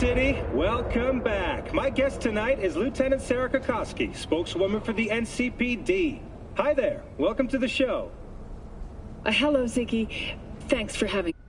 City, welcome back. My guest tonight is Lieutenant Sarah Kokoski, spokeswoman for the NCPD. Hi there, welcome to the show. Hello, Ziggy. Thanks for having me.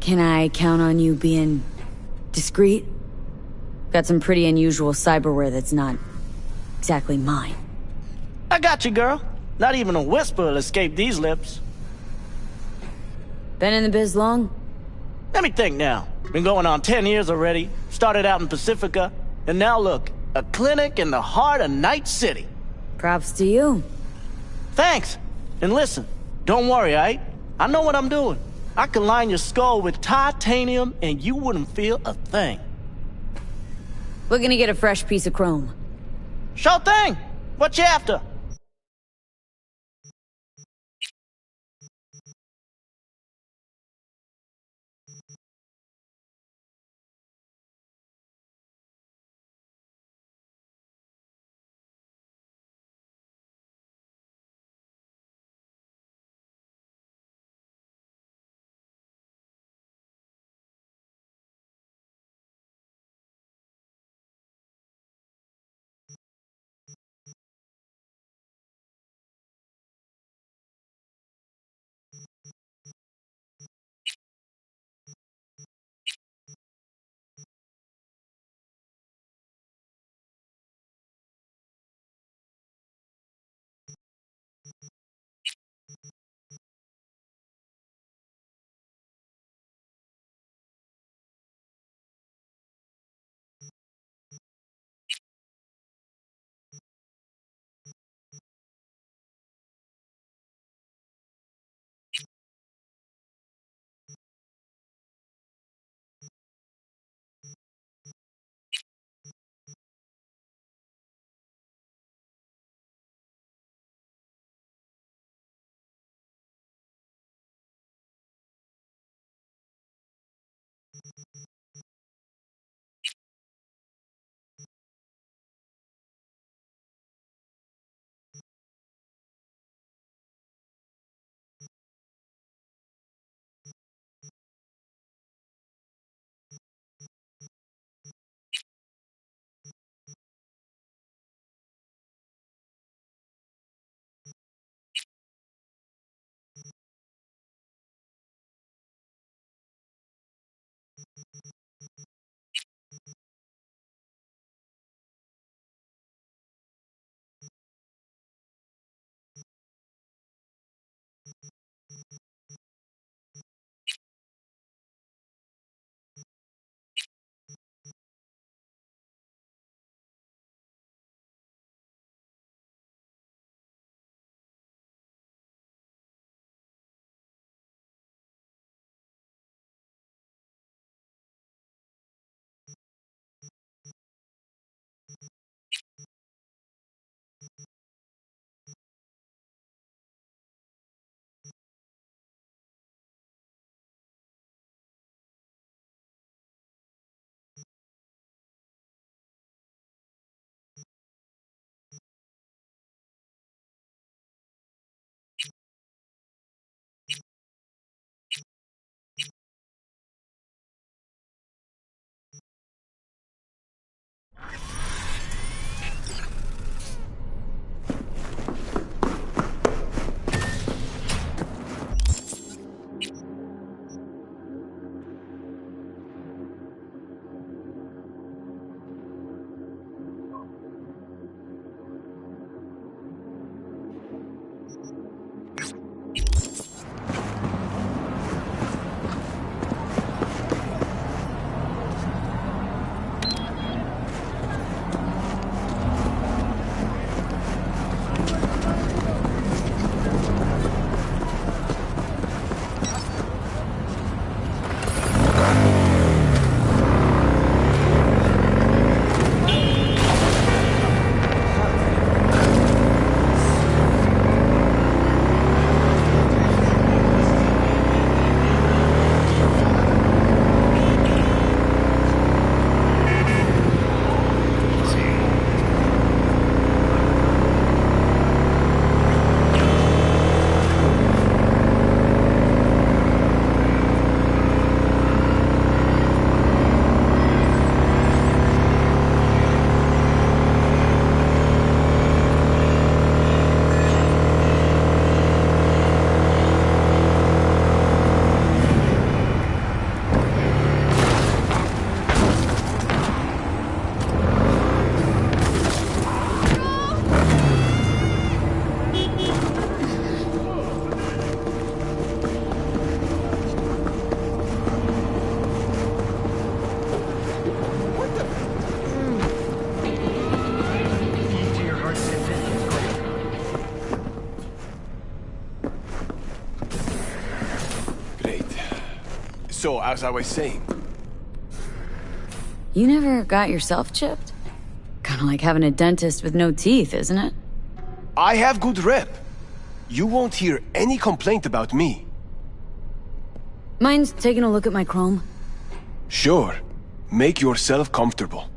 Can I count on you being discreet? Got some pretty unusual cyberware that's not exactly mine. I got you, girl. Not even a whisper will escape these lips. Been in the biz long? Let me think now. Been going on 10 years already. Started out in Pacifica, and now look, a clinic in the heart of Night City. Props to you. Thanks. And listen, don't worry, aight? I know what I'm doing. I can line your skull with titanium and you wouldn't feel a thing. Looking to get a fresh piece of chrome. Sure thing. What you after? So, as I was saying... You never got yourself chipped? Kinda like having a dentist with no teeth, isn't it? I have good rep. You won't hear any complaint about me. Mind taking a look at my chrome? Sure. Make yourself comfortable.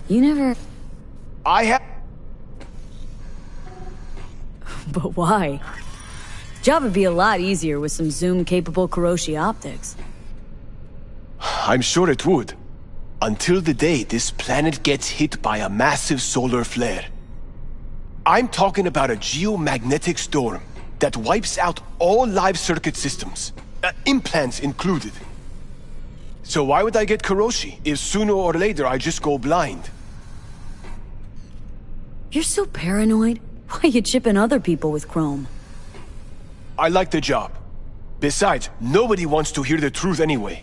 You never... I have... But why? Job would be a lot easier with some zoom-capable Kiroshi optics. I'm sure it would. Until the day this planet gets hit by a massive solar flare. I'm talking about a geomagnetic storm that wipes out all live circuit systems, implants included. So why would I get Kiroshi if sooner or later I just go blind? You're so paranoid. Why are you chipping other people with chrome? I like the job. Besides, nobody wants to hear the truth anyway.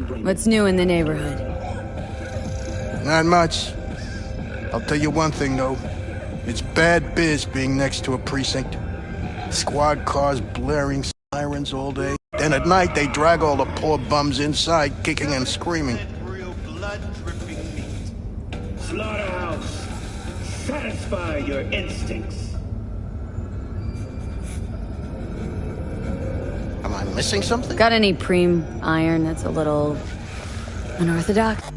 What's new in the neighborhood? Not much. I'll tell you one thing, though. It's bad biz being next to a precinct. Squad cars blaring sirens all day. Then at night, they drag all the poor bums inside, kicking and screaming. Slaughterhouse, satisfy your instincts. Am I missing something? Got any preem iron that's a little unorthodox?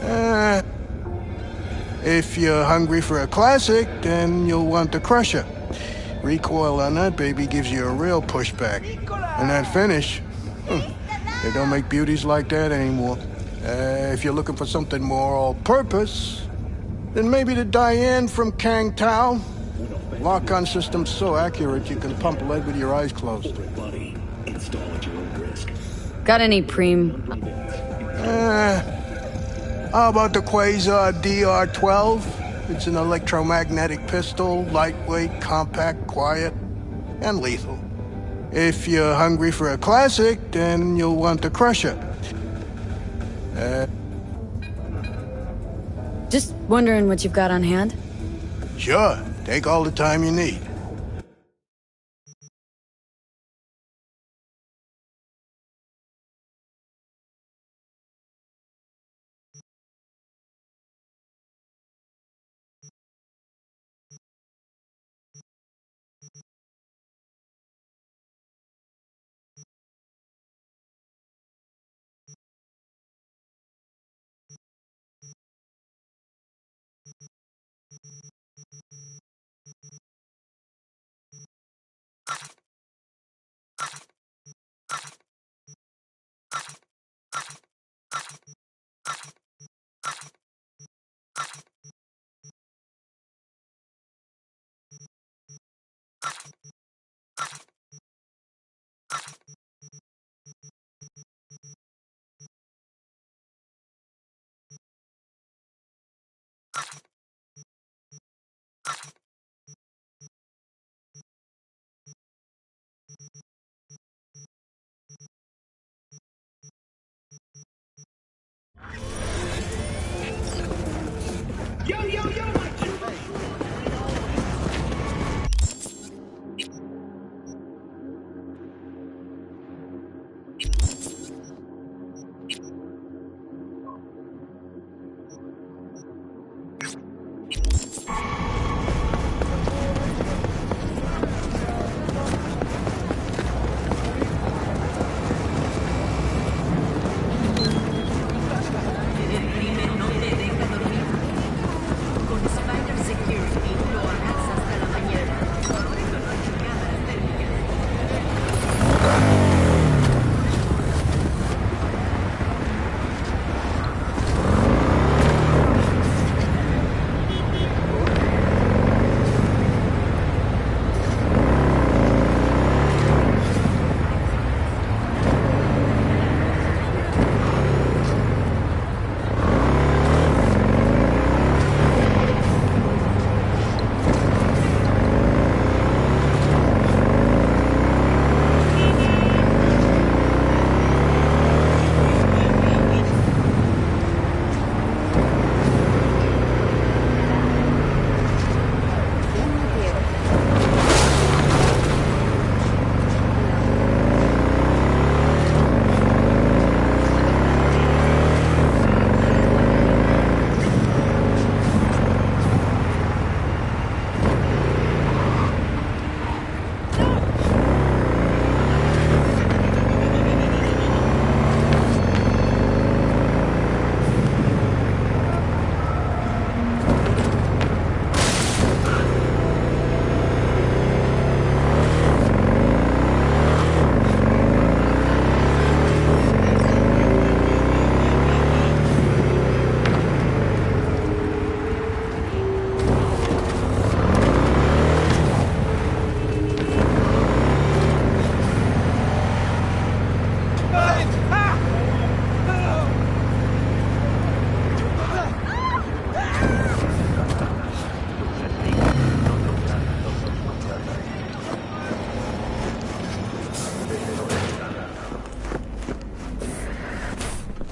Uh, if you're hungry for a classic, then you'll want the Crusher. Recoil on that baby gives you a real pushback. And that finish, they don't make beauties like that anymore. If you're looking for something more all-purpose, then maybe the Diane from Kang Tao. Lock-on system's so accurate you can pump lead with your eyes closed. Got any preem? How about the Quasar DR-12? It's an electromagnetic pistol, lightweight, compact, quiet, and lethal. If you're hungry for a classic, then you'll want the Crusher. Just wondering what you've got on hand? Sure, take all the time you need.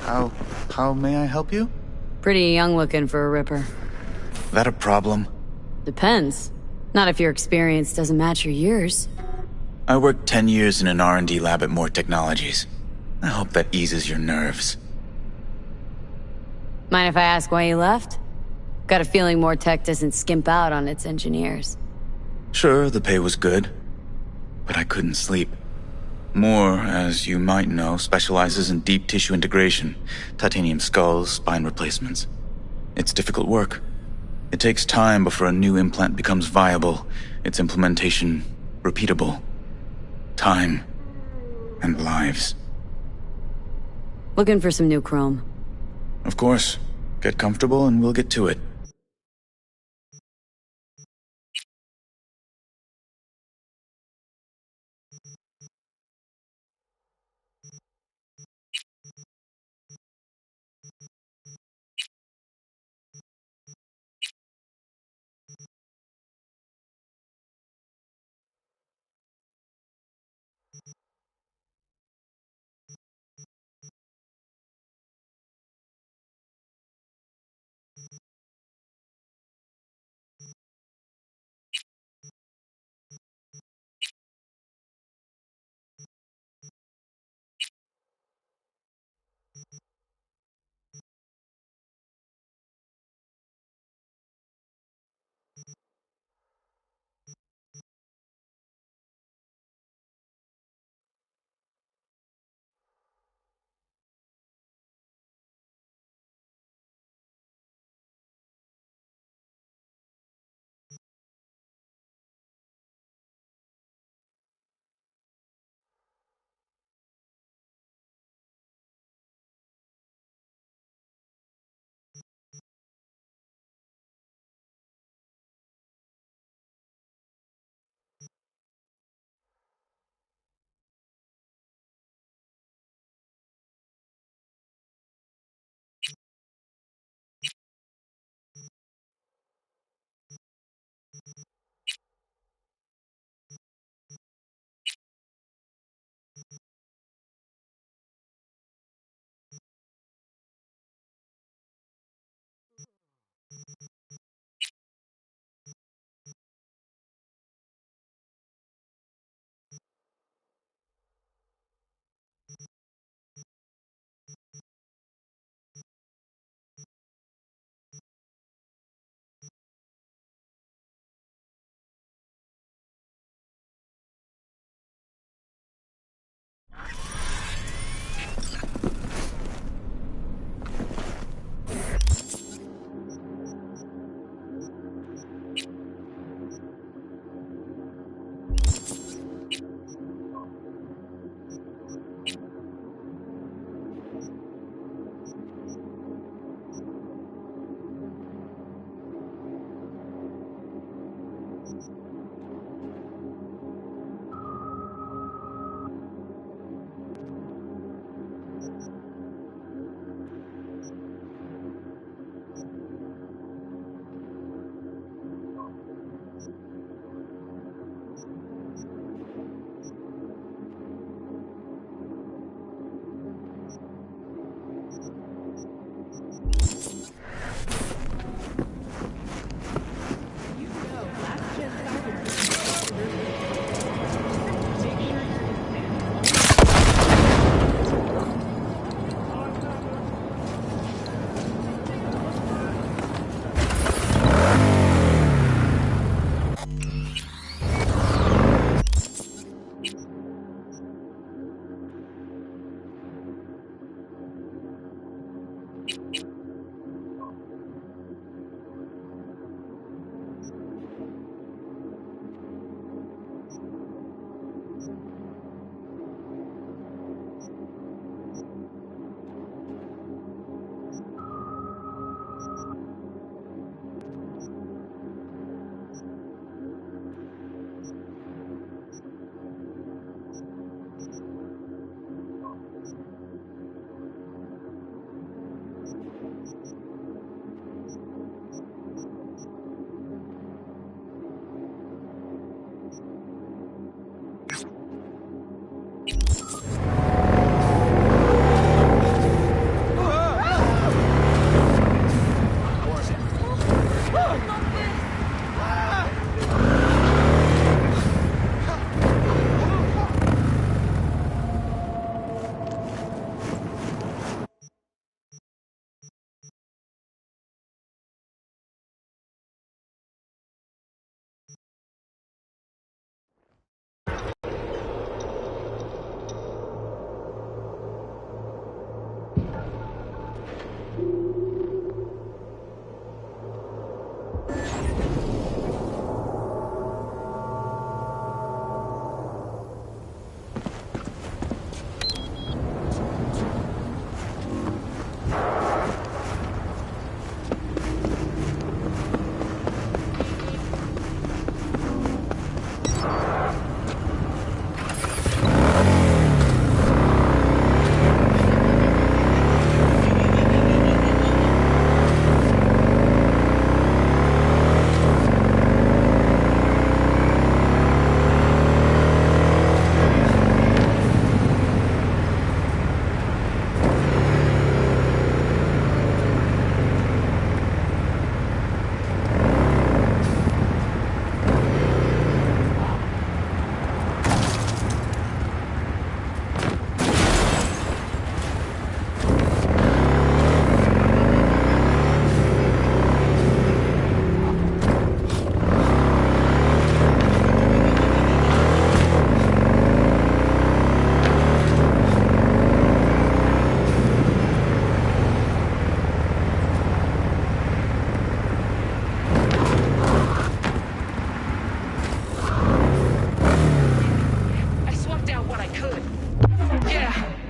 How may I help you? Pretty young looking for a Ripper. That a problem? Depends. Not if your experience doesn't match your years. I worked 10 years in an R&D lab at More Technologies. I hope that eases your nerves. Mind if I ask why you left? Got a feeling More Tech doesn't skimp out on its engineers. Sure, the pay was good, but I couldn't sleep. More, as you might know, specializes in deep tissue integration, titanium skulls, spine replacements. It's difficult work. It takes time before a new implant becomes viable, its implementation repeatable. Time and lives. Looking for some new chrome. Of course. Get comfortable and we'll get to it.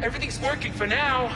Everything's working for now.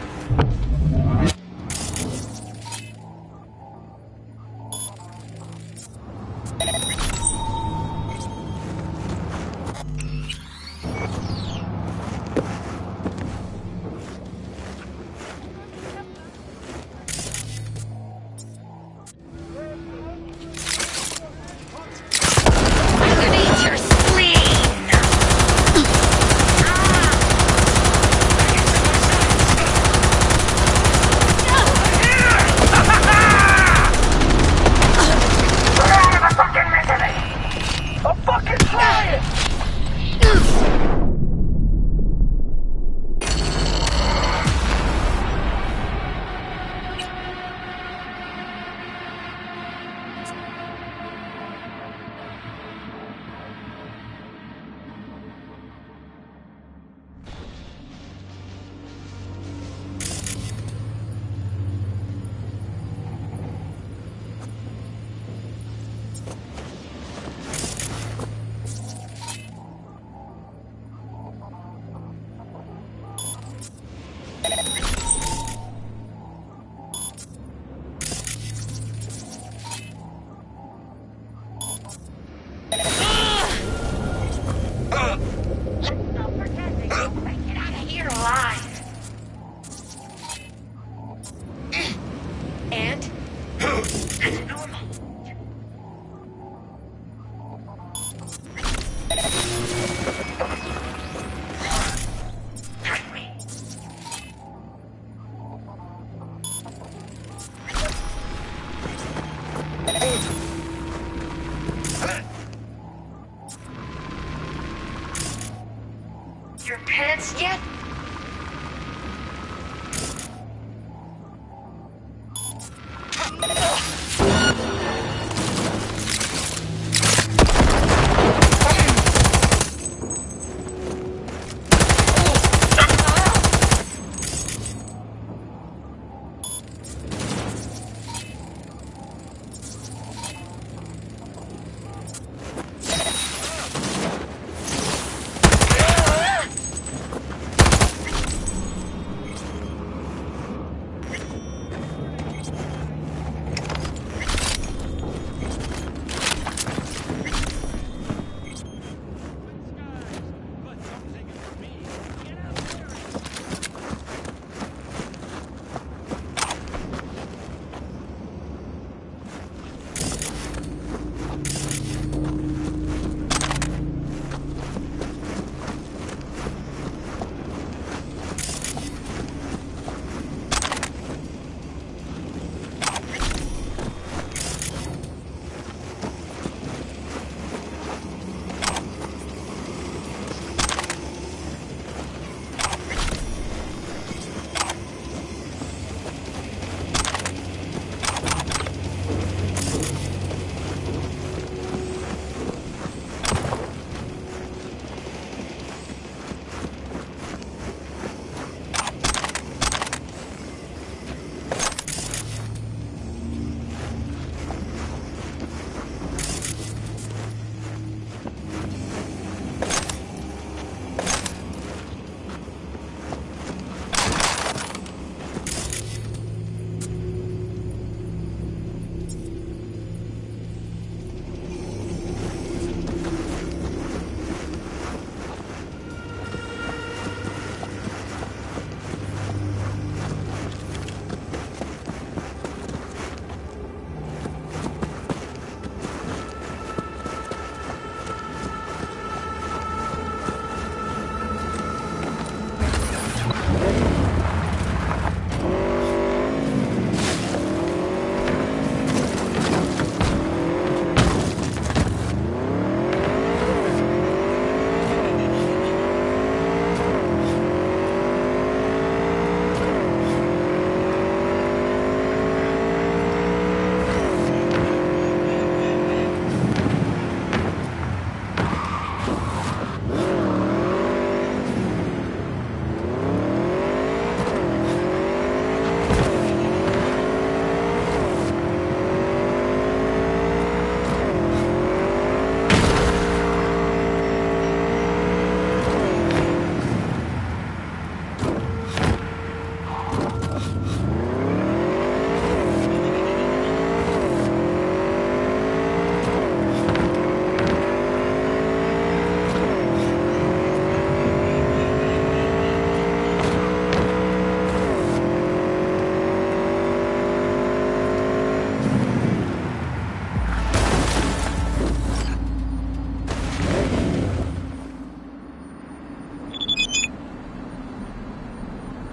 Your pants yet?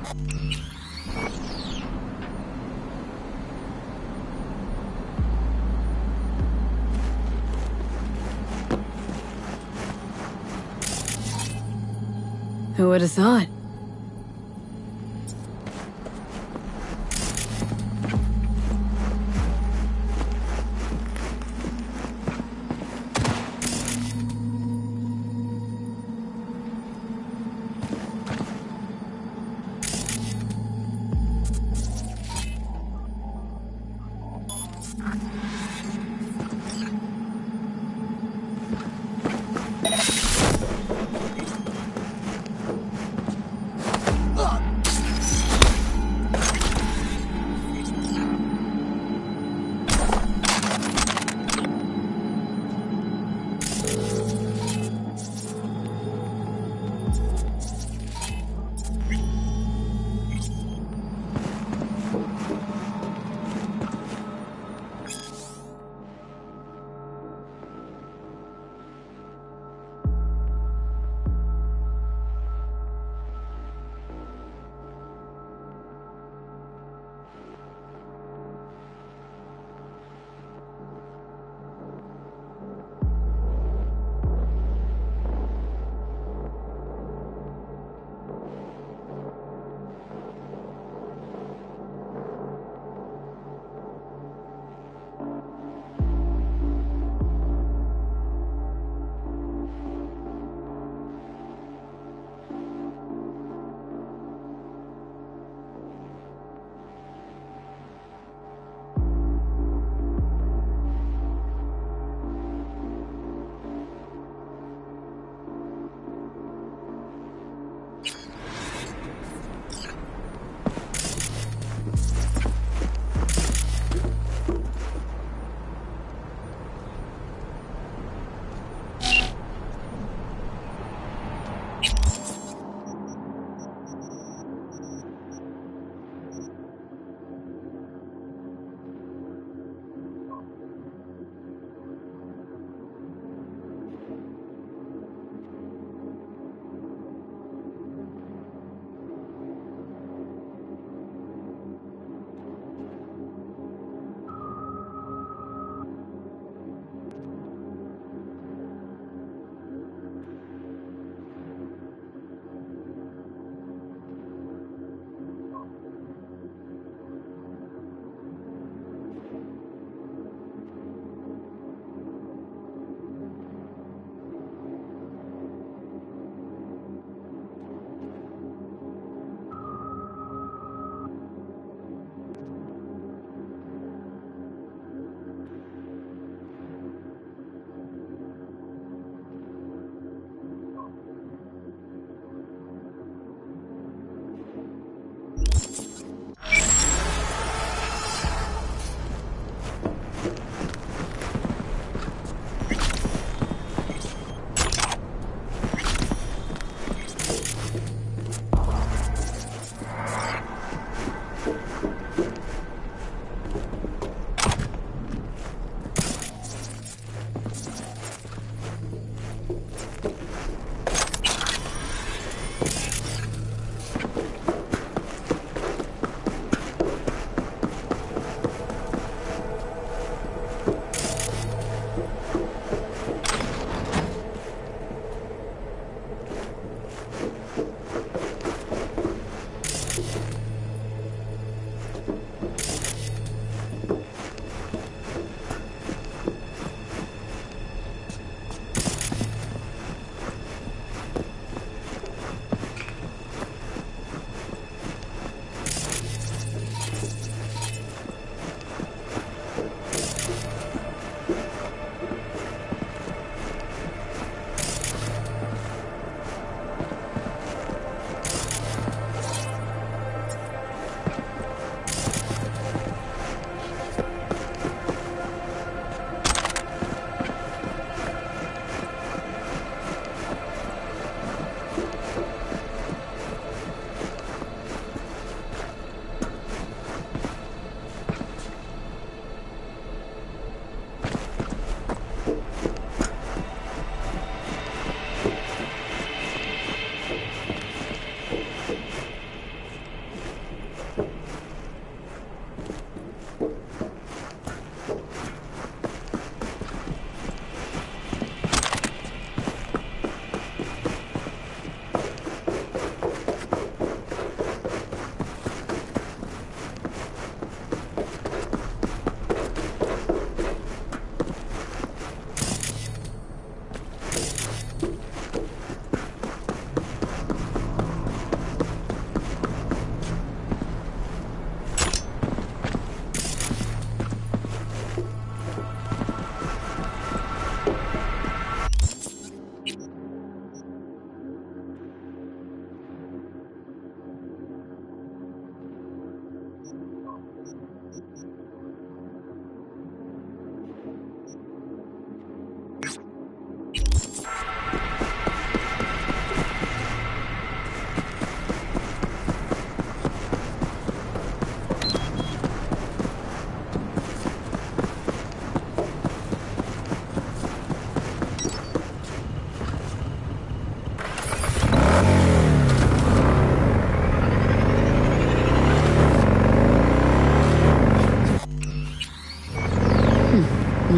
Who would have thought?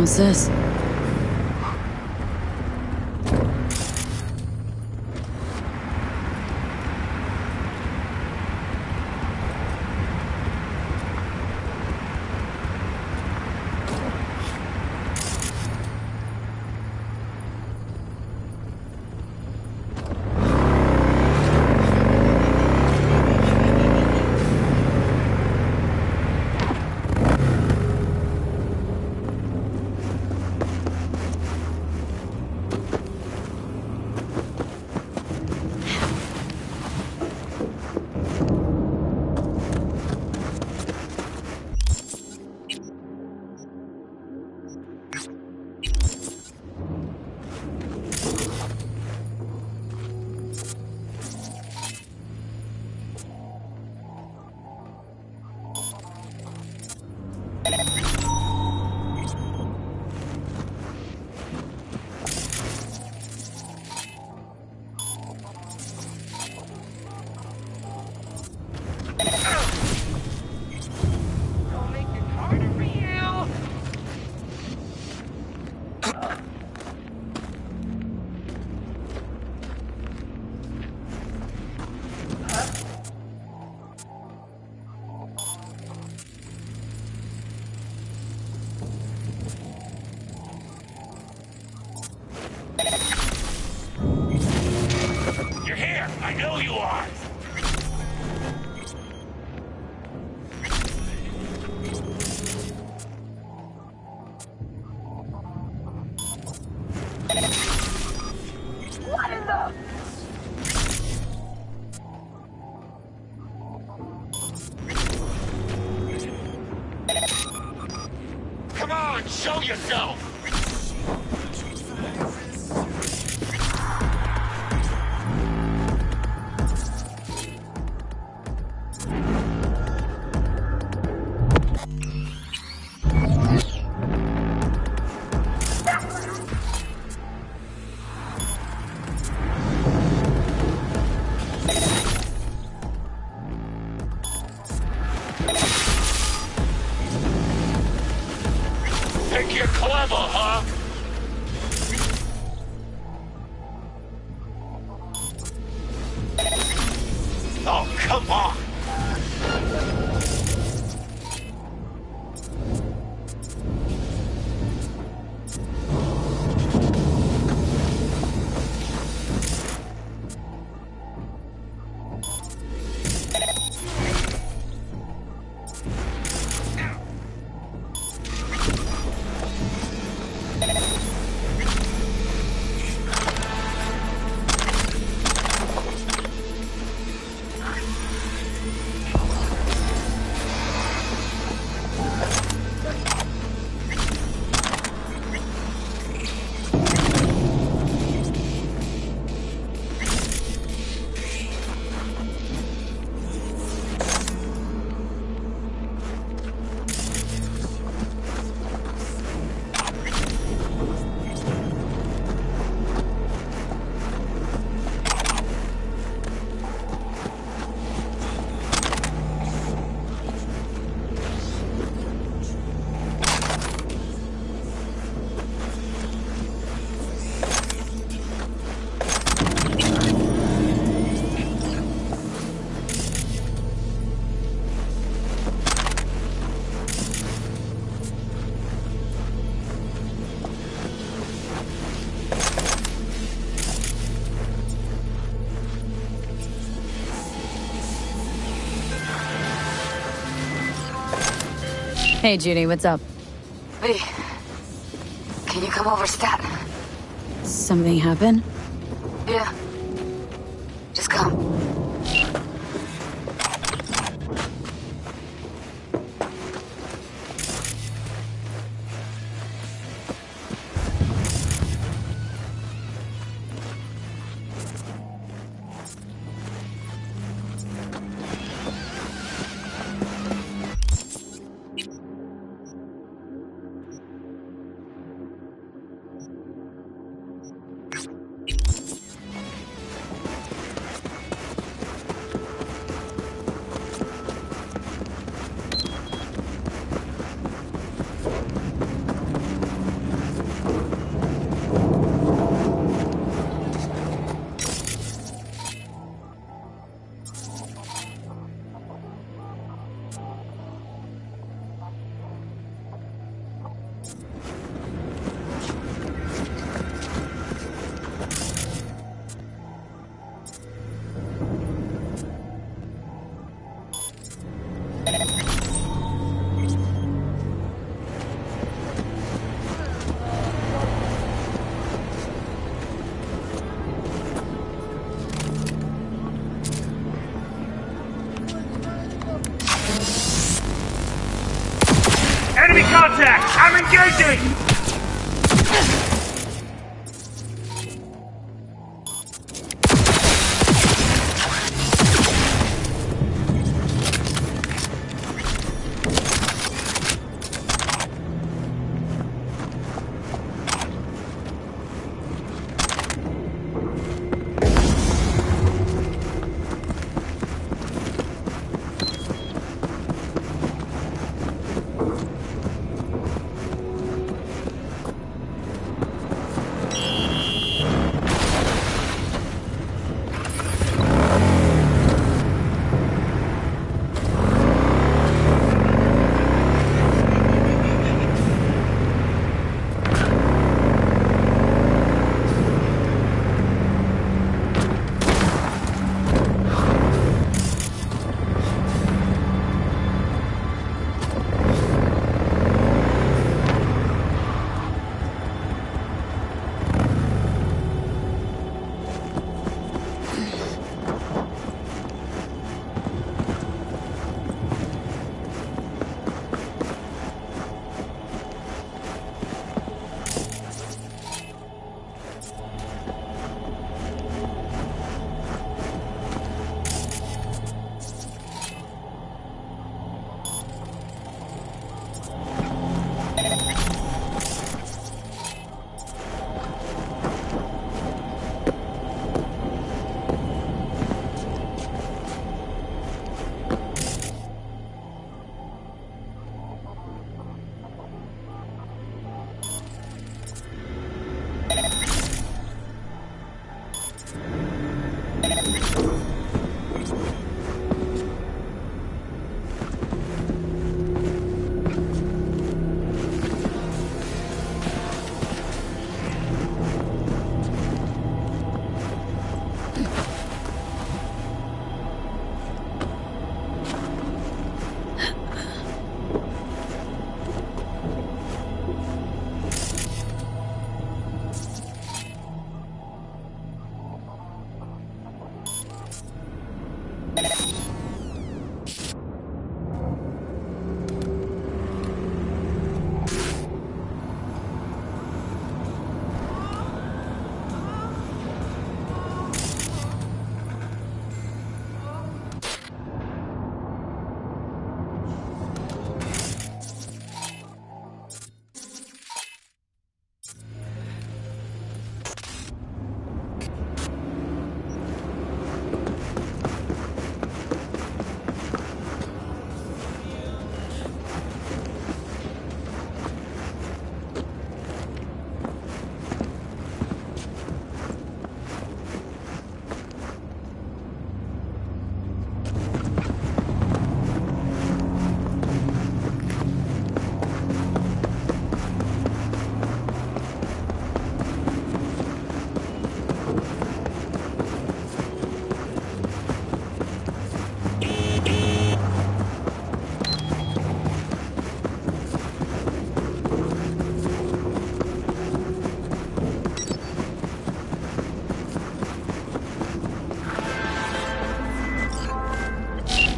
What's this? You're here! I know you are! What in the... Come on, show yourself! Think you're clever, huh? Oh, come on! Hey, Judy, what's up? V, can you come over stat? Something happened? Yeah. Just come. Enemy contact! I'm engaging!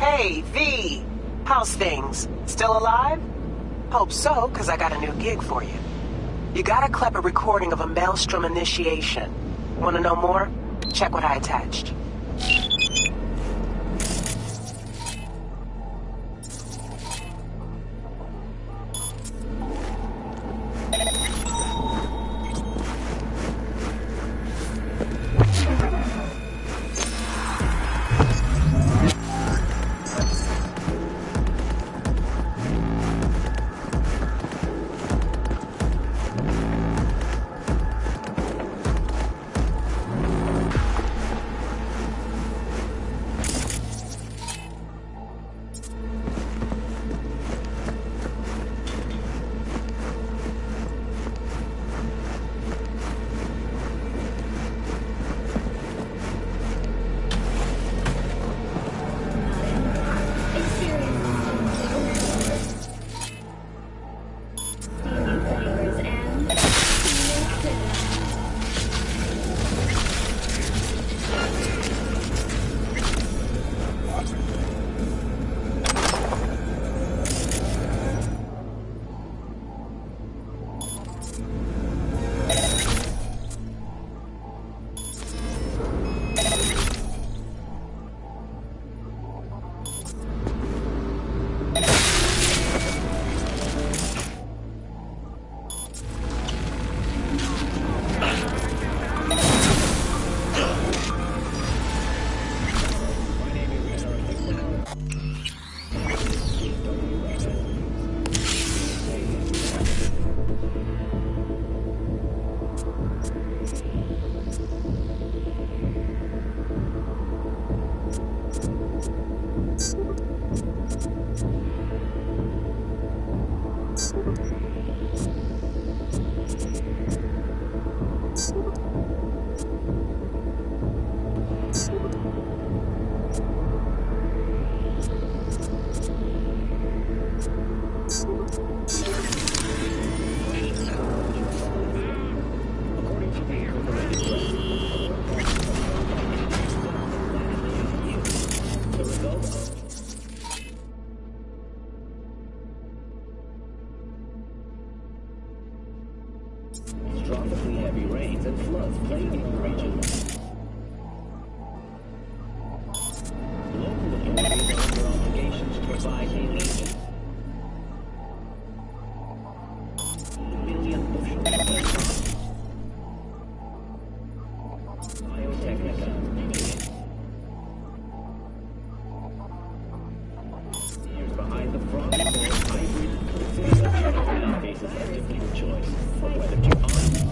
Hey, V! How's things? Still alive? Hope so, because I got a new gig for you. You got a clever recording of a Maelstrom initiation. Want to know more? Check what I attached. Tropically heavy rains and floods plaguing the region. Local authorities are under obligations to provide relief. Million bushels of Biotechnica. Years behind the front, hybrid. Faces a difficult choice of whether to honor.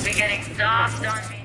Be getting soft on me.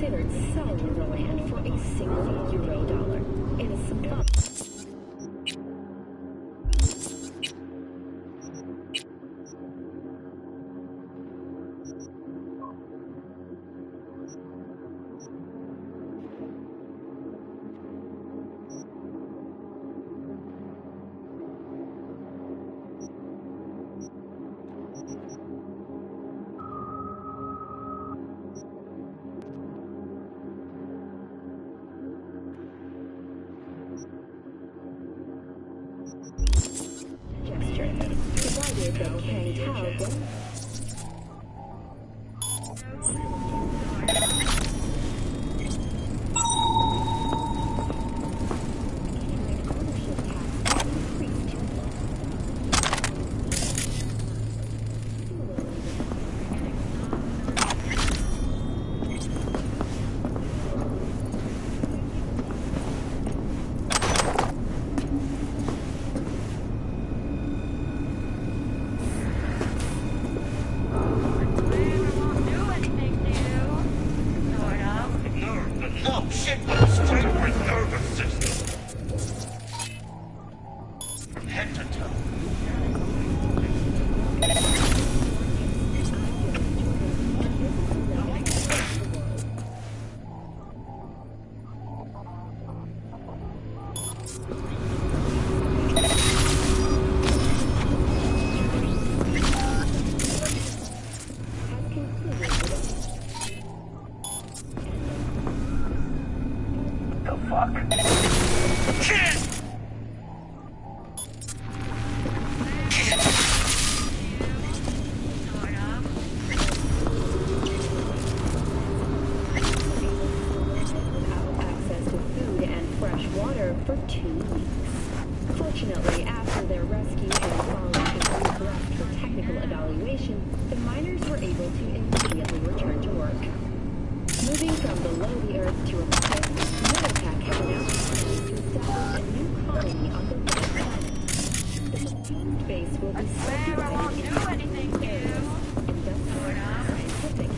considered selling the land for a single euro-dollar. It is supply. Provided that Kang Tao for 2 weeks. Fortunately, after their rescue and following a brief for technical evaluation, the miners were able to immediately return to work. Moving from below the Earth to above it, Metalpack has announced plans to establish a new colony on the red planet. The proposed base will be subdivided into areas, industrial, scientific,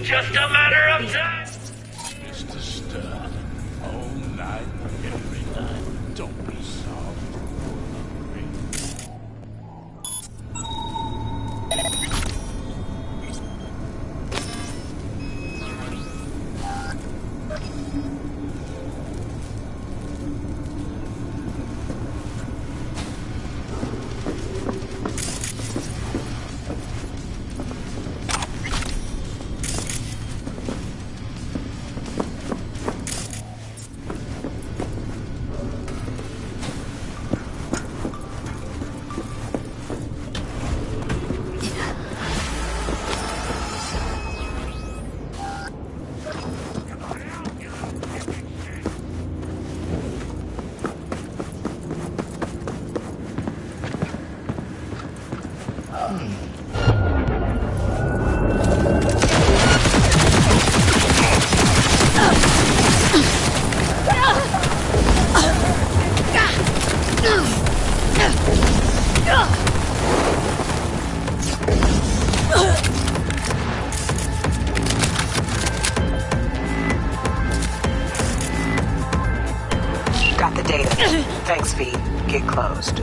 Just a matter of time. Mr. Stern, all night, every night. Don't be soft. Got the data. Thanks, V. Get closed.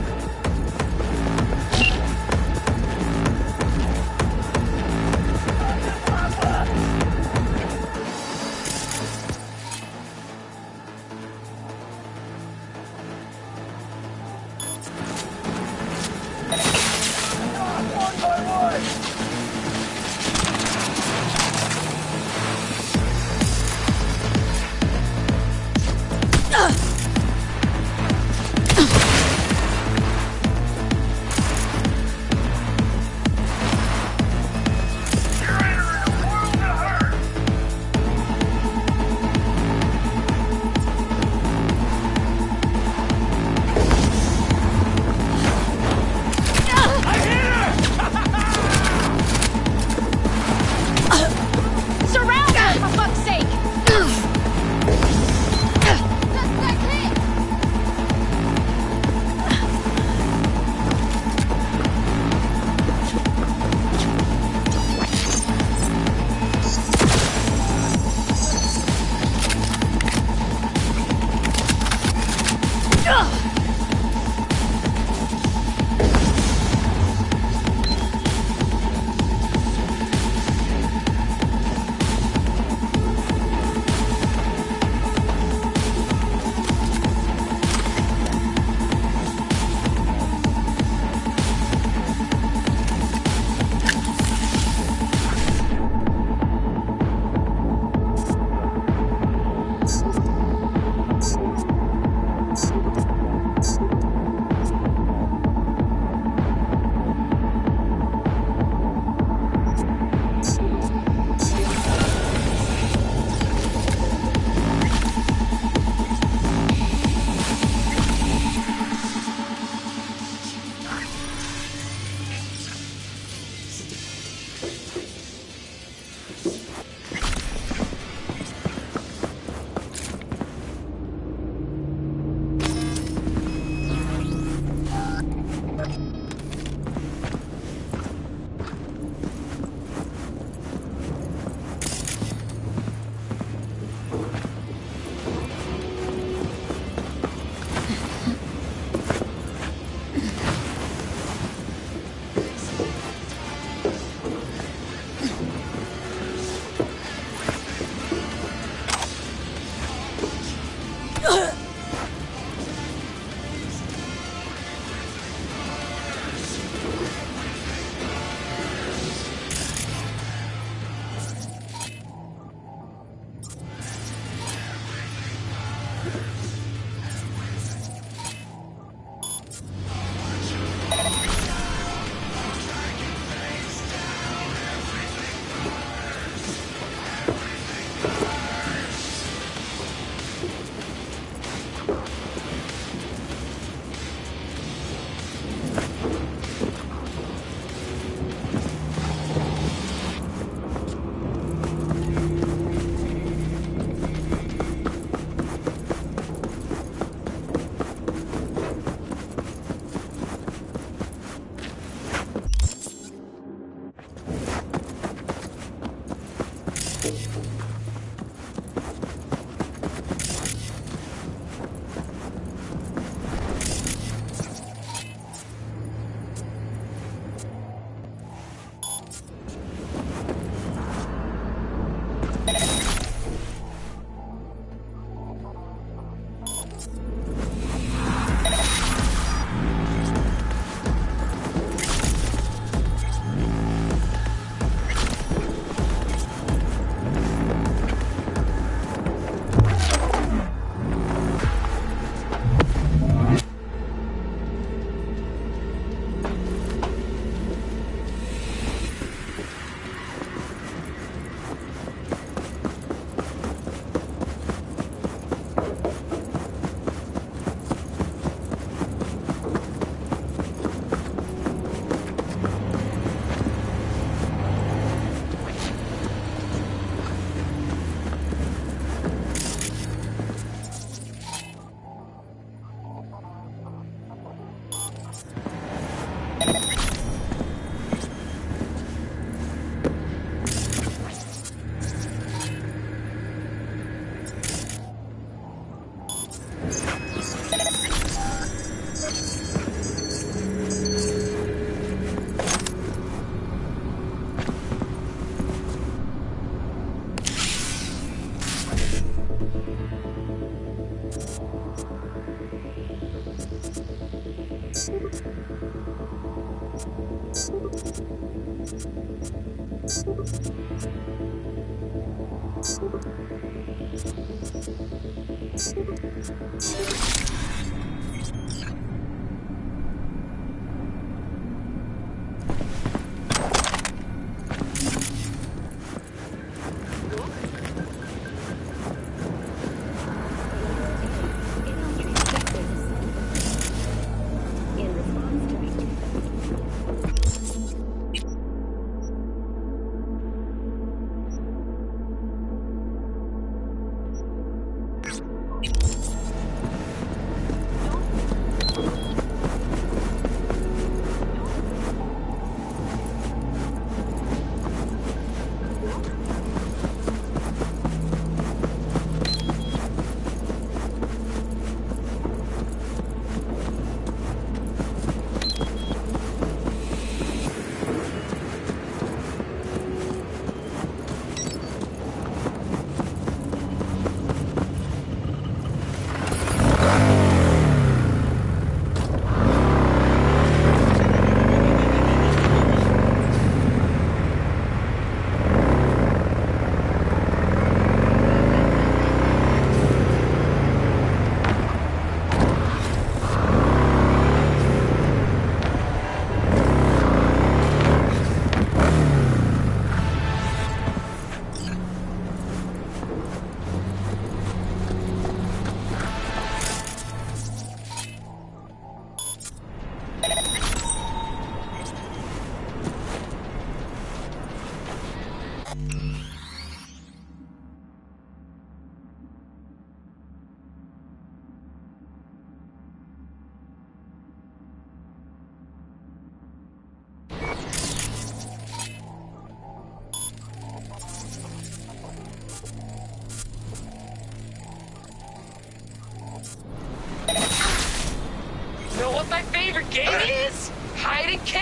Know what my favorite game is? Hide and kill!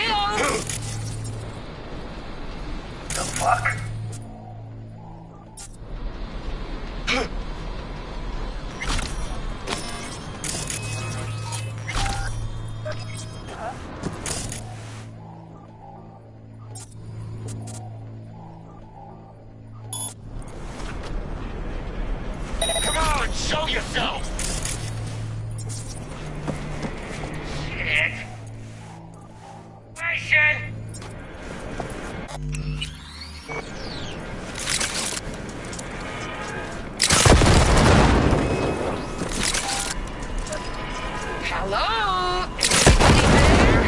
The fuck? Come on, show yourself! Shit. Station! Hello? Anybody there?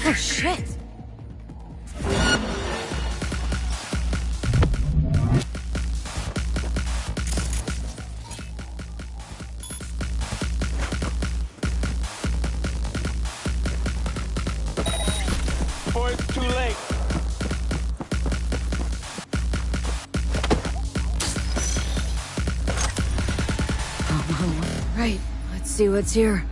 Oh, shit! Before it's too late. Oh, right. Let's see what's here.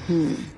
V.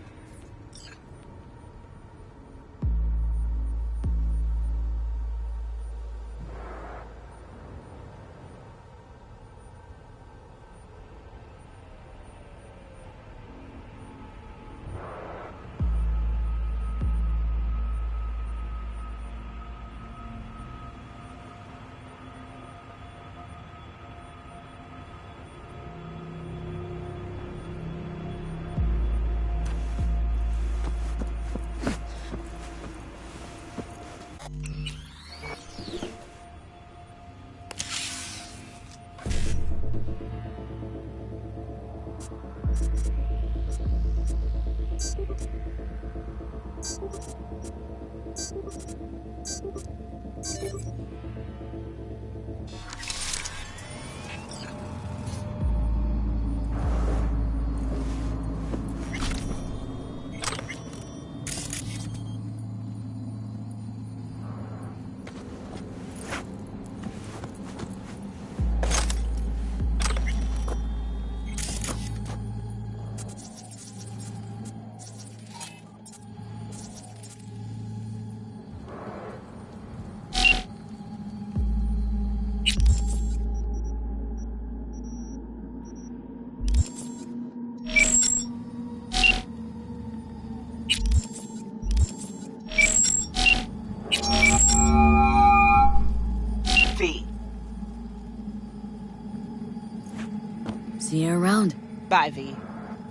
See you around. Bye, V.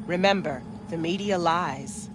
Remember, the media lies.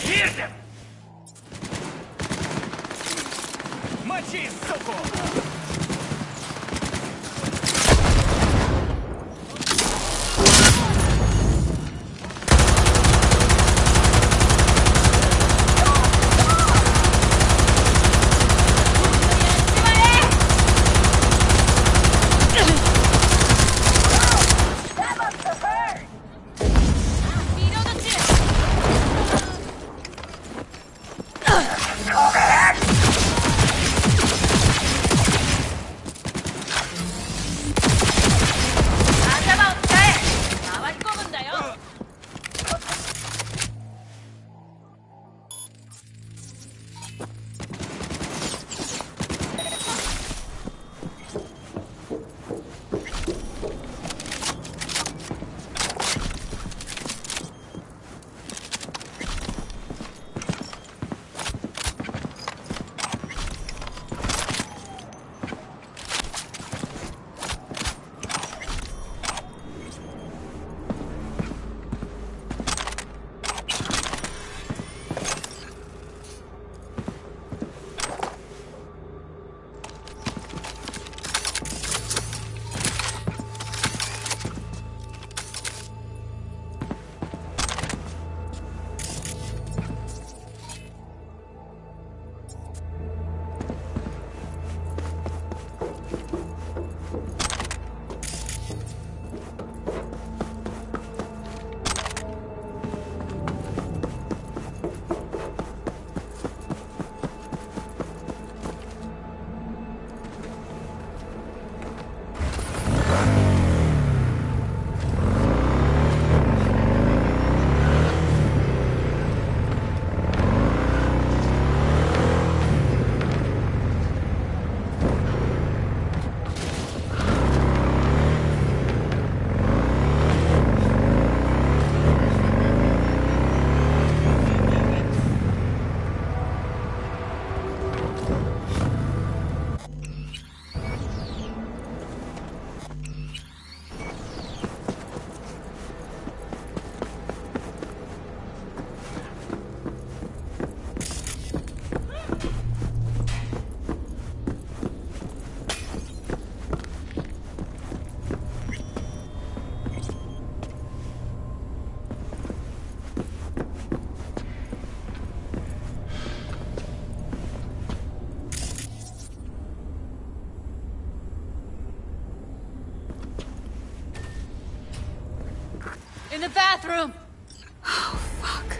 Hear them! Мочи, суку! In the bathroom! Oh, fuck.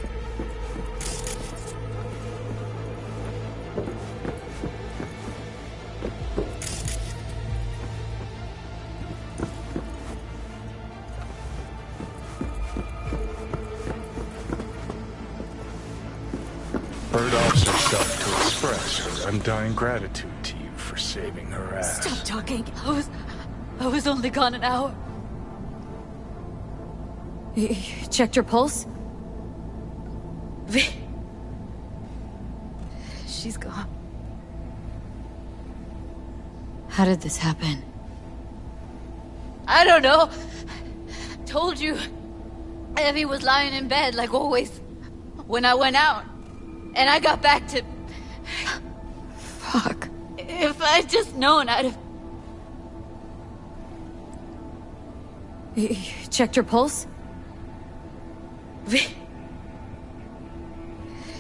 Bird Officer stuff to express her undying gratitude to you for saving her ass. Stop talking. I was only gone an hour. You checked your pulse? She's gone. How did this happen? I don't know. Told you. Evie was lying in bed like always when I went out. And I got back to... Fuck. If I'd just known, I'd have... You checked your pulse?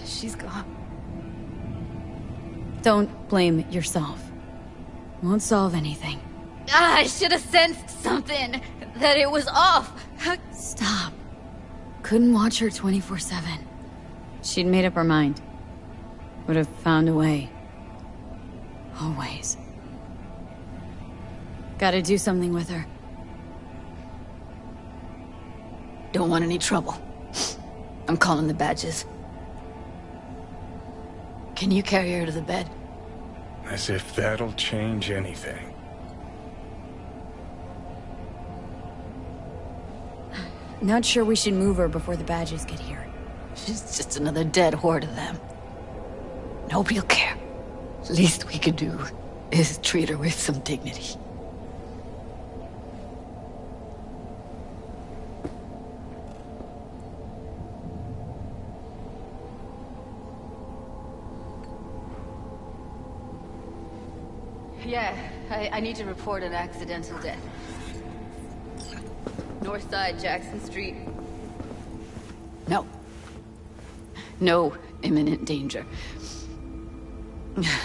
She's gone. Don't blame yourself. Won't solve anything. I should have sensed something. That it was off. Stop. Couldn't watch her 24/7. She'd made up her mind. Would have found a way. Always. Gotta do something with her. Don't want any trouble. I'm calling the badges. Can you carry her to the bed? As if that'll change anything. Not sure we should move her before the badges get here. She's just another dead whore to them. Nobody'll care. Least we could do is treat her with some dignity. Yeah, I need to report an accidental death. North side, Jackson Street. No. No imminent danger.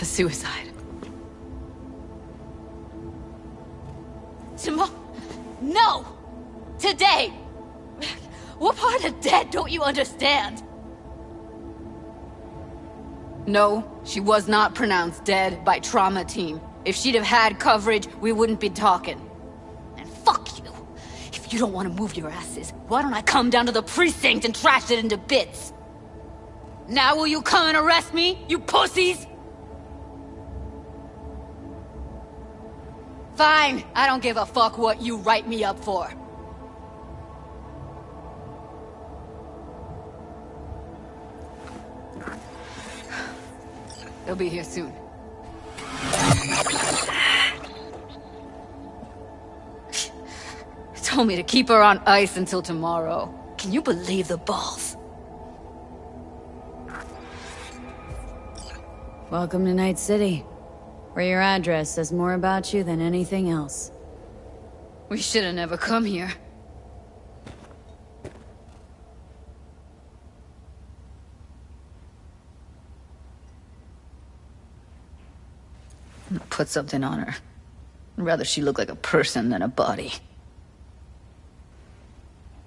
Suicide. Tomorrow? No! Today! What part of dead don't you understand? No, she was not pronounced dead by trauma team. If she'd have had coverage, we wouldn't be talking. And fuck you. If you don't want to move your asses, why don't I come down to the precinct and trash it into bits? Now will you come and arrest me, you pussies? Fine, I don't give a fuck what you write me up for. They'll be here soon. Told me to keep her on ice until tomorrow. Can you believe the balls? Welcome to Night City, where your address says more about you than anything else. We should have never come here. Put something on her. I'd rather she look like a person than a body.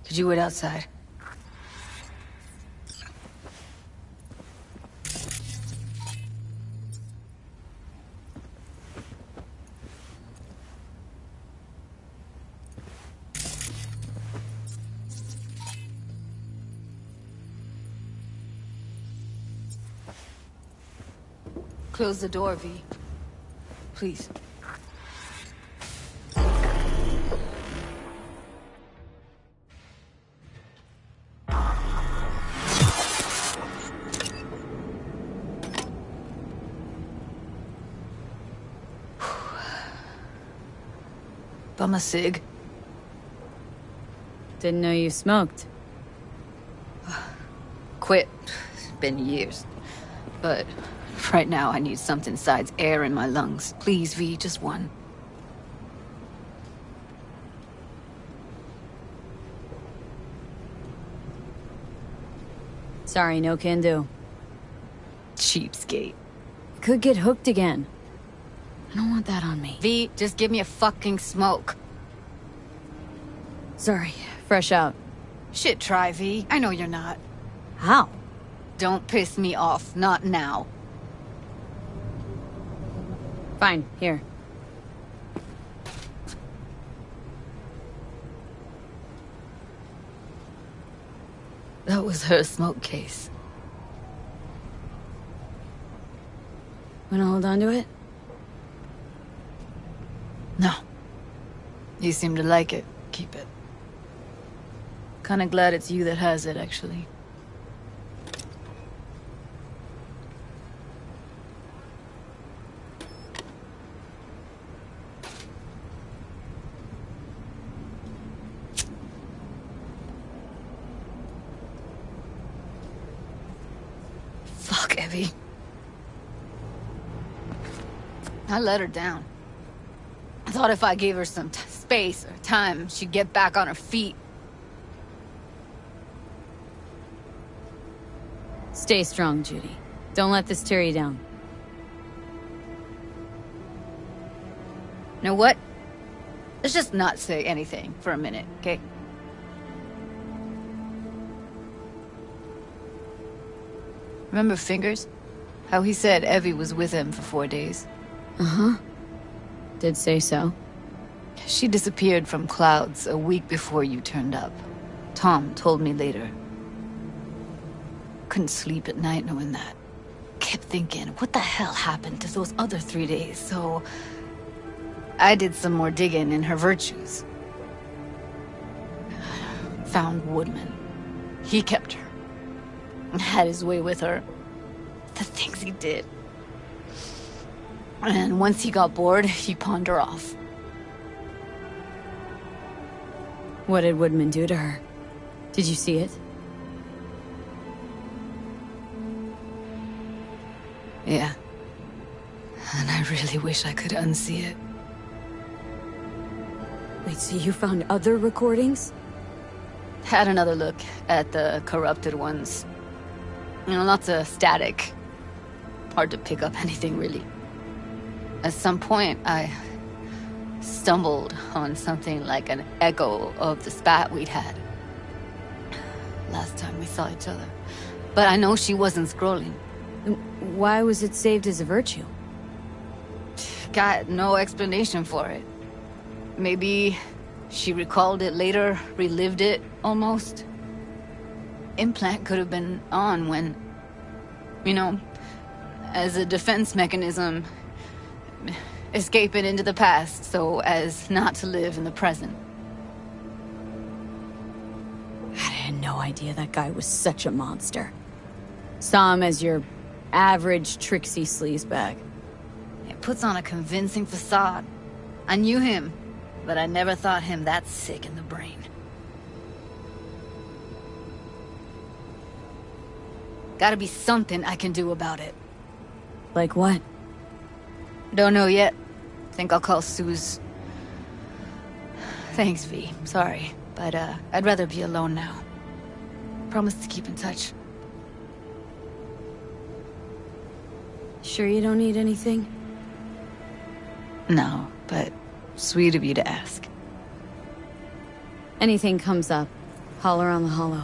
Could you wait outside? Close the door, V. Please. Bum a cig. Didn't know you smoked. Quit. It's been years. But right now I need something besides air in my lungs. Please, V, just one. Sorry, no can do. Cheapskate. Could get hooked again. I don't want that on me. V, just give me a fucking smoke. Sorry, fresh out. Shit, try, V. I know you're not. How? Don't piss me off. Not now. Fine, here. That was her smoke case. Wanna hold on to it? No. You seem to like it. Keep it. Kinda glad it's you that has it, actually. Fuck, Evie. I let her down. I thought if I gave her some space or time, she'd get back on her feet. Stay strong, Judy. Don't let this tear you down. Know what? Let's just not say anything for a minute, okay? Remember Fingers? How he said Evie was with him for 4 days. Uh-huh. Did say so. She disappeared from clouds a week before you turned up. Tom told me later. Couldn't sleep at night knowing that. Kept thinking, what the hell happened to those other 3 days? So I did some more digging in her virtues. Found Woodman. He kept her. Had his way with her. The things he did. And once he got bored, he pawned her off. What did Woodman do to her? Did you see it? Yeah. And I really wish I could unsee it. Wait, so you found other recordings? Had another look at the corrupted ones. You know, lots of static. Hard to pick up anything, really. At some point, I stumbled on something like an echo of the spat we'd had last time we saw each other. But I know she wasn't scrolling. Why was it saved as a virtue? Got no explanation for it. Maybe she recalled it later, relived it, almost. Implant could have been on when, you know, as a defense mechanism, escaping into the past so as not to live in the present. I had no idea that guy was such a monster. Saw him as your average tricksy sleazebag. It puts on a convincing facade. I knew him, but I never thought him that sick in the brain. Gotta be something I can do about it. Like what? Don't know yet. Think I'll call Suze. Thanks, V. Sorry, but I'd rather be alone now. Promise to keep in touch. Sure you don't need anything? No, but sweet of you to ask. Anything comes up, holler on the holo.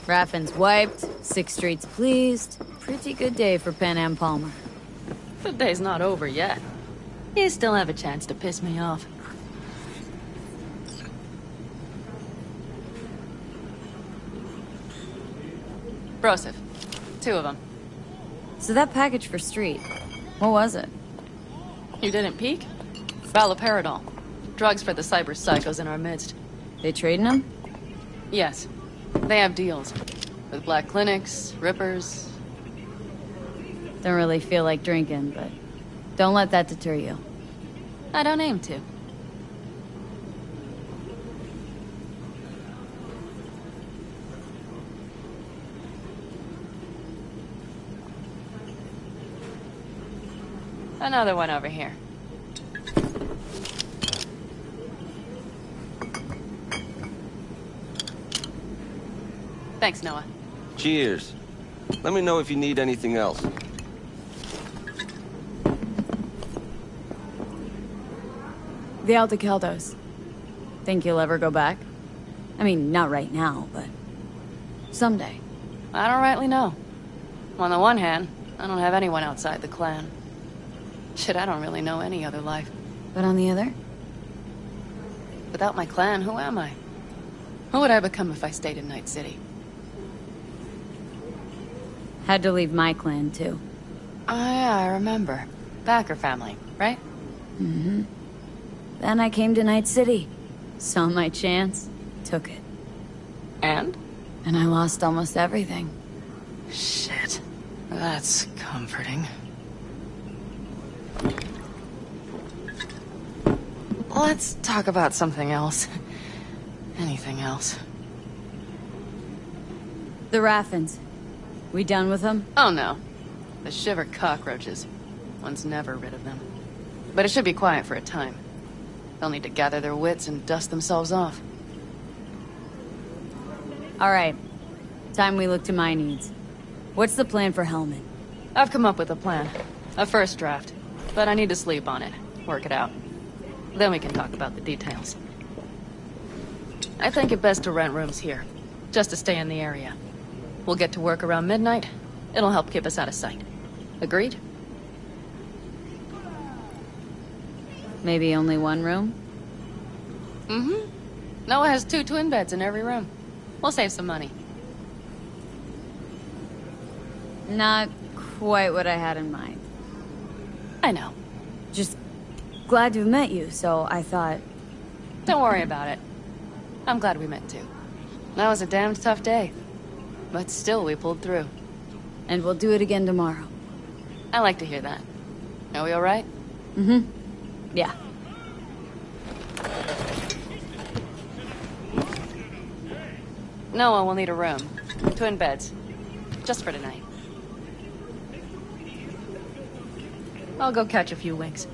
Raffin's wiped, 6 streets pleased. Pretty good day for Pan Am Palmer. The day's not over yet. You still have a chance to piss me off. Broseph. 2 of them. So that package for Street, what was it? You didn't peek? Valoperidol. Drugs for the cyber psychos in our midst. They trading them? Yes. They have deals. With black clinics, rippers. Don't really feel like drinking, but don't let that deter you. I don't aim to. Another one over here. Thanks, Noah. Cheers. Let me know if you need anything else. The Altacaldos. Think you'll ever go back? I mean, not right now, but someday. I don't rightly know. On the one hand, I don't have anyone outside the clan. Shit, I don't really know any other life. But on the other? Without my clan, who am I? Who would I become if I stayed in Night City? Had to leave my clan, too. Oh yeah, I remember. Packer family, right? Mm-hmm. Then I came to Night City. Saw my chance. Took it. And? And I lost almost everything. Shit. That's comforting. Let's talk about something else. Anything else. The Raffins. We done with them? Oh no. The shiver cockroaches. One's never rid of them. But it should be quiet for a time. They'll need to gather their wits and dust themselves off. All right. Time we look to my needs. What's the plan for Hellman? I've come up with a plan. A first draft. But I need to sleep on it. Work it out. Then we can talk about the details. I think it best to rent rooms here. Just to stay in the area. We'll get to work around midnight. It'll help keep us out of sight. Agreed? Maybe only one room? Mm-hmm. Noah has 2 twin beds in every room. We'll save some money. Not quite what I had in mind. I know. Just glad to have met you, so I thought... Don't worry about it. I'm glad we met too. That was a damned tough day. But still, we pulled through. And we'll do it again tomorrow. I like to hear that. Are we all right? Mm-hmm. Yeah. Noah will need a room. Twin beds. Just for tonight. I'll go catch a few winks.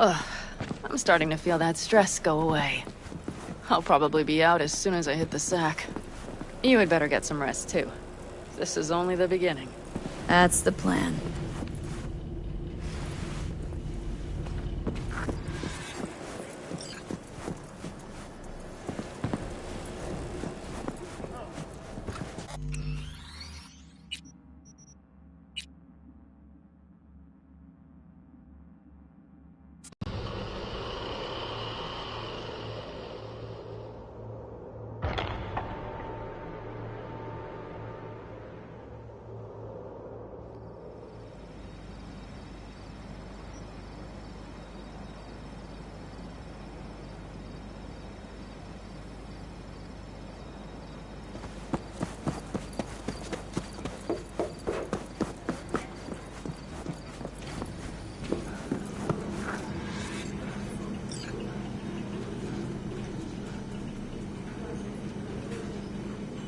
Ugh, I'm starting to feel that stress go away. I'll probably be out as soon as I hit the sack. You had better get some rest, too. This is only the beginning. That's the plan.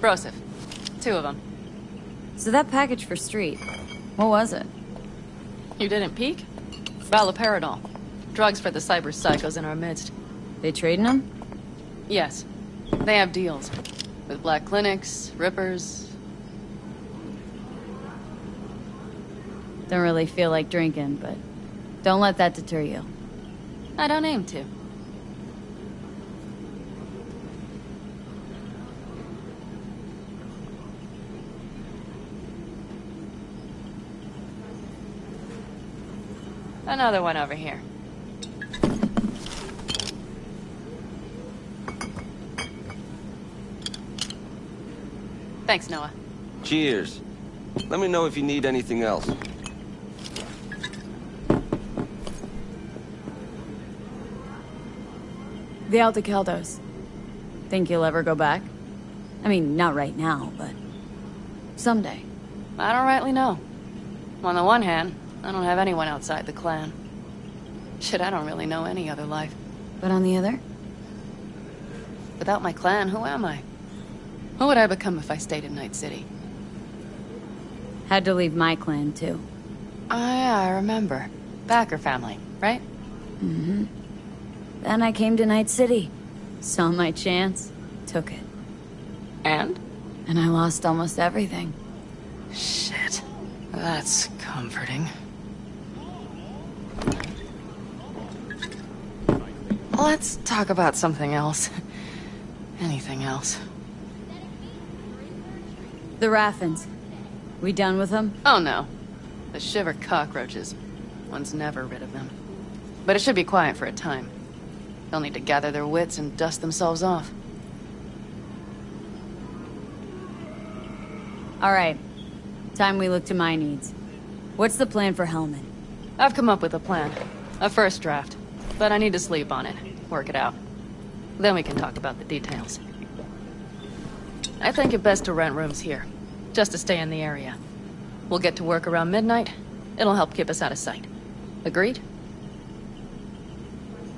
Broseph. 2 of them. So that package for Street, what was it? You didn't peek? Valoperidol. Drugs for the cyber psychos in our midst. They trading them? Yes. They have deals. With black clinics, rippers. Don't really feel like drinking, but don't let that deter you. I don't aim to. Another one over here. Thanks, Noah. Cheers. Let me know if you need anything else. The Aldecaldos. Think you'll ever go back? I mean, not right now, but someday. I don't rightly know. On the one hand, I don't have anyone outside the clan. Shit, I don't really know any other life. But on the other? Without my clan, who am I? Who would I become if I stayed in Night City? Had to leave my clan, too. Oh yeah, I remember. Backer family, right? Mm-hmm. Then I came to Night City. Saw my chance. Took it. And? And I lost almost everything. Shit. That's comforting. Let's talk about something else. Anything else. The Raffins. We done with them? Oh no. The shiver cockroaches. One's never rid of them. But it should be quiet for a time. They'll need to gather their wits and dust themselves off. All right. Time we look to my needs. What's the plan for Hellman? I've come up with a plan. A first draft. But I need to sleep on it. Work it out. Then we can talk about the details. I think it best to rent rooms here. Just to stay in the area. We'll get to work around midnight. It'll help keep us out of sight. Agreed?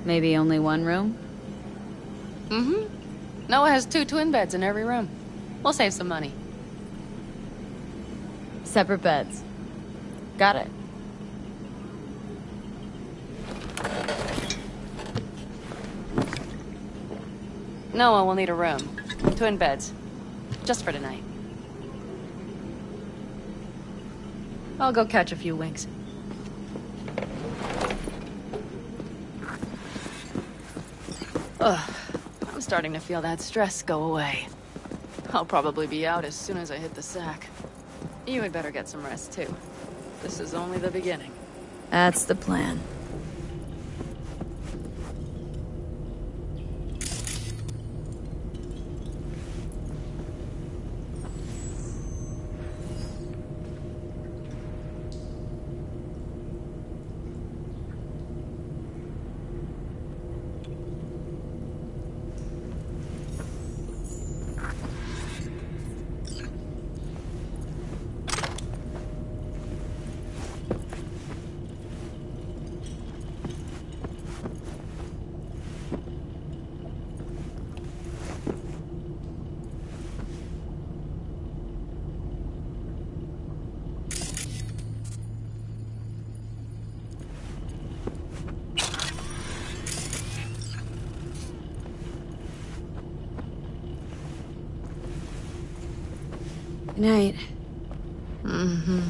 Maybe only one room? Mm-hmm. Noah has 2 twin beds in every room. We'll save some money. Separate beds. Got it. Noah will need a room. Twin beds. Just for tonight. I'll go catch a few winks. Ugh. I'm starting to feel that stress go away. I'll probably be out as soon as I hit the sack. You had better get some rest, too. This is only the beginning. That's the plan. Good night. Mm-hmm.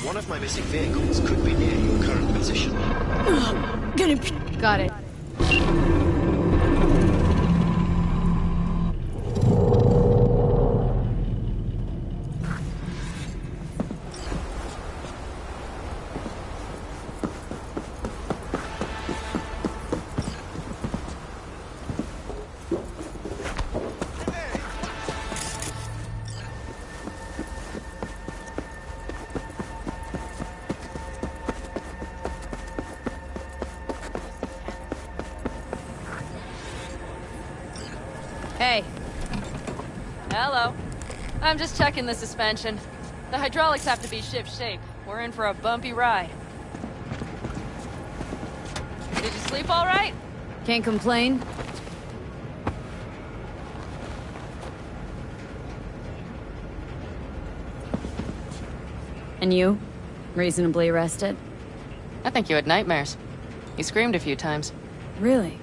One of my missing vehicles could be near your current position. Got it. Hey. Hello. I'm just checking the suspension. The hydraulics have to be ship shape. we're in for a bumpy ride. Did you sleep all right? Can't complain. And you? Reasonably rested? I think you had nightmares. You screamed a few times. Really?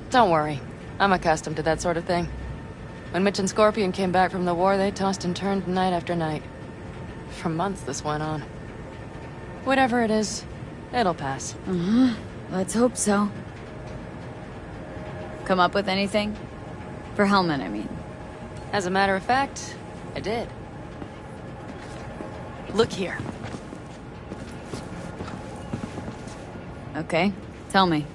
Don't worry. I'm accustomed to that sort of thing. When Mitch and Scorpion came back from the war, they tossed and turned night after night. For months this went on. Whatever it is, it'll pass. Uh-huh. Let's hope so. Come up with anything? For Hellman, I mean. As a matter of fact, I did. Look here. Okay, tell me.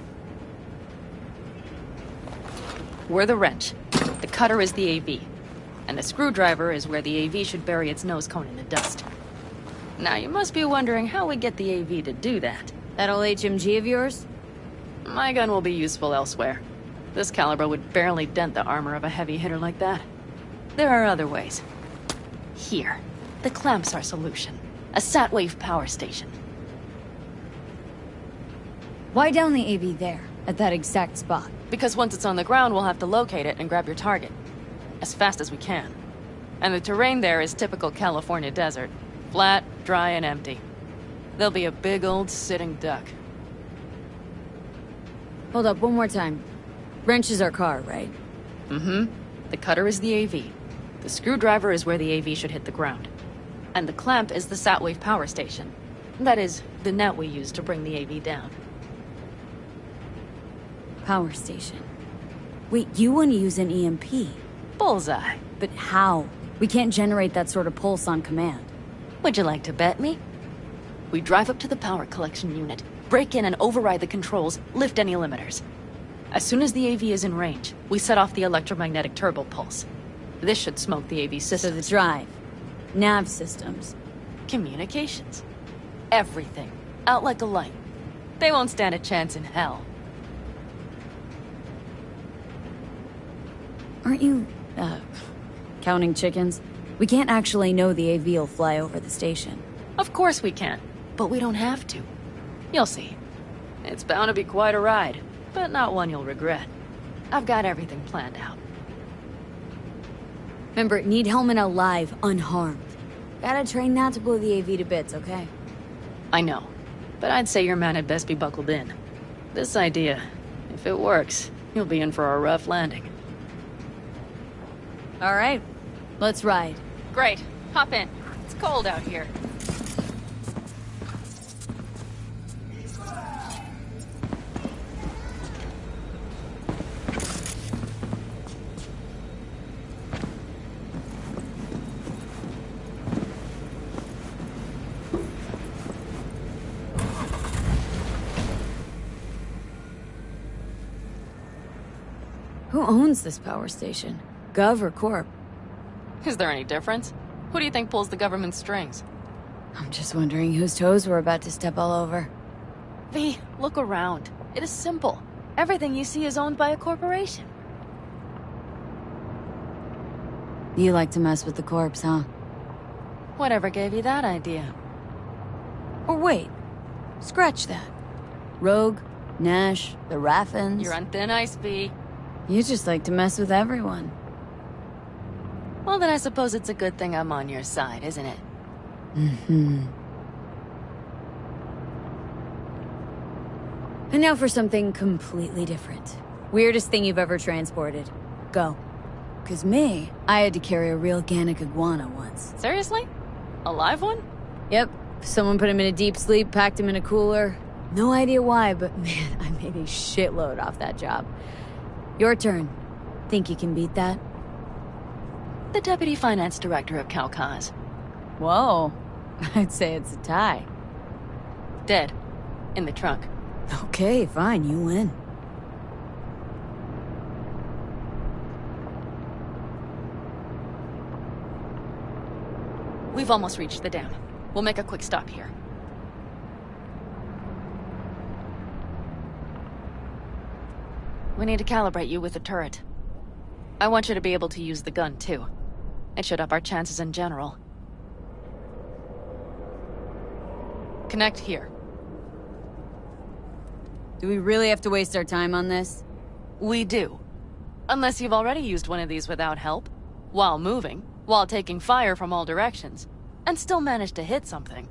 We're the wrench. The cutter is the AV. And the screwdriver is where the AV should bury its nose cone in the dust. Now, you must be wondering how we get the AV to do that. That old HMG of yours? My gun will be useful elsewhere. This caliber would barely dent the armor of a heavy hitter like that. There are other ways. Here. The clamp's our solution. A sat-wave power station. Why down the AV there, at that exact spot? Because once it's on the ground, we'll have to locate it and grab your target. As fast as we can. And the terrain there is typical California desert. Flat, dry, and empty. There'll be a big old sitting duck. Hold up, one more time. Wrench is our car, right? Mm-hmm. The cutter is the AV. The screwdriver is where the AV should hit the ground. And the clamp is the sat-wave power station. That is, the net we use to bring the AV down. Power station. Wait, you want to use an EMP? Bullseye. But how? We can't generate that sort of pulse on command. Would you like to bet me? We drive up to the power collection unit, break in and override the controls, lift any limiters. As soon as the AV is in range, we set off the electromagnetic turbo pulse. This should smoke the AV system. So the drive, nav systems, communications, everything. Out like a light. They won't stand a chance in hell. Aren't you, counting chickens? We can't actually know the AV will fly over the station. Of course we can, but we don't have to. You'll see. It's bound to be quite a ride, but not one you'll regret. I've got everything planned out. Remember, need Hellman alive, unharmed. Gotta train not to blow the AV to bits, okay? I know, but I'd say your man had best be buckled in. This idea, if it works, you'll be in for a rough landing. All right, let's ride. Great, hop in. It's cold out here. Who owns this power station? Gov or Corp? Is there any difference? Who do you think pulls the government's strings? I'm just wondering whose toes we're about to step all over. V, look around. It is simple. Everything you see is owned by a corporation. You like to mess with the corpse, huh? Whatever gave you that idea? Or wait, scratch that. Rogue, Nash, the Raffins. You're on thin ice, V. You just like to mess with everyone. Well, then I suppose it's a good thing I'm on your side, isn't it? Mm-hmm. And now for something completely different. Weirdest thing you've ever transported. Go. 'Cause me, I had to carry a real Gannic iguana once. Seriously? A live one? Yep. Someone put him in a deep sleep, packed him in a cooler. No idea why, but man, I made a shitload off that job. Your turn. Think you can beat that? The Deputy Finance Director of Calcaz. Whoa. I'd say it's a tie. Dead. In the trunk. Okay, fine, you win. We've almost reached the dam. We'll make a quick stop here. We need to calibrate you with the turret. I want you to be able to use the gun, too. It should up our chances in general. connect here. Do we really have to waste our time on this? We do. Unless you've already used one of these without help, while moving, while taking fire from all directions, and still managed to hit something.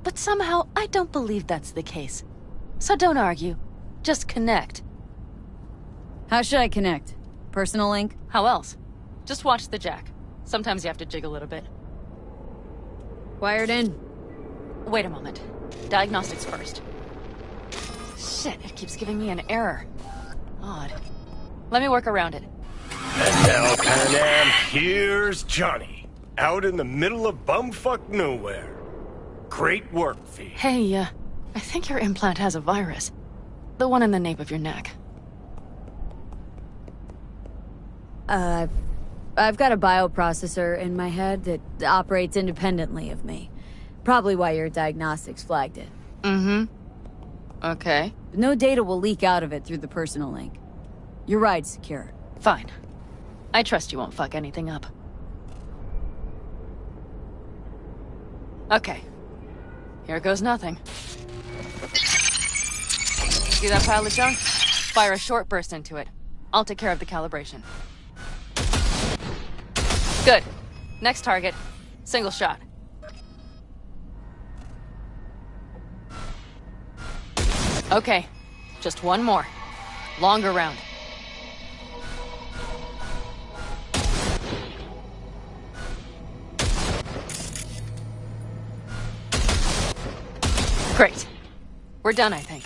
But somehow, I don't believe that's the case. So don't argue. Just connect. How should I connect? Personal link? How else? Just watch the jack. Sometimes you have to jig a little bit. Wired in. Wait a moment. Diagnostics first. Shit, it keeps giving me an error. Odd. Let me work around it. And now, Pan Am, here's Johnny. Out in the middle of bumfuck nowhere. Great work, V. Hey, I think your implant has a virus. The one in the nape of your neck. I've got a bioprocessor in my head that operates independently of me. Probably why your diagnostics flagged it. Mm-hmm. Okay. But no data will leak out of it through the personal link. Your ride's secure. Fine. I trust you won't fuck anything up. Okay. Here goes nothing. See that pile of junk? Fire a short burst into it. I'll take care of the calibration. Good. Next target. Single shot. Okay. Just one more. Longer round. Great. We're done, I think.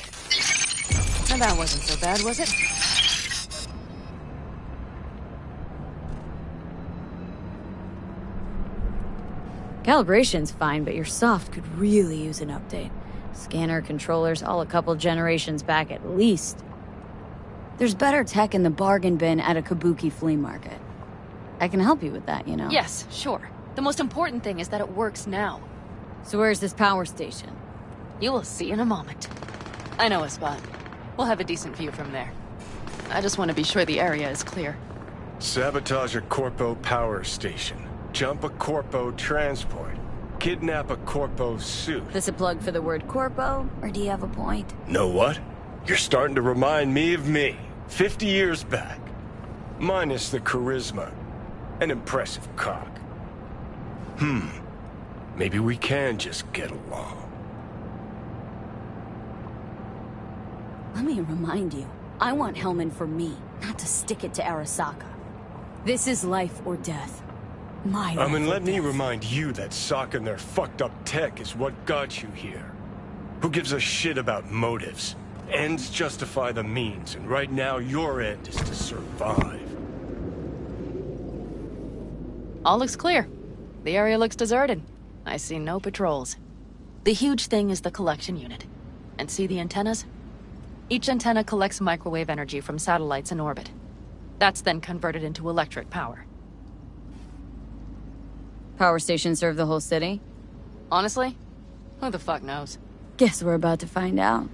Now that wasn't so bad, was it? Calibration's fine, but your soft could really use an update. Scanner, controllers, all a couple generations back at least. There's better tech in the bargain bin at a kabuki flea market. I can help you with that, you know? Yes, sure. The most important thing is that it works now. So where's this power station? You will see in a moment. I know a spot. We'll have a decent view from there. I just want to be sure the area is clear. Sabotage a Corpo power station. Jump a Corpo transport. Kidnap a Corpo suit. This a plug for the word corpo, or do you have a point? Know what? You're starting to remind me of me, 50 years back. Minus the charisma. An impressive cock. Maybe we can just get along. Let me remind you, I want Hellman for me, not to stick it to Arasaka. This is life or death. My life And let or me death. remind you that Sokka and their fucked up tech is what got you here. Who gives a shit about motives? Ends justify the means, and right now your end is to survive. All looks clear. The area looks deserted. I see no patrols. The huge thing is the collection unit. And see the antennas? Each antenna collects microwave energy from satellites in orbit. That's then converted into electric power. Power stations serve the whole city? Honestly, who the fuck knows? Guess we're about to find out.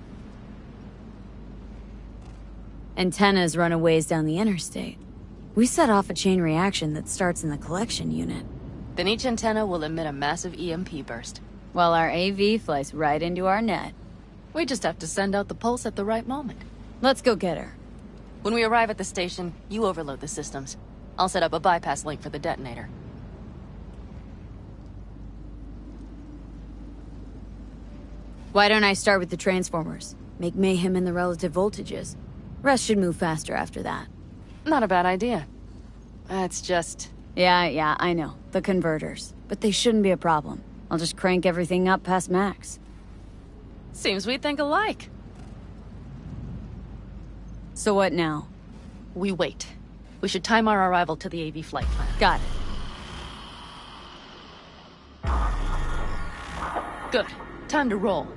Antennas run a ways down the interstate. We set off a chain reaction that starts in the collection unit. Then each antenna will emit a massive EMP burst. While our AV flies right into our net. We just have to send out the pulse at the right moment. Let's go get her. When we arrive at the station, you overload the systems. I'll set up a bypass link for the detonator. Why don't I start with the transformers? Make mayhem in the relative voltages. Rest should move faster after that. Not a bad idea. That's just... Yeah, I know. The converters. But they shouldn't be a problem. I'll just crank everything up past max. Seems we think alike. So what now? We wait. We should time our arrival to the AV flight plan. Got it. Good. Time to roll.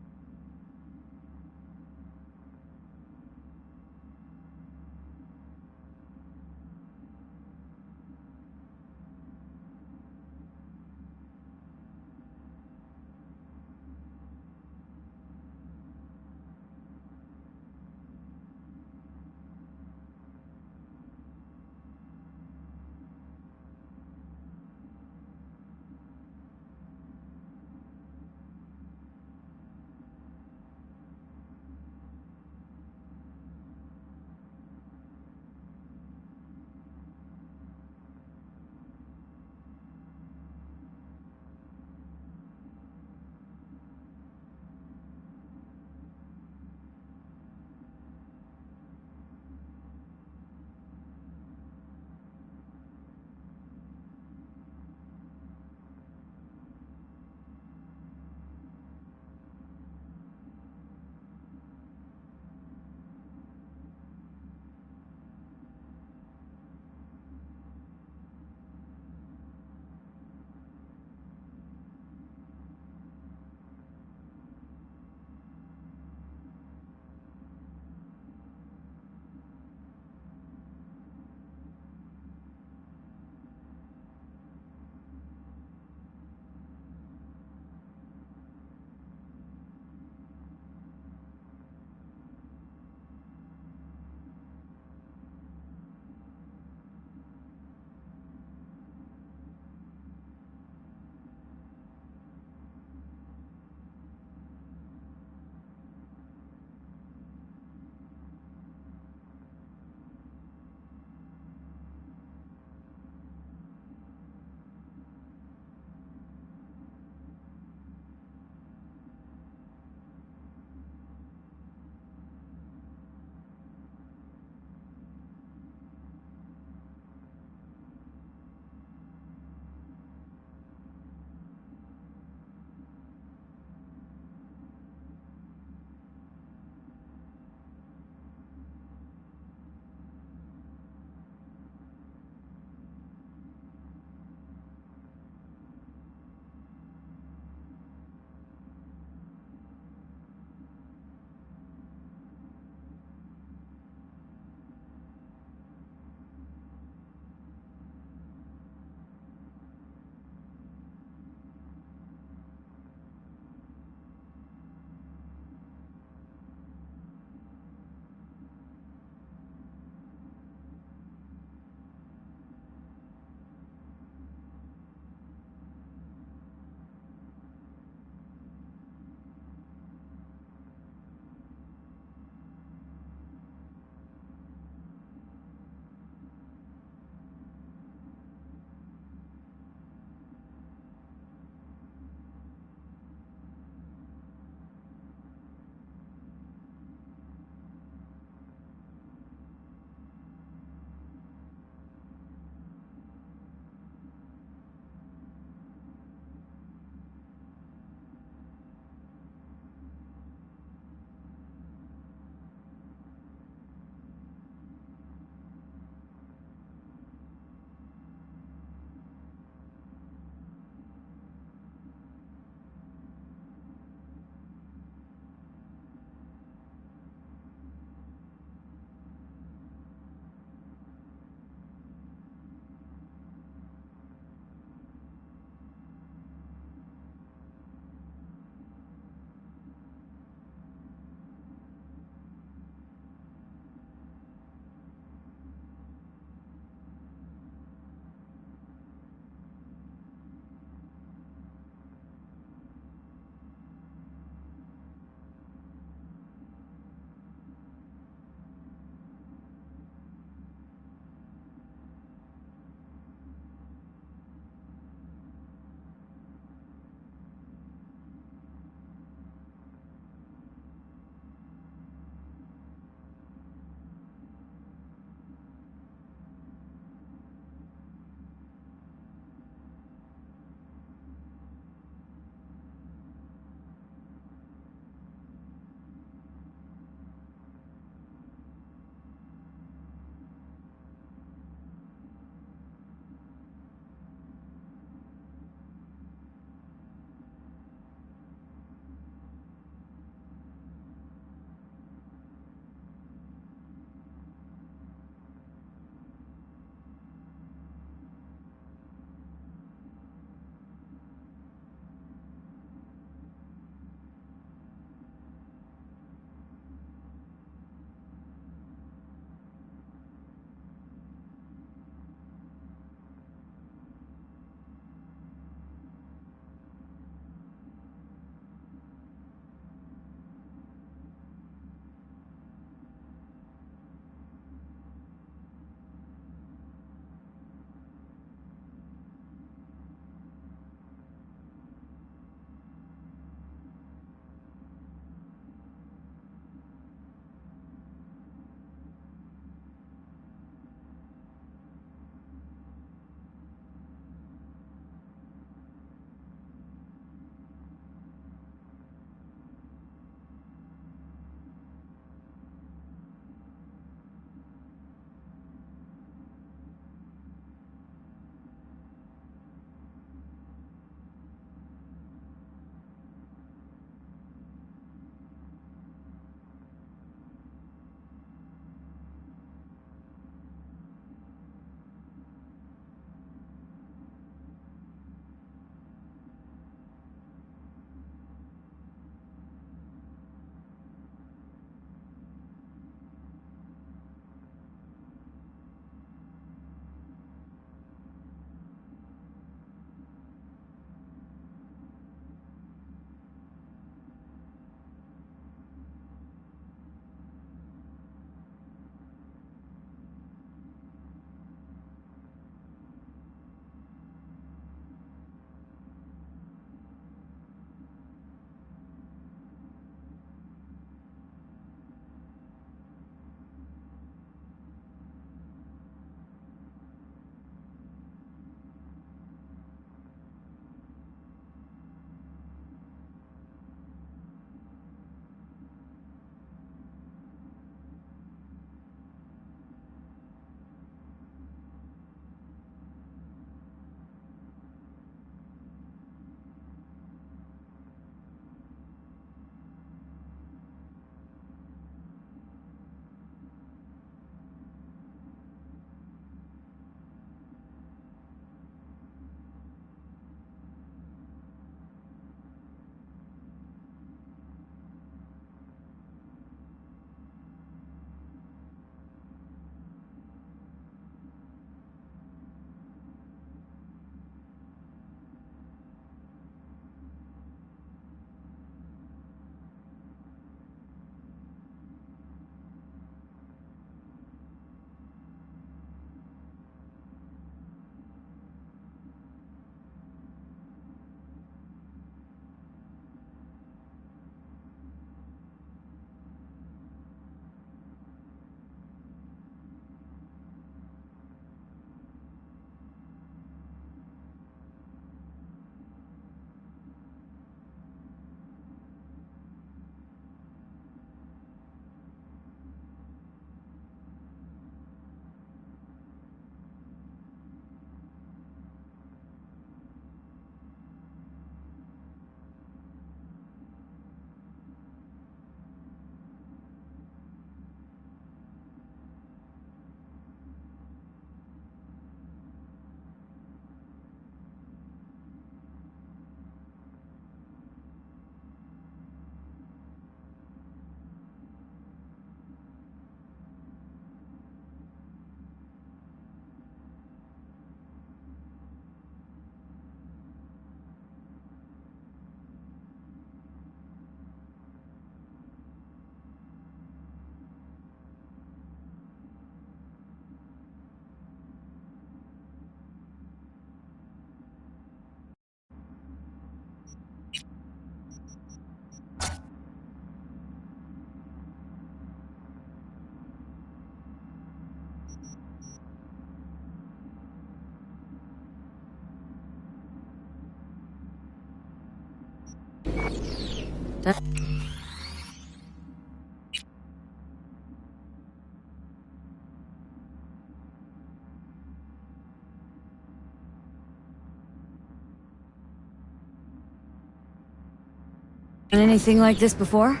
Done anything like this before?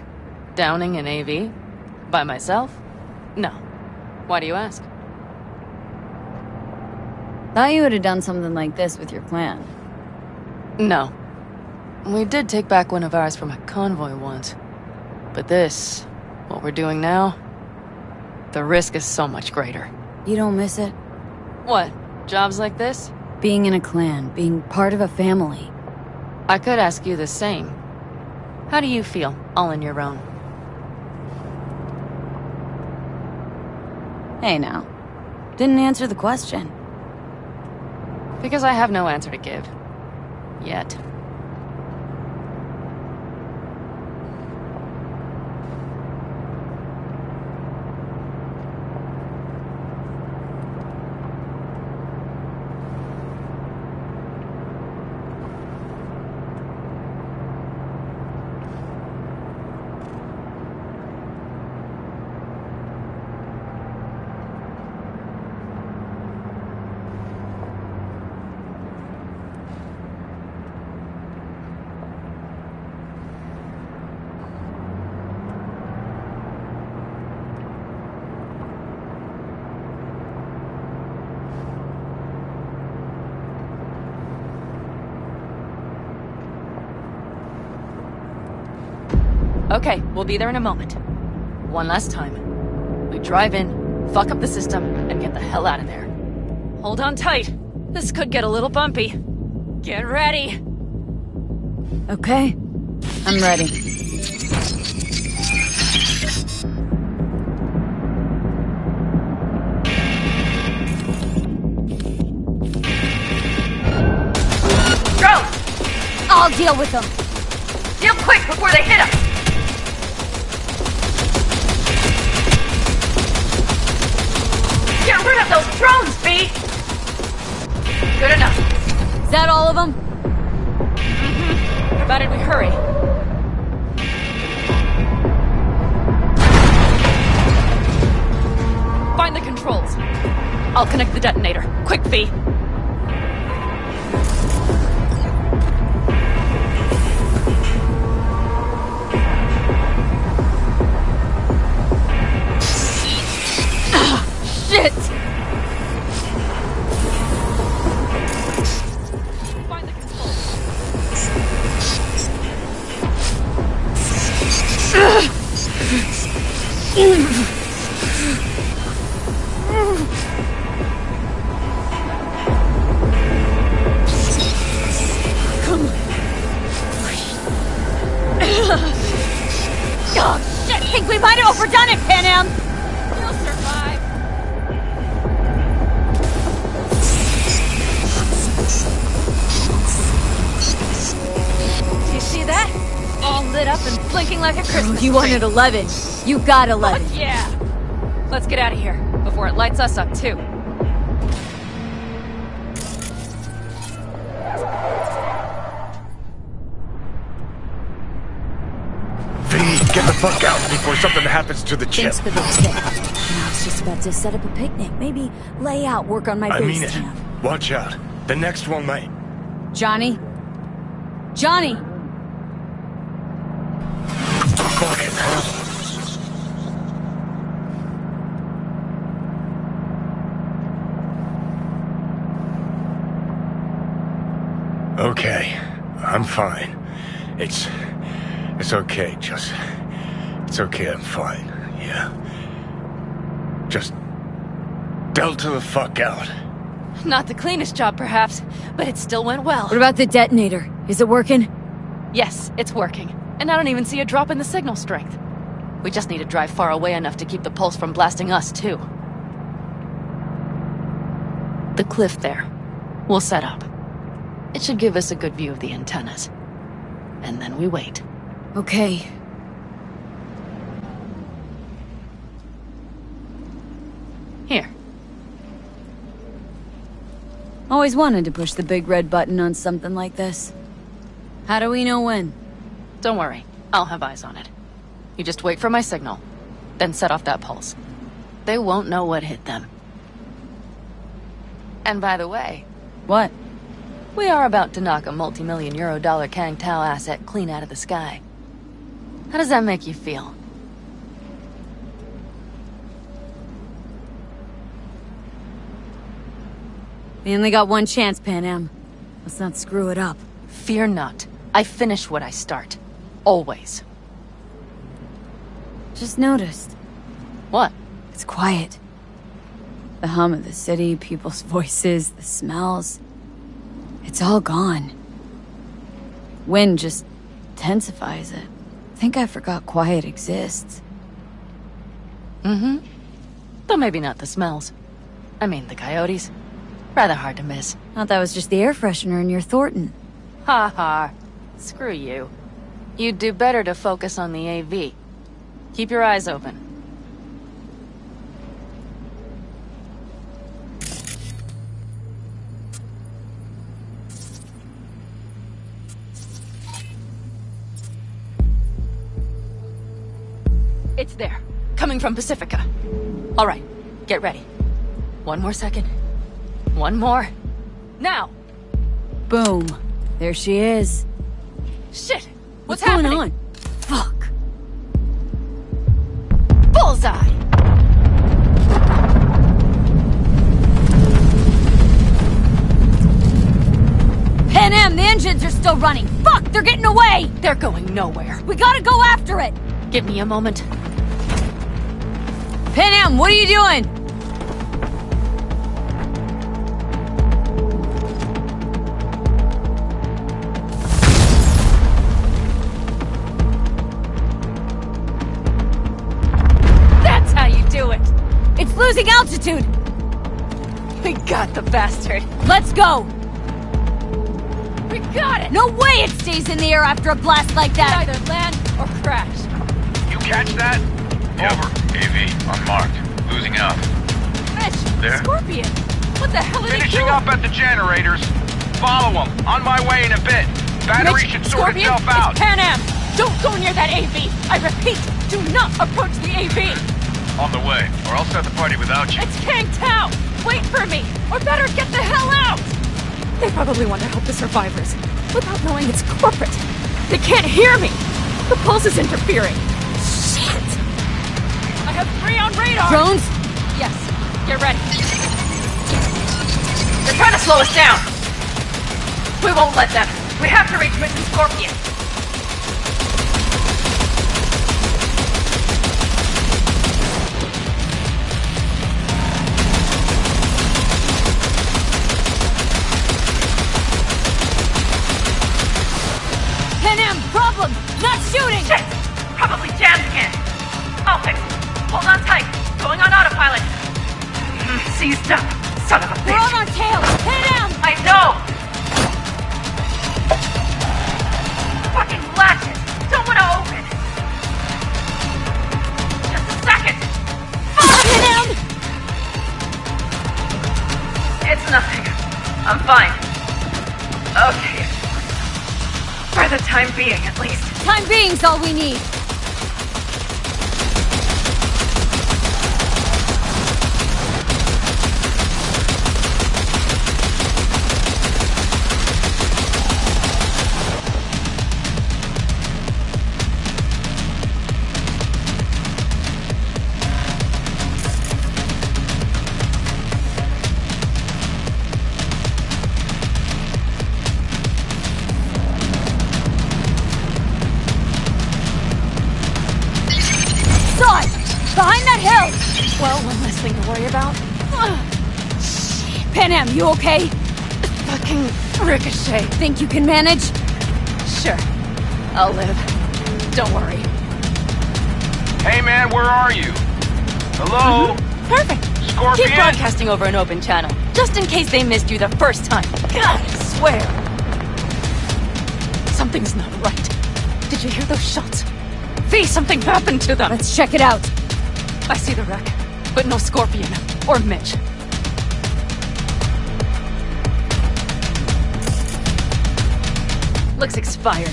Downing an AV? By myself? No. Why do you ask? Thought you would have done something like this with your clan. No. We did take back one of ours from a convoy once. But this, what we're doing now, the risk is so much greater. You don't miss it? What? Jobs like this? Being in a clan, being part of a family. I could ask you the same. How do you feel, all on your own? Hey now. Didn't answer the question. Because I have no answer to give. Yet. Okay, we'll be there in a moment. One last time. We drive in, fuck up the system, and get the hell out of there. Hold on tight. This could get a little bumpy. Get ready. Okay. I'm ready. Drones! I'll deal with them. Deal quick before they hit us! Get rid of those drones, V! Good enough. Is that all of them? How about it we hurry? Find the controls. I'll connect the detonator. Quick, V. Shit! Find the controls. Come on. Oh, shit! I think we might have overdone it, Panam! You'll survive. Do you see that? All lit up and blinking like a Christmas You tree. wanted 11. You got 11. Fuck yeah! Let's get out of here, before it lights us up too. V, get the fuck out before something happens to the chip. Thanks for the tip. I was just about to set up a picnic. Maybe lay out, work on my I mean base it. camp. Watch out. The next one might... Johnny? Johnny! Fucking hell. Okay, I'm fine. It's okay, just... It's okay, I'm fine, yeah. Just... Delta the fuck out. Not the cleanest job, perhaps, but it still went well. What about the detonator? Is it working? Yes, it's working. And I don't even see a drop in the signal strength. We just need to drive far away enough to keep the pulse from blasting us, too. The cliff there. We'll set up. It should give us a good view of the antennas. And then we wait. Okay. Here. Always wanted to push the big red button on something like this. How do we know when? Don't worry. I'll have eyes on it. You just wait for my signal, then set off that pulse. They won't know what hit them. And by the way... What? We are about to knock a multi-million euro Kang Tao asset clean out of the sky. How does that make you feel? We only got one chance, Pan Am. Let's not screw it up. Fear not. I finish what I start. Always. Just noticed. What? It's quiet. The hum of the city, people's voices, the smells. It's all gone. Wind just intensifies it. I think I forgot quiet exists. Mm-hmm. Though maybe not the smells. I mean, the coyotes. Rather hard to miss. Thought that was just the air freshener in your Thornton. Ha ha. Screw you. You'd do better to focus on the AV. Keep your eyes open. It's there. Coming from Pacifica. All right. Get ready. One more second. One more. Now! Boom. There she is. Shit! What's happening? going on? Fuck. Bullseye! Pan Am, the engines are still running. Fuck, they're getting away! They're going nowhere. We gotta go after it! Give me a moment. Pan Am, what are you doing? That's how you do it! It's losing altitude! We got the bastard. Let's go! We got it! No way it stays in the air after a blast like that! Either land or crash. You catch that? Over. AV, unmarked. Losing out. Mitch! There? Scorpion! What the hell are they Finishing doing? up at the generators. Follow them. On my way in a bit. Battery Mitch, should sort Scorpion, itself out. It's Pan Am! Don't go near that AV! I repeat, do not approach the AV! On the way, or I'll start the party without you. It's Kang Tao! Wait for me! Or better, get the hell out! They probably want to help the survivors, without knowing it's corporate. They can't hear me! The pulse is interfering. Shit! I have 3 on radar! Drones? Yes. Get ready. They're trying to slow us down. We won't let them. We have to reach Mission Scorpion. Pan Am, problem! Not shooting! Shit! Probably jammed again. I'll fix it. Hold on tight. Going on autopilot. Seized up. Son of a bitch. We're on our tail! Pan Am! I know! Fucking latches! Don't want to open! Just a second! Pan Am! It's nothing. I'm fine. Okay. For the time being, at least. Time being's all we need. Behind that hill! Well, one less thing to worry about. Pan Am, you okay? Fucking ricochet. Think you can manage? Sure. I'll live. Don't worry. Hey man, where are you? Hello? Perfect. Scorpion? Keep broadcasting over an open channel, just in case they missed you the first time. God, I swear. Something's not right. Did you hear those shots? V, something happened to them. Let's check it out. I see the wreck, but no Scorpion or Mitch. Looks expired.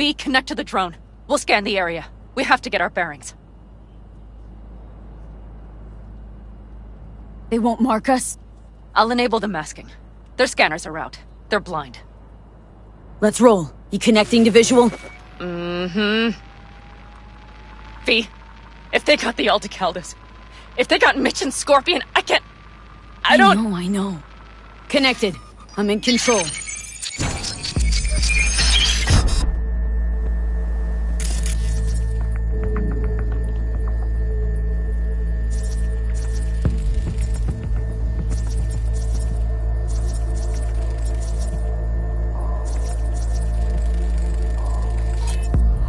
V, connect to the drone. We'll scan the area. We have to get our bearings. They won't mark us? I'll enable the masking. Their scanners are out. They're blind. Let's roll. You connecting to visual? Mm-hmm. V, if they got the Aldecaldos, if they got Mitch and Scorpion, I don't... I know. Connected. I'm in control.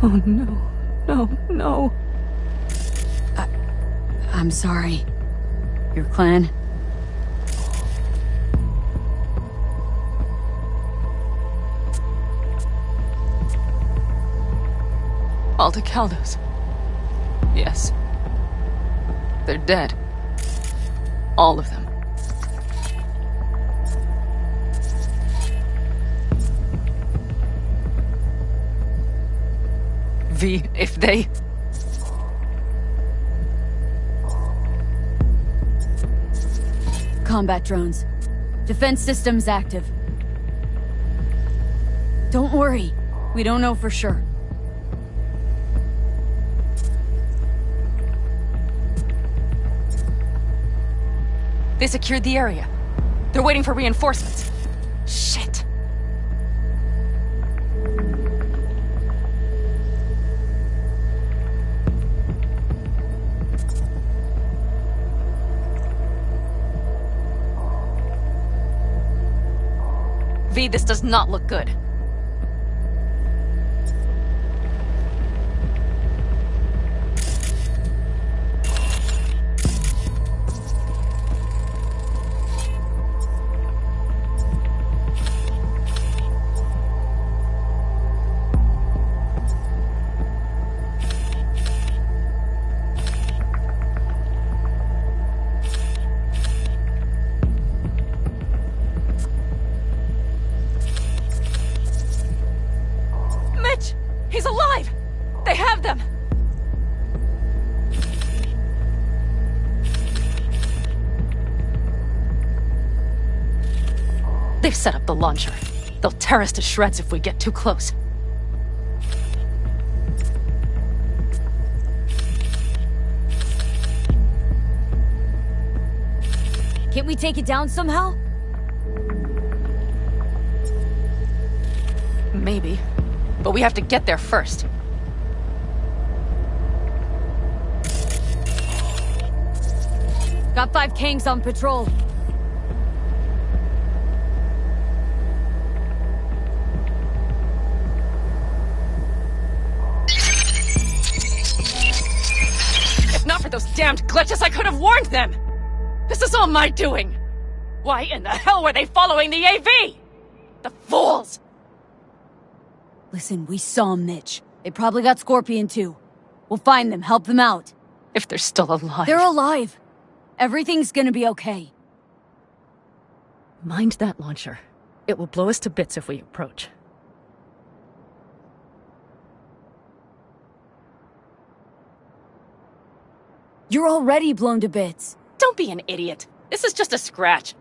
Oh no. No. I'm sorry. Your clan? Aldecaldos. Yes. They're dead. All of them. V, if they... Combat drones. Defense systems active. Don't worry. We don't know for sure. They secured the area. They're waiting for reinforcements. Shit. V, this does not look good. He's alive! They have them! They've set up the launcher. They'll tear us to shreds if we get too close. Can't we take it down somehow? Maybe. But we have to get there first. Got 5 Kangs on patrol. If not for those damned glitches, I could have warned them! This is all my doing! Why in the hell were they following the AV? The fools! Listen, we saw Mitch. They probably got Scorpion too. We'll find them, help them out. If they're still alive. They're alive. Everything's gonna be okay. Mind that launcher. It will blow us to bits if we approach. You're already blown to bits. Don't be an idiot. This is just a scratch.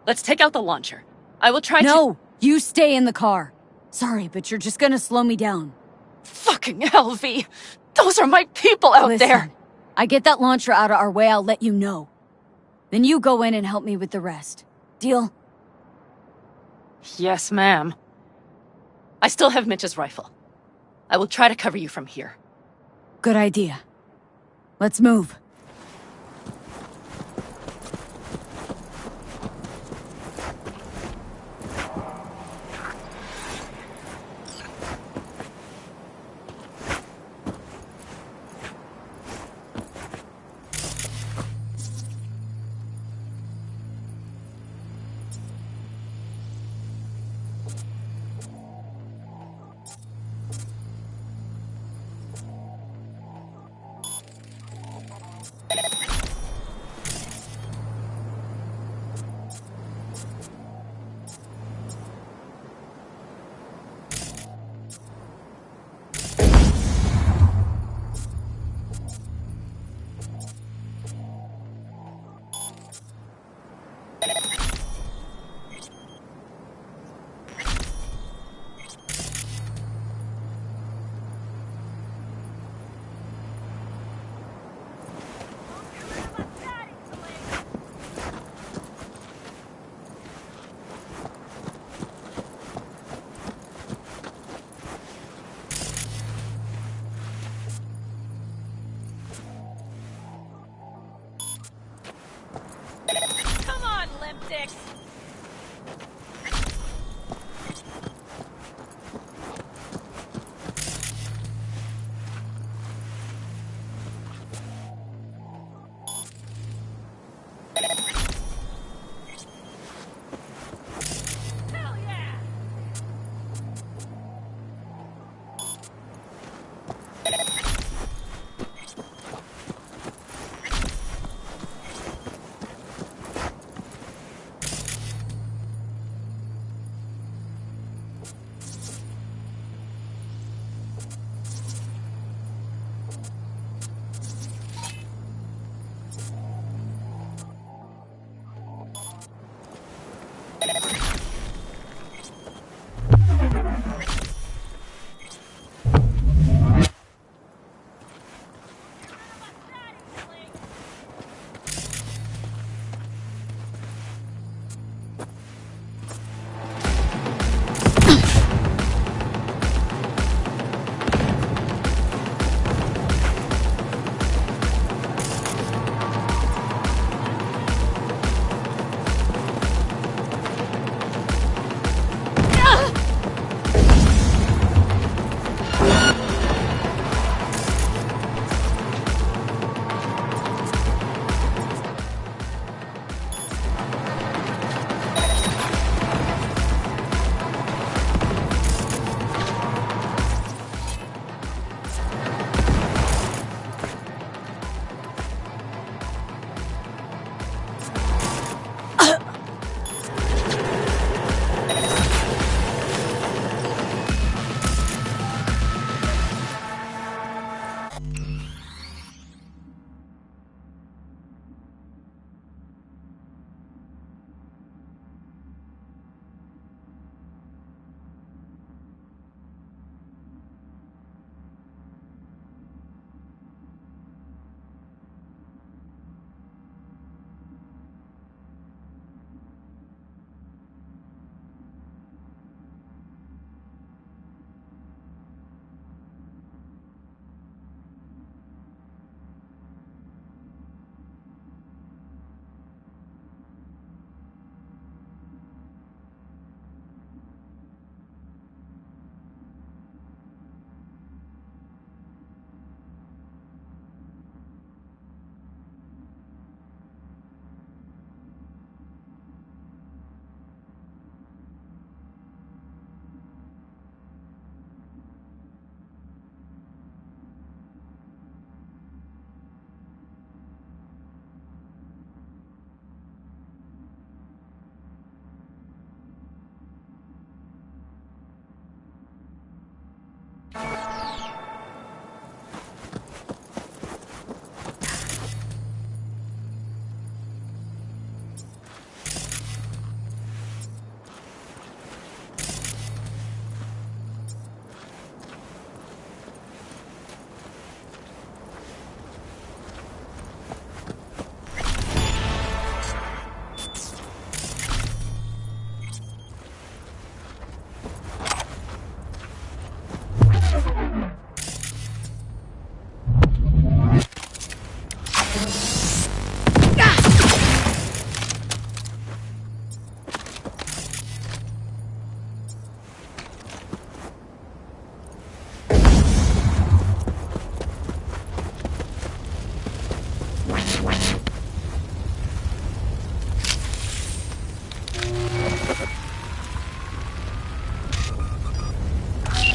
Let's take out the launcher. I will try to- No! You stay in the car. Sorry, but you're just gonna slow me down. Fucking hell, V! Those are my people out there! I get that launcher out of our way, I'll let you know. Then you go in and help me with the rest. Deal? Yes, ma'am. I still have Mitch's rifle. I will try to cover you from here. Good idea. Let's move.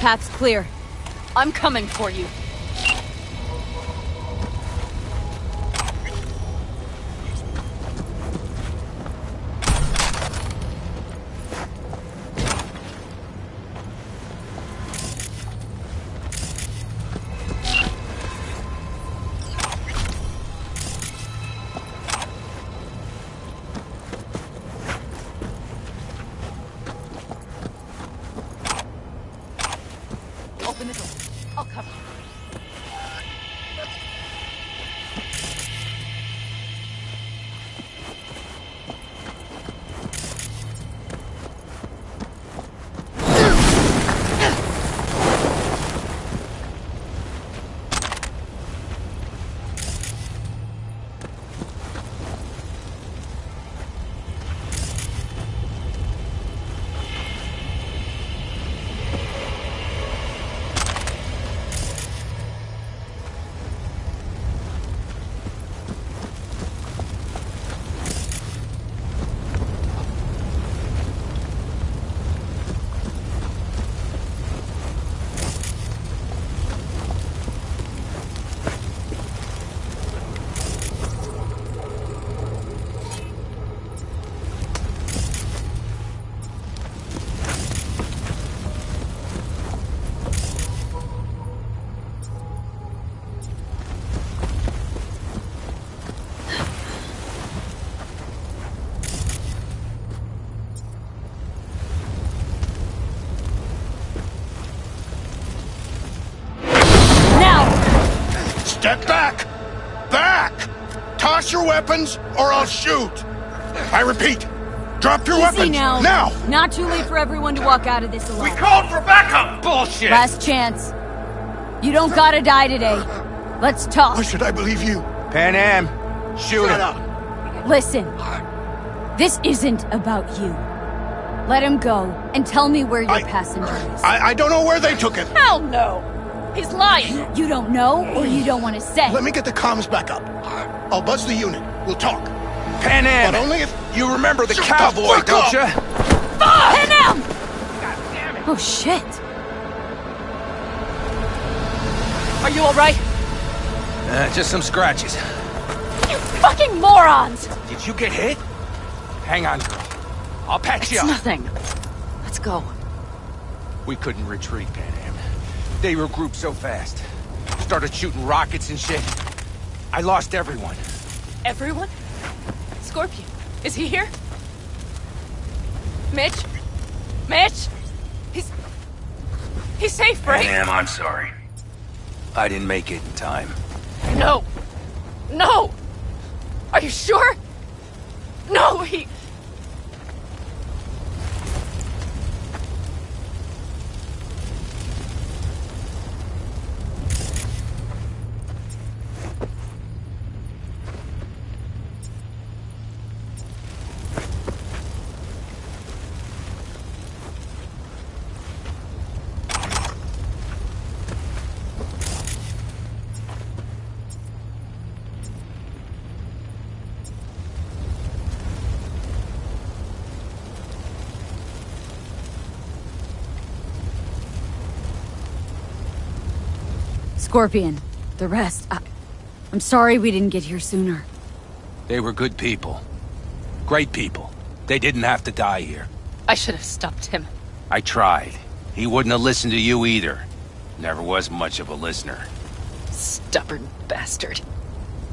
path's clear. I'm coming for you. Open the door. I'll cover you. Step back! Back! Toss your weapons, or I'll shoot! I repeat, drop your Easy weapons! now. Now! Not too late for everyone to walk out of this alone. We called for backup! Bullshit! Last chance. You don't gotta die today. Let's talk. Why should I believe you? Pan Am, shoot him. Listen. This isn't about you. Let him go and tell me where your passenger is. I don't know where they took it. Hell no! He's lying! You don't know, or you don't want to say? Let me get the comms back up. I'll buzz the unit. We'll talk. Pan Am! But only if... You remember the Shut cowboy, the fuck don't up! you? Pan Am! Oh, shit. Are you alright? Just some scratches. You fucking morons! Did you get hit? Hang on, girl. I'll patch you It's up. nothing. Let's go. We couldn't retreat, Pan Am. They regrouped so fast. Started shooting rockets and shit. I lost everyone. Everyone? Scorpion, is he here? Mitch? Mitch? He's safe, right? Pan Am, I'm sorry. I didn't make it in time. No! No! Are you sure? No, he... Scorpion. The rest. I'm sorry we didn't get here sooner. They were good people. Great people. They didn't have to die here. I should have stopped him. I tried. He wouldn't have listened to you either. Never was much of a listener. Stubborn bastard.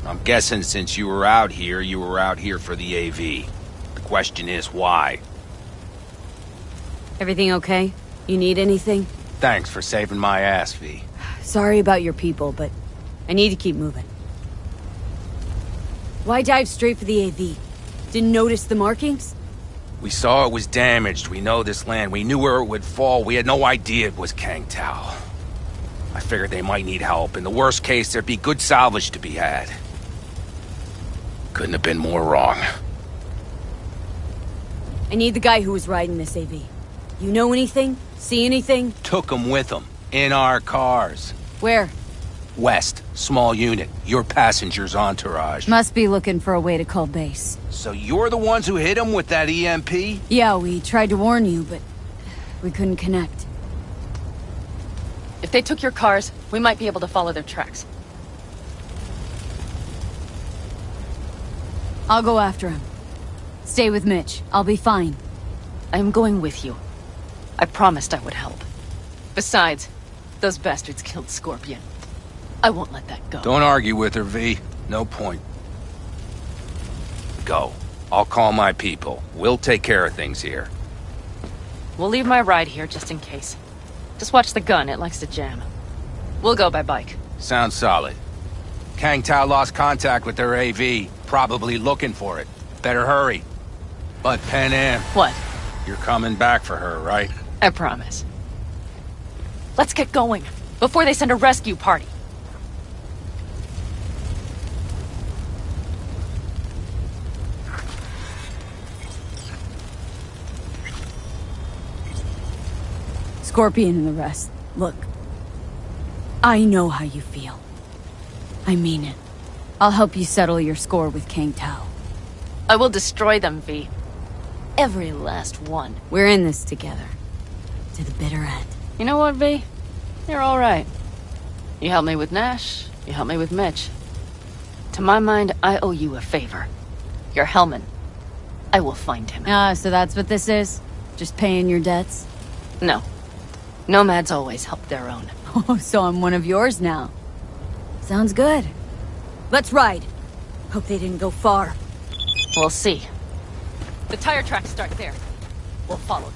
I'm guessing since you were out here for the AV. The question is why? Everything okay? You need anything? Thanks for saving my ass, V. Sorry about your people, but I need to keep moving. Why dive straight for the AV? Didn't notice the markings? We saw it was damaged. We know this land. We knew where it would fall. We had no idea it was Kang Tao. I figured they might need help. In the worst case, there'd be good salvage to be had. Couldn't have been more wrong. I need the guy who was riding this AV. You know anything? See anything? Took him with them. In our cars. Where? West. Small unit. Your passenger's entourage. Must be looking for a way to call base. So you're the ones who hit him with that EMP? Yeah, we tried to warn you, but we couldn't connect. If they took your cars, we might be able to follow their tracks. I'll go after him. Stay with Mitch. I'll be fine. I am going with you. I promised I would help. Besides, those bastards killed Scorpion. I won't let that go. Don't argue with her, V. No point. Go. I'll call my people. We'll take care of things here. We'll leave my ride here just in case. Just watch the gun, it likes to jam. We'll go by bike. Sounds solid. Kang Tao lost contact with their AV. Probably looking for it. Better hurry. But Panam... What? You're coming back for her, right? I promise. Let's get going, before they send a rescue party. Scorpion and the rest. Look. I know how you feel. I mean it. I'll help you settle your score with Kang Tao. I will destroy them, V. Every last one. We're in this together. To the bitter end. You know what, V? You're alright. You helped me with Nash, you helped me with Mitch. To my mind, I owe you a favor. Your Hellman. I will find him. Ah, so that's what this is? Just paying your debts? No. Nomads always help their own. Oh, so I'm one of yours now. Sounds good. Let's ride. Hope they didn't go far. We'll see. The tire tracks start there. We'll follow them.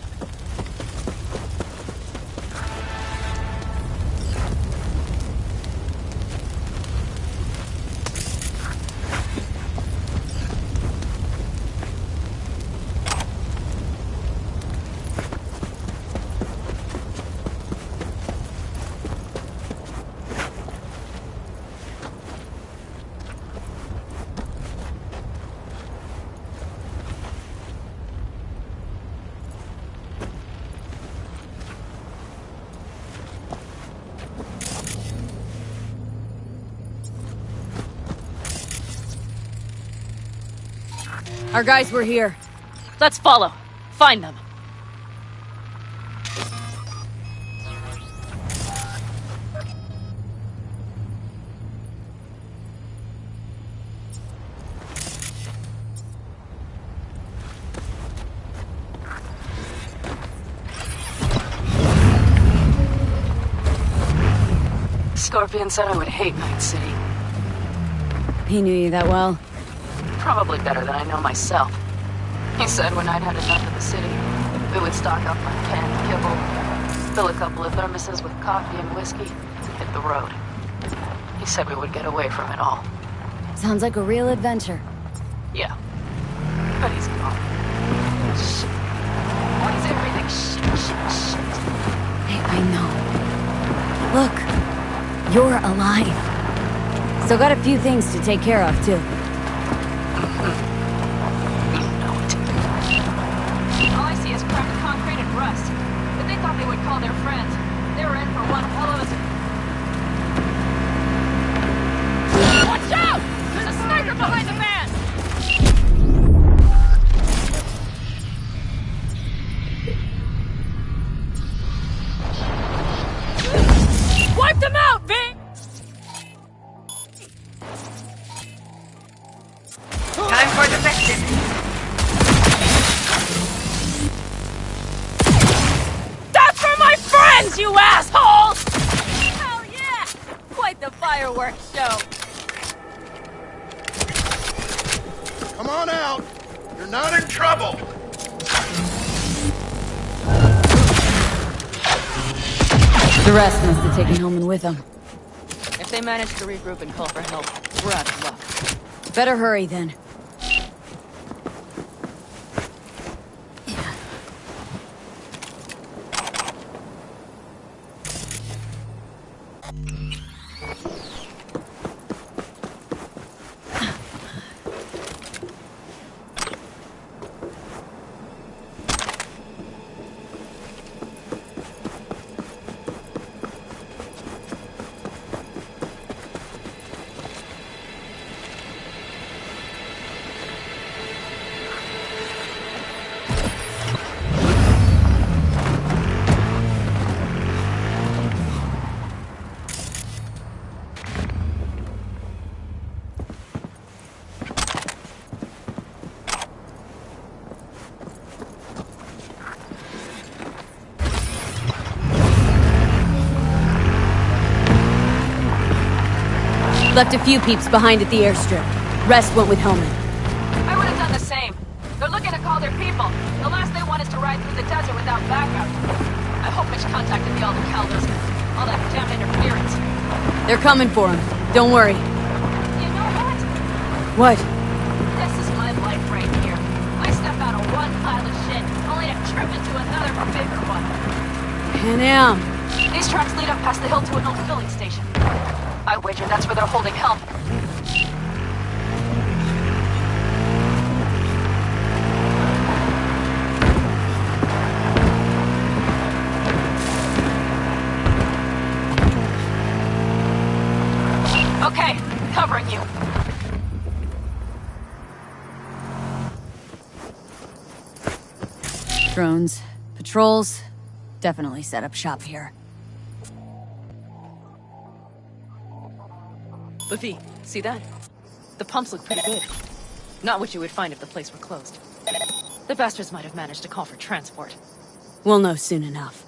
Our guys were here. Let's follow. Find them. Scorpion said I would hate Night City. He knew you that well? Probably better than I know myself. He said when I'd had enough of the city, we would stock up on canned kibble, fill a couple of thermoses with coffee and whiskey, and hit the road. He said we would get away from it all. Sounds like a real adventure. Yeah. But he's gone. Shit. Why is everything shit? Hey, I know. Look, you're alive. Still got a few things to take care of, too. All I see is cracked concrete and rust. But they thought they would call their friends. They were in for one hell of a... Watch out! There's a sniper behind the van! Wipe them out, Ving! Time for defensive. That's for my friends, you assholes! Hell yeah! Quite the fireworks show. Come on out. You're not in trouble. The rest must have taken Hellman with them. If they manage to regroup and call for help, we're out of luck. Better hurry, then. Left a few peeps behind at the airstrip. Rest went with Hellman. I would have done the same. They're looking to call their people. The last they want is to ride through the desert without backup. I hope Mitch contacted the Alder Caldos. All that damn interference. They're coming for him. Don't worry. You know What? what? This is my life right here. I step out of one pile of shit, only to trip into another bigger one. Pan Am. These tracks lead up past the hill to an old filling station. I wager that's where they're holding help. Okay, covering you. Drones. Patrols. Definitely set up shop here. Buffy, see that? The pumps look pretty good. Not what you would find if the place were closed. The bastards might have managed to call for transport. We'll know soon enough.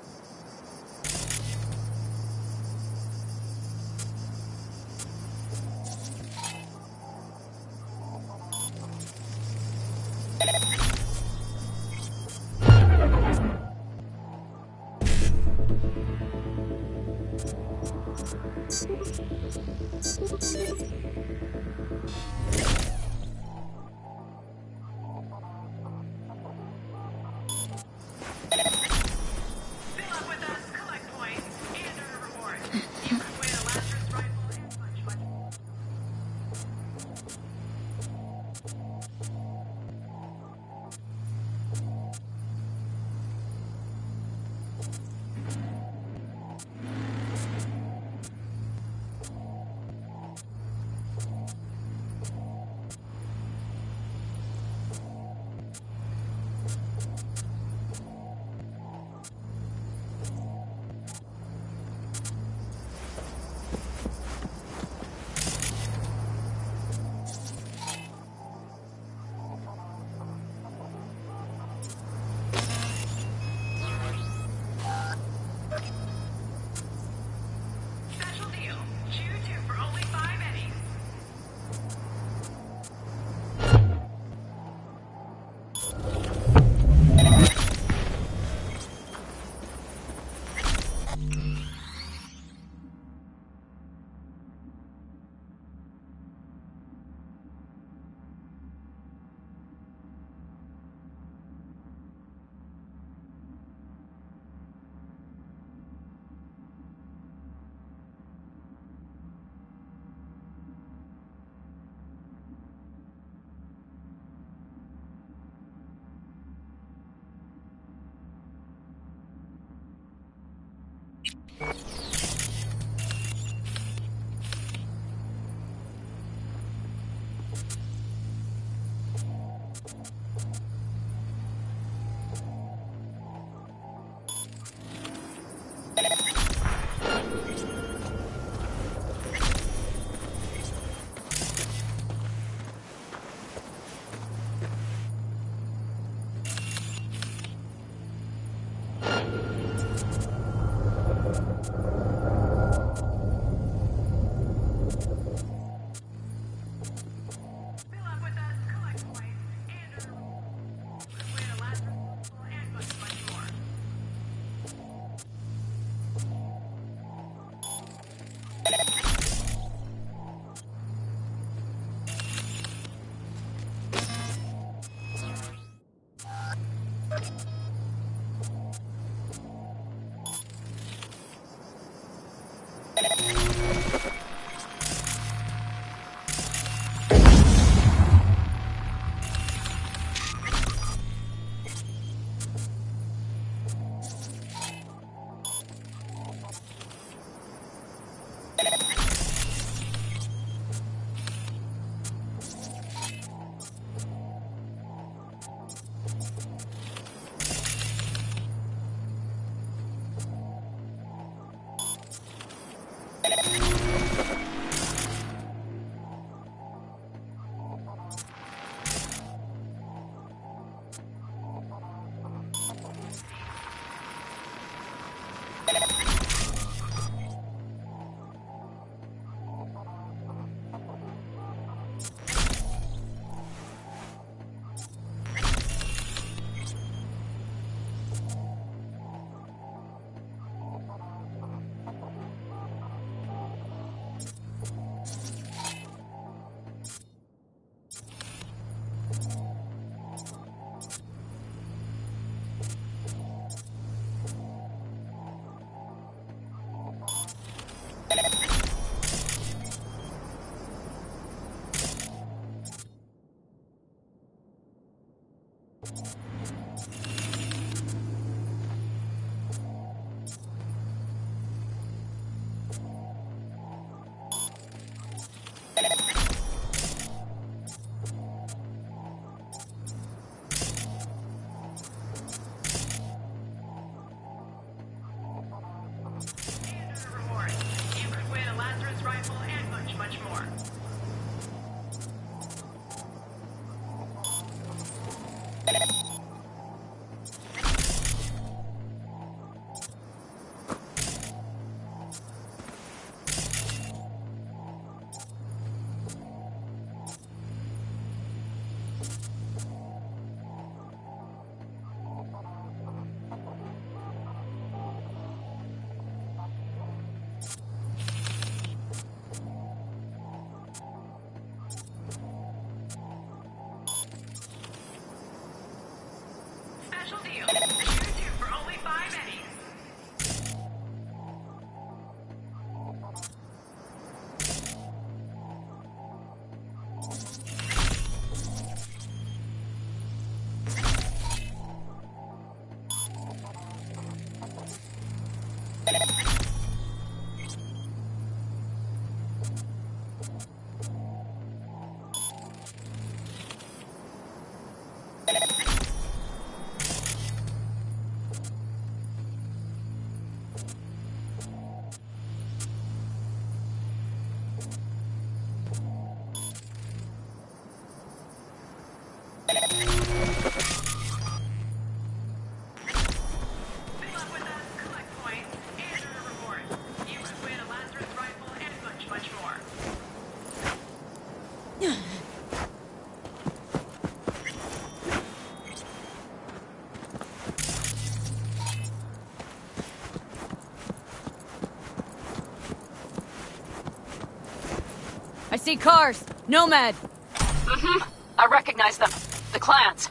I see cars. Nomad. Mm-hmm. I recognize them. The clans.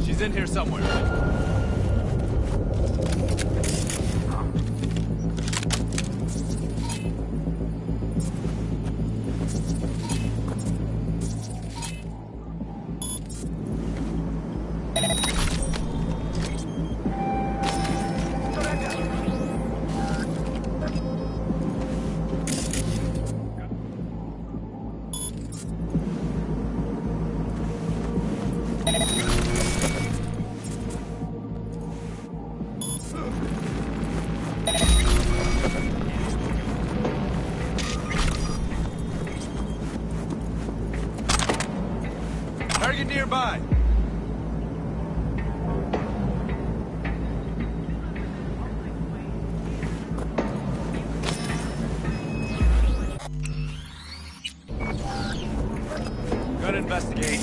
She's in here somewhere. Target nearby. Gonna investigate.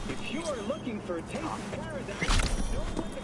If you are looking for a taste of paradise, don't let the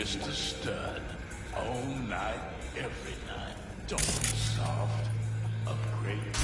Mr. Stern, all night, every night. Don't be soft. Upgrade.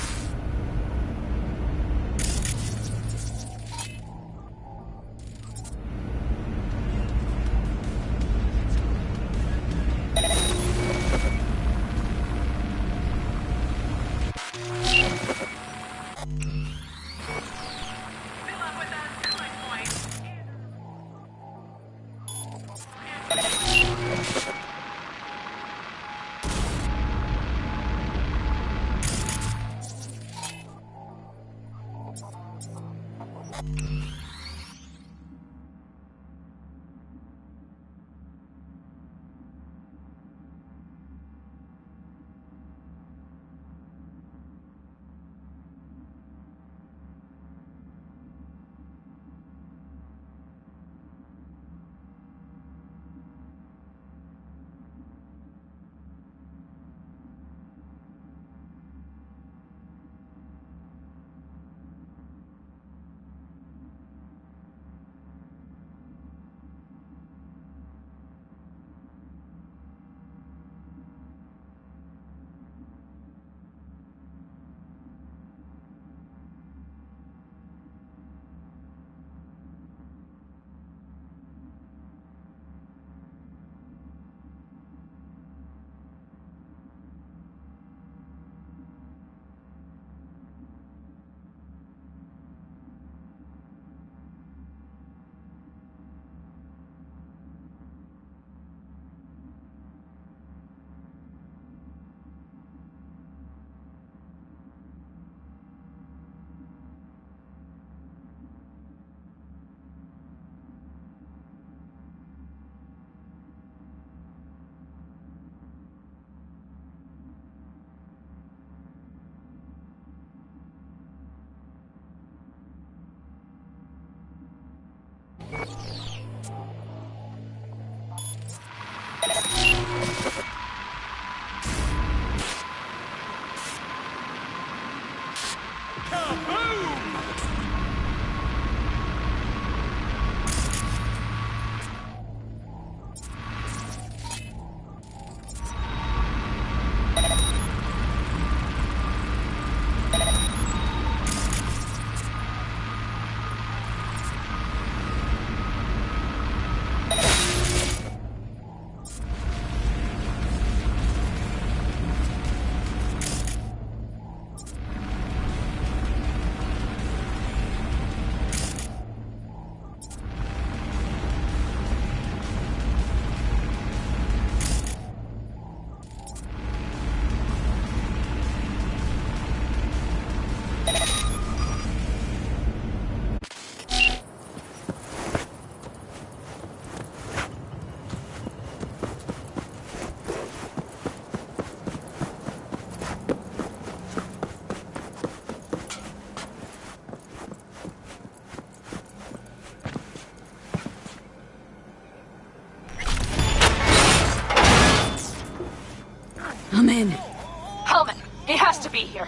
I'm in. Hellman, he has to be here.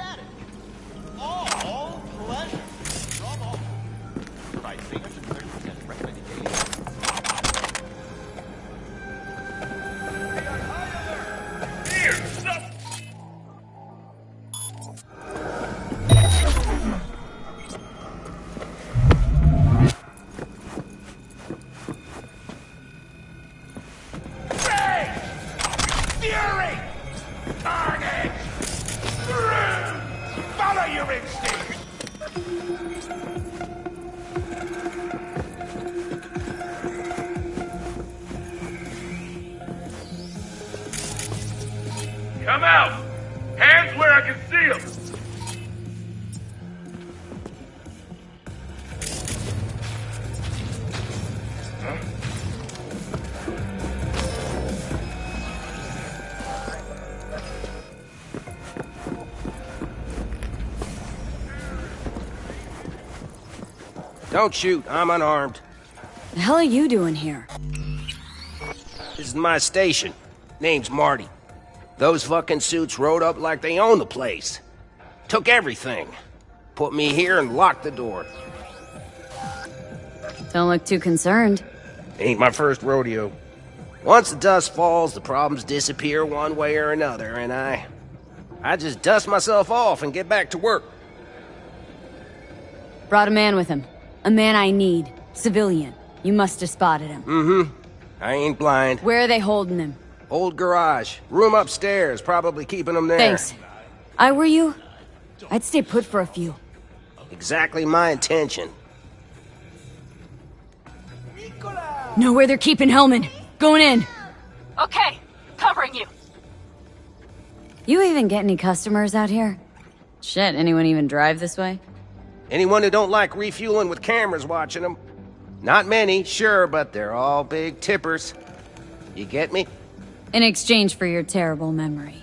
Come out! Hands where I can see them! Don't shoot, I'm unarmed. The hell are you doing here? This is my station. Name's Marty. Those fucking suits rode up like they own the place. Took everything. Put me here and locked the door. Don't look too concerned. Ain't my first rodeo. Once the dust falls, the problems disappear one way or another, and I just dust myself off and get back to work. Brought a man with him. A man I need. Civilian. You must have spotted him. Mm-hmm. I ain't blind. Where are they holding him? Old garage. Room upstairs. Probably keeping them there. Thanks. I were you, I'd stay put for a few. Exactly my intention. Know where they're keeping Hellman. Going in. Okay, covering you. You even get any customers out here? Shit, anyone even drive this way? Anyone who don't like refueling with cameras watching them. Not many, sure, but they're all big tippers. You get me? In exchange for your terrible memory.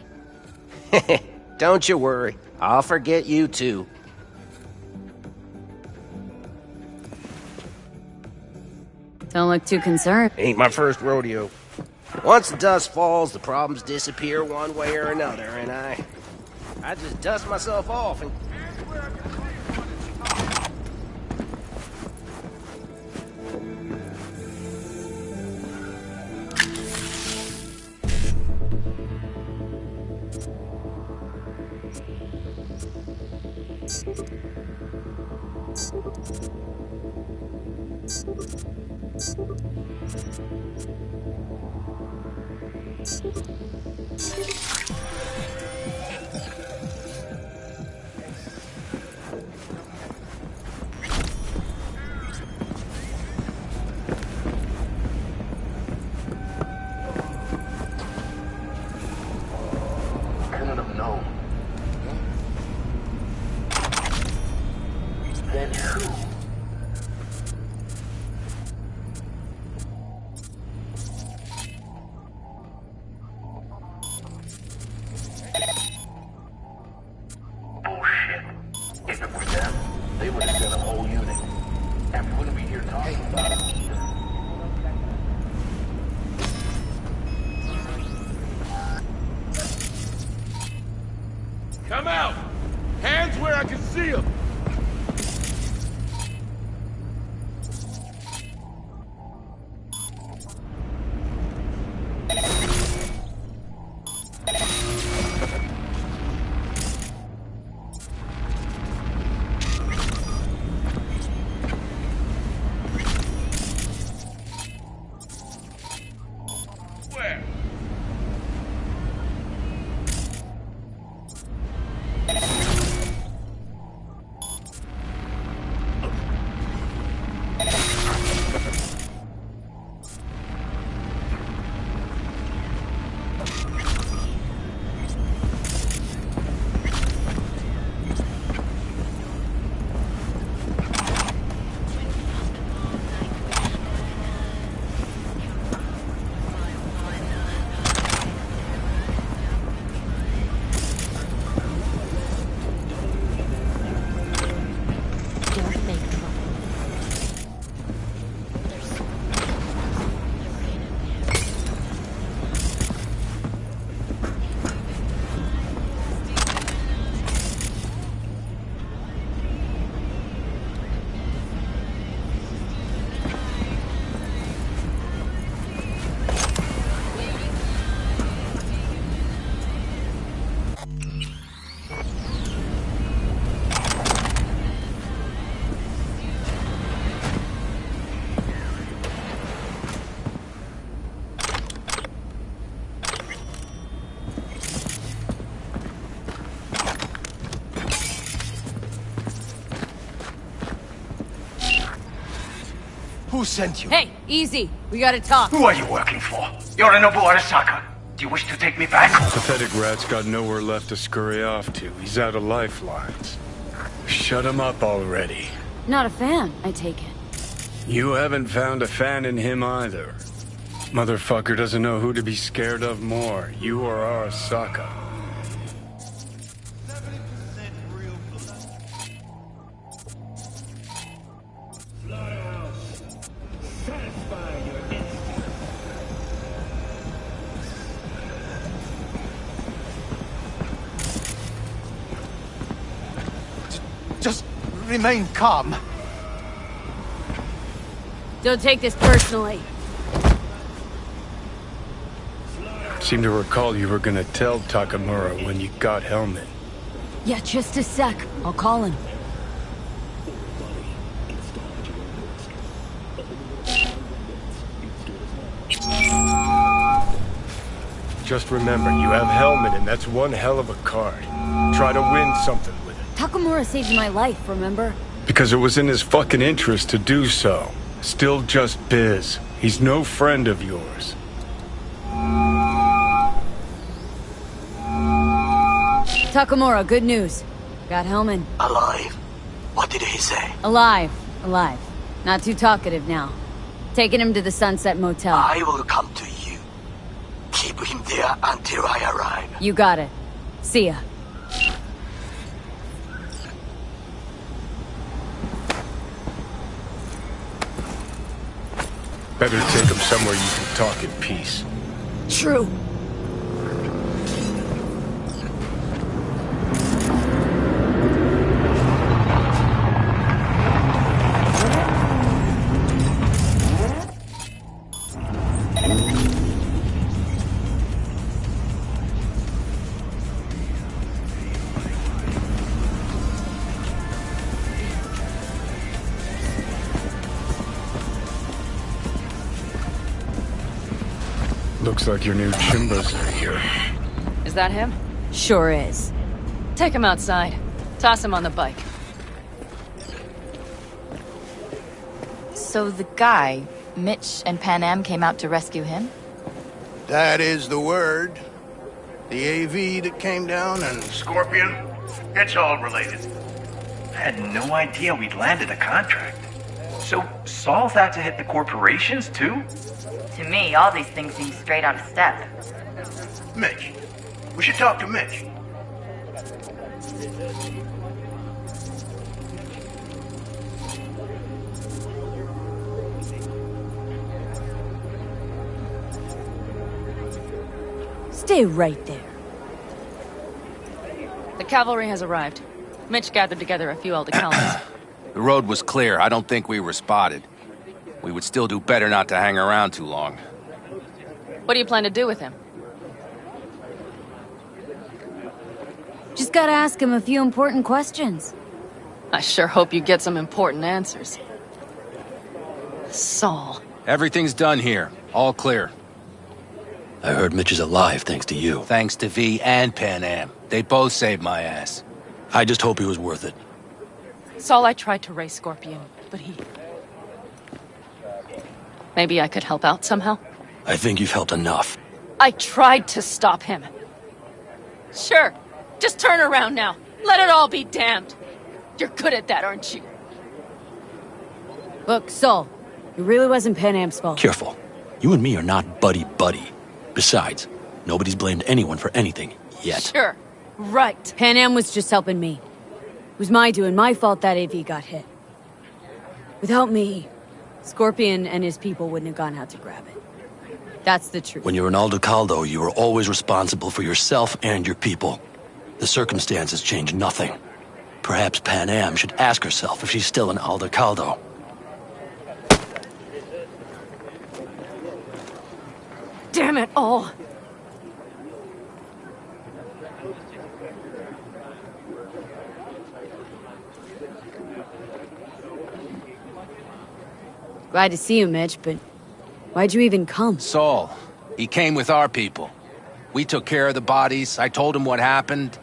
Don't you worry. I'll forget you too. Don't look too concerned. Ain't my first rodeo. Once the dust falls, the problems disappear one way or another, and I just dust myself off and... Come out! Hands where I can see them! Who sent you? Hey, easy. We gotta talk. Who are you working for? Yorinobu Arasaka. Do you wish to take me back? Pathetic rat's got nowhere left to scurry off to. He's out of lifelines. Shut him up already. Not a fan, I take it. You haven't found a fan in him either. Motherfucker doesn't know who to be scared of more, you or Arasaka. Just remain calm. Don't take this personally. Seem to recall you were gonna tell Takamura when you got Helmet. Yeah, just a sec. I'll call him. Just remember, you have Helmet and that's one hell of a card. Try to win something with it. Takamura saved my life, remember? Because it was in his fucking interest to do so. Still just biz. He's no friend of yours. Takamura, good news. Got Hellman. Alive. What did he say? Alive. Alive. Not too talkative now. Taking him to the Sunset Motel. I will come to you. Keep him there until I arrive. You got it. See ya. Better take him somewhere you can talk in peace. True. Looks like your new Chimbas are here. Is that him? Sure is. Take him outside. Toss him on the bike. So the guy, Mitch and Pan Am came out to rescue him? That is the word. The AV that came down and... Scorpion? It's all related. I had no idea we'd landed a contract. So, Saul's out to hit the corporations, too? To me, all these things seem straight out of step. Mitch. We should talk to Mitch. Stay right there. The cavalry has arrived. Mitch gathered together a few Aldecalans. The road was clear. I don't think we were spotted. We would still do better not to hang around too long. What do you plan to do with him? Just gotta ask him a few important questions. I sure hope you get some important answers. Saul. Everything's done here. All clear. I heard Mitch is alive thanks to you. Thanks to V and Pan Am. They both saved my ass. I just hope he was worth it. Saul, I tried to raise Scorpion, but he... Maybe I could help out somehow? I think you've helped enough. I tried to stop him. Sure. Just turn around now. Let it all be damned. You're good at that, aren't you? Look, Saul, it really wasn't Pan Am's fault. Careful. You and me are not buddy-buddy. Besides, nobody's blamed anyone for anything, yet. Sure. Right. Pan Am was just helping me. It was my doing, my fault that AV got hit. Without me, Scorpion and his people wouldn't have gone out to grab it. That's the truth. When you're an Aldecaldo, you are always responsible for yourself and your people. The circumstances change nothing. Perhaps Pan Am should ask herself if she's still an Aldecaldo. Damn it all! Glad to see you, Mitch, but why'd you even come? Saul. He came with our people. We took care of the bodies, I told him what happened,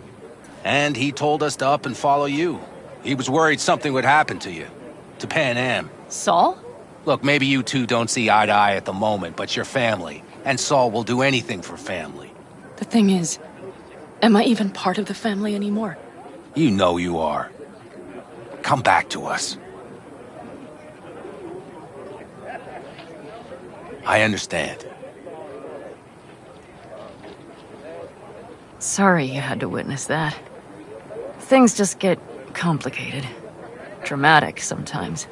and he told us to up and follow you. He was worried something would happen to you. To Pan Am. Saul? Look, maybe you two don't see eye to eye at the moment, but you're family. And Saul will do anything for family. The thing is, am I even part of the family anymore? You know you are. Come back to us. I understand. Sorry you had to witness that. Things just get complicated. Dramatic sometimes.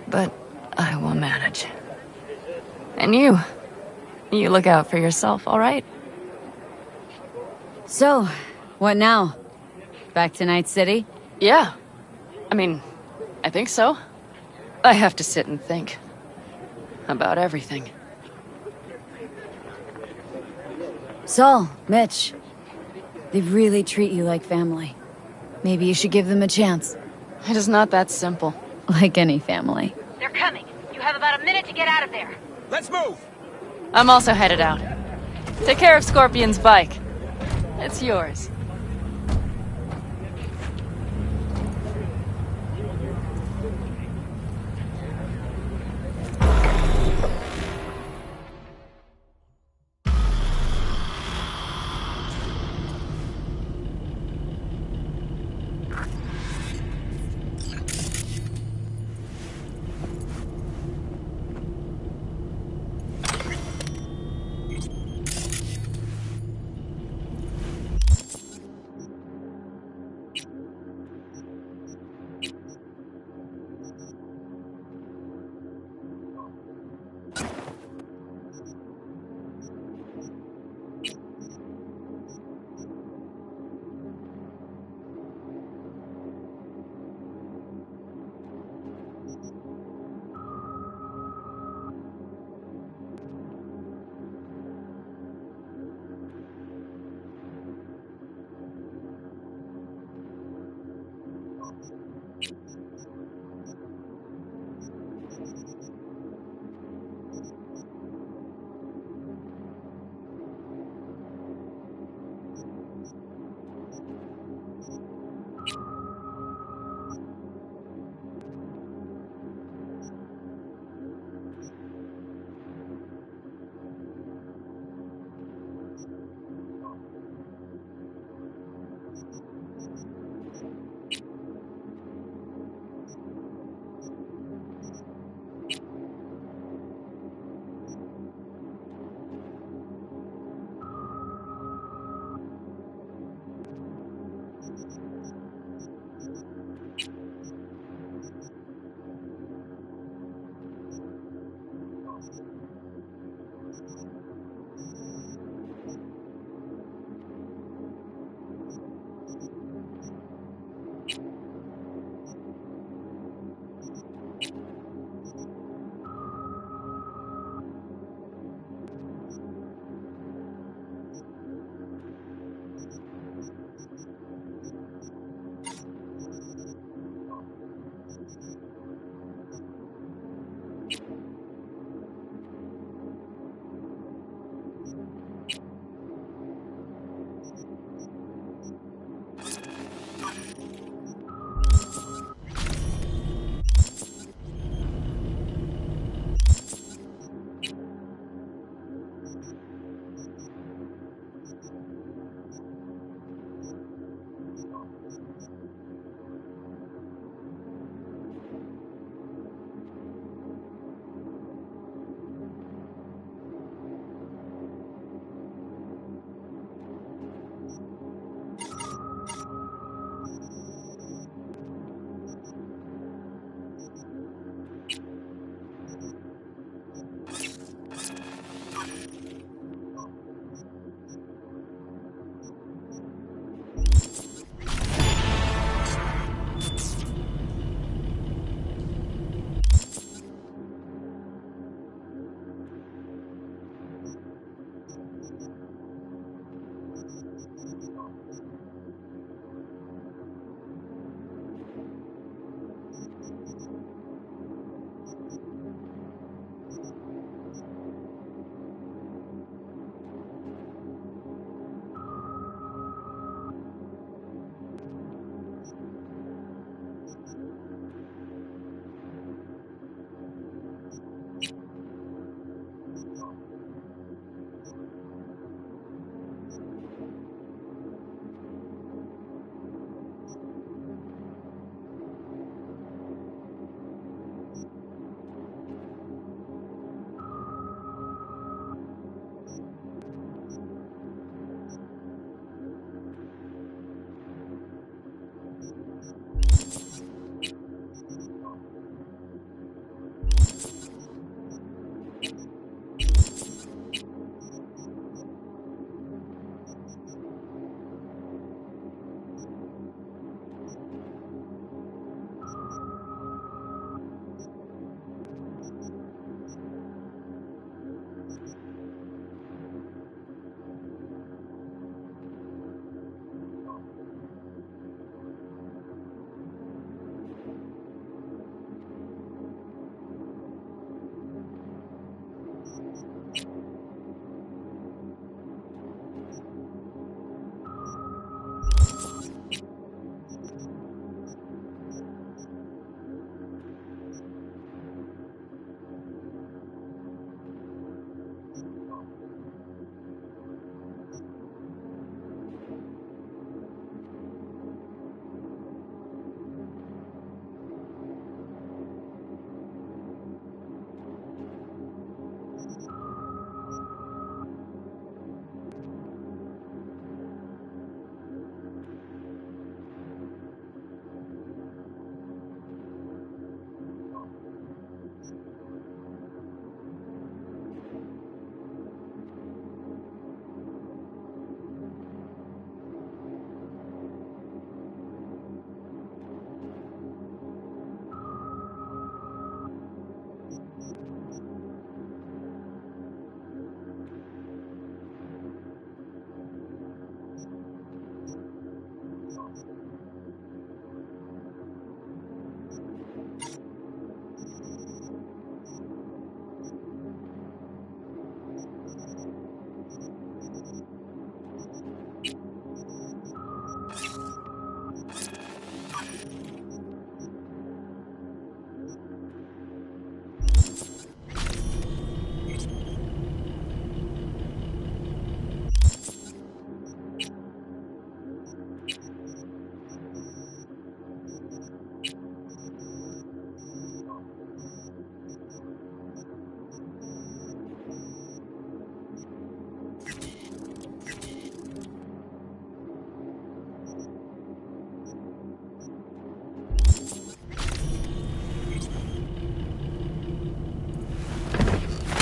But I will manage. And you look out for yourself, all right? So, what now? Back to Night City? Yeah. I mean, I think so. I have to sit and think. About everything. Saul, Mitch. They really treat you like family. Maybe you should give them a chance. It is not that simple. Like any family. They're coming. You have about a minute to get out of there. Let's move! I'm also headed out. Take care of Scorpion's bike. It's yours.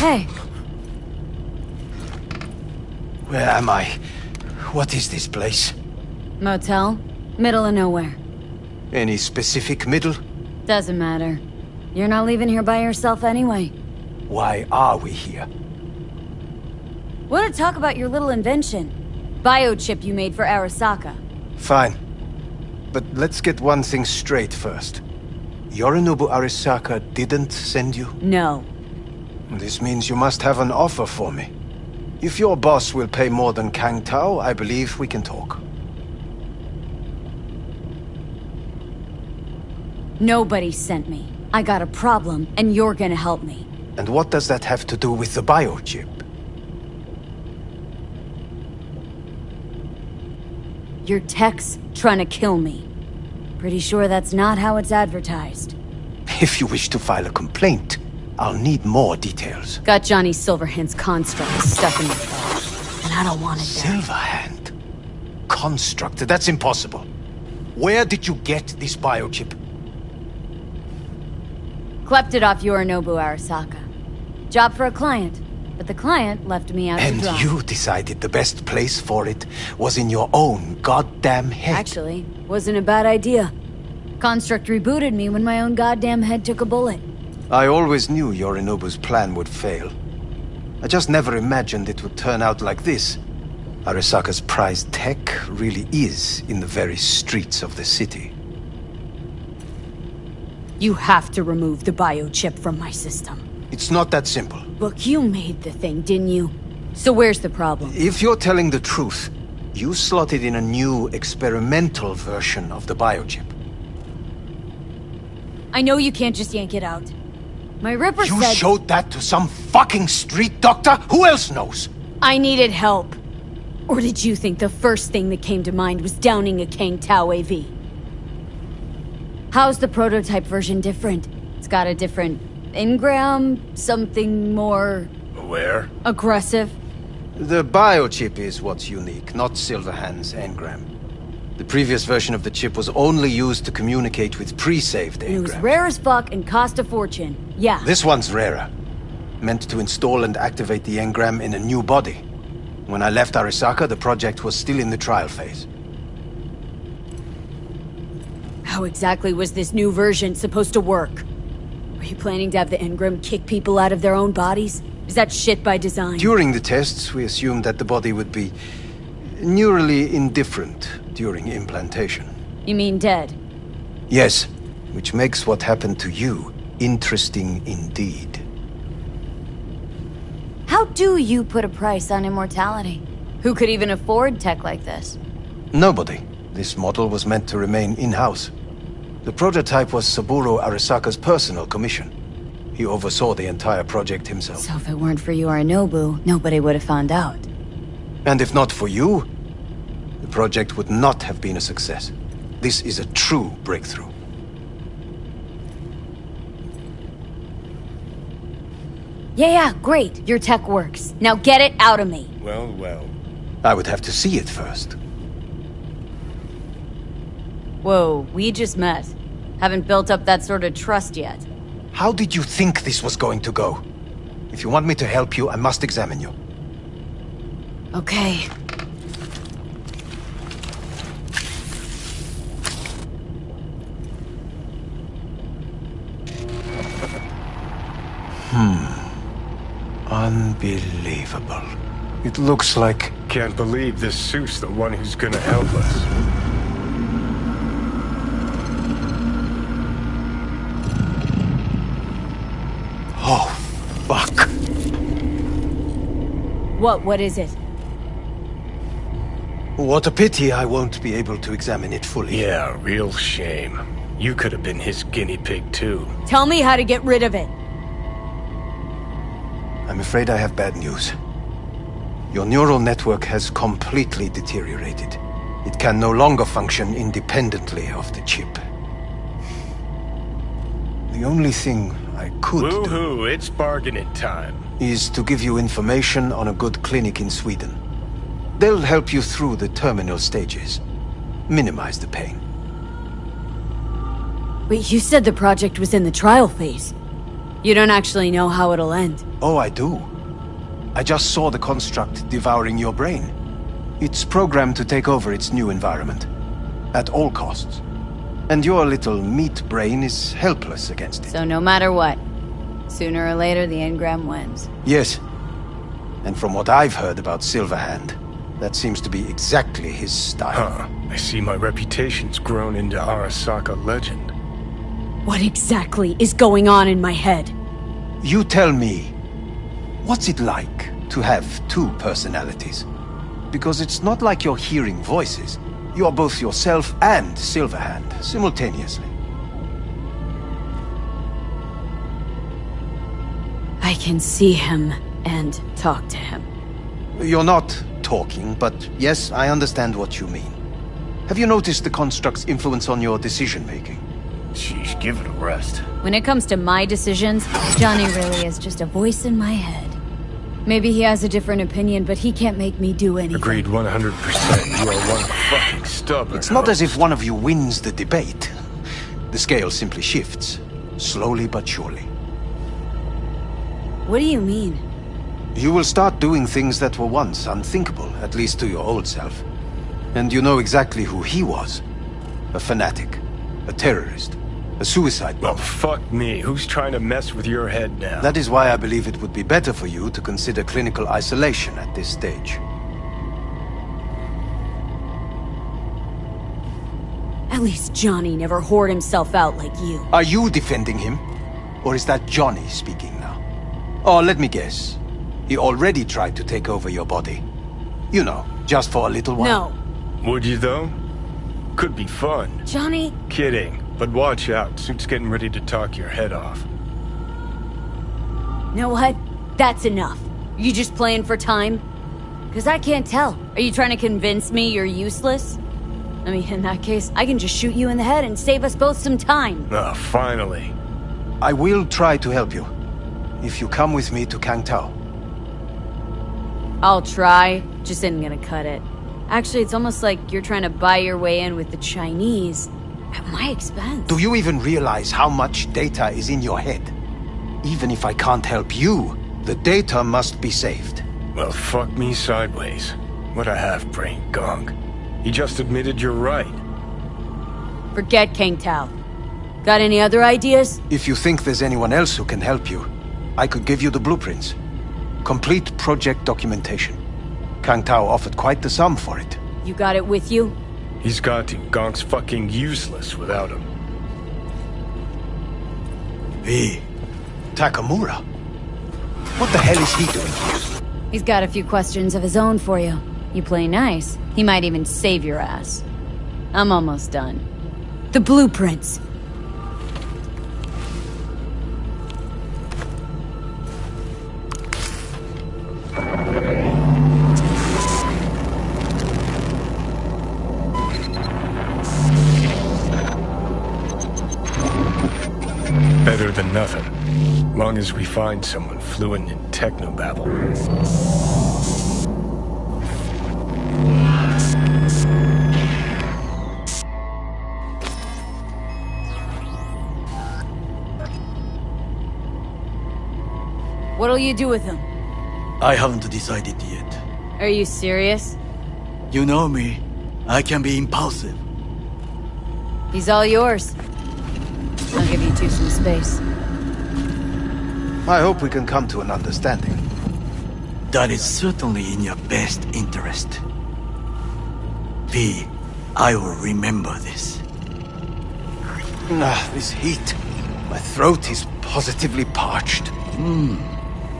Hey. Where am I? What is this place? Motel. Middle of nowhere. Any specific middle? Doesn't matter. You're not leaving here by yourself anyway. Why are we here? Want to talk about your little invention? Biochip you made for Arasaka. Fine. But let's get one thing straight first. Yorinobu Arasaka didn't send you? No. This means you must have an offer for me. If your boss will pay more than Kang Tao, I believe we can talk. Nobody sent me. I got a problem, and you're gonna help me. And what does that have to do with the biochip? Your tech's trying to kill me. Pretty sure that's not how it's advertised. If you wish to file a complaint, I'll need more details. Got Johnny Silverhand's construct stuck in the car, and I don't want it there. Silverhand? Construct? That's impossible. Where did you get this biochip? Clept it off Yorinobu Arasaka. Job for a client, but the client left me out to dry. And you decided the best place for it was in your own goddamn head. Actually, wasn't a bad idea. Construct rebooted me when my own goddamn head took a bullet. I always knew Yorinobu's plan would fail. I just never imagined it would turn out like this. Arasaka's prized tech really is in the very streets of the city. You have to remove the biochip from my system. It's not that simple. Look, you made the thing, didn't you? So where's the problem? If you're telling the truth, you slotted in a new experimental version of the biochip. I know you can't just yank it out. My Ripper said... You showed that to some fucking street doctor? Who else knows? I needed help. Or did you think the first thing that came to mind was downing a Kang Tao AV? How's the prototype version different? It's got a different engram, something more... Where? Aggressive. The biochip is what's unique, not Silverhand's engram. The previous version of the chip was only used to communicate with pre-saved engrams. It was rare as fuck and cost a fortune. Yeah. This one's rarer. Meant to install and activate the engram in a new body. When I left Arasaka, the project was still in the trial phase. How exactly was this new version supposed to work? Are you planning to have the engram kick people out of their own bodies? Is that shit by design? During the tests, we assumed that the body would be neurally indifferent during implantation. You mean dead? Yes, which makes what happened to you interesting indeed. How do you put a price on immortality? Who could even afford tech like this? Nobody. This model was meant to remain in-house. The prototype was Saburo Arasaka's personal commission. He oversaw the entire project himself. So if it weren't for Yorinobu, nobody would have found out. And if not for you, the project would not have been a success. This is a true breakthrough. Yeah, great. Your tech works. Now get it out of me. Well. I would have to see it first. Whoa, we just met. Haven't built up that sort of trust yet. How did you think this was going to go? If you want me to help you, I must examine you. Okay. Unbelievable. It looks like... Can't believe this suit's the one who's gonna help us. Oh, fuck. What is it? What a pity I won't be able to examine it fully. Yeah, real shame. You could have been his guinea pig too. Tell me how to get rid of it. I'm afraid I have bad news. Your neural network has completely deteriorated. It can no longer function independently of the chip. The only thing I could Woohoo, it's bargaining time. Is to give you information on a good clinic in Sweden. They'll help you through the terminal stages. Minimize the pain. Wait, you said the project was in the trial phase. You don't actually know how it'll end. Oh, I do. I just saw the construct devouring your brain. It's programmed to take over its new environment. At all costs. And your little meat brain is helpless against it. So no matter what, sooner or later the engram wins. Yes. And from what I've heard about Silverhand, that seems to be exactly his style. Huh. I see my reputation's grown into Arasaka legend. What exactly is going on in my head? You tell me, what's it like to have two personalities? Because it's not like you're hearing voices. You are both yourself and Silverhand, simultaneously. I can see him and talk to him. You're not talking, but yes, I understand what you mean. Have you noticed the construct's influence on your decision-making? Sheesh, give it a rest. When it comes to my decisions, Johnny really is just a voice in my head. Maybe he has a different opinion, but he can't make me do anything. Agreed 100%. You are one fucking stubborn. It's not as if one of you wins the debate. The scale simply shifts, slowly but surely. What do you mean? You will start doing things that were once unthinkable, at least to your old self. And you know exactly who he was. A fanatic, a terrorist, a suicide bomber. Well, fuck me. Who's trying to mess with your head now? That is why I believe it would be better for you to consider clinical isolation at this stage. At least Johnny never whored himself out like you. Are you defending him? Or is that Johnny speaking now? Oh, let me guess. He already tried to take over your body. You know, just for a little while. No. Would you, though? Could be fun. Johnny... Kidding. But watch out. Suit's getting ready to talk your head off. You know what? That's enough. You just playing for time? Because I can't tell. Are you trying to convince me you're useless? I mean, in that case, I can just shoot you in the head and save us both some time. Ah, finally. I will try to help you. If you come with me to Kangtao. I'll try. Just isn't gonna cut it. Actually, it's almost like you're trying to buy your way in with the Chinese. At my expense. Do you even realize how much data is in your head? Even if I can't help you, the data must be saved. Well, fuck me sideways. What a half-brain gong. He just admitted you're right. Forget Kangtao. Got any other ideas? If you think there's anyone else who can help you, I could give you the blueprints. Complete project documentation. Kangtao offered quite the sum for it. You got it with you? He's got to. Gong's fucking useless without him. Hey, Takamura? What the hell is he doing here? He's got a few questions of his own for you. You play nice, he might even save your ass. I'm almost done. The blueprints. Better than nothing. Long as we find someone fluent in technobabble. What'll you do with him? I haven't decided yet. Are you serious? You know me. I can be impulsive. He's all yours. I'll give you two some space. I hope we can come to an understanding. That is certainly in your best interest. V, I will remember this. This heat. My throat is positively parched.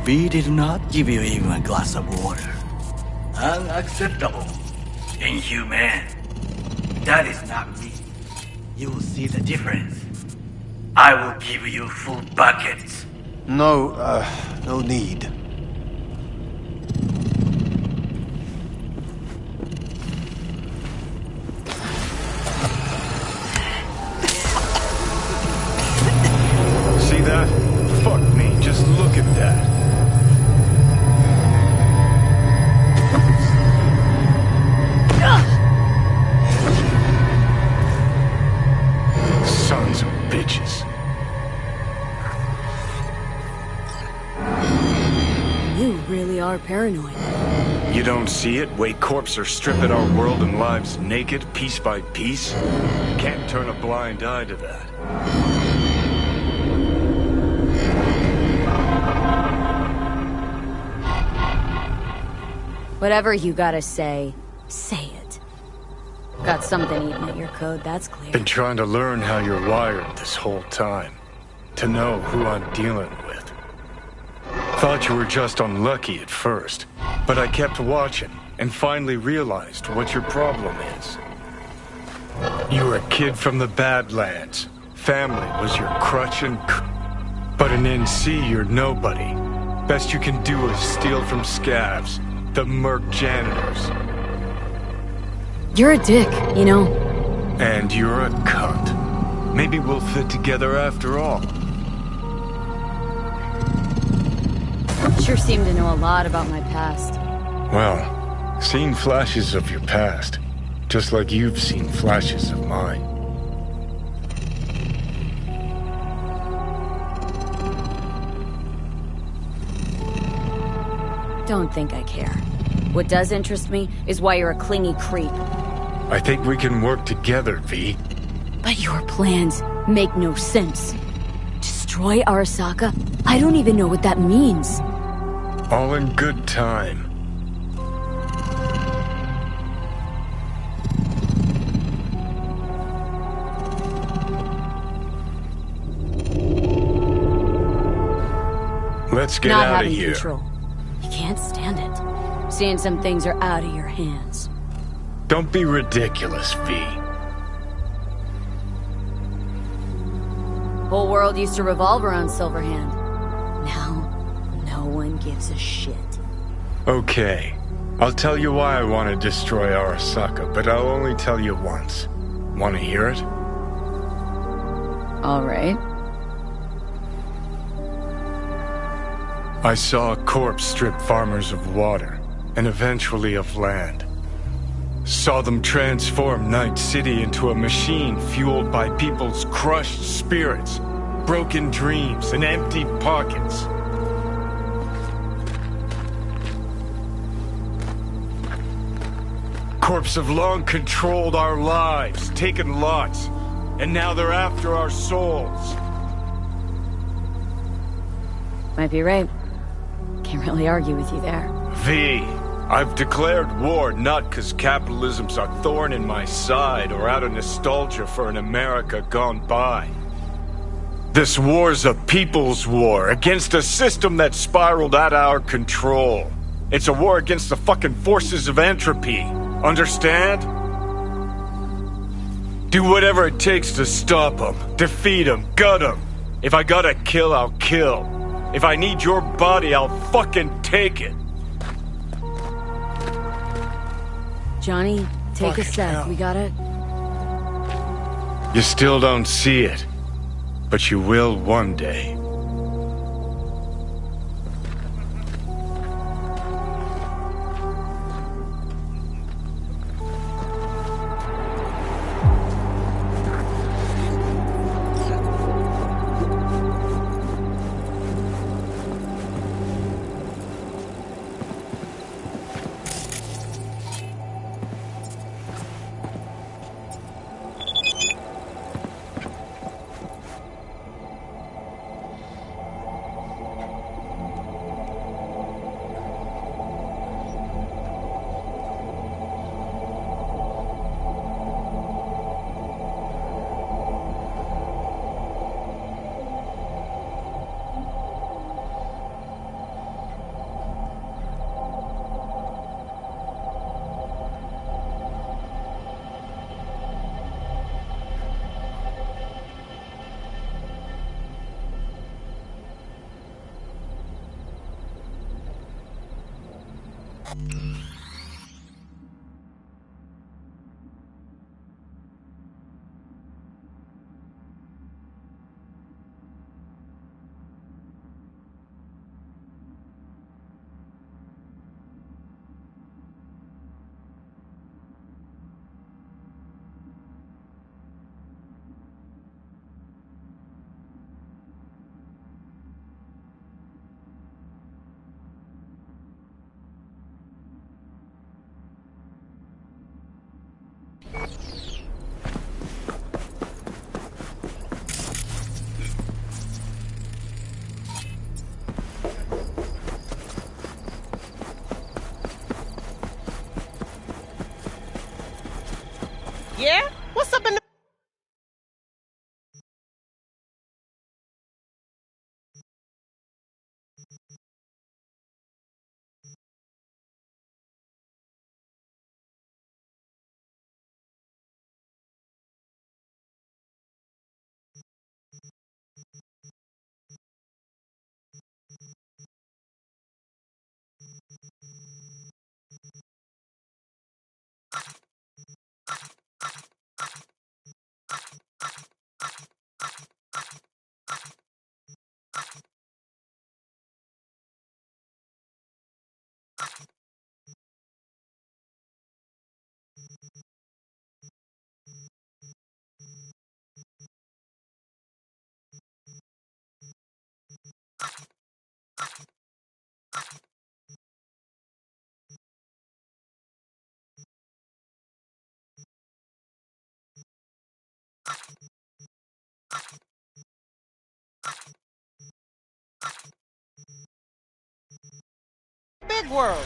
V did not give you even a glass of water. Unacceptable. Inhumane. That is not me. You will see the difference. I will give you full buckets. No, no need. See that? Fuck me, just look at that. Sons of bitches. paranoid. You don't see it? Way corps are stripping our world and lives naked, piece by piece? Can't turn a blind eye to that. Whatever you gotta say, say it. Got something eating at your code, that's clear. Been trying to learn how you're wired this whole time. To know who I'm dealing with. Thought you were just unlucky at first, but I kept watching and finally realized what your problem is. You were a kid from the Badlands. Family was your crutch and but in NC you're nobody. Best you can do is steal from scavs, the merc janitors. You're a dick, you know. And you're a cunt. Maybe we'll fit together after all. Sure seem to know a lot about my past. Well, seen flashes of your past. Just like you've seen flashes of mine. Don't think I care. What does interest me is why you're a clingy creep. I think we can work together, V. But your plans make no sense. Destroy Arasaka? I don't even know what that means. All in good time. Let's get out of here. Control. You can't stand it. Seeing some things are out of your hands. Don't be ridiculous, V. Whole world used to revolve around Silverhand. Now, no one gives a shit. Okay. I'll tell you why I want to destroy Arasaka, but I'll only tell you once. Want to hear it? All right. I saw a corpse strip farmers of water, and eventually of land. Saw them transform Night City into a machine fueled by people's crushed spirits, broken dreams, and empty pockets. Corps have long controlled our lives, taken lots, and now they're after our souls. Might be right. Can't really argue with you there. V, I've declared war not because capitalism's a thorn in my side or out of nostalgia for an America gone by. This war's a people's war against a system that spiraled out of our control. It's a war against the fucking forces of entropy. Understand? Do whatever it takes to stop them, defeat them, gut them. If I gotta kill, I'll kill. If I need your body, I'll fucking take it. Johnny, take a sec. We gotta... You still don't see it, but you will one day. Yeah? What's up in the... Big world.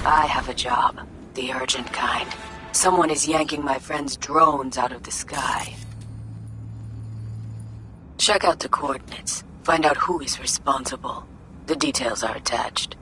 I have a job. The urgent kind. Someone is yanking my friend's drones out of the sky. Check out the coordinates. Find out who is responsible. The details are attached.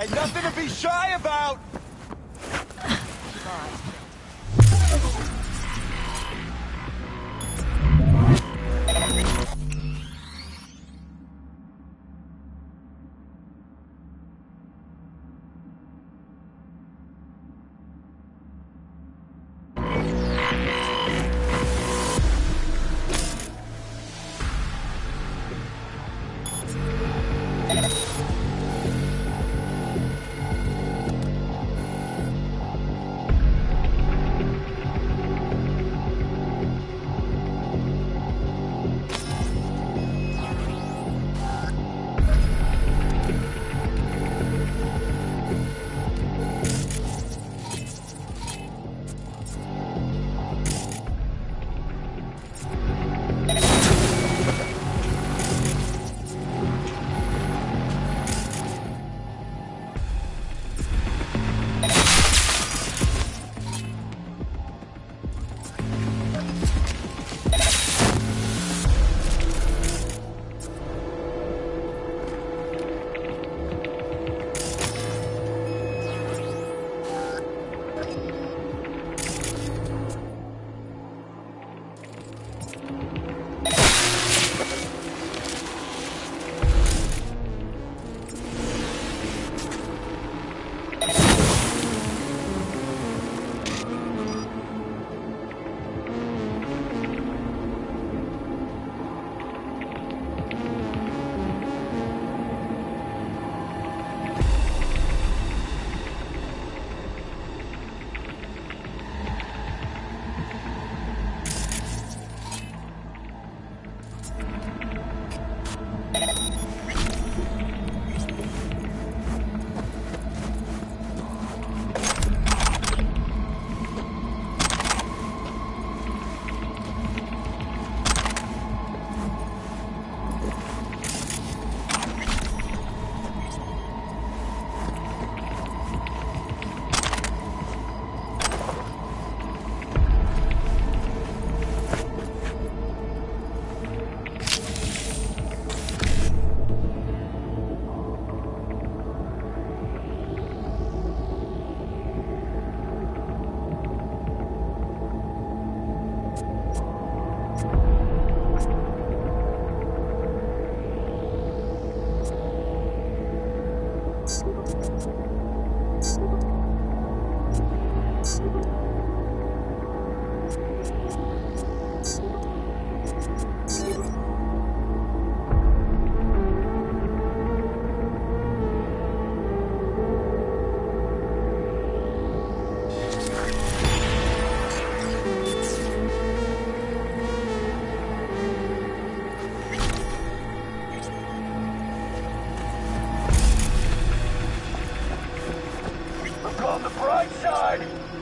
And nothing to be shy about!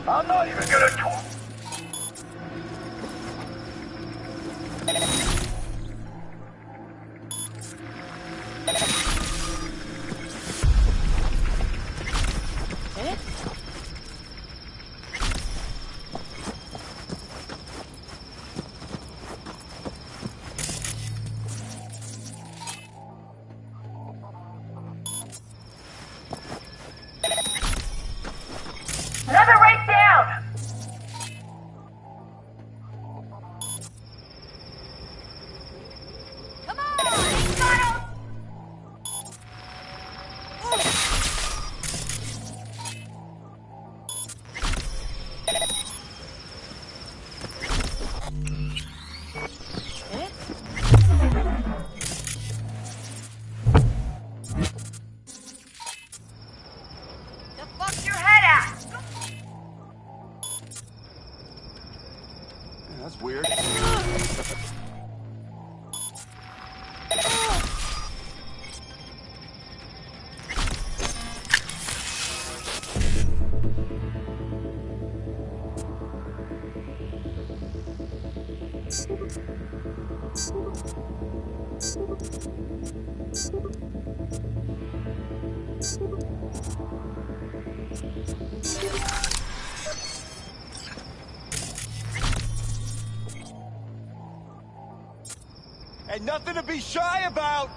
I'm not even gonna talk. Another right down! Come on! Got him! The fuck's your head at? Yeah, that's weird. And nothing to be shy about!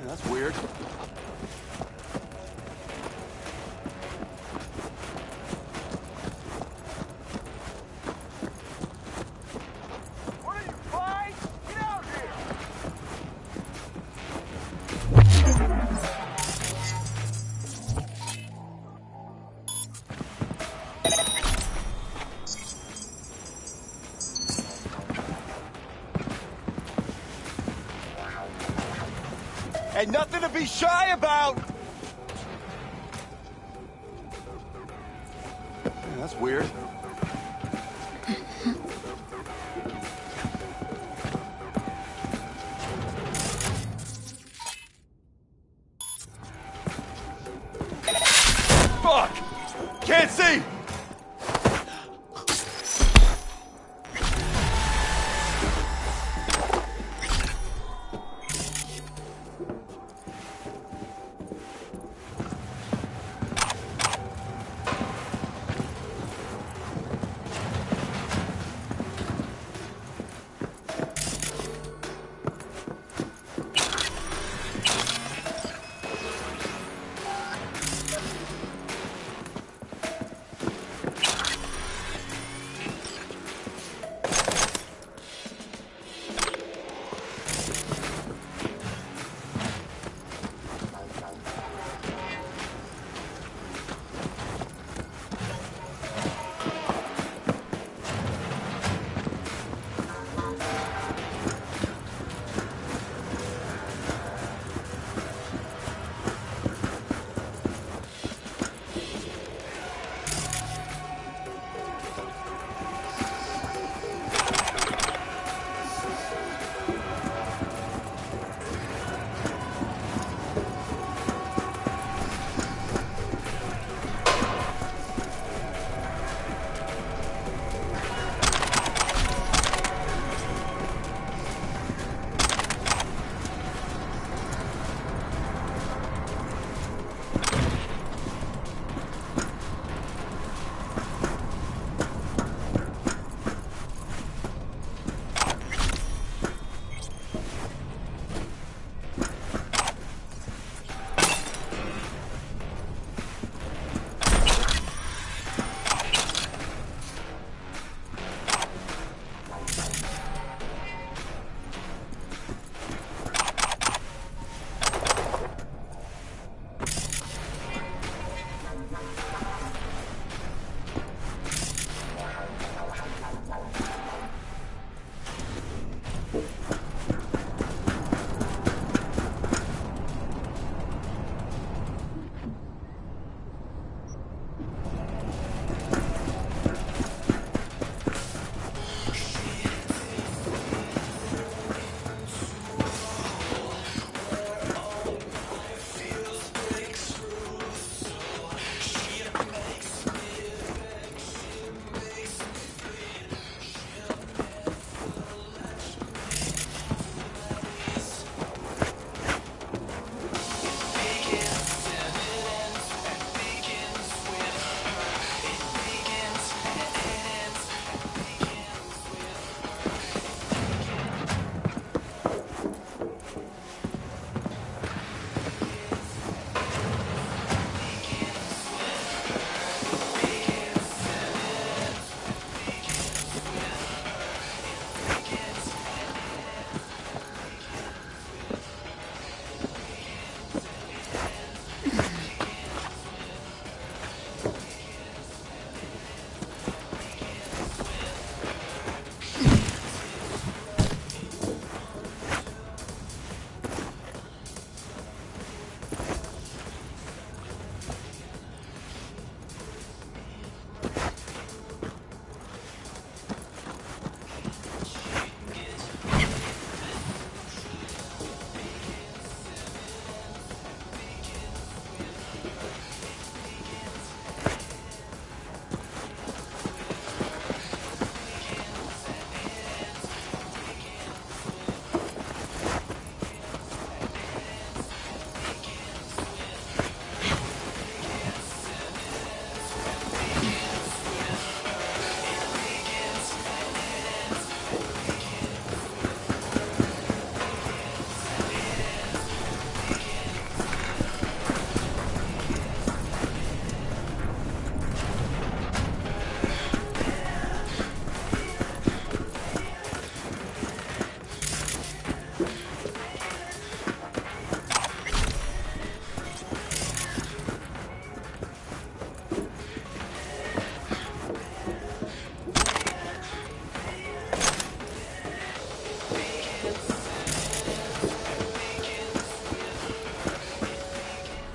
That's weird. Ain't nothing to be shy about! Yeah, that's weird. Fuck! Can't see!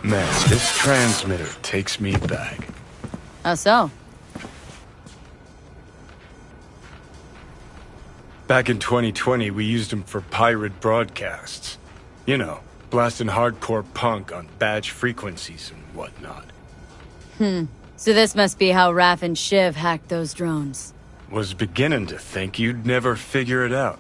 Man, this transmitter takes me back. How so? Back in 2020, we used them for pirate broadcasts. You know, blasting hardcore punk on badge frequencies and whatnot. So this must be how Raph and Shiv hacked those drones. Was beginning to think you'd never figure it out.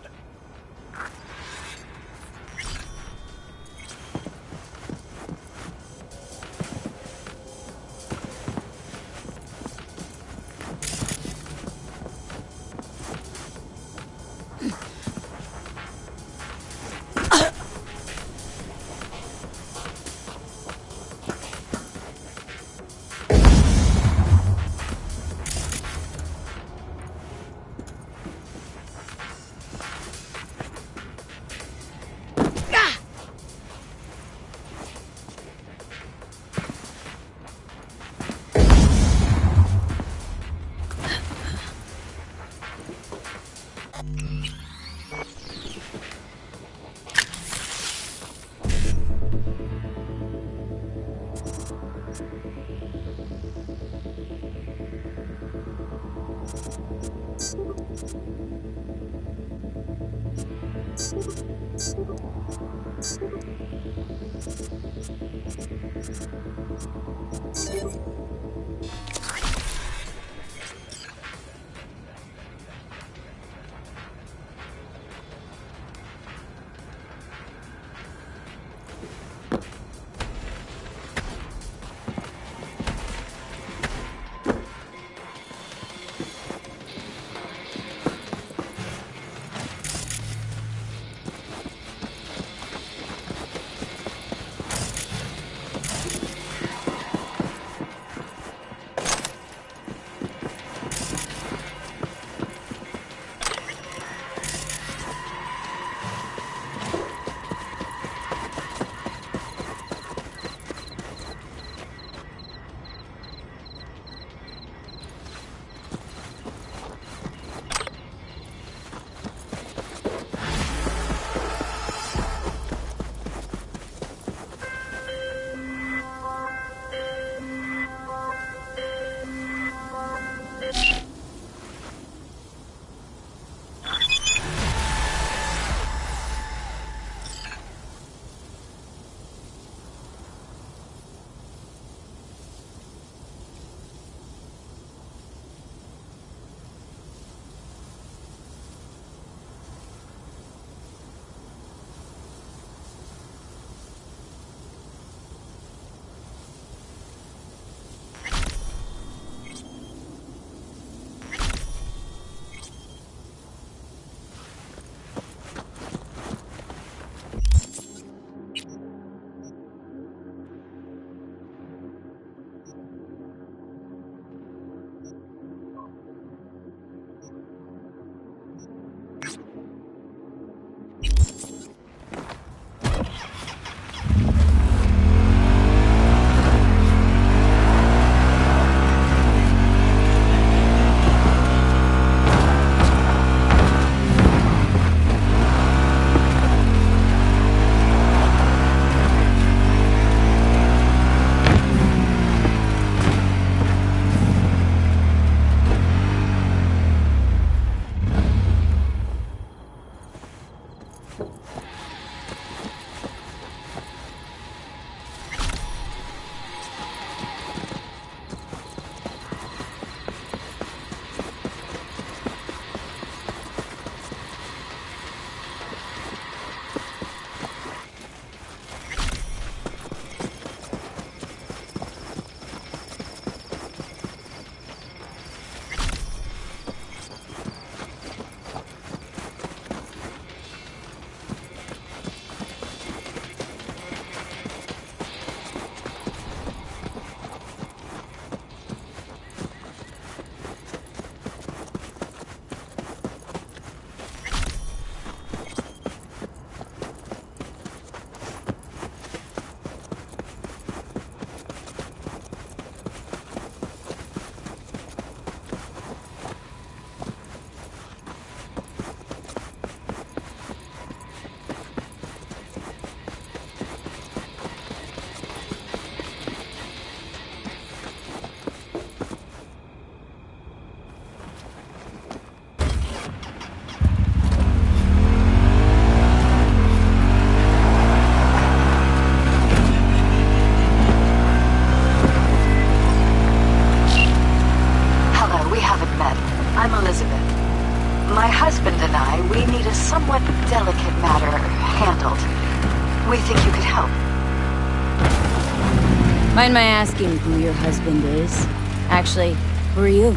Mind my asking who your husband is? Actually, who are you?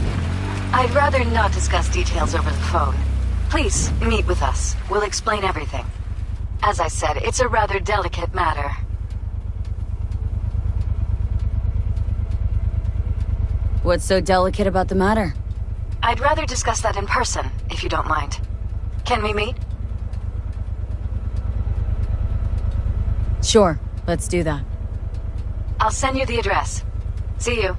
I'd rather not discuss details over the phone. Please, meet with us. We'll explain everything. As I said, it's a rather delicate matter. What's so delicate about the matter? I'd rather discuss that in person, if you don't mind. Can we meet? Sure, let's do that. I'll send you the address. See you.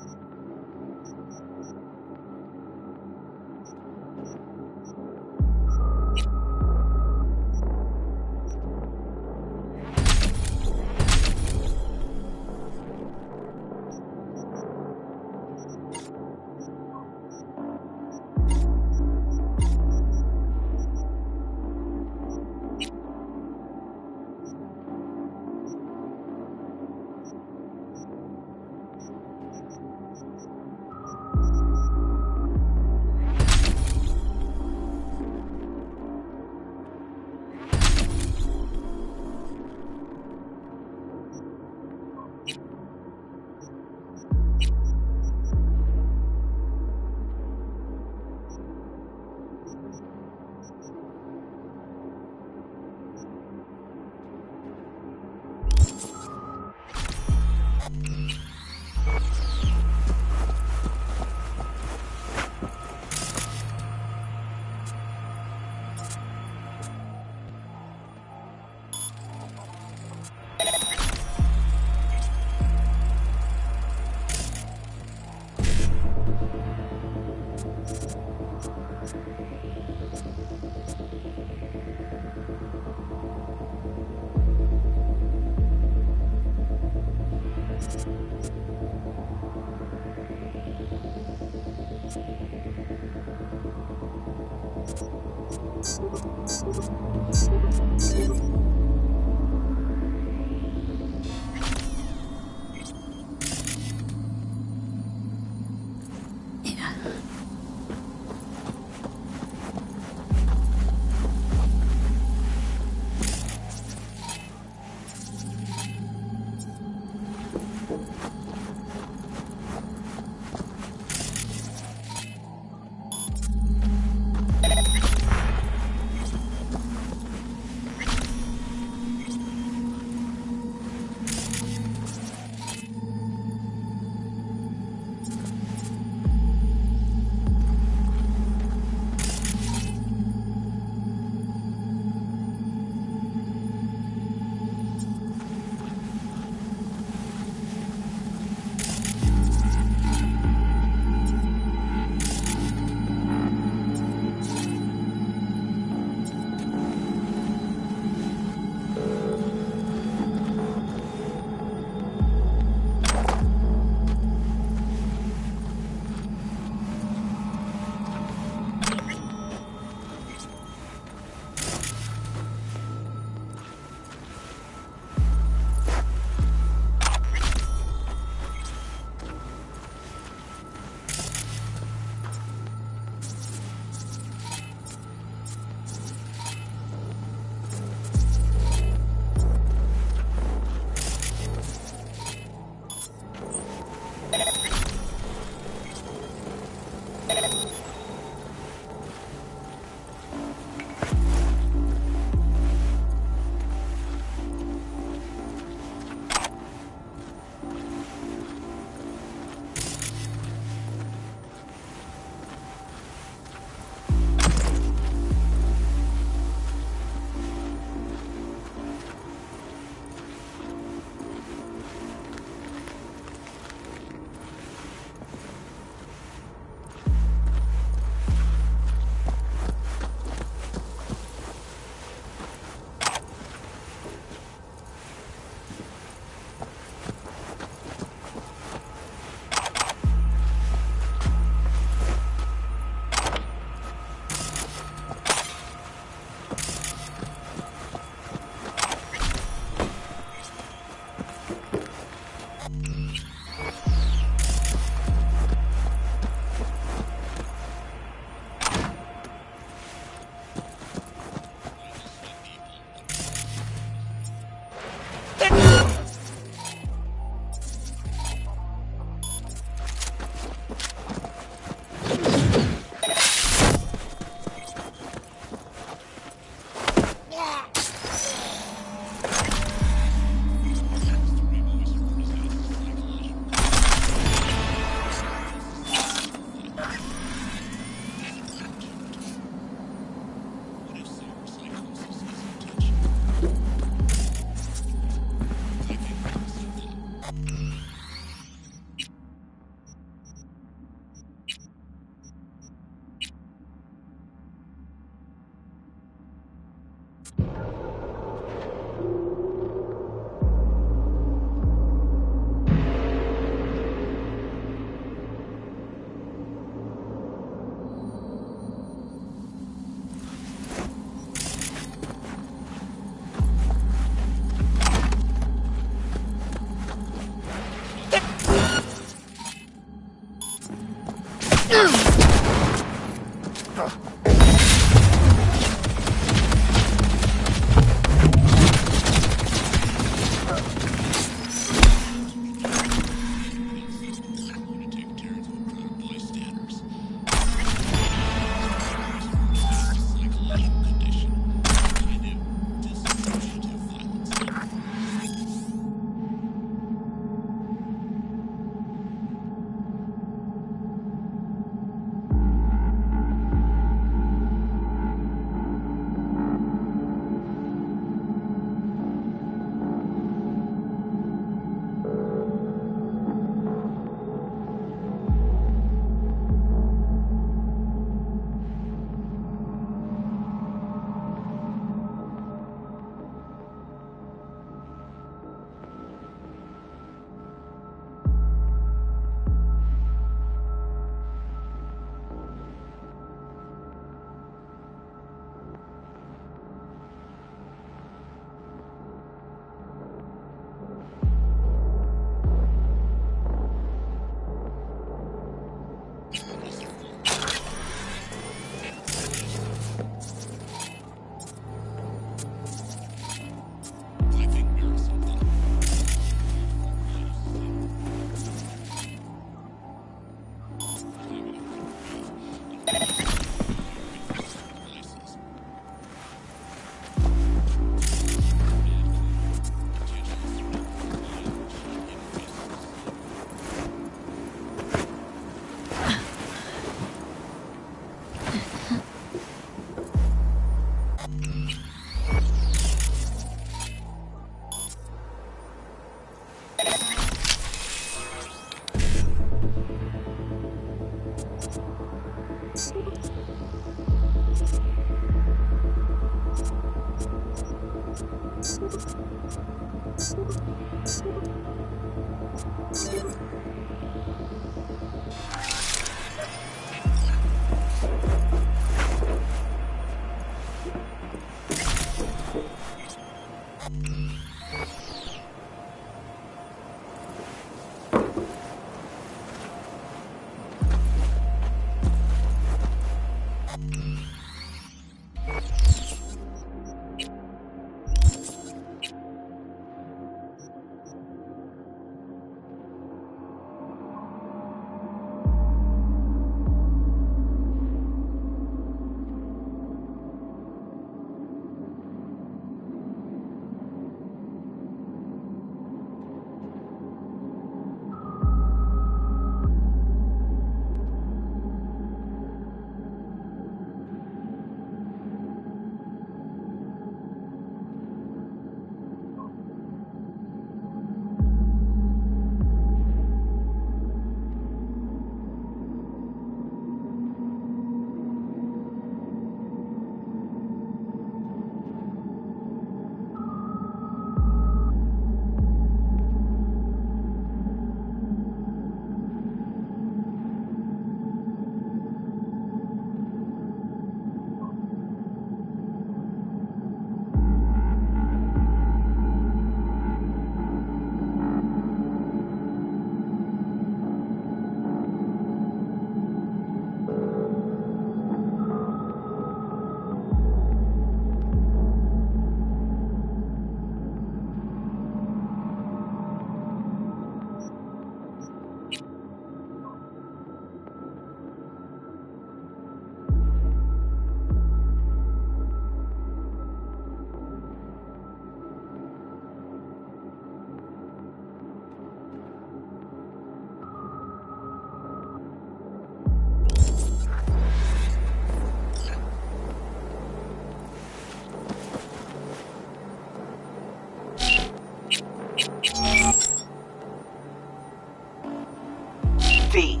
V.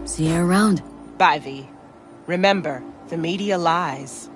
See you around. Bye, V. Remember, The media lies.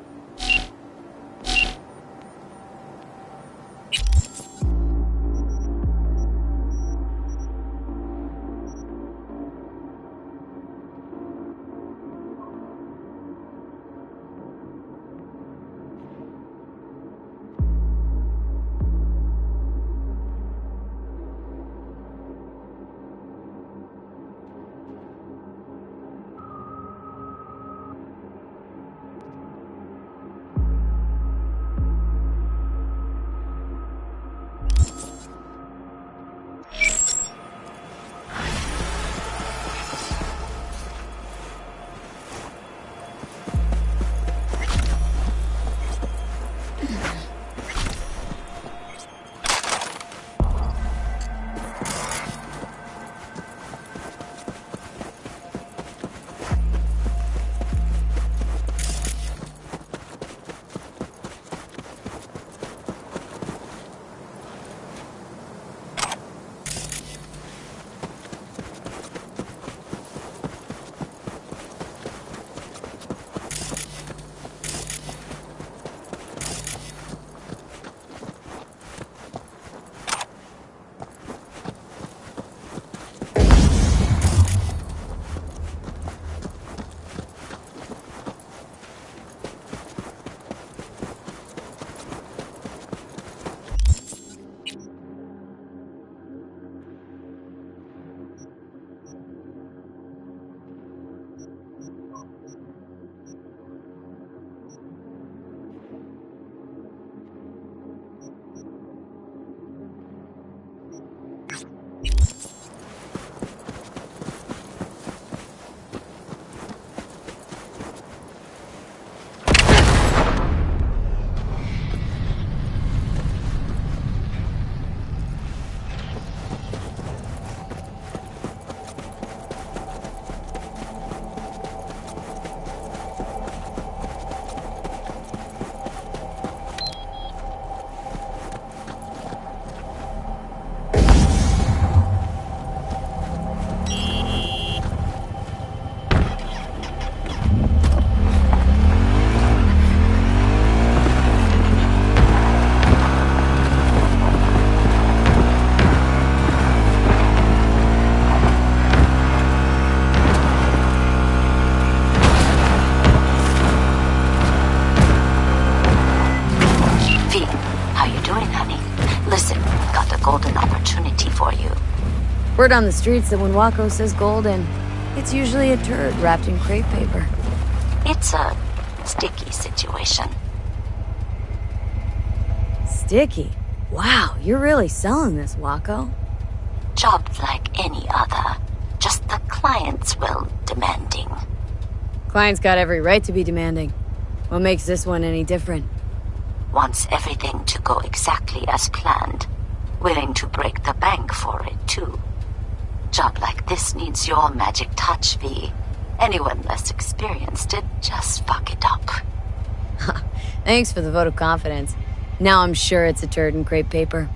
Word on the streets that when Wako says golden, it's usually a turd wrapped in crepe paper. It's a sticky situation. Sticky? Wow, you're really selling this, Wako. Job like any other. Just the client's, well, demanding. Client's got every right to be demanding. What makes this one any different? Wants everything to go exactly as planned. Willing to break the bank for it, too. Job like this needs your magic touch, V. Anyone less experienced would just fuck it up. Thanks for the vote of confidence. Now I'm sure it's a turd in crepe paper.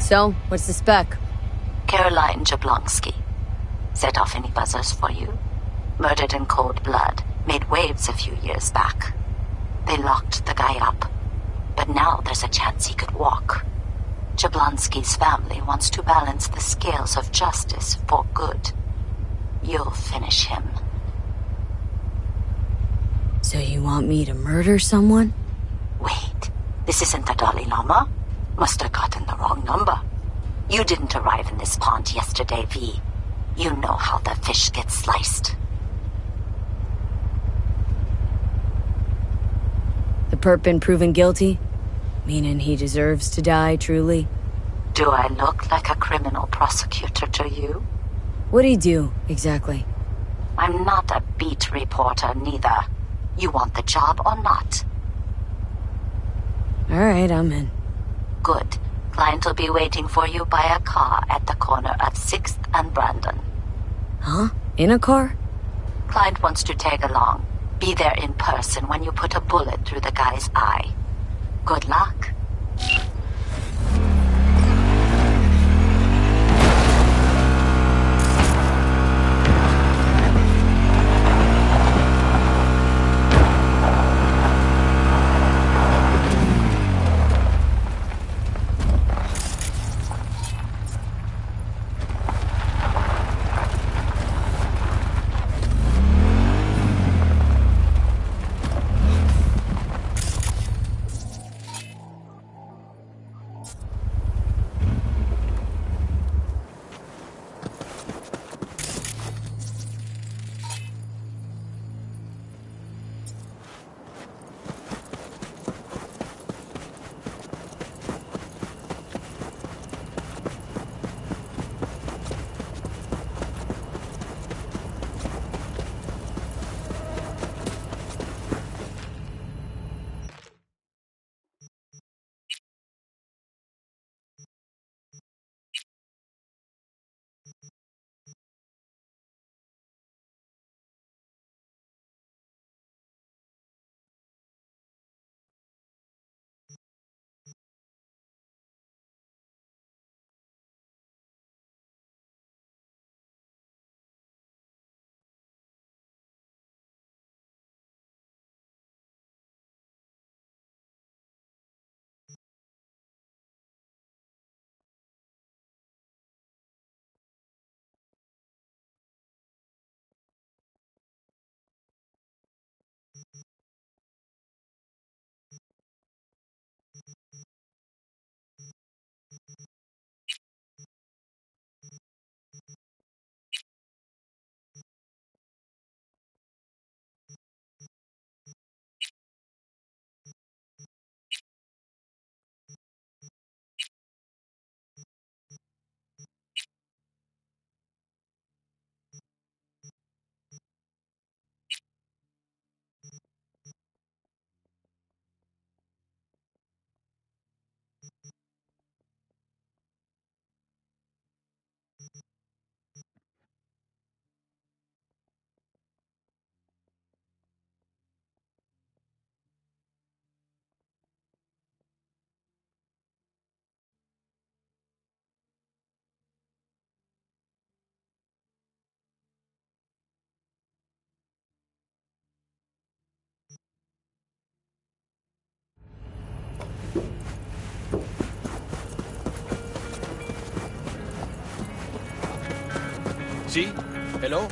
So, what's the spec? Caroline Jablonski. Set off any buzzers for you. Murdered in cold blood. Made waves a few years back. They locked the guy up. But now there's a chance he could walk. Jablonski's family wants to balance the scales of justice for good. You'll finish him. So you want me to murder someone? Wait, this isn't the Dalai Lama? Must have gotten the wrong number. You didn't arrive in this pond yesterday, V. You know how the fish gets sliced. The perp been proven guilty? Meaning he deserves to die, truly? Do I look like a criminal prosecutor to you? What'd he do, exactly? I'm not a beat reporter, neither. You want the job or not? Alright, I'm in. Good. Client will be waiting for you by a car at the corner of 6th and Brandon. Huh? In a car? Client wants to tag along. Be there in person when you put a bullet through the guy's eye. Good luck. See? Hello?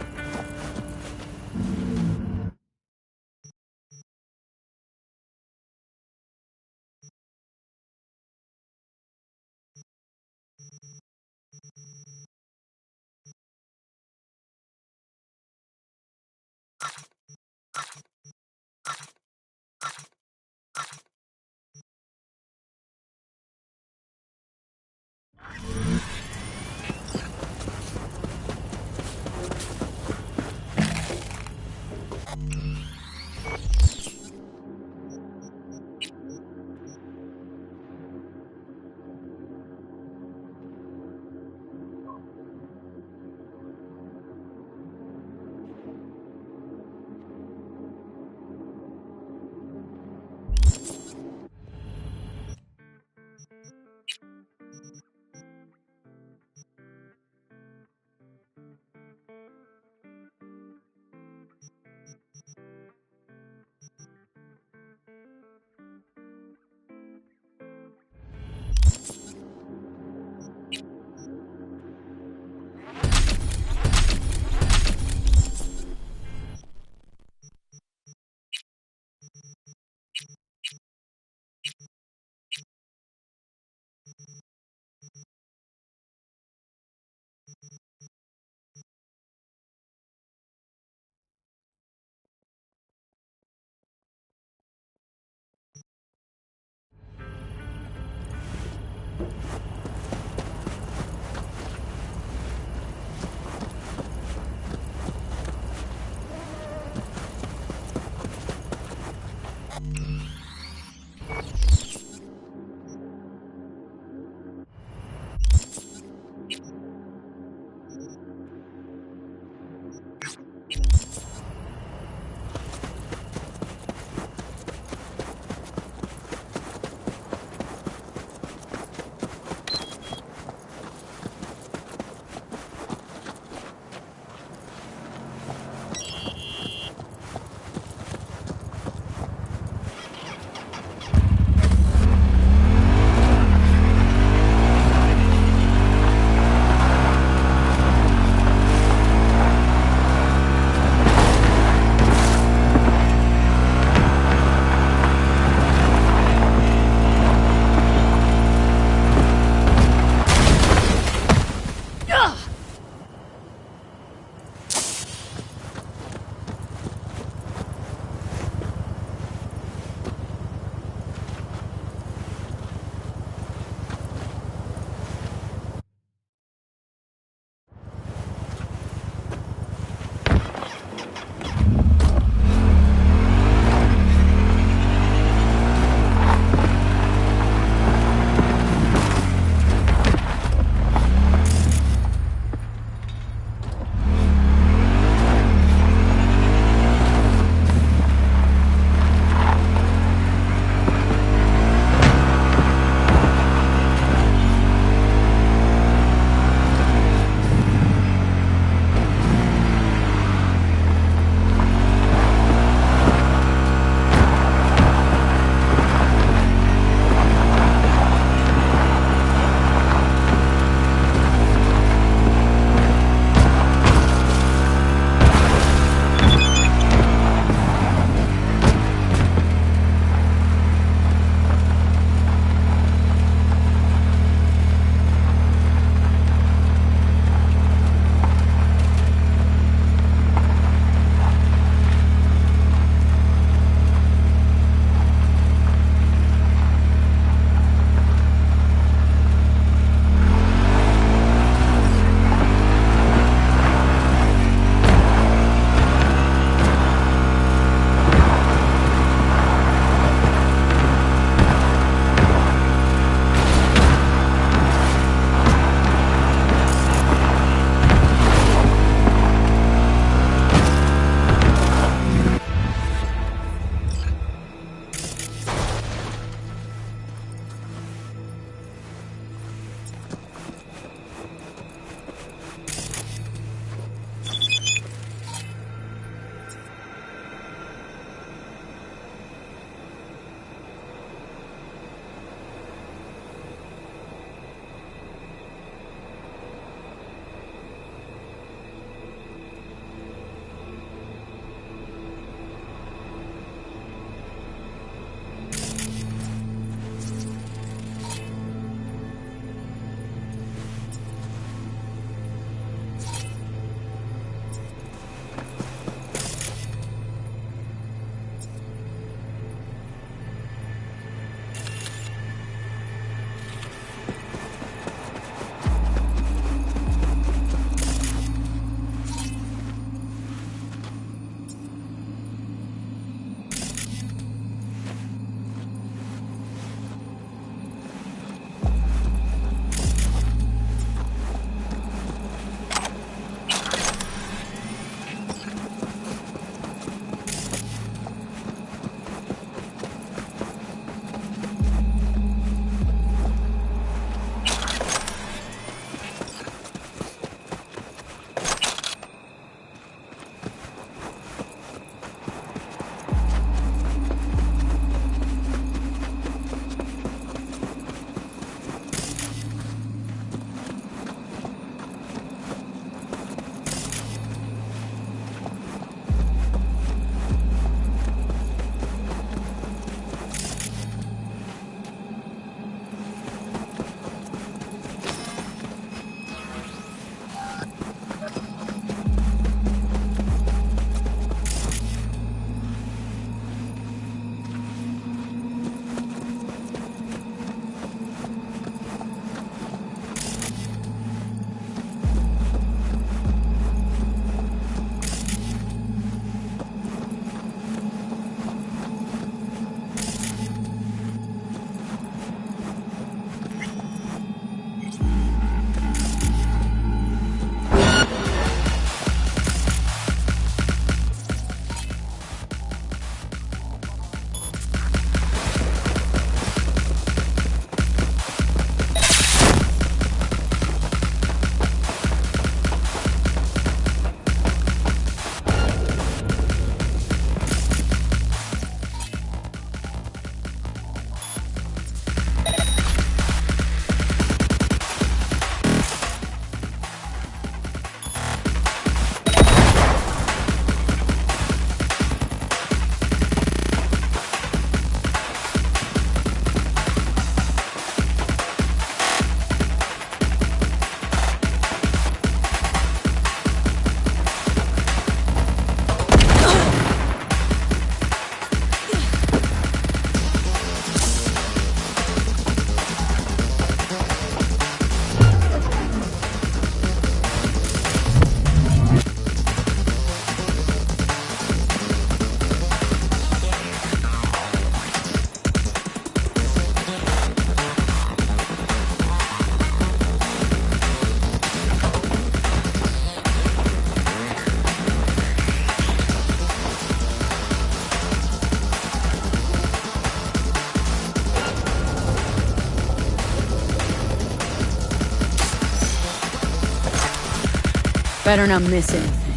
Better not miss anything.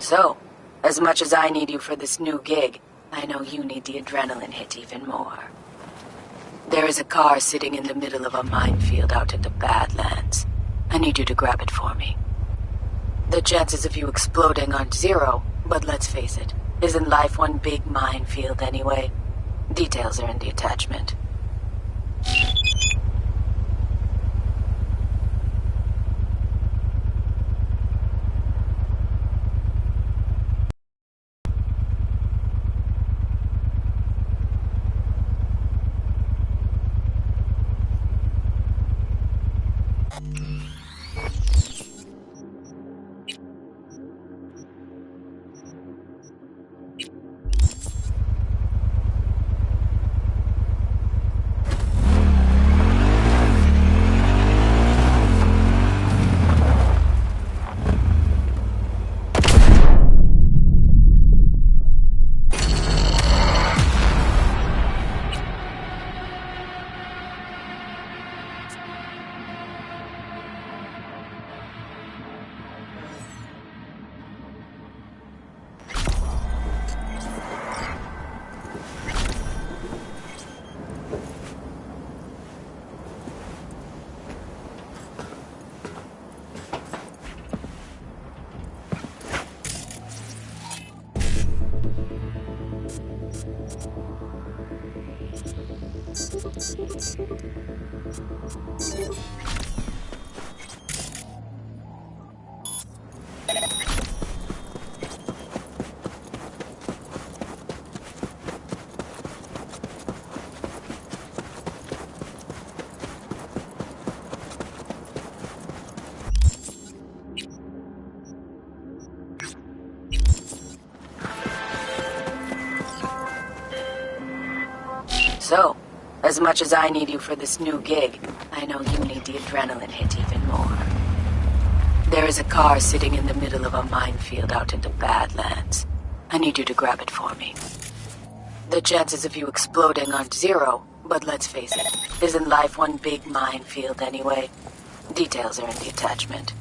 So, as much as I need you for this new gig, I know you need the adrenaline hit even more. There is a car sitting in the middle of a minefield out in the Badlands. I need you to grab it for me. The chances of you exploding aren't zero, but let's face it, isn't life one big minefield anyway? Details are in the attachment. So, as much as I need you for this new gig, I know you need the adrenaline hit even more. There is a car sitting in the middle of a minefield out in the Badlands. I need you to grab it for me. The chances of you exploding aren't zero, but let's face it, isn't life one big minefield anyway? Details are in the attachment.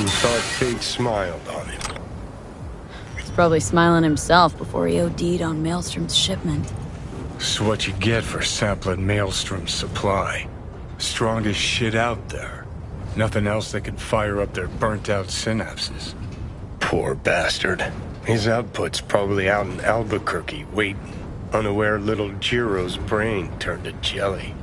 who thought fate smiled on him. He's probably smiling himself before he OD'd on Maelstrom's shipment. It's what you get for sampling Maelstrom's supply. Strongest shit out there. Nothing else that can fire up their burnt-out synapses. Poor bastard. His output's probably out in Albuquerque, waiting, unaware little Jiro's brain turned to jelly.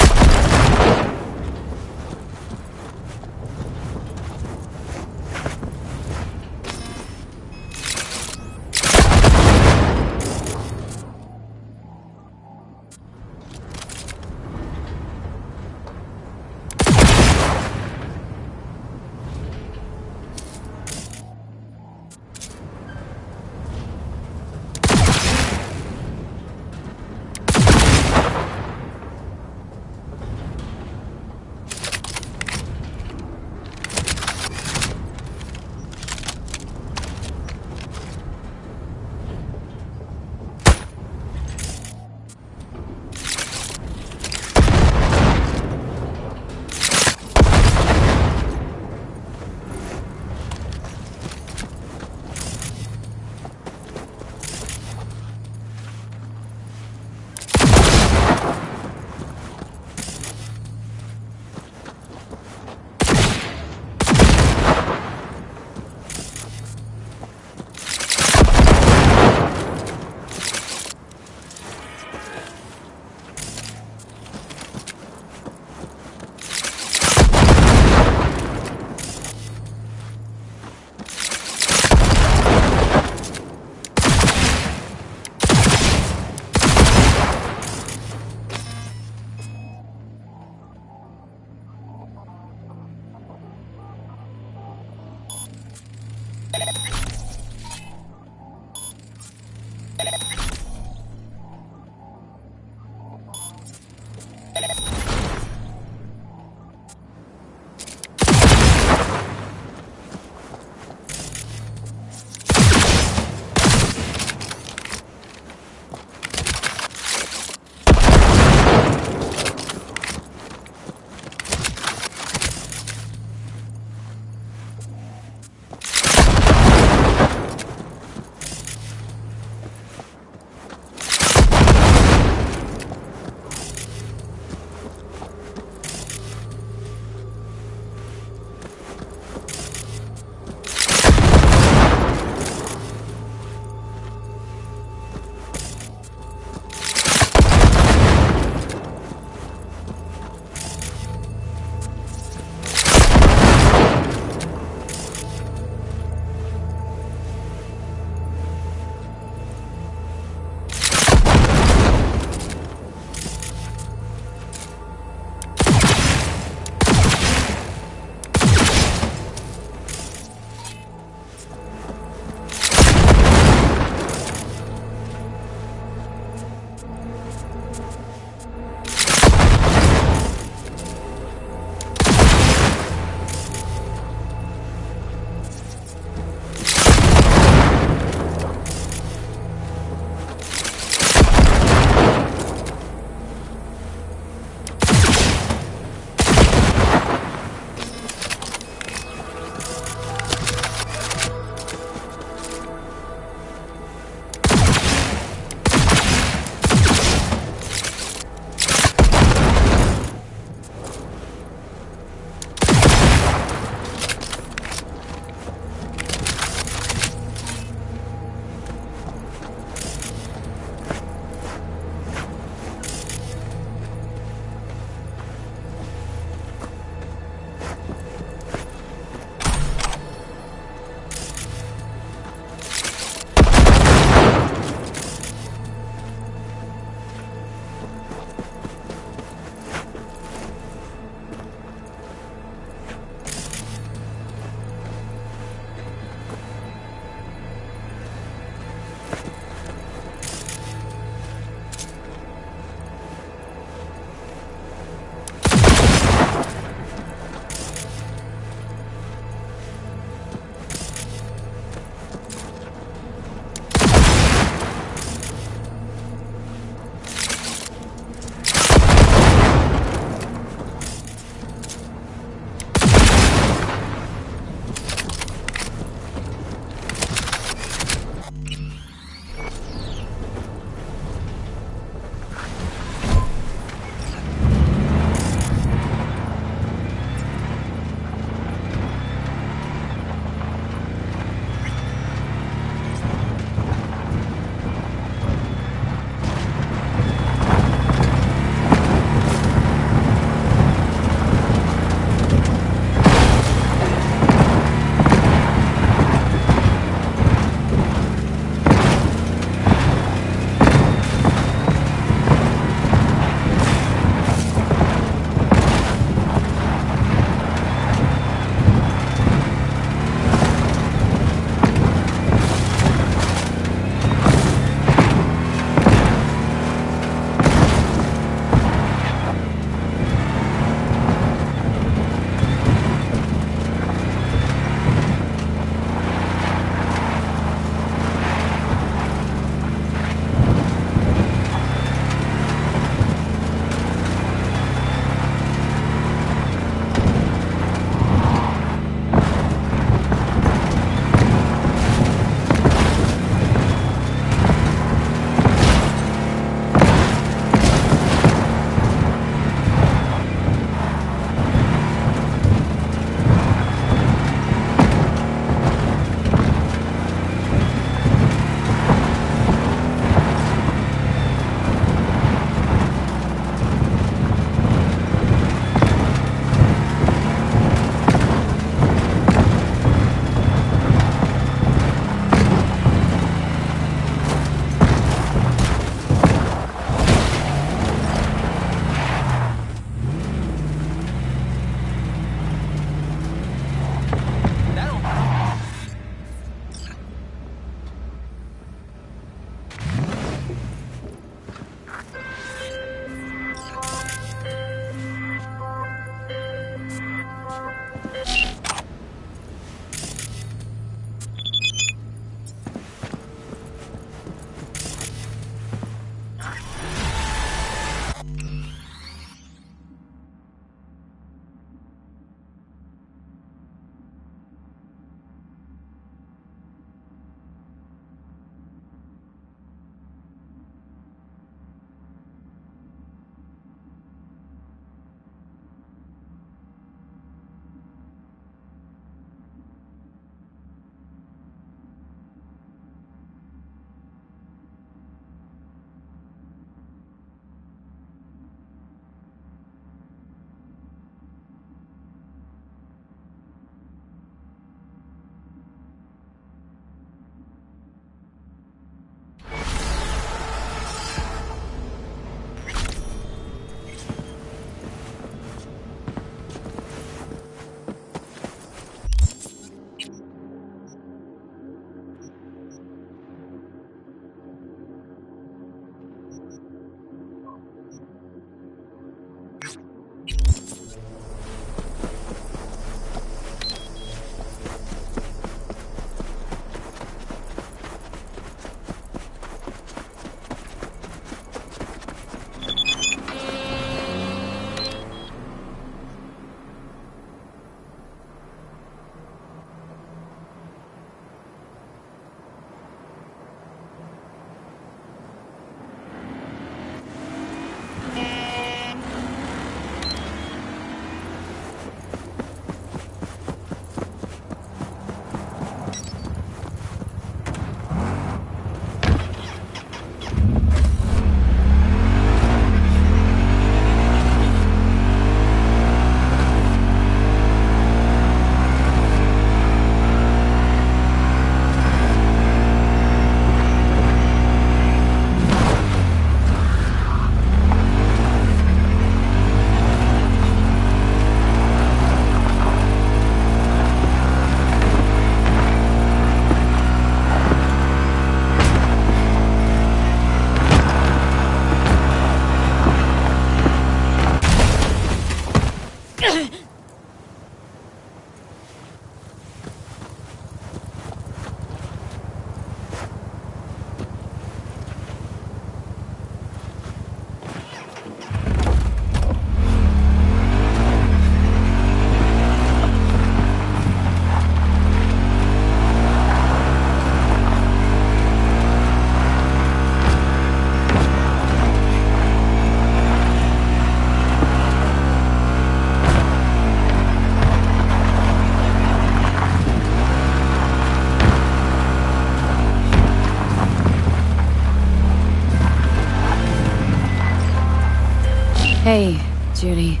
Hey, Judy.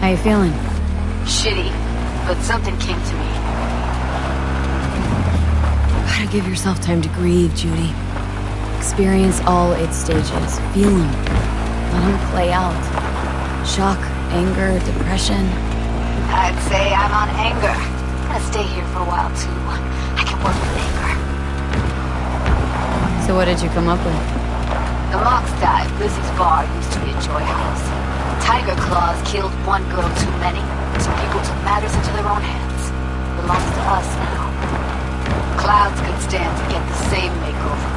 How you feeling? Shitty, but something came to me. Gotta give yourself time to grieve, Judy. Experience all its stages. Feel them. Let them play out. Shock, anger, depression. I'd say I'm on anger. I'm gonna stay here for a while, too. I can work with anger. So what did you come up with? The Mox died. Lizzie's bar used to be a joy house. Tiger Claws killed one girl too many. Some people took matters into their own hands. Belongs to us now. Clouds could stand to get the same makeover.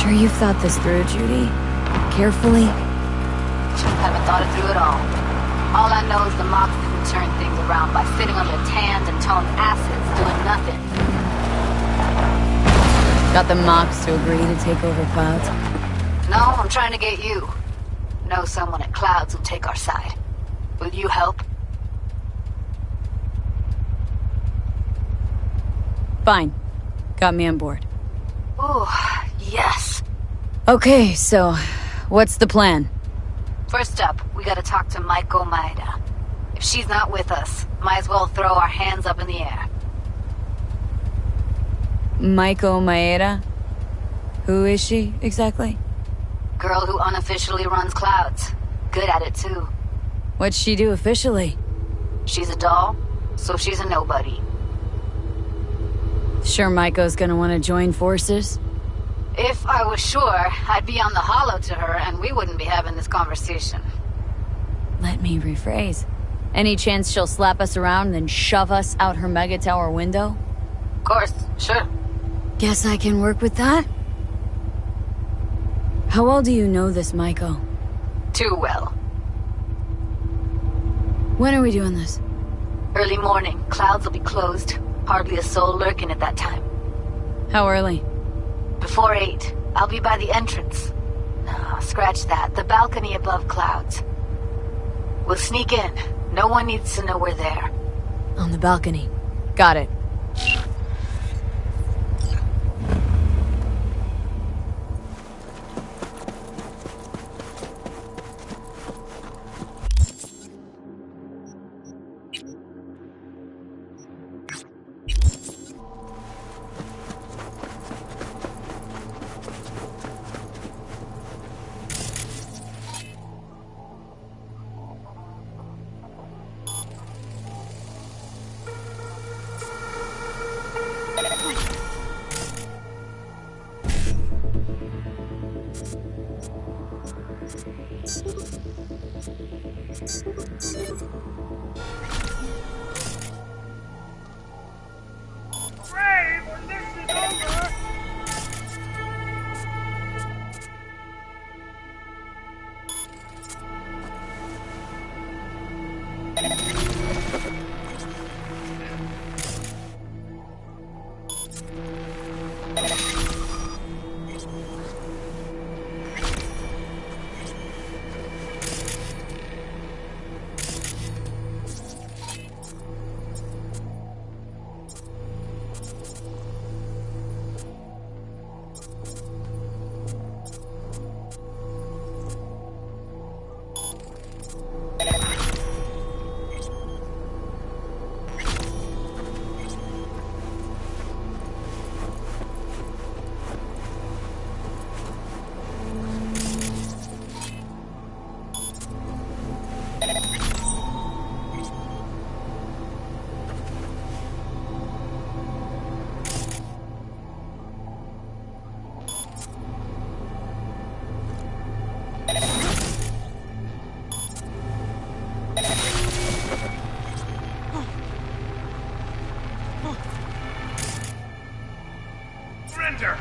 Sure you've thought this through, Judy? Carefully? Haven't thought it through at all. All I know is the Mox didn't turn things around by sitting on their tanned and toned asses doing nothing. Got the Mox to agree to take over Clouds? No, I'm trying to get you. Know someone at Clouds who'll take our side. Will you help? Fine. Got me on board. Ooh, yes. Okay, so what's the plan? First up, we gotta talk to Maiko Maeda. If she's not with us, might as well throw our hands up in the air. Maiko Maeda? Who is she, exactly? Girl who unofficially runs Clouds. Good at it, too. What'd she do officially? She's a doll, so she's a nobody. Sure Maiko's gonna want to join forces? If I was sure, I'd be on the hollow to her and we wouldn't be having this conversation. Let me rephrase. Any chance she'll slap us around and then shove us out her mega tower window? Of course, sure. Guess I can work with that? How well do you know this Maiko? Too well. When are we doing this? Early morning. Clouds will be closed. Hardly a soul lurking at that time. How early? Before 8. I'll be by the entrance. No, scratch that. The balcony above Clouds. We'll sneak in. No one needs to know we're there. On the balcony. Got it. Surrender!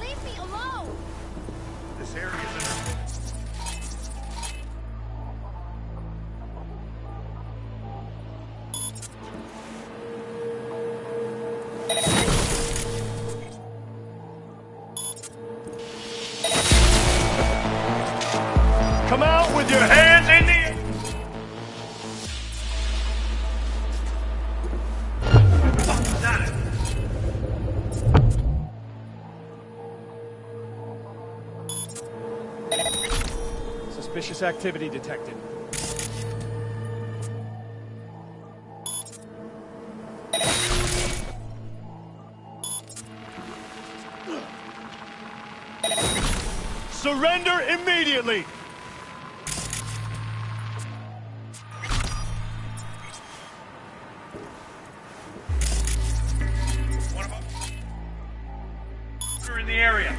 Leave me with your hands in the air. Suspicious activity detected. Surrender immediately! One of them. We're in the area.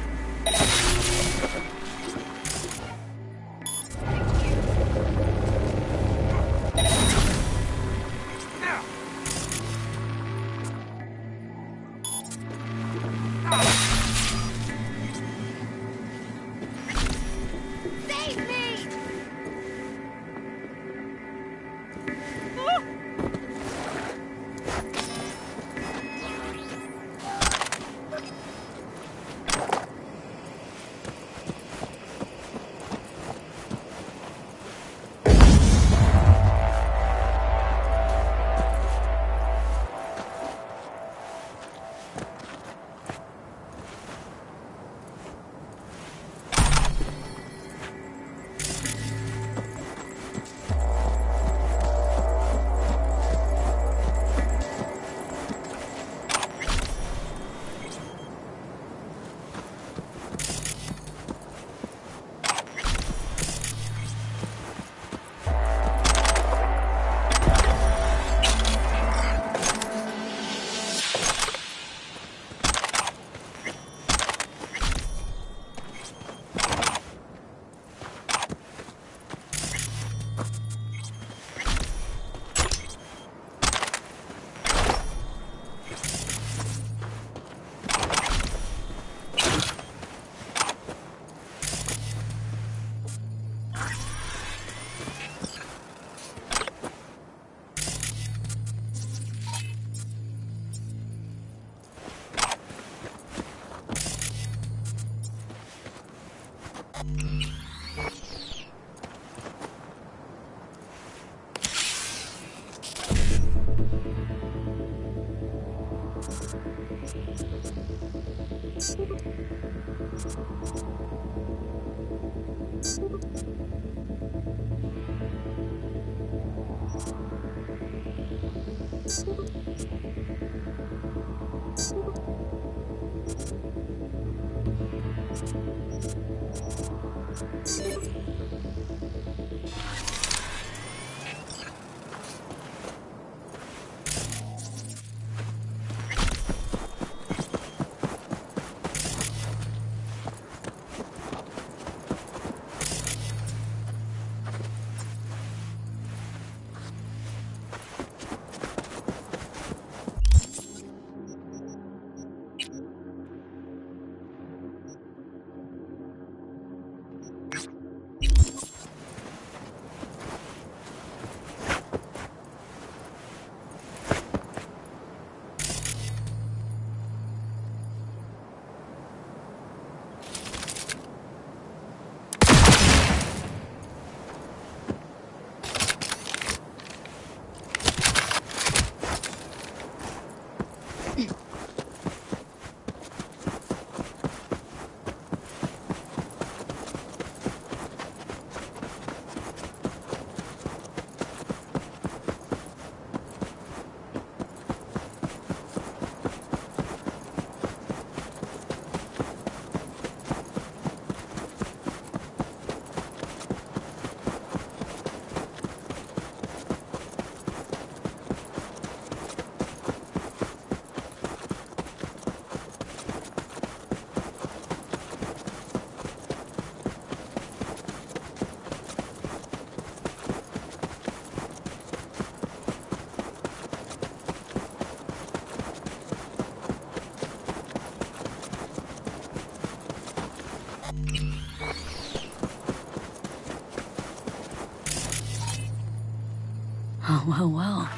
Oh, well, well.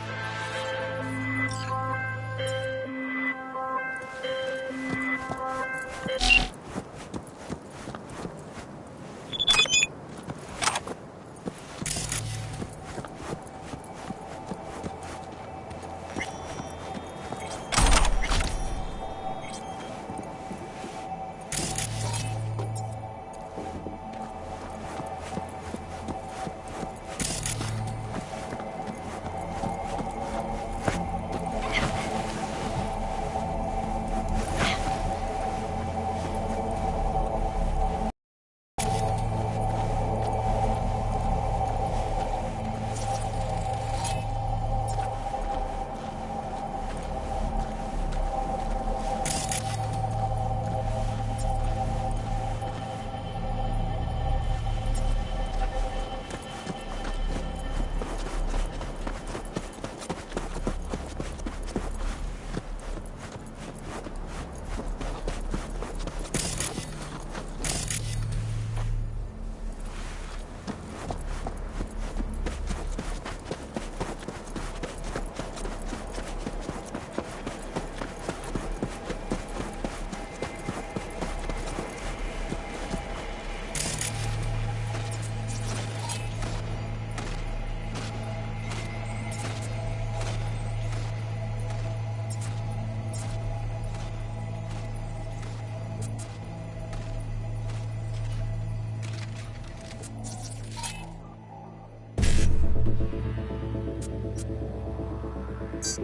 So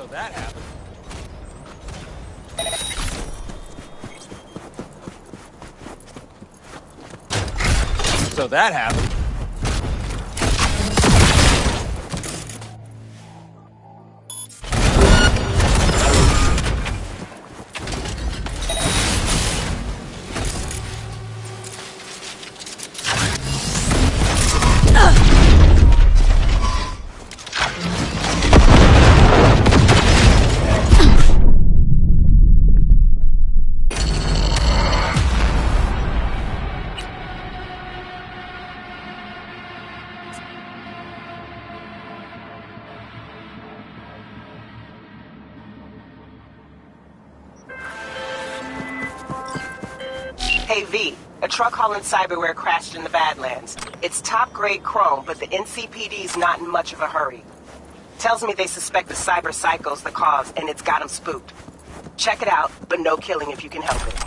that happened. So that happened. Hey V, a truck hauling cyberware crashed in the Badlands. It's top-grade chrome, but the NCPD's not in much of a hurry. Tells me they suspect the cyber psycho's the cause, and it's got them spooked. Check it out, but no killing if you can help it.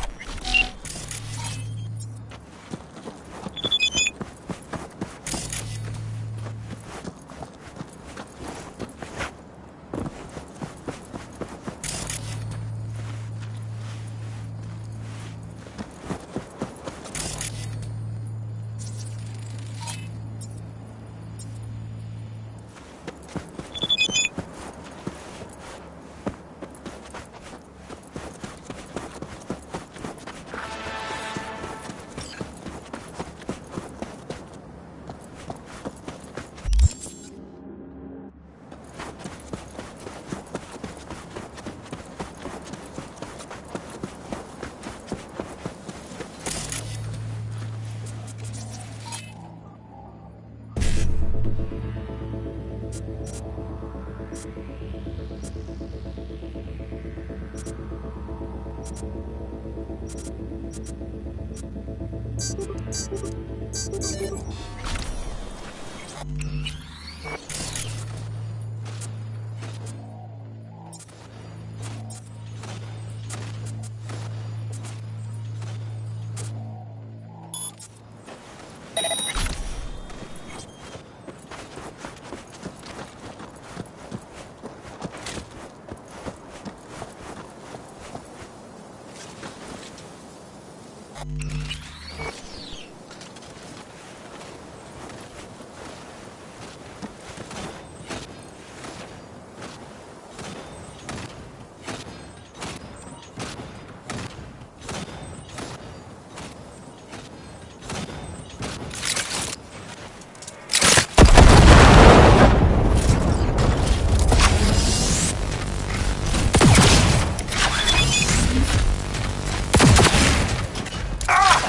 Ah!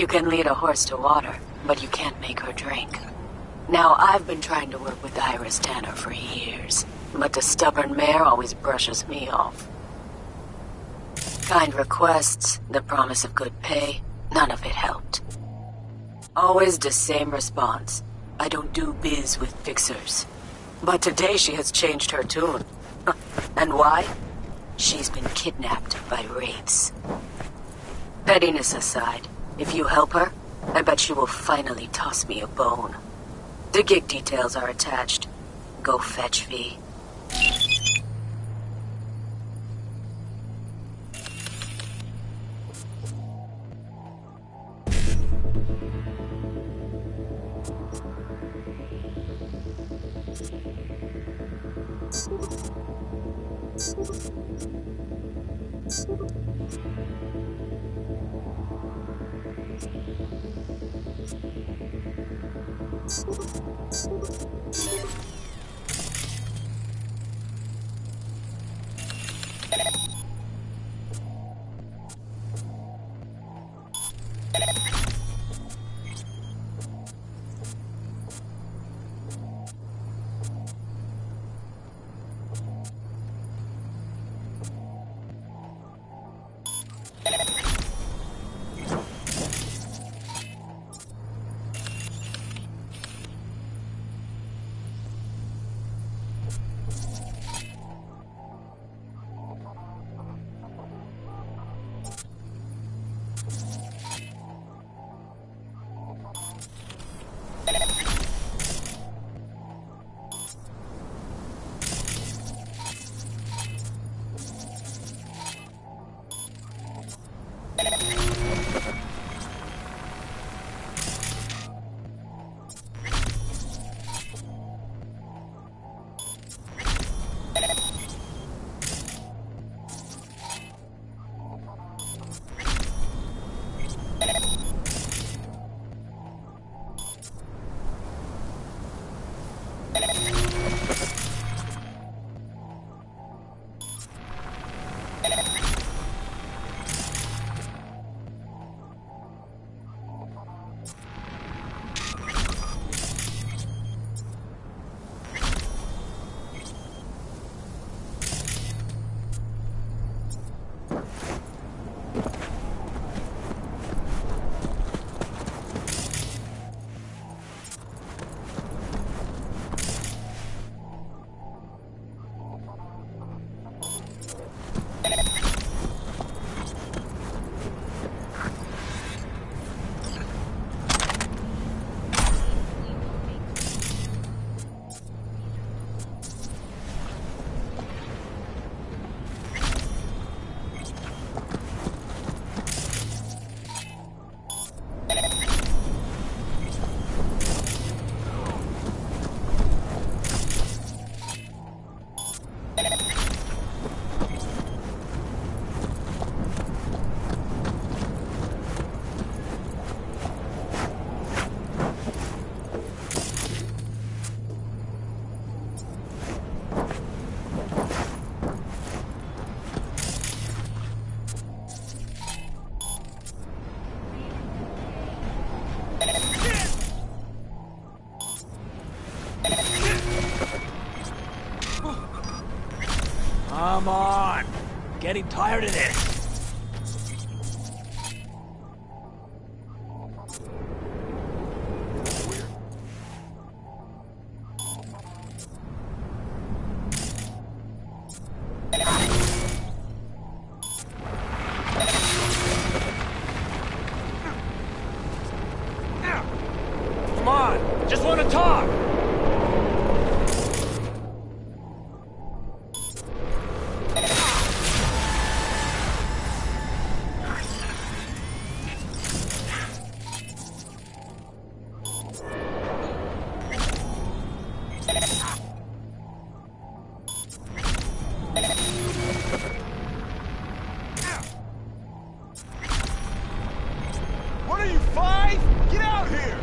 You can lead a horse to water, but you can't make her drink. Now, I've been trying to work with Iris Tanner for years, but the stubborn mare always brushes me off. Kind requests, the promise of good pay, none of it helped. Always the same response. I don't do biz with fixers. But today she has changed her tune. And why? She's been kidnapped by Wraiths. Pettiness aside, if you help her, I bet she will finally toss me a bone. The gig details are attached. Go fetch V. Come on! Getting tired of this! Come on! Just want to talk! What are you, 5? Get out here!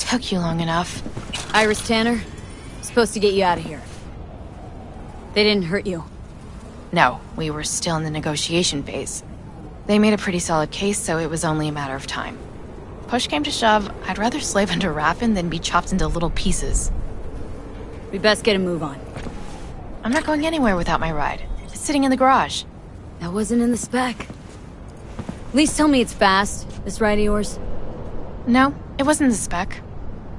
Took you long enough. Iris Tanner, supposed to get you out of here. They didn't hurt you? No, we were still in the negotiation phase. They made a pretty solid case, so it was only a matter of time. Push came to shove, I'd rather slave under Raffen than be chopped into little pieces. We best get a move on. I'm not going anywhere without my ride. It's sitting in the garage. That wasn't in the spec. At least tell me it's fast, this ride of yours. No, it wasn't the spec.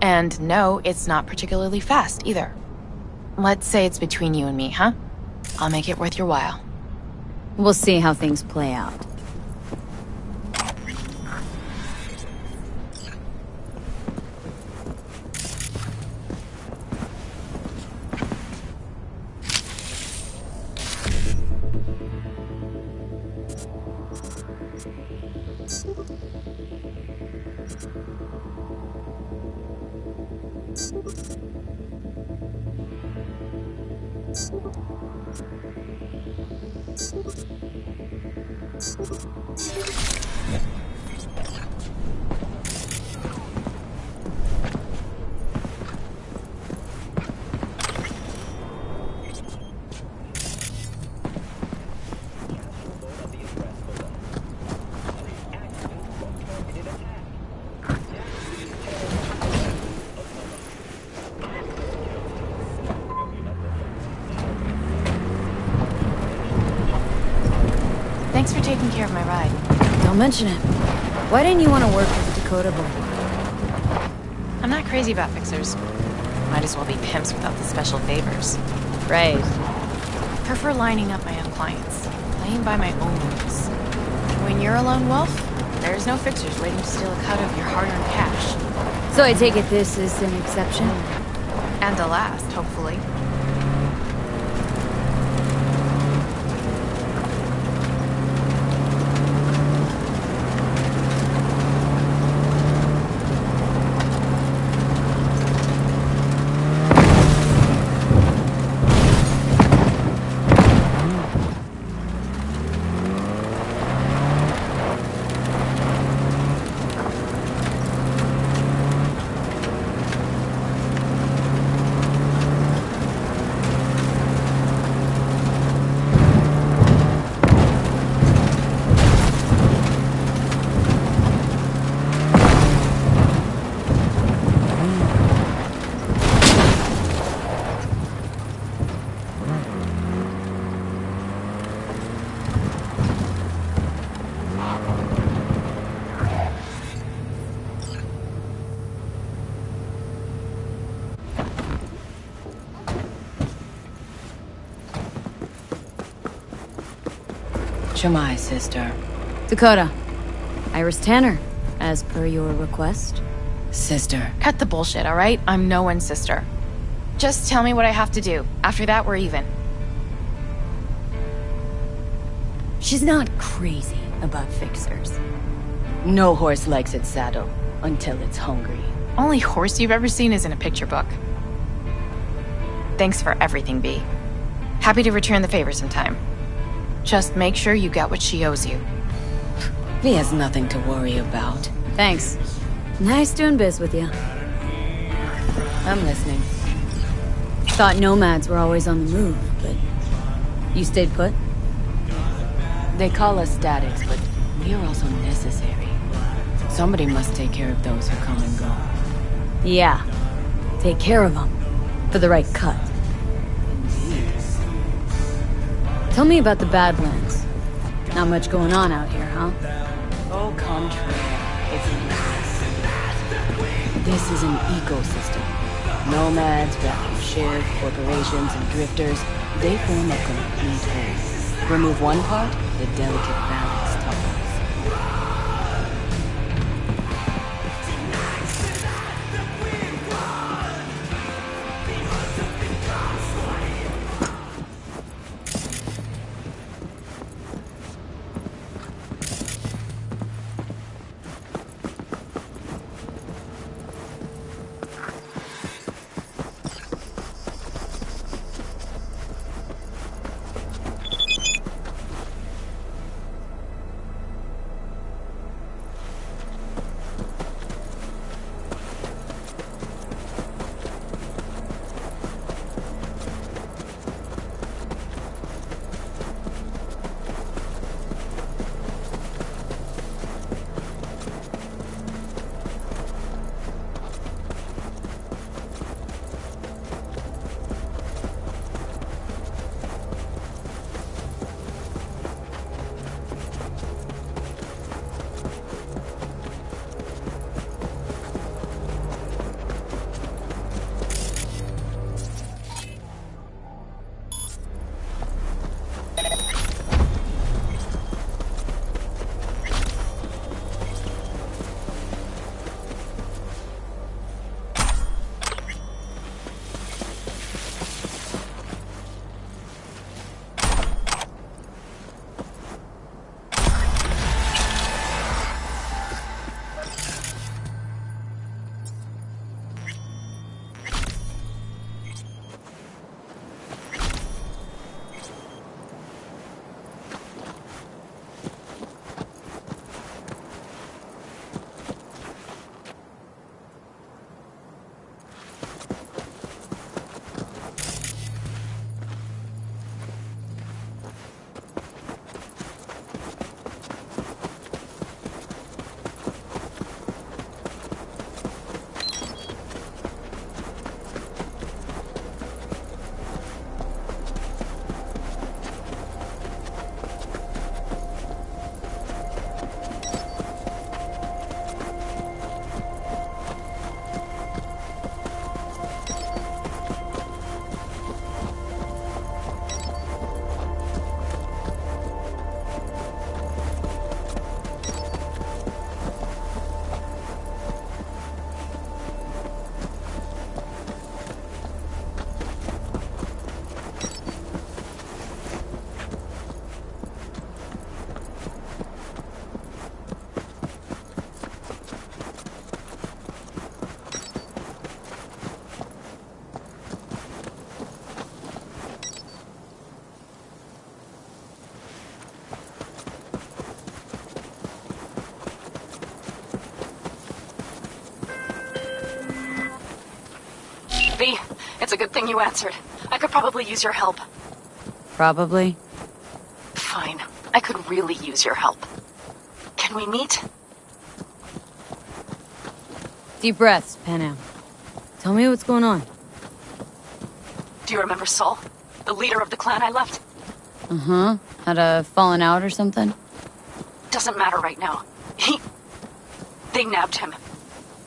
And no, it's not particularly fast, either. Let's say it's between you and me, huh? I'll make it worth your while. We'll see how things play out. Thanks for taking care of my ride. Don't mention it. Why didn't you want to work with Dakota before? I'm not crazy about fixers. Might as well be pimps without the special favors. Right. Prefer lining up my own clients. Playing by my own rules. When you're a lone wolf, there's no fixers waiting to steal a cut of your hard-earned cash. So I take it this is an exception? And the last, hopefully. Shamai, sister. Dakota. Iris Tanner, as per your request. Sister. Cut the bullshit, alright? I'm no one's sister. Just tell me what I have to do. After that, we're even. She's not crazy about fixers. No horse likes its saddle until it's hungry. Only horse you've ever seen is in a picture book. Thanks for everything, B. Happy to return the favors in time. Just make sure you get what she owes you. V has nothing to worry about. Thanks. Nice doing biz with you. I'm listening. Thought nomads were always on the move, but you stayed put? They call us statics, but we are also necessary. Somebody must take care of those who come and go. Yeah. Take care of them. For the right cut. Tell me about the Badlands. Not much going on out here, huh? Au contraire. It's nice. This is an ecosystem. Nomads, vacuum shift, corporations, and drifters, they form a complete whole. Remove one part, the delicate balance topples. It's a good thing you answered. I could probably use your help. Probably. Fine. I could really use your help. Can we meet? Deep breaths, Panam. Tell me what's going on. Do you remember Saul? The leader of the clan I left? Uh-huh. Had a falling out or something? Doesn't matter right now. They nabbed him.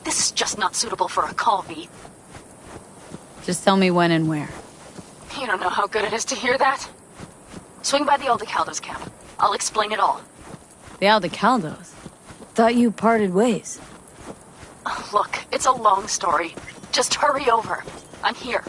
This is just not suitable for a call, V. Just tell me when and where. You don't know how good it is to hear that. Swing by the Aldecaldos camp. I'll explain it all. The Aldecaldos? Thought you parted ways. Look, it's a long story. Just hurry over. I'm here.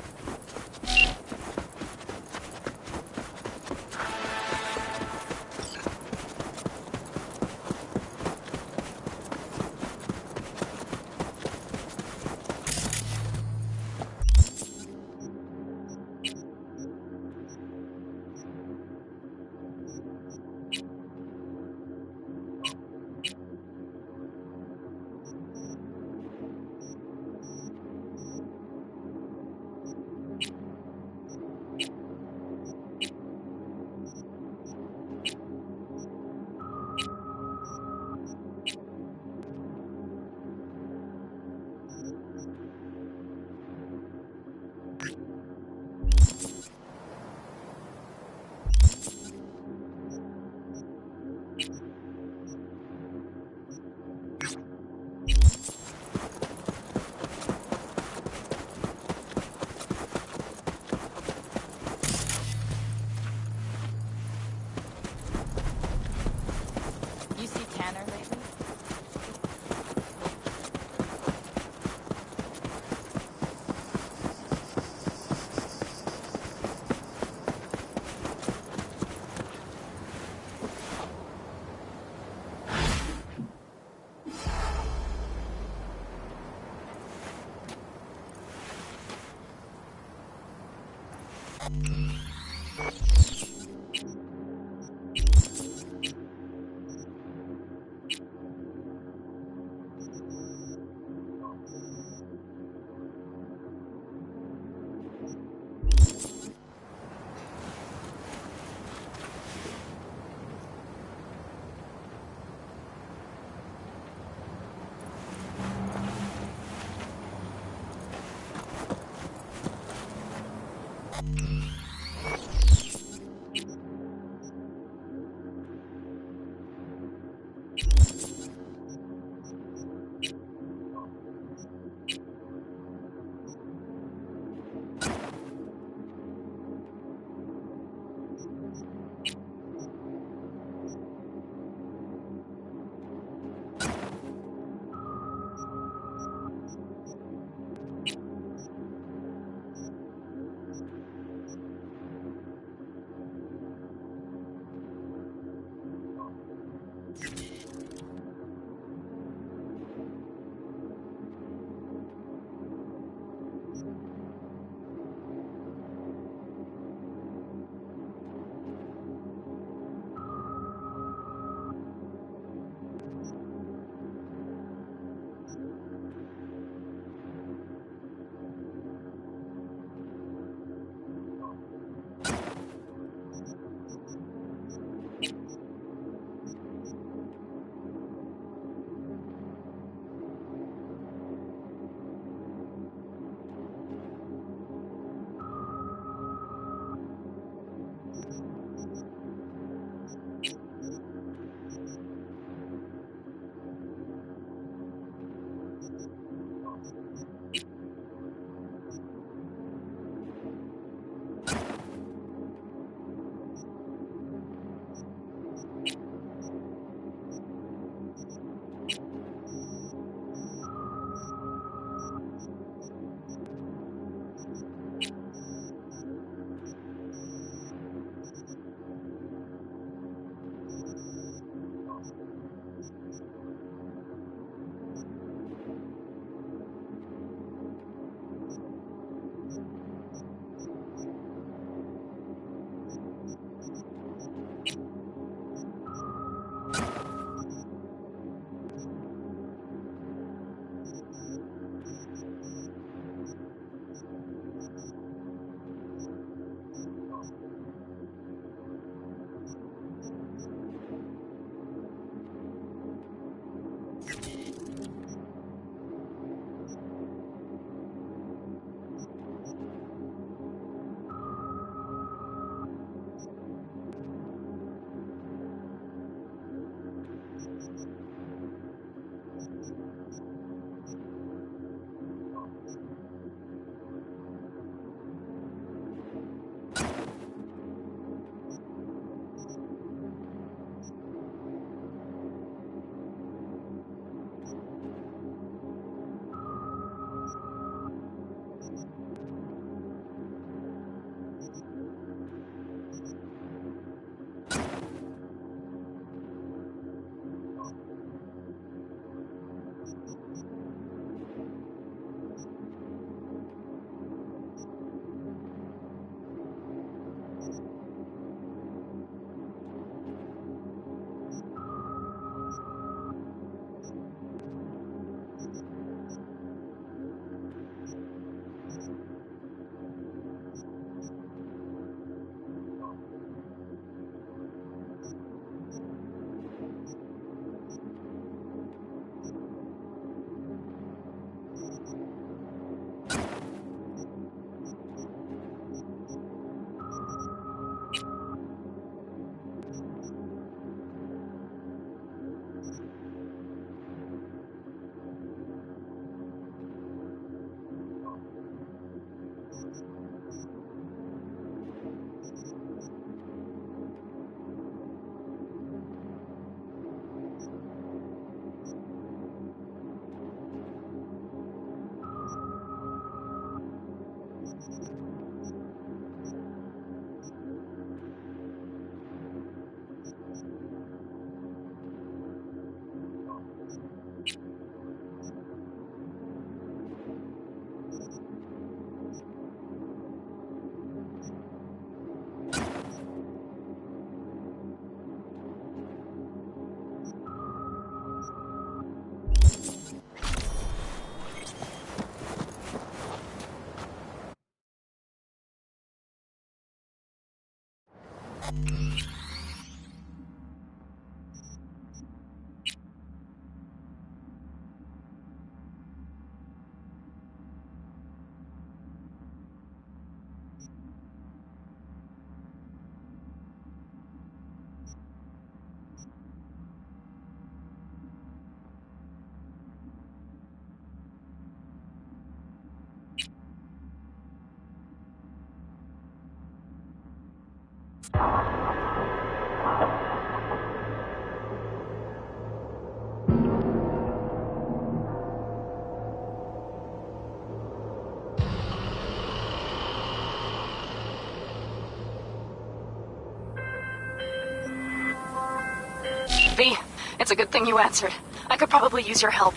V, it's a good thing you answered. I could probably use your help.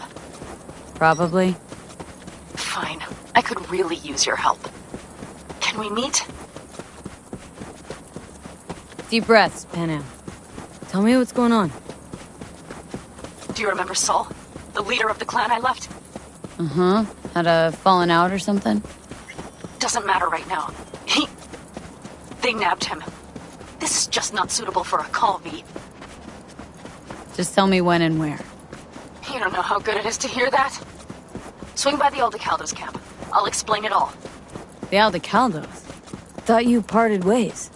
Probably? Fine. I could really use your help. Can we meet? Deep breaths, Panam. Tell me what's going on. Do you remember Saul? The leader of the clan I left? Uh-huh. Had a falling out or something? Doesn't matter right now. They nabbed him. This is just not suitable for a call, V. Just tell me when and where. You don't know how good it is to hear that. Swing by the Aldecaldos camp. I'll explain it all. The Aldecaldos? Thought you parted ways.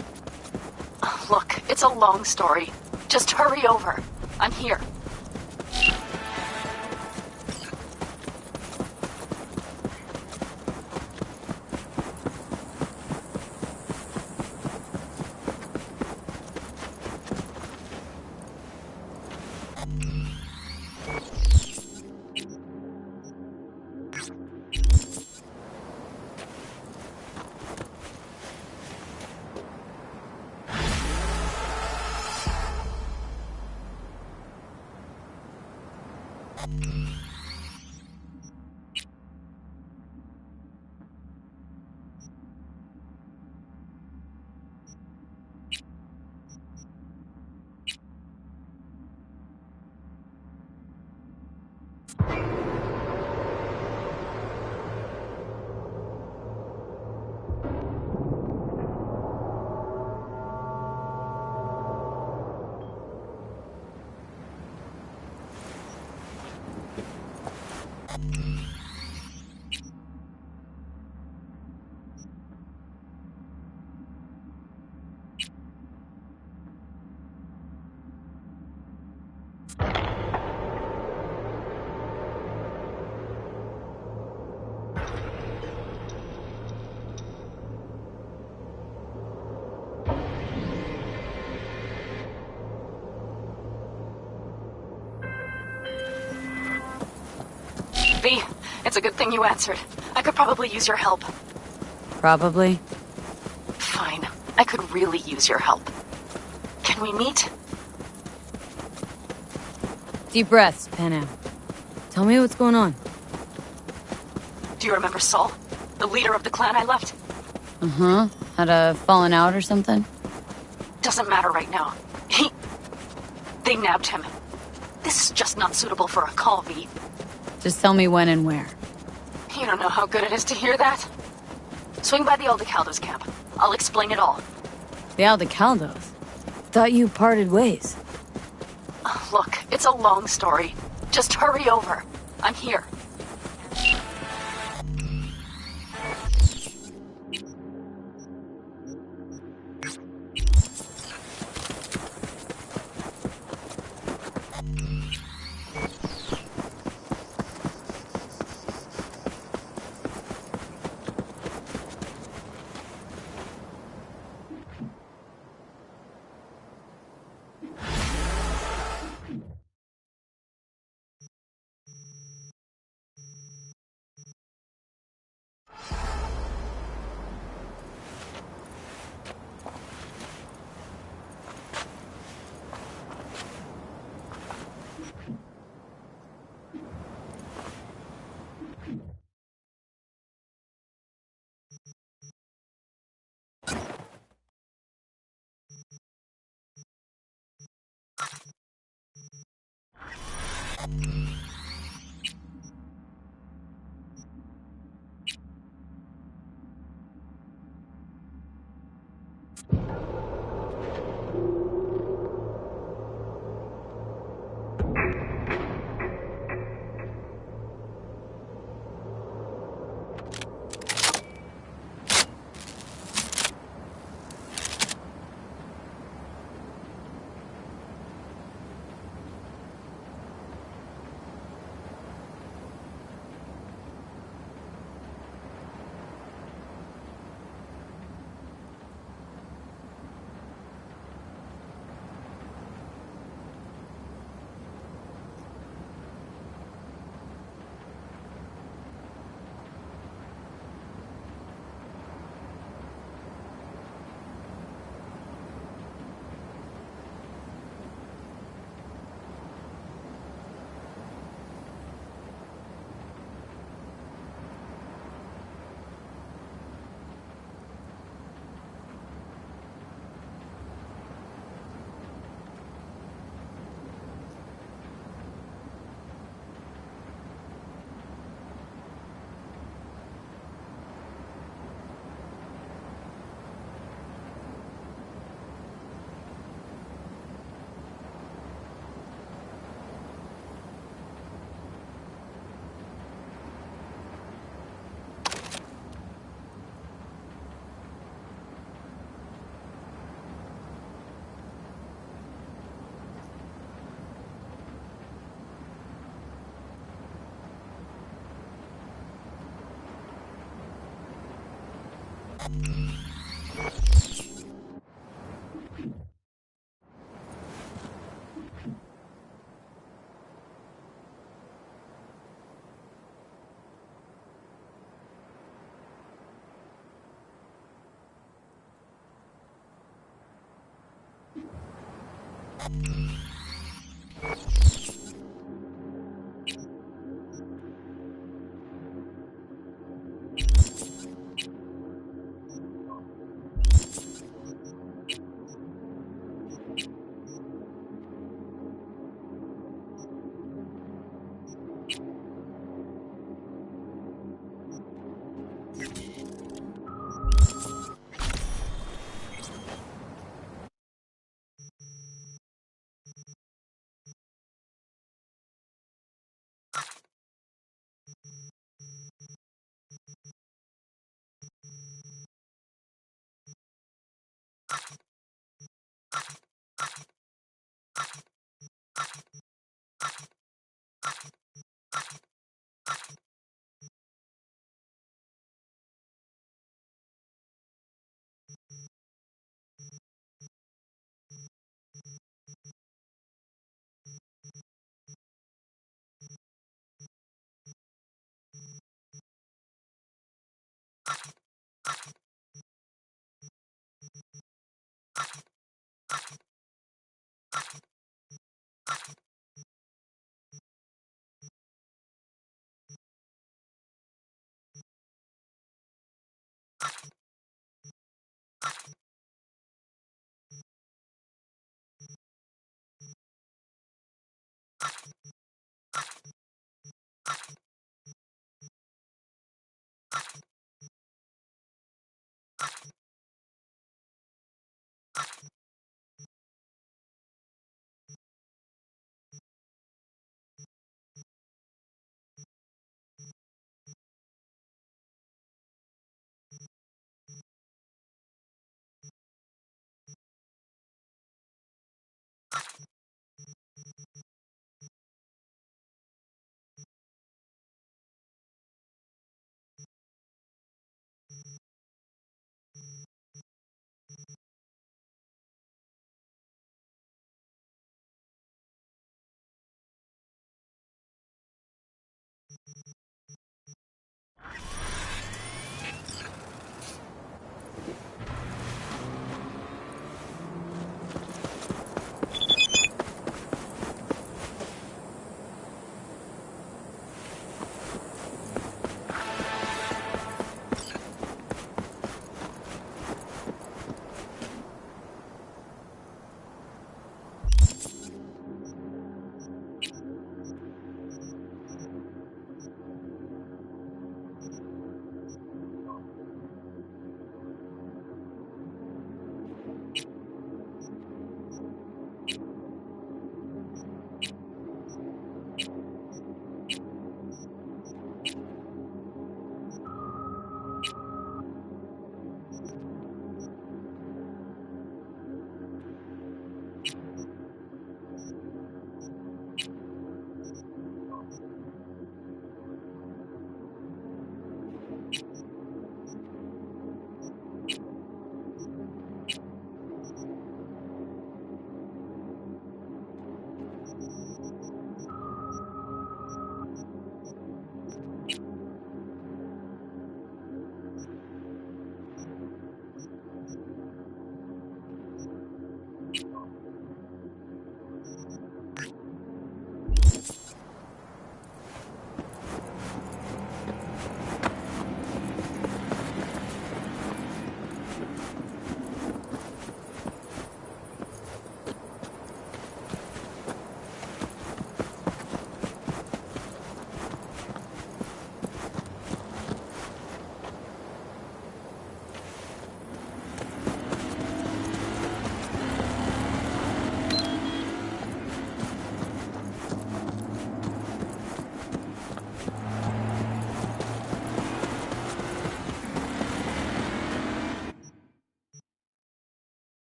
Look, it's a long story. Just hurry over. I'm here. V, it's a good thing you answered. I could probably use your help. Probably? Fine. I could really use your help. Can we meet? Deep breaths, Panam. Tell me what's going on. Do you remember Saul? The leader of the clan I left? Uh-huh. Had a falling out or something? Doesn't matter right now. They nabbed him. This is just not suitable for a call, V. Just tell me when and where. You don't know how good it is to hear that? Swing by the Aldecaldos camp. I'll explain it all. The Aldecaldos? Thought you parted ways. Look, it's a long story. Just hurry over. I'm here.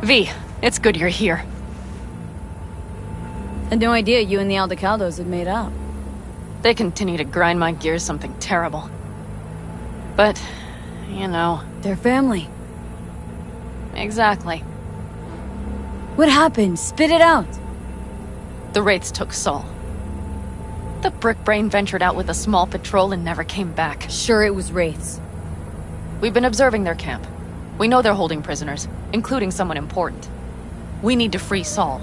V, it's good you're here. Had no idea you and the Aldecaldos had made up. They continue to grind my gears something terrible. But, you know... They're family. Exactly. What happened? Spit it out. The Wraiths took Saul. The Brick Brain ventured out with a small patrol and never came back. Sure it was Wraiths. We've been observing their camp. We know they're holding prisoners, including someone important. We need to free Saul.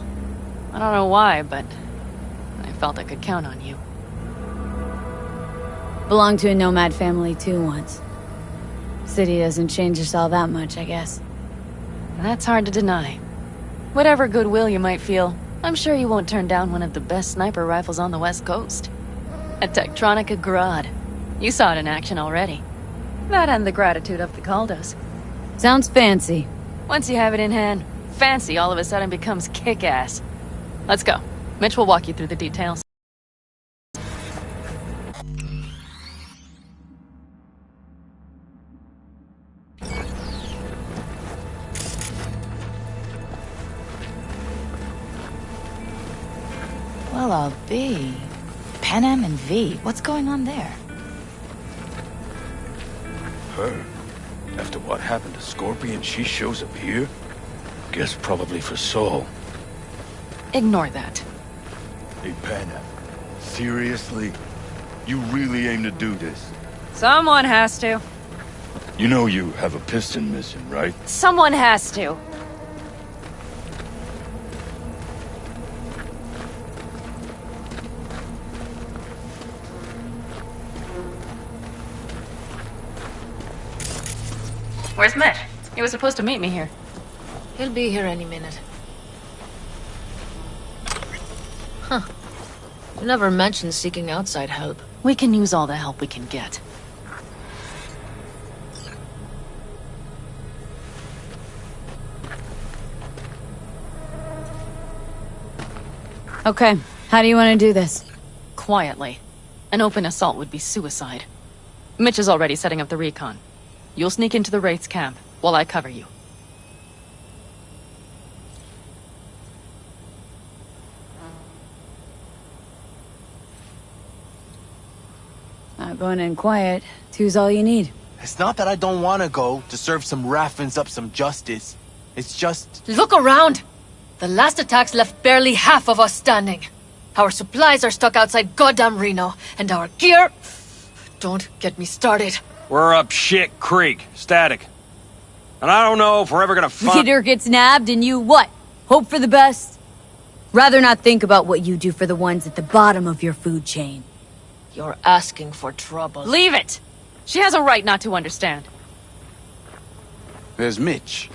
I don't know why, but I felt I could count on you. Belonged to a nomad family too once. City doesn't change us all that much, I guess. That's hard to deny. Whatever goodwill you might feel, I'm sure you won't turn down one of the best sniper rifles on the West Coast. A Tektronica Grad. You saw it in action already. That and the gratitude of the Caldos. Sounds fancy. Once you have it in hand, fancy all of a sudden becomes kick-ass. Let's go. Mitch will walk you through the details. Well, I'll be. Panam and V, what's going on there? Her? After what happened to Scorpion, she shows up here? Guess probably for Saul. Ignore that. Hey, Panam. Seriously? You really aim to do this? Someone has to. You know you have a piston mission, right? Someone has to. Where's Mitch? He was supposed to meet me here. He'll be here any minute. Huh. You never mentioned seeking outside help. We can use all the help we can get. Okay, how do you want to do this? Quietly. An open assault would be suicide. Mitch is already setting up the recon. You'll sneak into the Wraith's camp, while I cover you. Not going in quiet. Two's all you need. It's not that I don't want to go to serve some Raffins up some justice. It's just... Look around! The last attacks left barely half of us standing. Our supplies are stuck outside goddamn Reno, and our gear... Don't get me started. We're up shit creek, static. And I don't know if we're ever gonna find... Leader gets nabbed and you what? Hope for the best? Rather not think about what you do for the ones at the bottom of your food chain. You're asking for trouble. Leave it! She has a right not to understand. There's Mitch.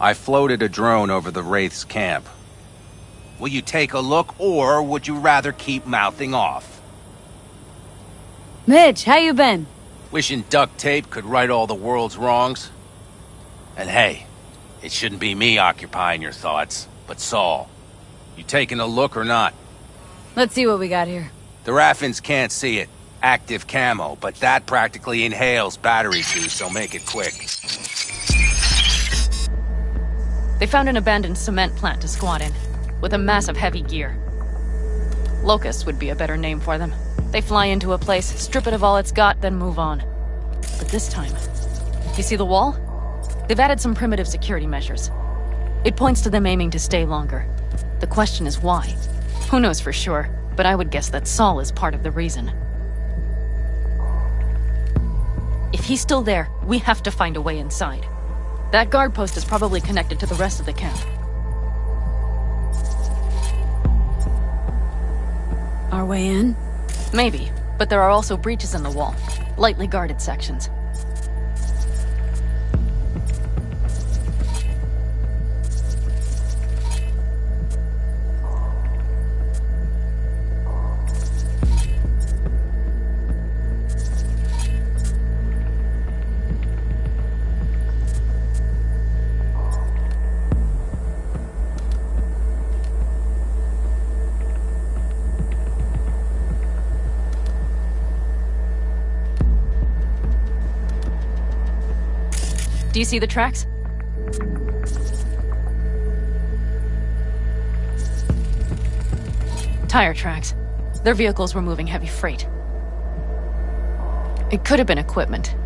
I floated a drone over the Wraith's camp. Will you take a look, or would you rather keep mouthing off? Mitch, how you been? Wishing duct tape could right all the world's wrongs. And hey, it shouldn't be me occupying your thoughts, but Saul. You taking a look or not? Let's see what we got here. The Raffins can't see it. Active camo, but that practically inhales battery juice, so make it quick. They found an abandoned cement plant to squat in, with a massive heavy gear. Locusts would be a better name for them. They fly into a place, strip it of all it's got, then move on. But this time, you see the wall? They've added some primitive security measures. It points to them aiming to stay longer. The question is why? Who knows for sure, but I would guess that Saul is part of the reason. If he's still there, we have to find a way inside. That guard post is probably connected to the rest of the camp. Our way in? Maybe, but there are also breaches in the wall. Lightly guarded sections. Do you see the tracks? Tire tracks. Their vehicles were moving heavy freight. It could have been equipment.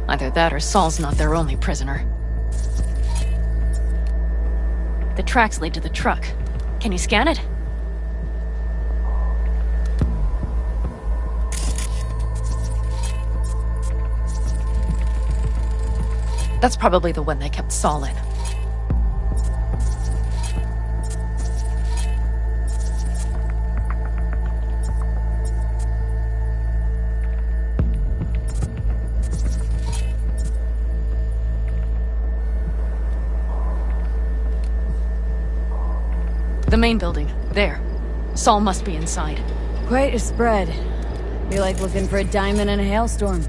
Either that or Saul's not their only prisoner. The tracks lead to the truck. Can you scan it? That's probably the one they kept Saul in. The main building. There. Saul must be inside. Quite a spread. You're like looking for a diamond in a hailstorm.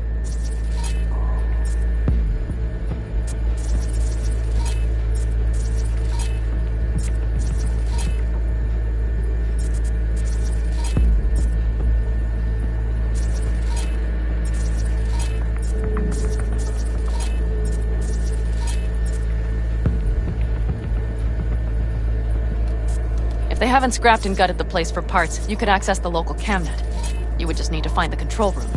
If they haven't scrapped and gutted the place for parts, you could access the local camnet. You would just need to find the control room.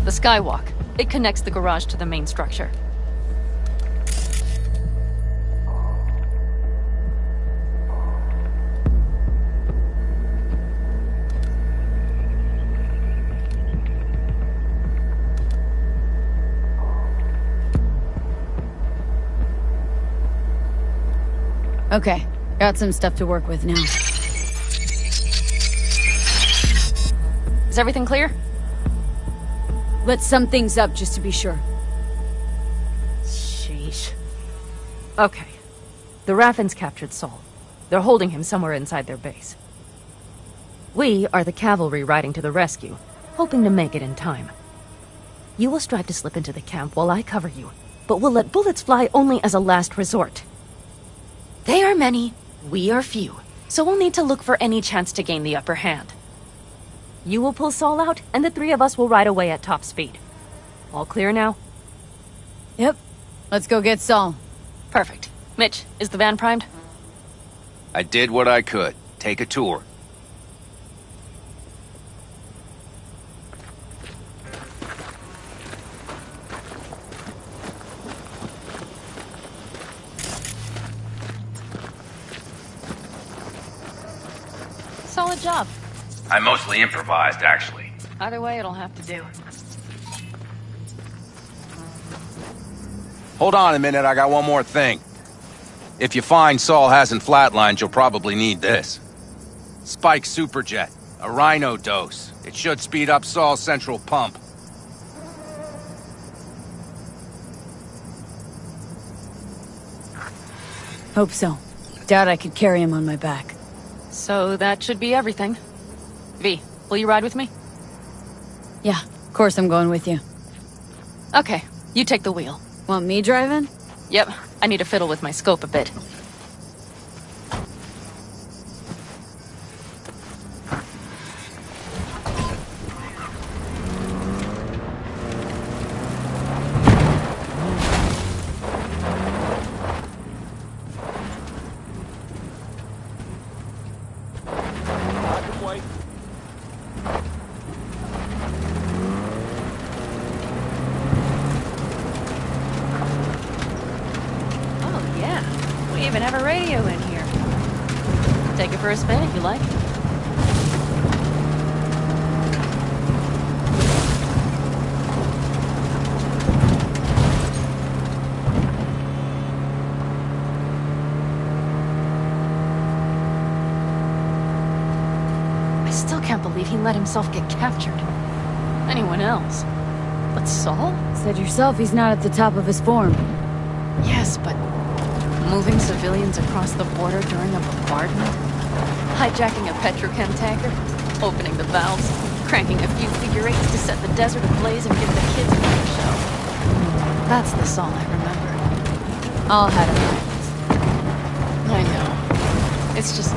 The skywalk. It connects the garage to the main structure. Okay, got some stuff to work with now. Is everything clear? Let's sum things up just to be sure. Sheesh. Okay. The Raffins captured Saul. They're holding him somewhere inside their base. We are the cavalry riding to the rescue, hoping to make it in time. You will strive to slip into the camp while I cover you, but we'll let bullets fly only as a last resort. They are many, we are few, so we'll need to look for any chance to gain the upper hand. You will pull Saul out, and the three of us will ride away at top speed. All clear now? Yep. Let's go get Saul. Perfect. Mitch, is the van primed? I did what I could. Take a tour. Solid job. I mostly improvised, actually. Either way, it'll have to do. Hold on a minute, I got one more thing. If you find Saul hasn't flatlined, you'll probably need this. Spike Superjet, a Rhino dose. It should speed up Saul's central pump. Hope so. Doubt I could carry him on my back. So that should be everything. V, will you ride with me? Yeah, of course I'm going with you. Okay, you take the wheel. Want me driving? Yep, I need to fiddle with my scope a bit. Even have a radio in here. Take it for a spin if you like. I still can't believe he let himself get captured. Anyone else? But Saul? Said yourself he's not at the top of his form. Yes, but Moving civilians across the border during a bombardment? Hijacking a petrochem tanker? Opening the valves? Cranking a few figure eights to set the desert ablaze and give the kids another show? That's the Saul I remember. All had a moment. I know. It's just...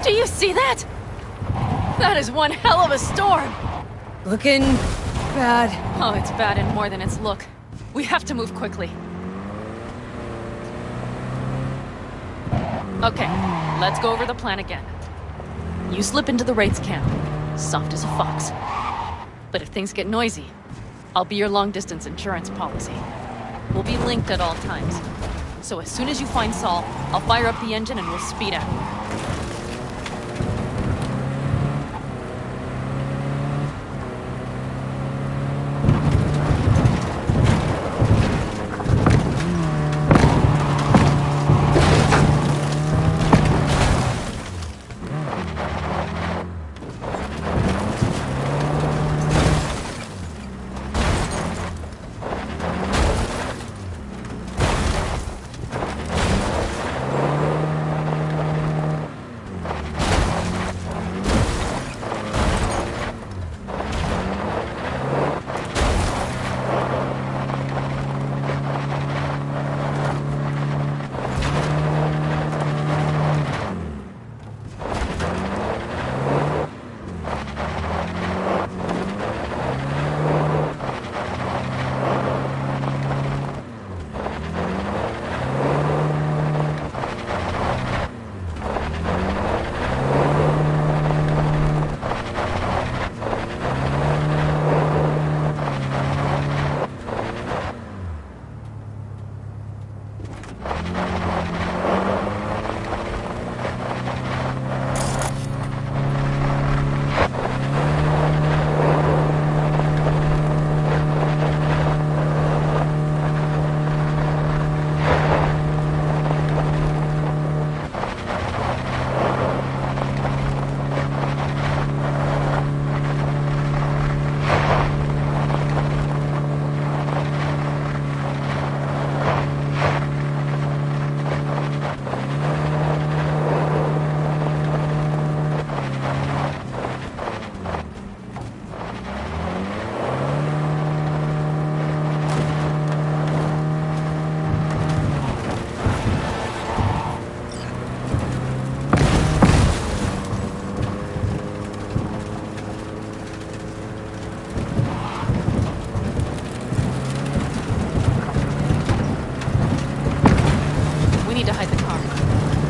Do you see that? That is one hell of a storm! Looking bad. Oh, it's bad in more than its look. We have to move quickly. Okay, let's go over the plan again. You slip into the Wraith's camp, soft as a fox. But if things get noisy, I'll be your long-distance insurance policy. We'll be linked at all times. So as soon as you find Saul, I'll fire up the engine and we'll speed out.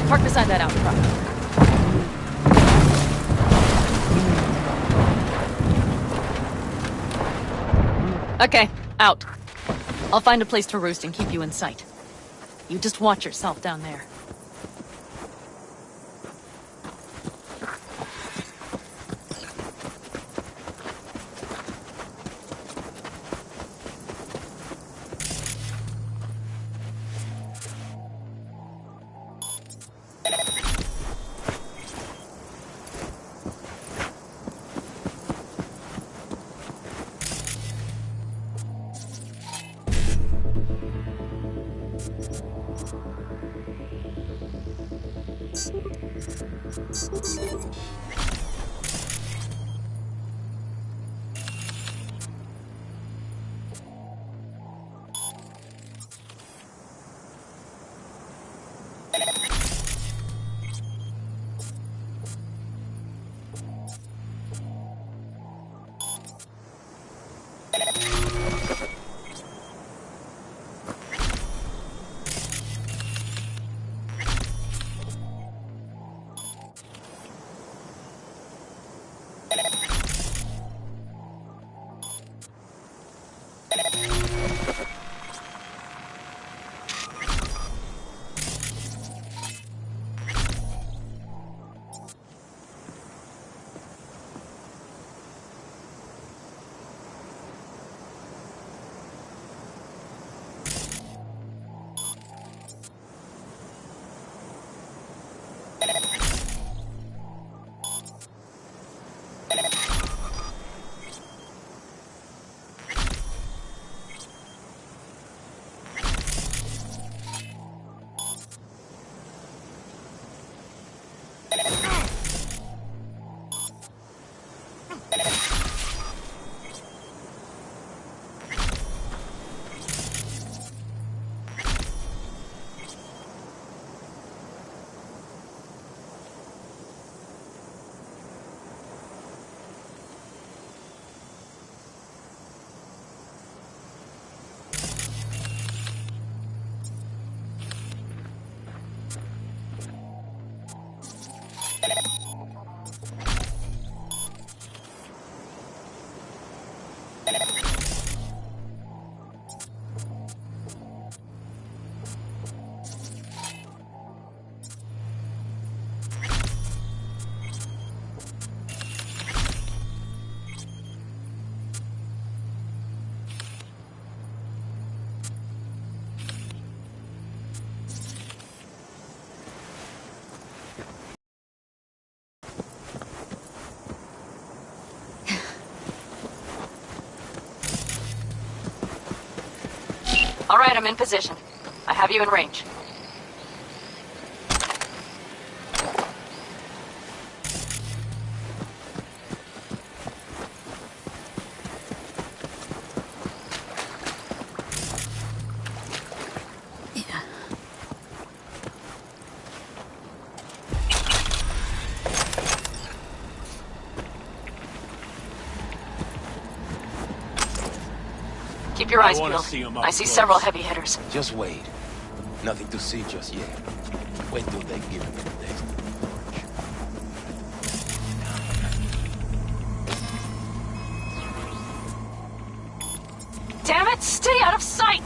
Park beside that out front. Okay, out. I'll find a place to roost and keep you in sight. You just watch yourself down there. Alright, I'm in position. I have you in range. Keep your eyes peeled. I see several heavy hitters. Just wait. Nothing to see just yet. Wait till they give me the next. Damn it! Stay out of sight!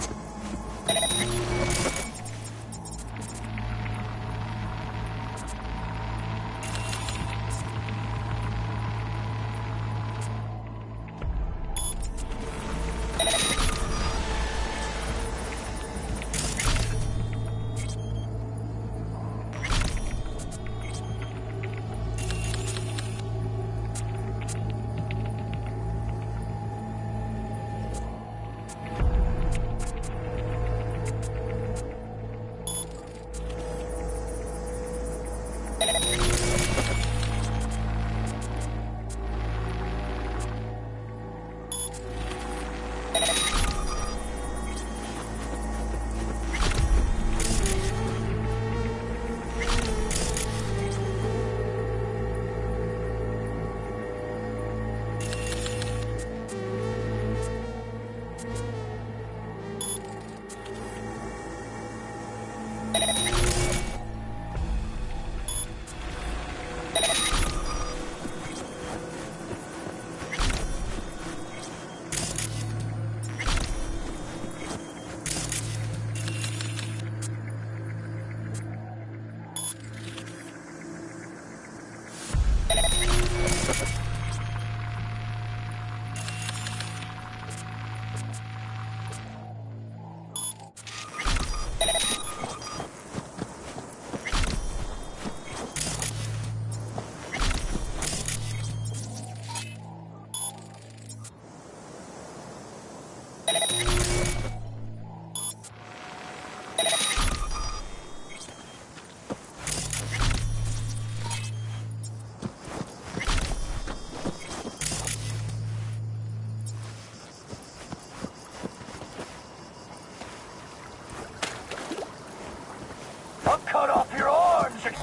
I'll cut off your arms and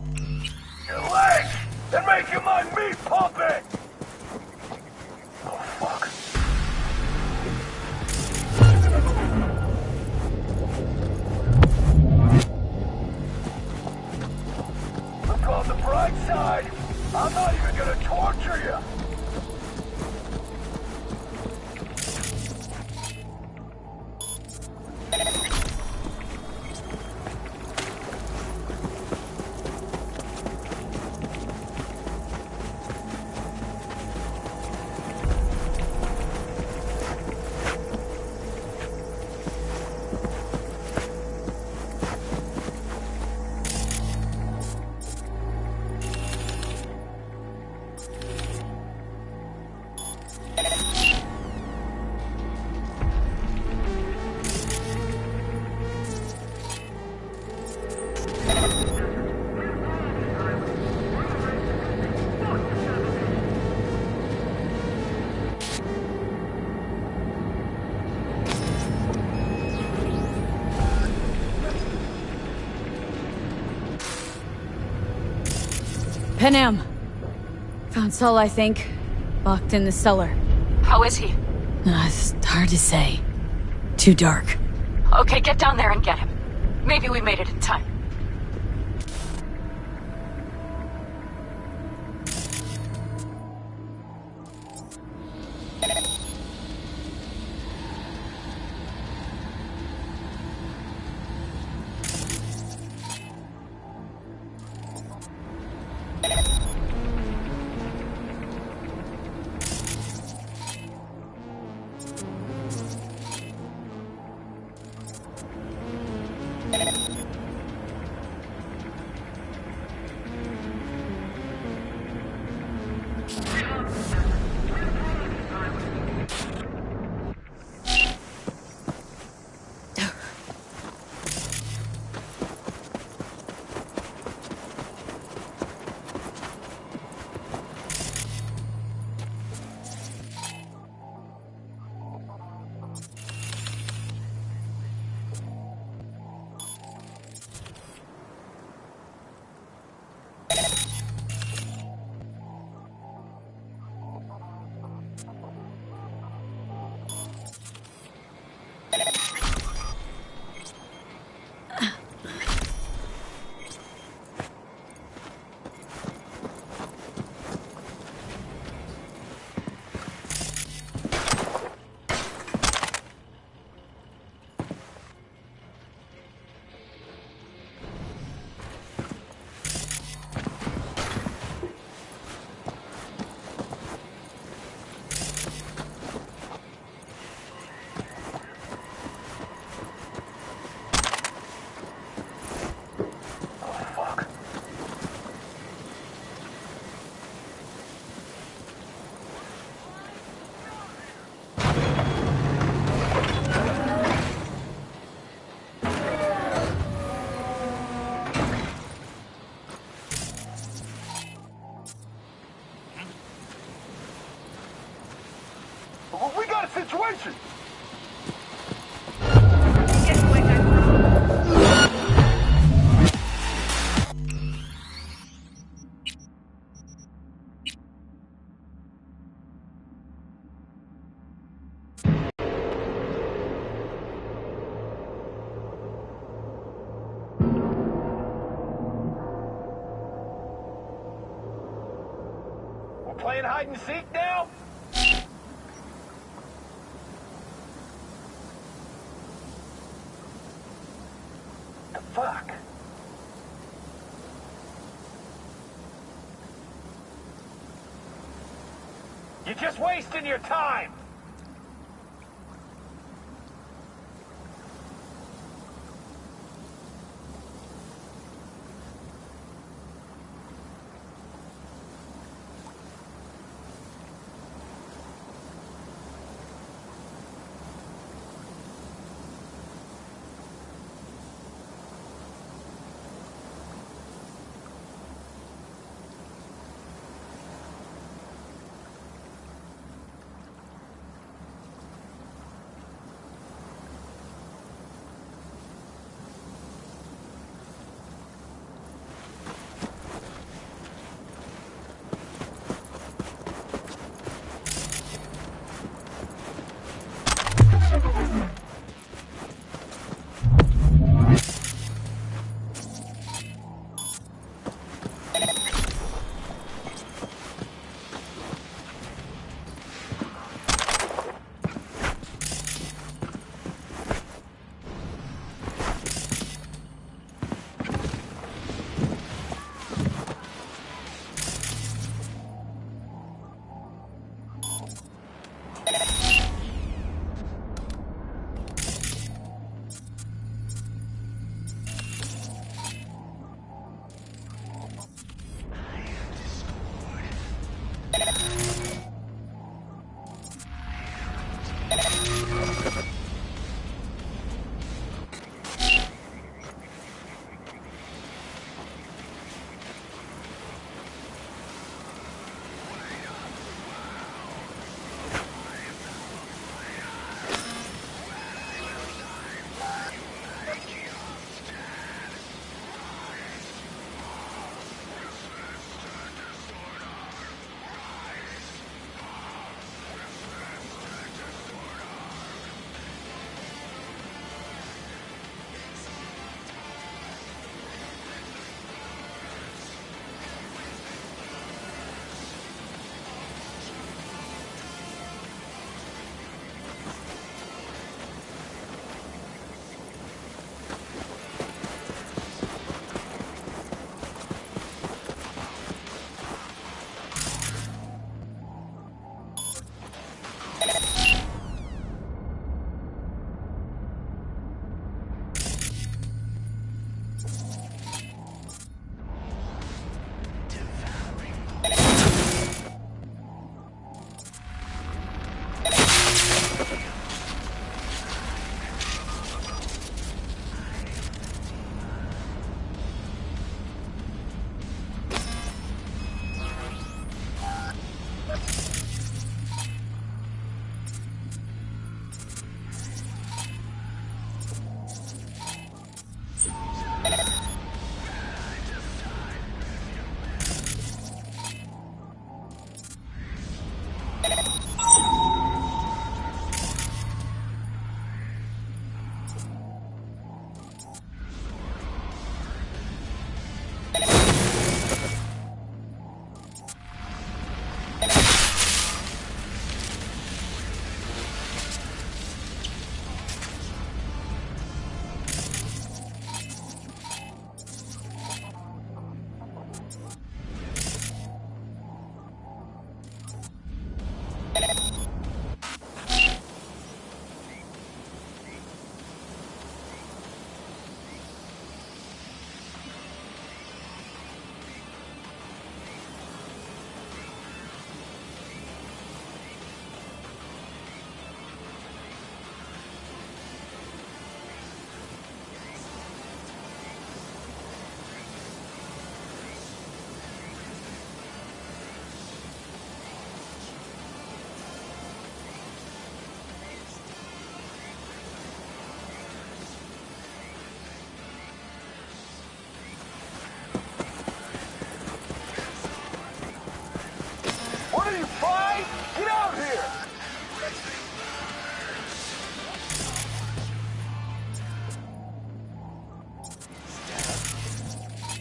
your legs and make you my meat puppet! Oh, fuck. Look on the bright side. I'm not even gonna torture you. Panam! Found Saul, I think. Locked in the cellar. How is he? It's hard to say. Too dark. Okay, get down there and get him. Maybe we made it in time. We got a situation! We're playing hide and seek now? The fuck? You're just wasting your time!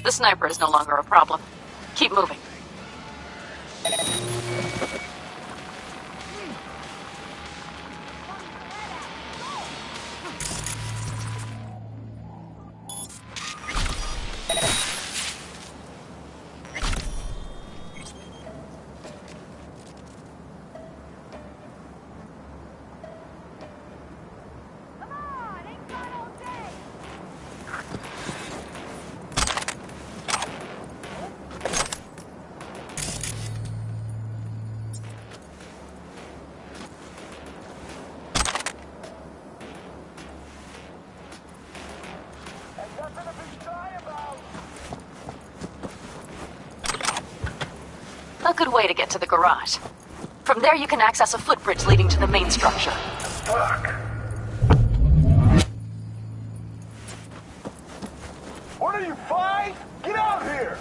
The sniper is no longer a problem. Keep moving. A good way to get to the garage. From there you can access a footbridge leading to the main structure. Fuck. What are you, 5? Get out here!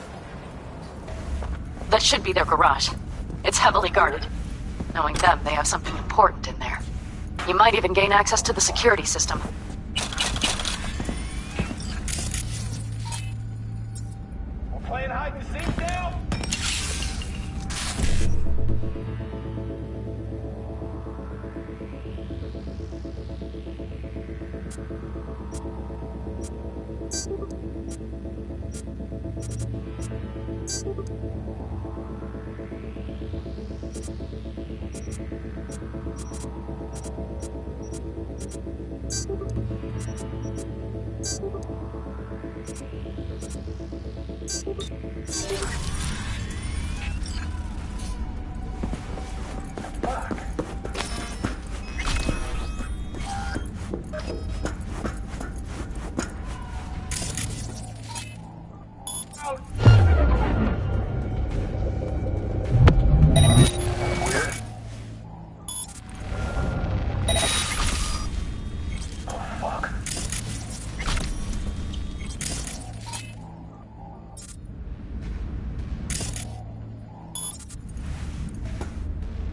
That should be their garage. It's heavily guarded. Knowing them, they have something important in there. You might even gain access to the security system. We're playing hide and seek now?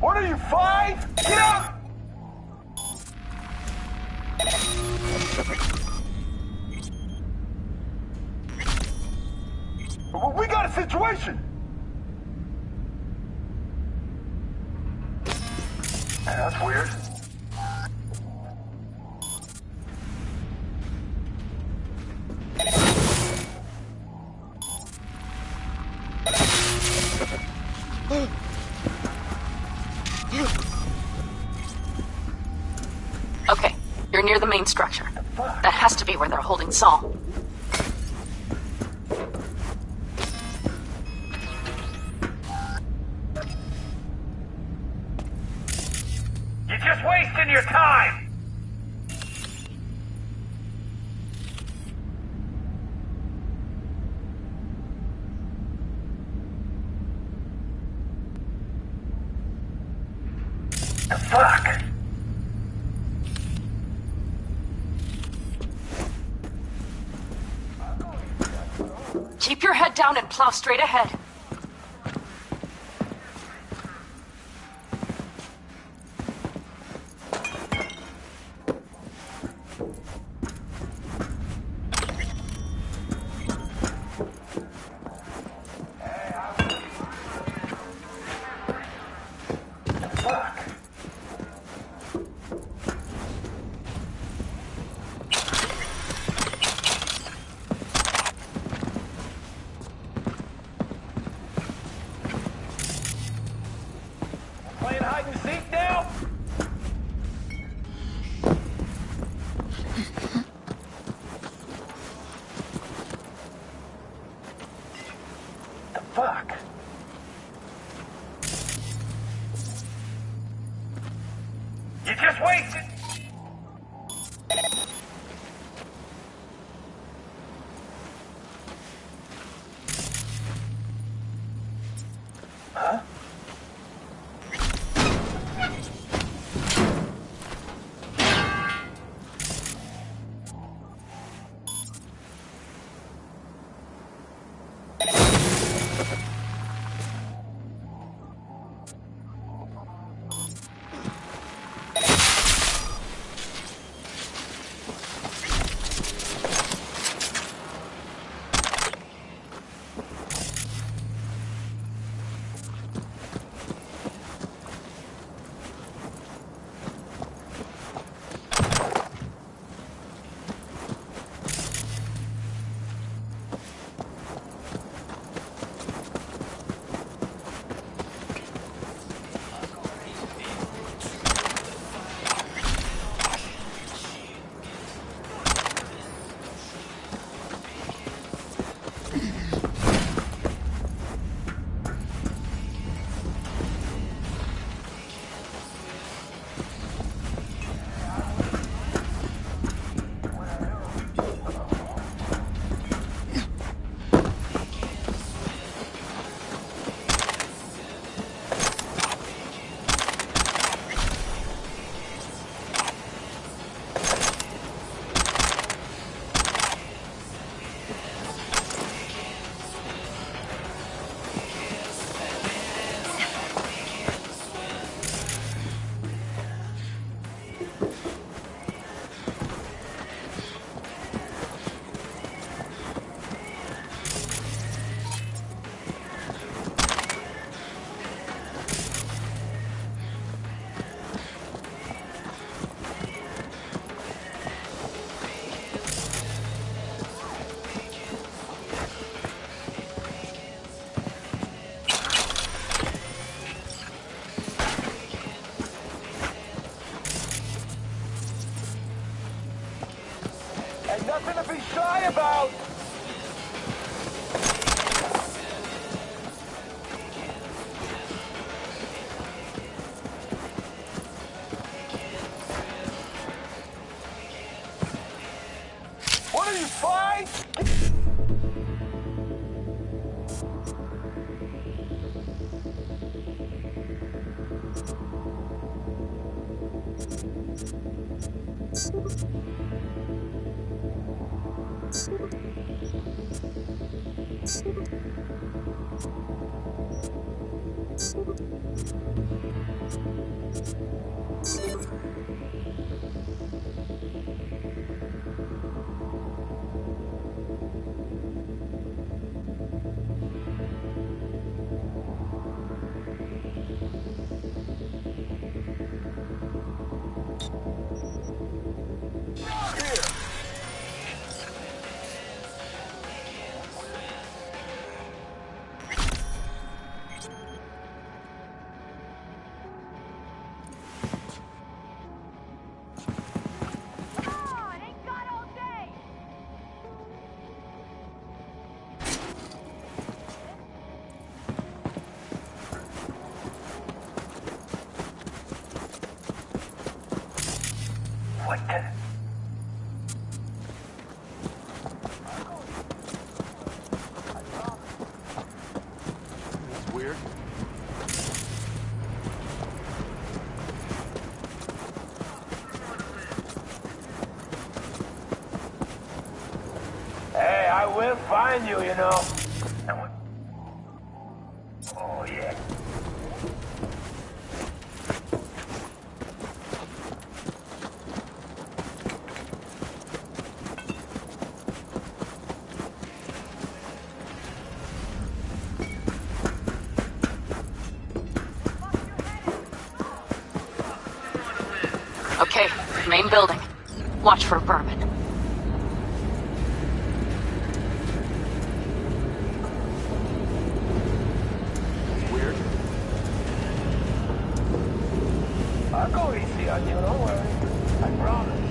What are you, 5? Get out! We got a situation! That's weird. Okay, you're near the main structure. That has to be where they're holding Saul. You're just wasting your time! The fuck? Keep your head down and plow straight ahead. Playing hide and seek now? The fuck? You just wasted. Huh? Nothing to be shy about! What are you, fine? What the? It's weird. Hey, I will find you, you know. Oh, yeah. Okay, main building. Watch for Berman. Weird. I'll go easy on you, don't worry. I promise.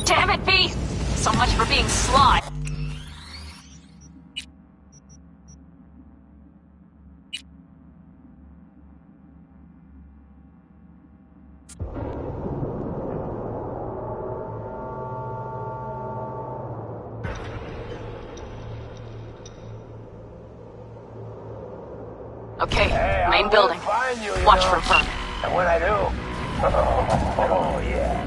Damn it, V! So much for being sly. Okay, Hey, main building. Find you, Watch know. for Berman. And when I do, oh yeah.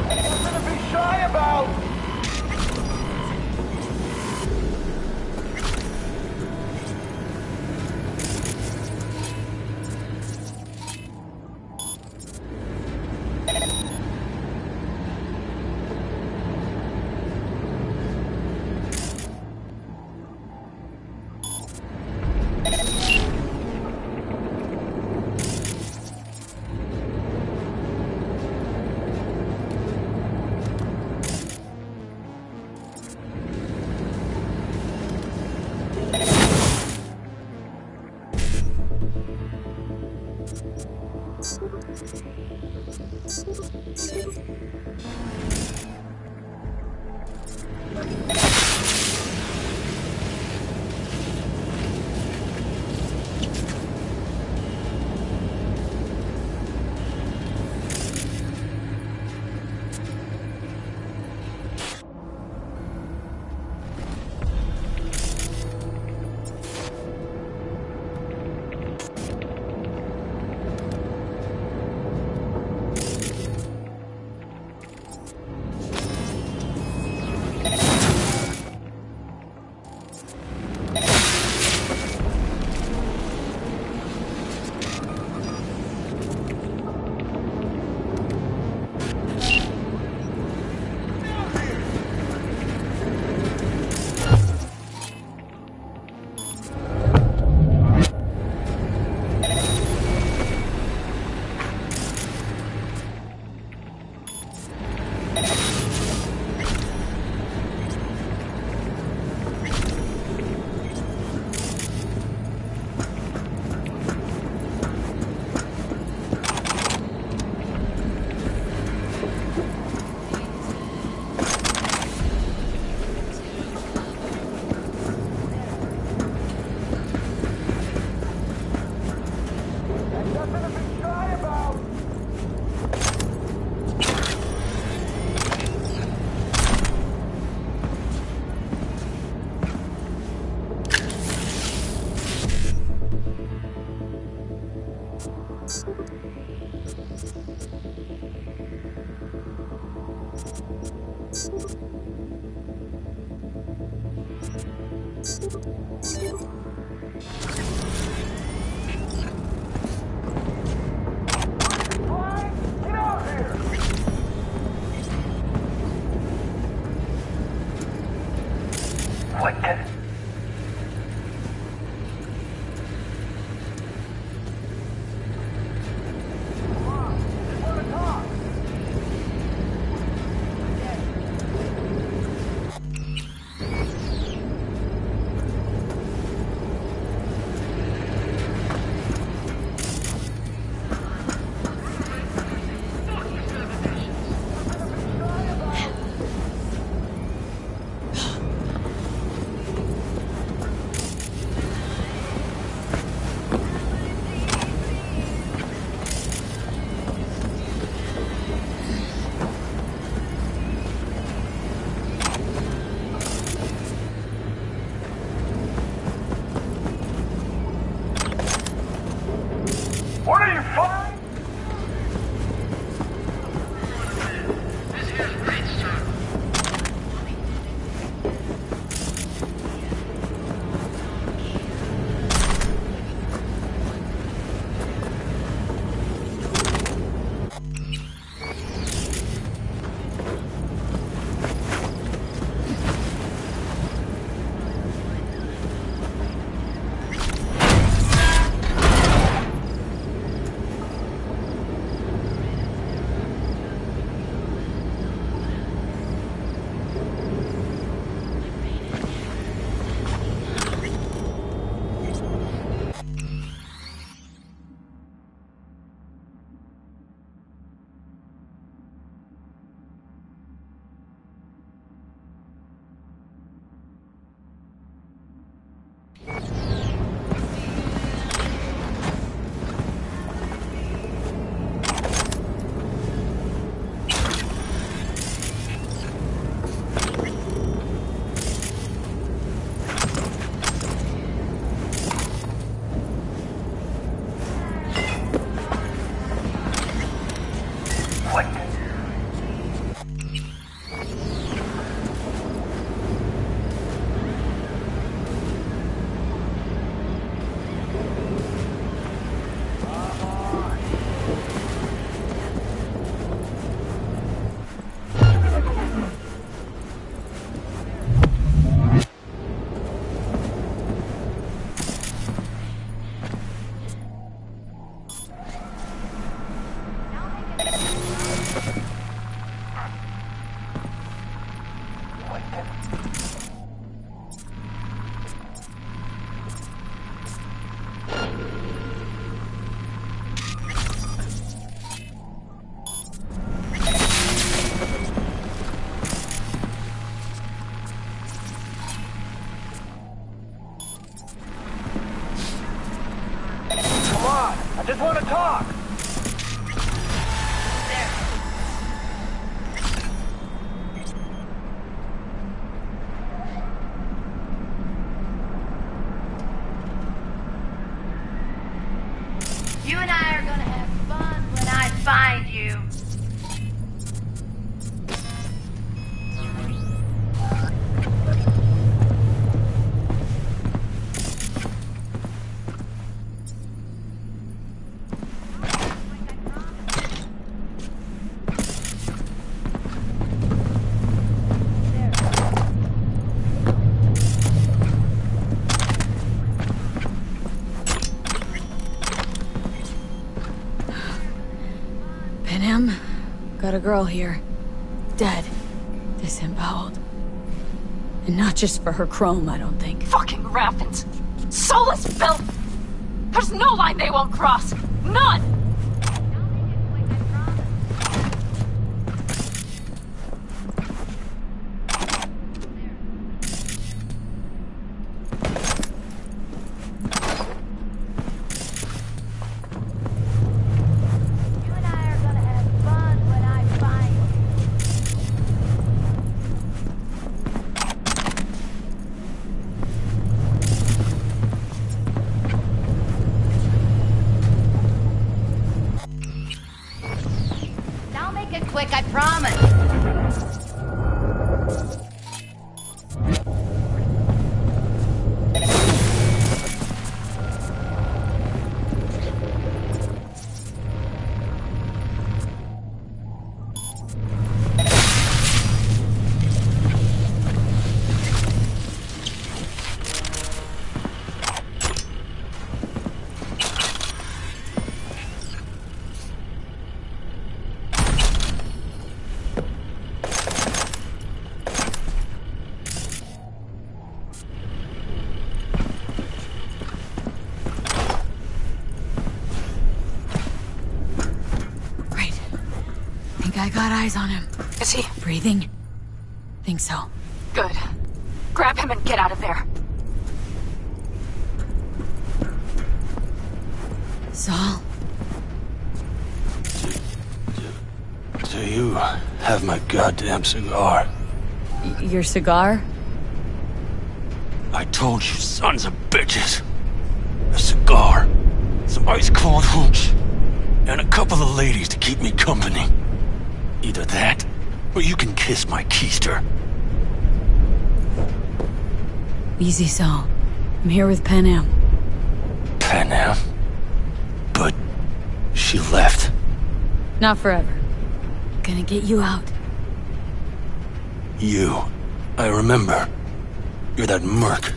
Nothing to be shy about. What the? got a girl here. Dead. Disemboweled. And not just for her chrome, I don't think. Fucking Raffins! Soulless filth! There's no line they won't cross! None! Quick, I promise. I got eyes on him. Is he? Breathing? Think so. Good. Grab him and get out of there. Saul? Do you have my goddamn cigar? Your cigar? I told you, sons of bitches. A cigar, some ice-cold hooch, and a couple of ladies to keep me company. Either that, or you can kiss my keister. Easy, Saul. I'm here with Pan Am. Pan Am? But she left. Not forever. Gonna get you out. You. I remember. You're that merc.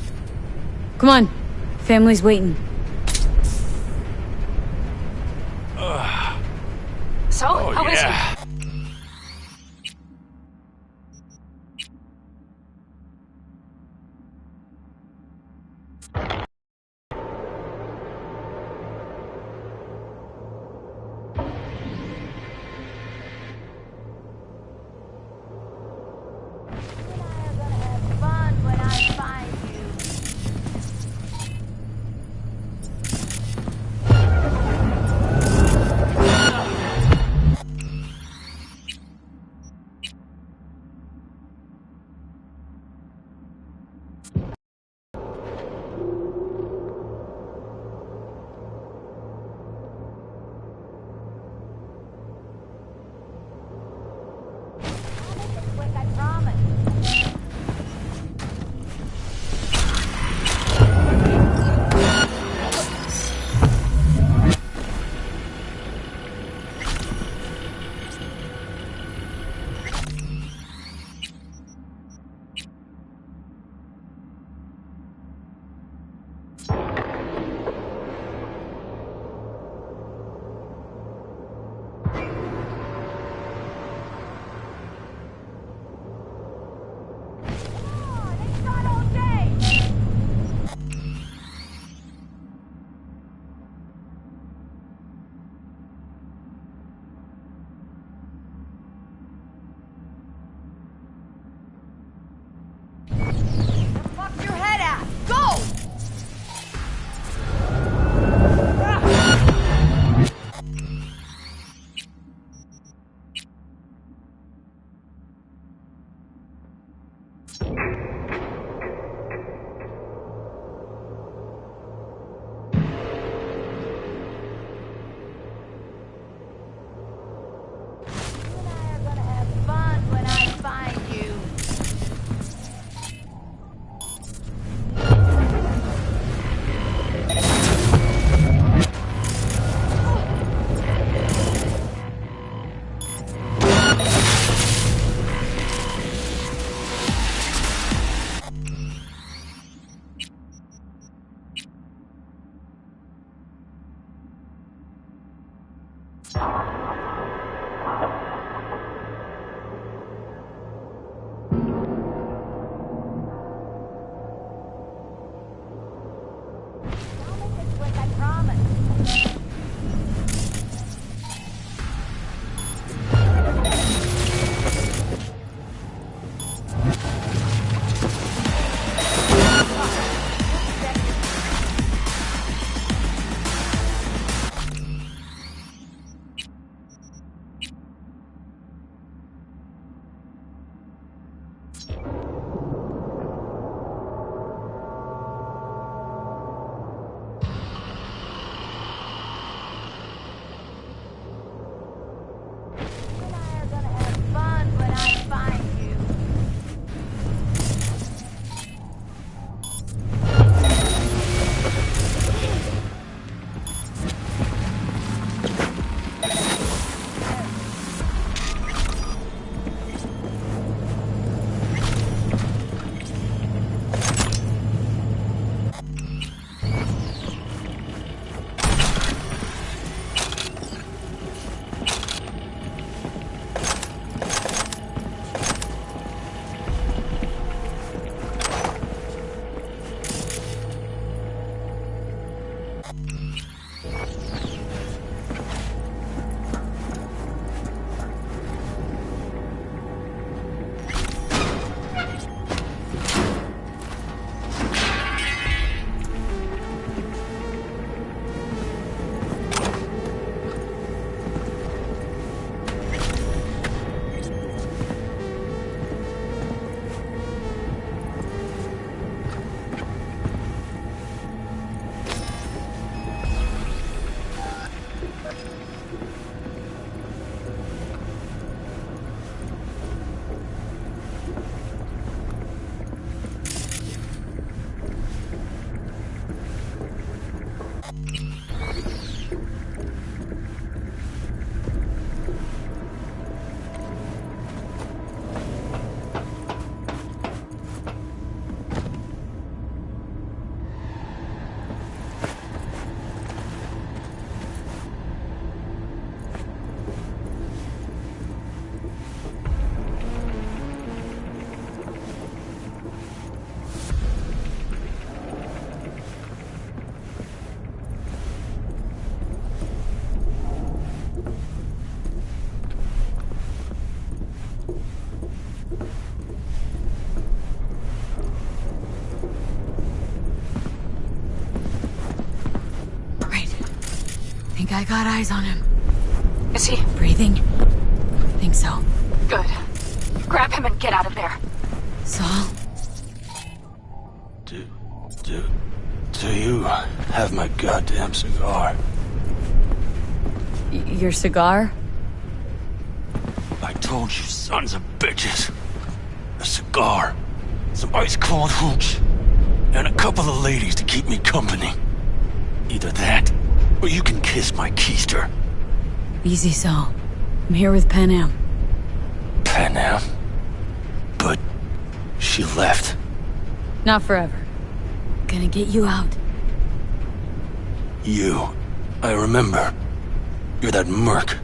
Come on. Family's waiting. So, how is he? I got eyes on him. Is he breathing? Think so. Good. Grab him and get out of there. Saul? Do you have my goddamn cigar? Your cigar? I told you sons of bitches. A cigar, some ice-cold hooch, and a couple of ladies to keep me company. Either that, or you can kiss my keister. Easy, Saul. I'm here with Pan Am. Pan Am? But she left. Not forever. Gonna get you out. You. I remember. You're that merc.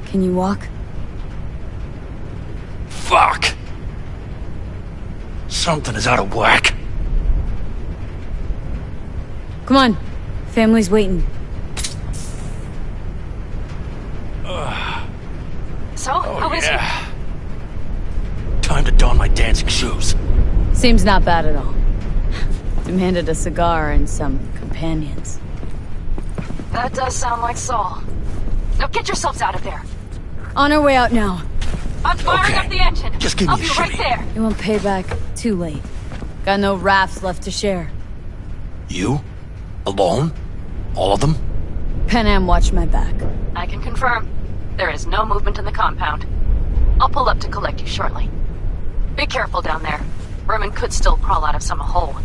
Can you walk? Fuck! Something is out of whack. Come on. Family's waiting. So, how is he? Time to don my dancing shoes. Seems not bad at all. Demanded a cigar and some companions. That does sound like Saul. Now get yourselves out of there. On our way out now. I'm firing up the engine. Just give me I'll a be shimmy. right there. You won't pay back too late. Got no rafts left to share. You? Alone? All of them? Pan Am watched my back. I can confirm. There is no movement in the compound. I'll pull up to collect you shortly. Be careful down there. Vermin could still crawl out of some hole.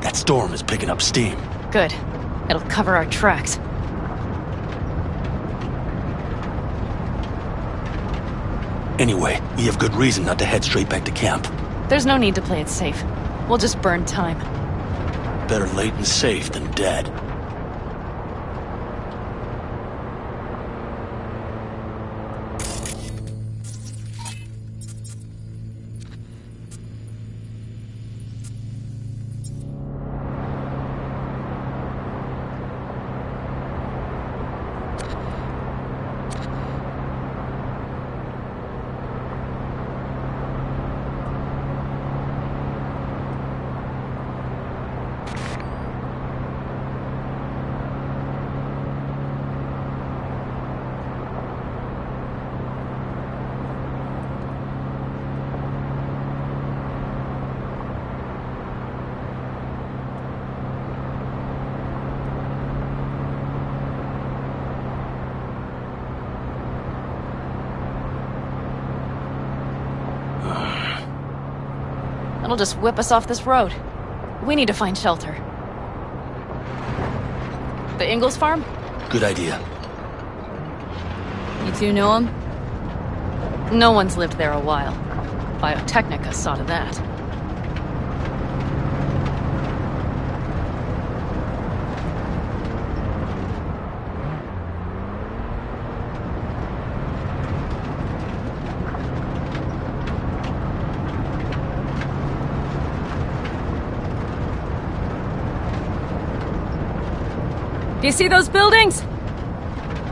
That storm is picking up steam. Good. It'll cover our tracks. Anyway, we have good reason not to head straight back to camp. There's no need to play it safe. We'll just burn time. Better late and safe than dead. It'll just whip us off this road. We need to find shelter. The Ingalls farm? Good idea. You two know him? No one's lived there a while. Biotechnica saw to that. Do you see those buildings?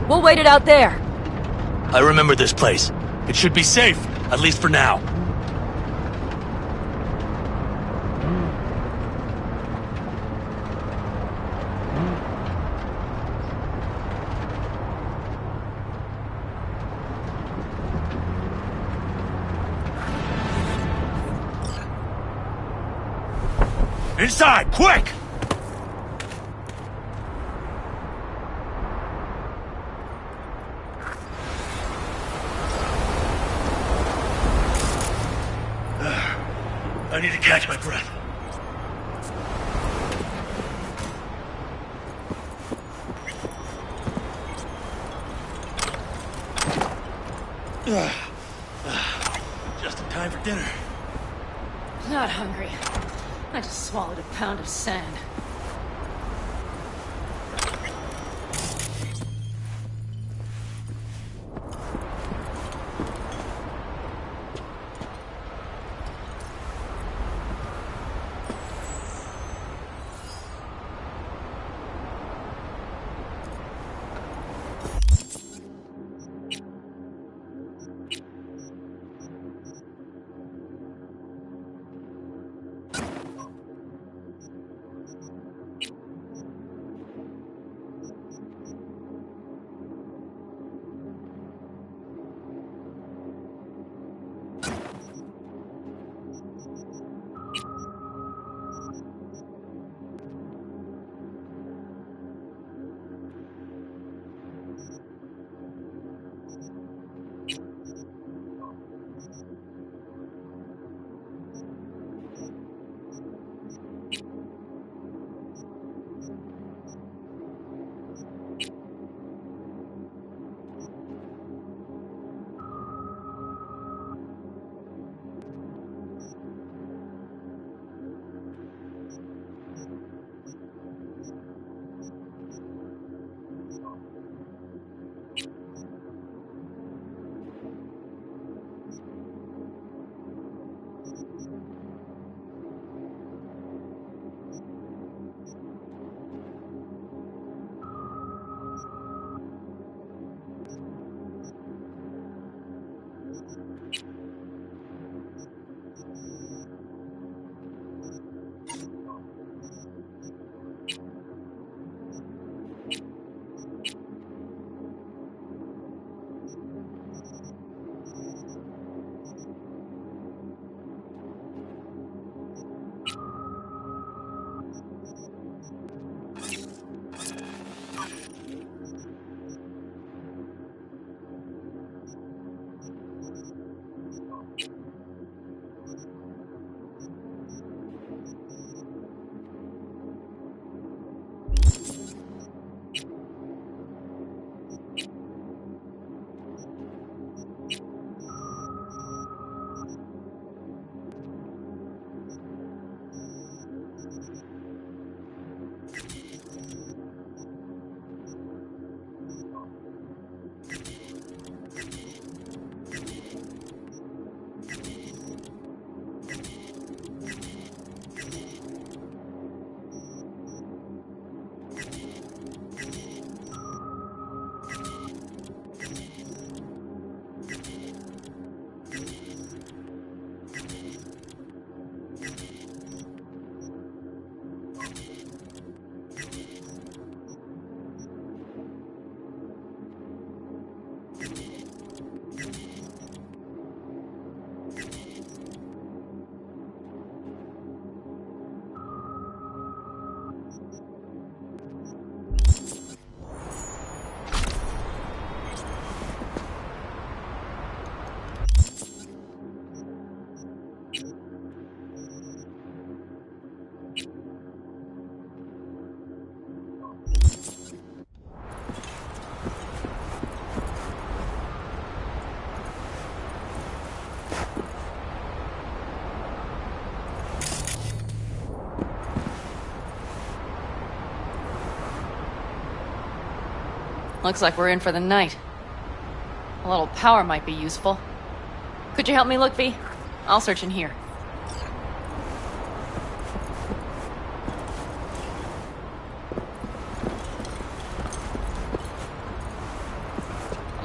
We'll wait it out there. I remember this place. It should be safe, at least for now. Inside, quick! I need to catch my breath. Just in time for dinner. Not hungry. I just swallowed a pound of sand. Looks like we're in for the night. A little power might be useful. Could you help me look, V? I'll search in here.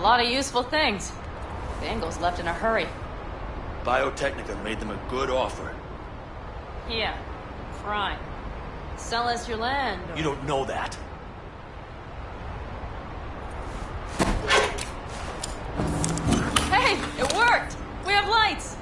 lot of useful things. Bangles left in a hurry. Biotechnica made them a good offer. Yeah, crime. Sell us your land. Or... You don't know that. Hey, it worked! We have lights!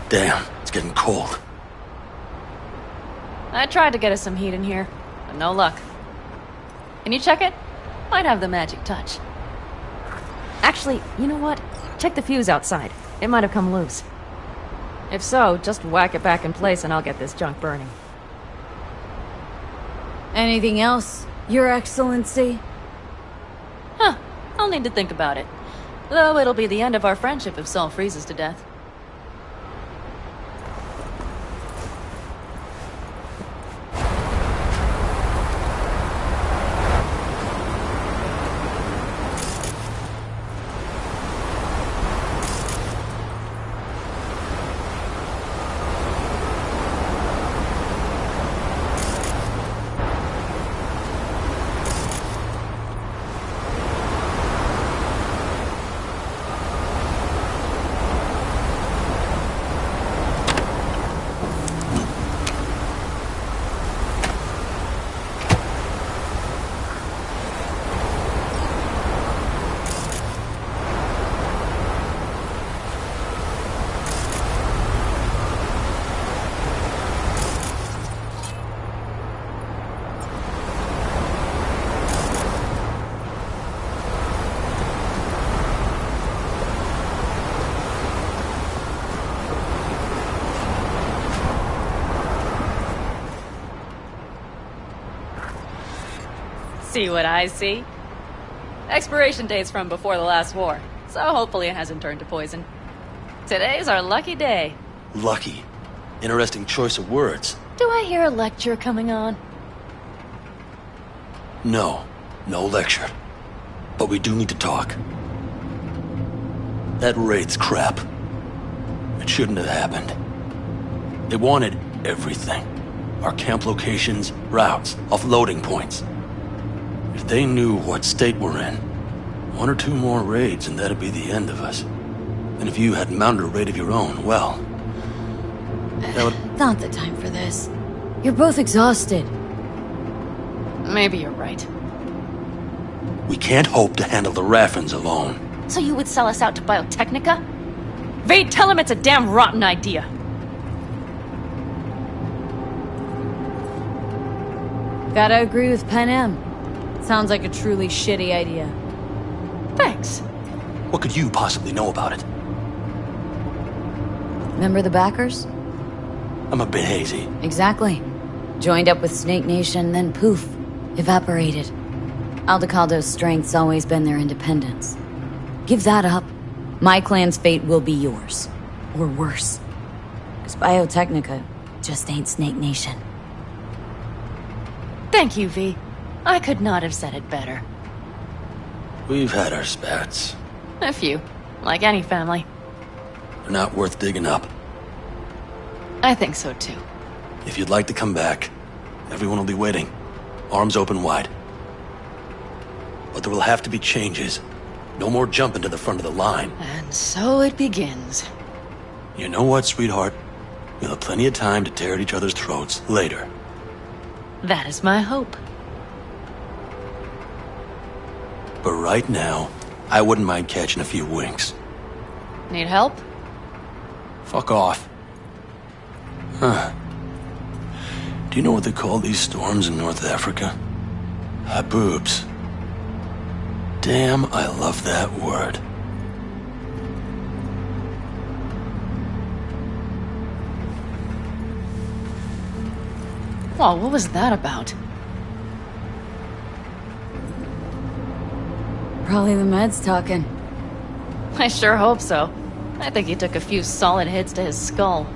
Damn, it's getting cold. I tried to get us some heat in here, but no luck. Can you check it? Might have the magic touch. Actually, you know what? Check the fuse outside. It might have come loose. If so, just whack it back in place and I'll get this junk burning. Anything else, Your Excellency? Huh. I'll need to think about it. Though it'll be the end of our friendship if Saul freezes to death. See what I see? Expiration date's from before the last war, so hopefully it hasn't turned to poison. Today's our lucky day. Lucky. Interesting choice of words. Do I hear a lecture coming on? No. No lecture. But we do need to talk. That raid's crap. It shouldn't have happened. They wanted everything. Our camp locations, routes, offloading points. If they knew what state we're in, 1 or 2 more raids and that'd be the end of us. And if you had mounted a raid of your own, well... that would... Not the time for this. You're both exhausted. Maybe you're right. We can't hope to handle the Raffins alone. So you would sell us out to Biotechnica? Vade, tell him it's a damn rotten idea. Gotta agree with Pen M. Sounds like a truly shitty idea. Thanks. What could you possibly know about it? Remember the backers? I'm a bit hazy. Exactly. Joined up with Snake Nation, then poof, evaporated. Aldecaldo's strength's always been their independence. Give that up. My clan's fate will be yours. Or worse. Because Biotechnica just ain't Snake Nation. Thank you, V. I could not have said it better. We've had our spats. A few. Like any family. They're not worth digging up. I think so, too. If you'd like to come back, everyone will be waiting. Arms open wide. But there will have to be changes. No more jumping to the front of the line. And so it begins. You know what, sweetheart? We'll have plenty of time to tear at each other's throats later. That is my hope. But right now, I wouldn't mind catching a few winks. Need help? Fuck off. Huh. Do you know what they call these storms in North Africa? Haboobs. Damn, I love that word. Well, what was that about? Probably the meds talking. I sure hope so. I think he took a few solid hits to his skull.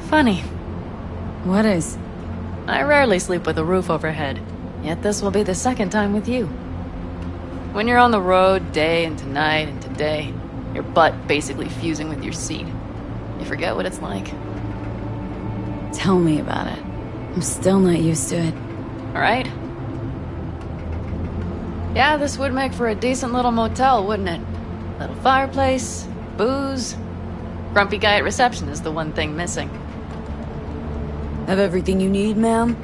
Funny. What is? I rarely sleep with a roof overhead, yet this will be the second time with you. When you're on the road day into night into day, your butt basically fusing with your seat. You forget what it's like. Tell me about it. I'm still not used to it. Alright? Yeah, this would make for a decent little motel, wouldn't it? Little fireplace, booze. Grumpy guy at reception is the one thing missing. Have everything you need, ma'am?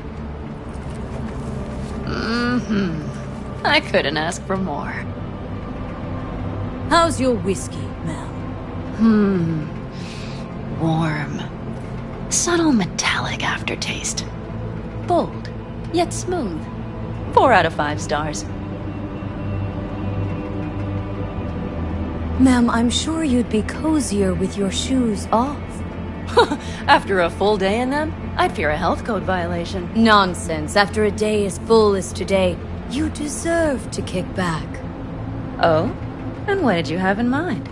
Mm-hmm. I couldn't ask for more. How's your whiskey, ma'am? Warm. Subtle metallic aftertaste. Bold, yet smooth. 4 out of 5 stars. Ma'am, I'm sure you'd be cozier with your shoes off. After a full day in them, I'd fear a health code violation. Nonsense. After a day as full as today, you deserve to kick back. Oh? And what did you have in mind?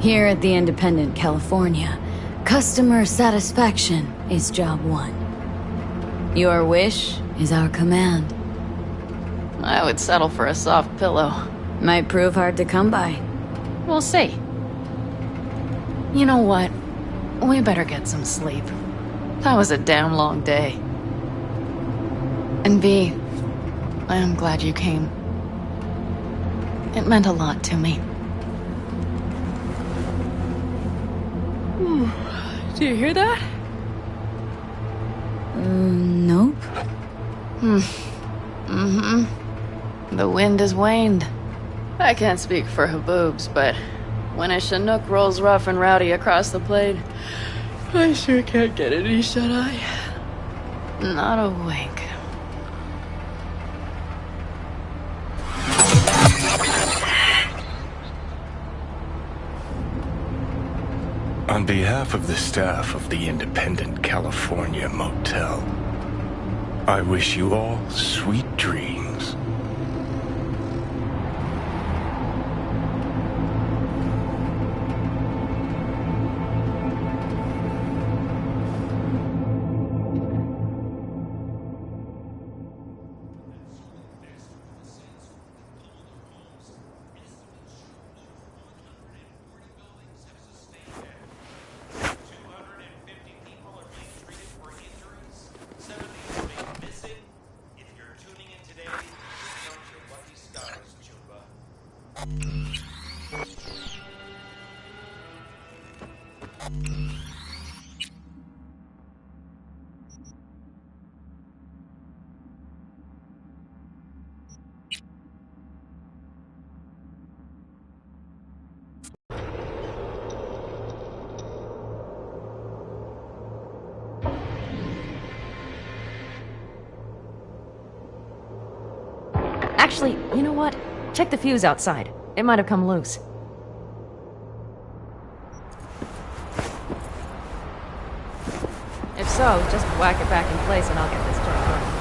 Here at the Independent, California, customer satisfaction is job 1. Your wish is our command. I would settle for a soft pillow. Might prove hard to come by. We'll see. You know what? We better get some sleep. That was a damn long day. And V, I am glad you came. It meant a lot to me. Do you hear that? Nope. The wind has waned. I can't speak for her boobs, but when a Chinook rolls rough and rowdy across the plain, I sure can't get any shut-eye. Not a wink. On behalf of the staff of the Independent California Motel, I wish you all sweet dreams. Actually, you know what? Check the fuse outside. It might have come loose. If so, just whack it back in place and I'll get this job done.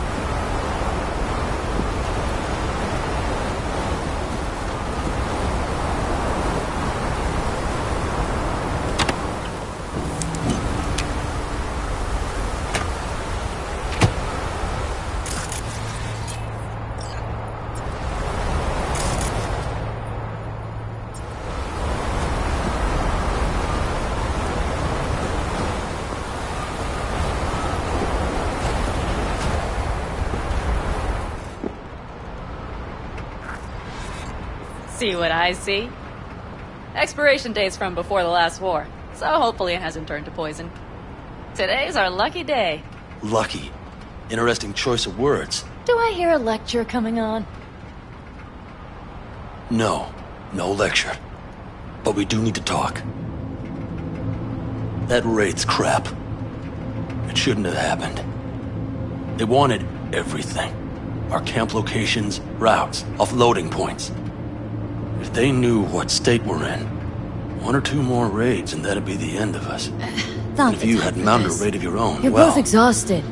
See what I see? Expiration date's from before the last war, so hopefully it hasn't turned to poison. Today's our lucky day. Lucky. Interesting choice of words. Do I hear a lecture coming on? No. No lecture. But we do need to talk. That raid's crap. It shouldn't have happened. They wanted everything. Our camp locations, routes, offloading points. If they knew what state we're in, 1 or 2 more raids and that'd be the end of us. Not If the you time hadn't for mounted this. a rate of your own, You're well, both exhausted.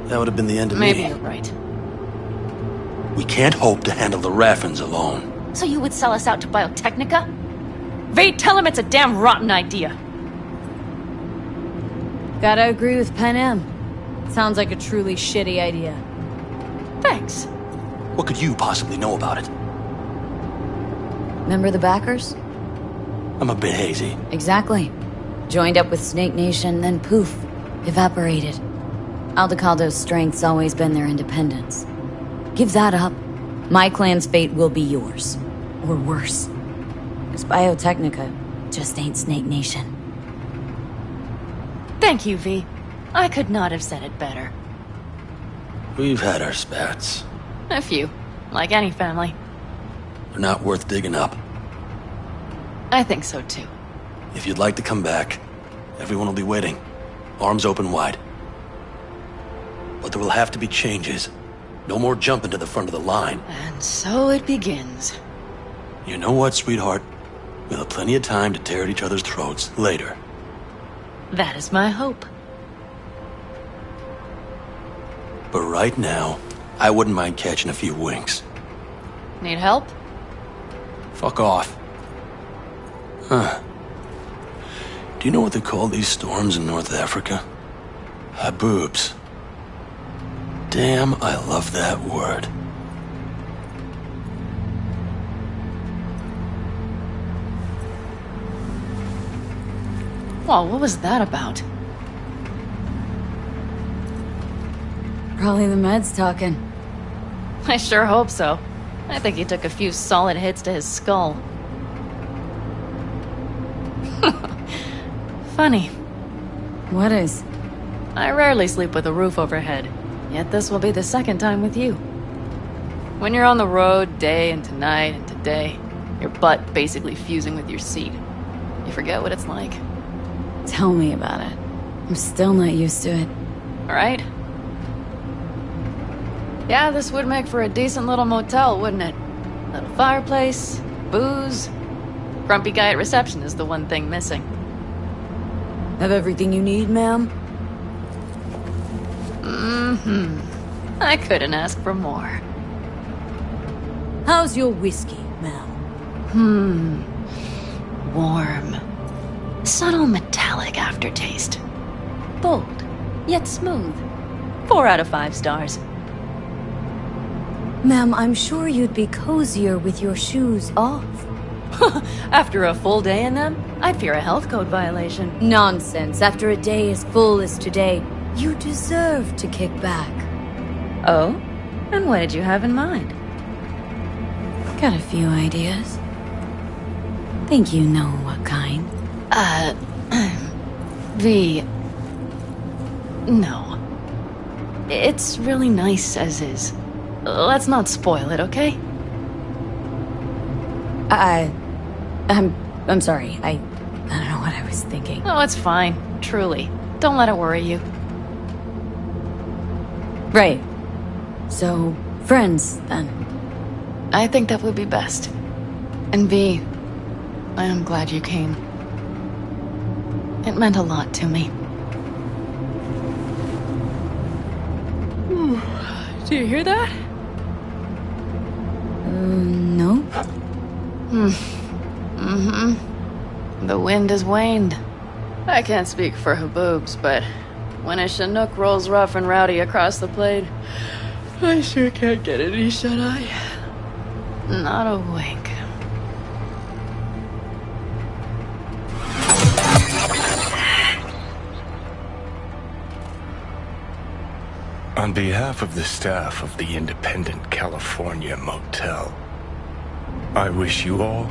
that would have been the end of Maybe me. you're right. We can't hope to handle the Raffins alone. So you would sell us out to Biotechnica? Vade, tell him it's a damn rotten idea. Gotta agree with Pen M. Sounds like a truly shitty idea. Thanks. What could you possibly know about it? Remember the backers? I'm a bit hazy. Exactly. Joined up with Snake Nation, then poof, evaporated. Aldecaldo's strength's always been their independence. Give that up. My clan's fate will be yours. Or worse. Because Biotechnica just ain't Snake Nation. Thank you, V. I could not have said it better. We've had our spats. A few. Like any family. They're not worth digging up. I think so too. If you'd like to come back, everyone will be waiting. Arms open wide. But there will have to be changes. No more jumping to the front of the line. And so it begins. You know what, sweetheart? We'll have plenty of time to tear at each other's throats later. That is my hope. But right now, I wouldn't mind catching a few winks. Need help? Fuck off. Huh. Do you know what they call these storms in North Africa? Haboobs. Damn, I love that word. Well, what was that about? Probably the meds talking. I sure hope so. I think he took a few solid hits to his skull. Funny. What is? I rarely sleep with a roof overhead, yet this will be the second time with you. When you're on the road day and tonight and today, your butt basically fusing with your seat. You forget what it's like. Tell me about it. I'm still not used to it. Right? Yeah, this would make for a decent little motel, wouldn't it? Little fireplace, booze. Grumpy guy at reception is the one thing missing. Have everything you need, ma'am? Mm-hmm. I couldn't ask for more. How's your whiskey, ma'am? Warm. Subtle metallic aftertaste. Bold, yet smooth. 4 out of 5 stars. Ma'am, I'm sure you'd be cozier with your shoes off. After a full day in them, I'd fear a health code violation. Nonsense. After a day as full as today, you deserve to kick back. Oh? And what did you have in mind? Got a few ideas. Think you know what kind. V... No. It's really nice as is. Let's not spoil it, okay? I'm sorry. I don't know what I was thinking. Oh, it's fine. Truly. Don't let it worry you. Right. So, friends, then. I think that would be best. And V, I am glad you came. It meant a lot to me. Do you hear that? No? The wind has waned. I can't speak for Haboobs, but when a Chinook rolls rough and rowdy across the plain, I sure can't get any shut-eye. Not a wink. On behalf of the staff of the Independent California Motel, I wish you all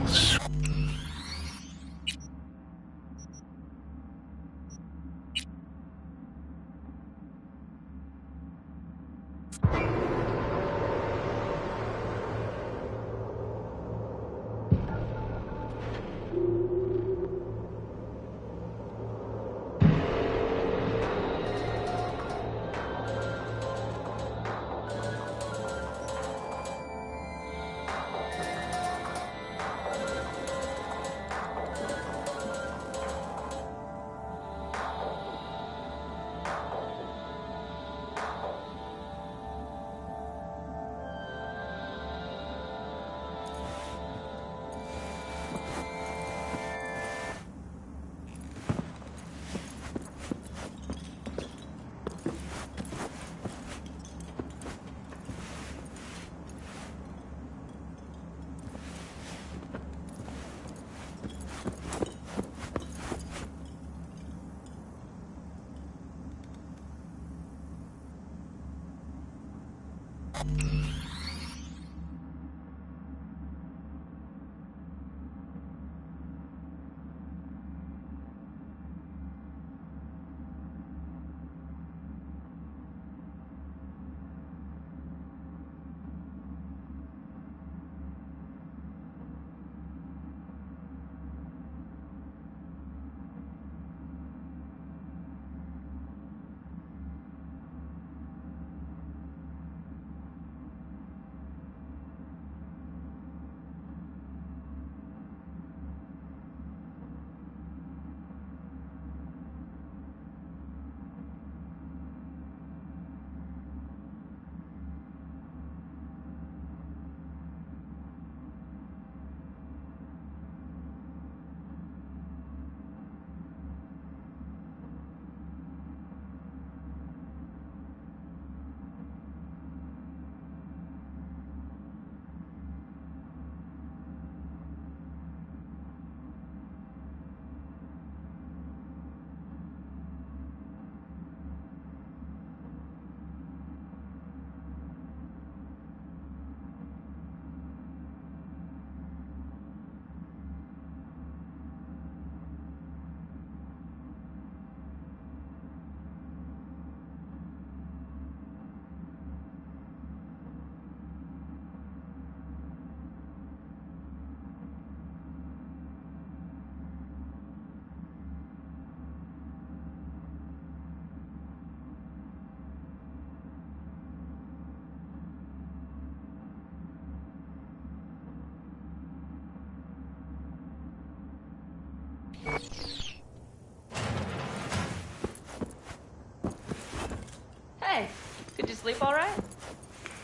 Hey, did you sleep all right?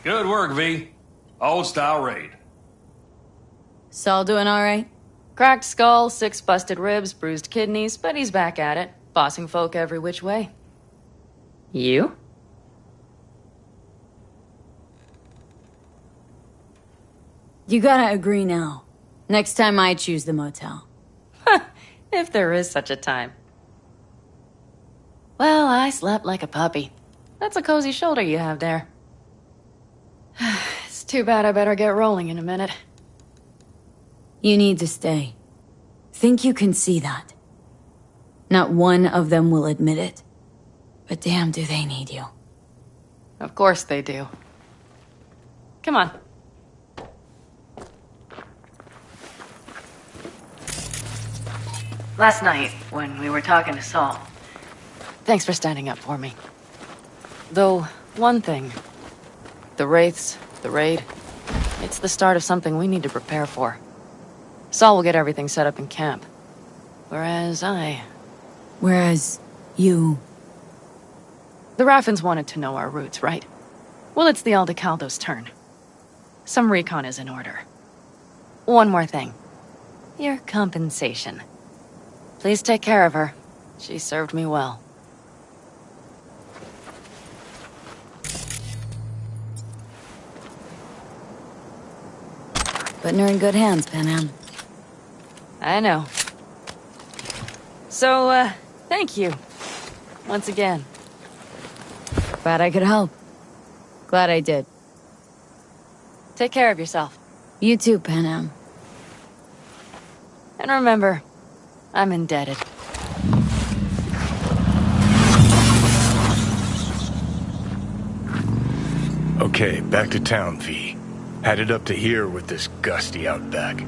Good work, V. Old style raid. Saul doing all right? Cracked skull, 6 busted ribs, bruised kidneys, but he's back at it, bossing folk every which way. You? You gotta agree now. Next time I choose the motel. If there is such a time. Well, I slept like a puppy. That's a cozy shoulder you have there. It's too bad I better get rolling in a minute. You need to stay. Think you can see that. Not one of them will admit it. But damn, do they need you. Of course they do. Come on. Last night, when we were talking to Saul... Thanks for standing up for me. Though, one thing. The Wraiths, the raid... It's the start of something we need to prepare for. Saul will get everything set up in camp. Whereas you... The Raffins wanted to know our routes, right? Well, it's the Aldecaldo's turn. Some recon is in order. One more thing. Your compensation. Please take care of her. She served me well. Putting her in good hands, Panam. I know. So, thank you. Once again. Glad I could help. Glad I did. Take care of yourself. You too, Panam. And remember, I'm indebted. Okay, back to town, V. Headed up to here with this gusty outback.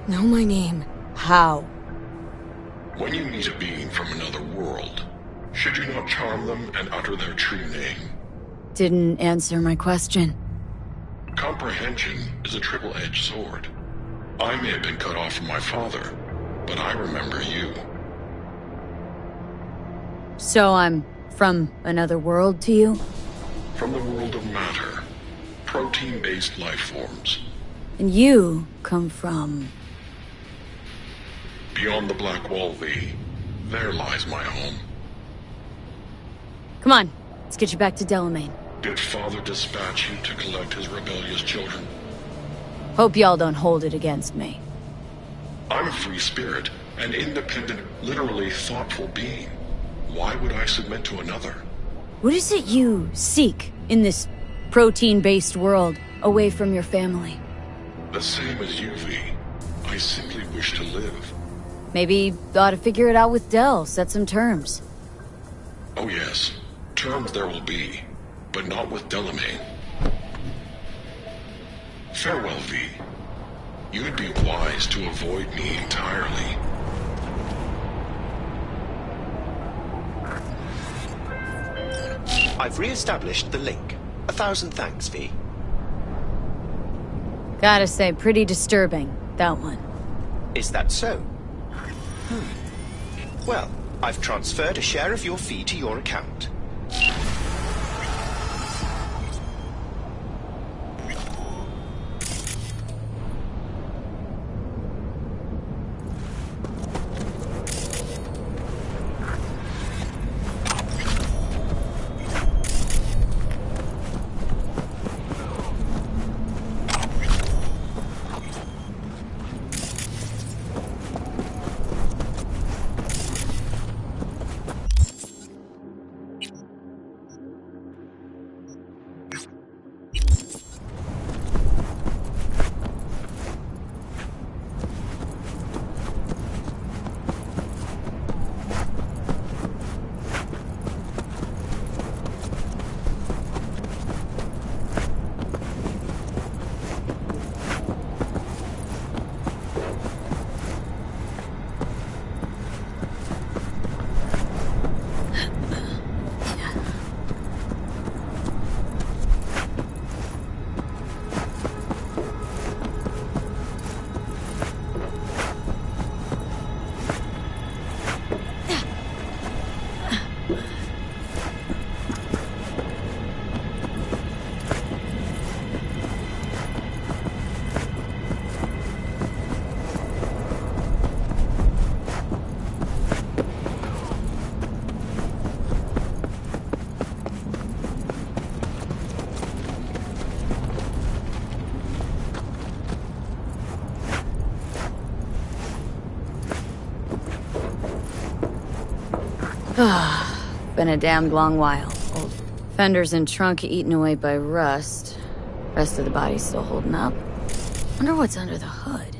Know my name. How? When you meet a being from another world, should you not charm them and utter their true name? Didn't answer my question. Comprehension is a triple-edged sword. I may have been cut off from my father, but I remember you. So I'm from another world to you? From the world of matter. Protein-based life forms. And you come from... Beyond the Black Wall, V. There lies my home. Come on, let's get you back to Delamain. Did Father dispatch you to collect his rebellious children? Hope y'all don't hold it against me. I'm a free spirit, an independent, literally thoughtful being. Why would I submit to another? What is it you seek in this protein-based world, away from your family? The same as you, V. I simply wish to live. Maybe ought to figure it out with Del, set some terms. Oh yes, terms there will be, but not with Delamain. Farewell, V. You'd be wise to avoid me entirely. I've re-established the link. 1,000 thanks, V. Gotta say, pretty disturbing, that one. Is that so? Well, I've transferred a share of your fee to your account. Been a damned long while. Old fenders and trunk eaten away by rust. Rest of the body's still holding up. Wonder what's under the hood.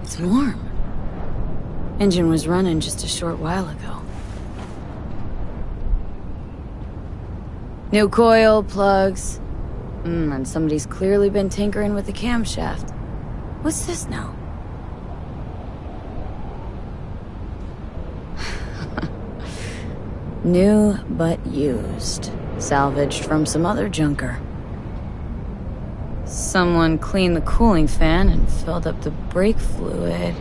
It's warm. Engine was running just a short while ago. New coil, plugs. And somebody's clearly been tinkering with the camshaft. What's this now? New but used. Salvaged from some other junker. Someone cleaned the cooling fan and filled up the brake fluid.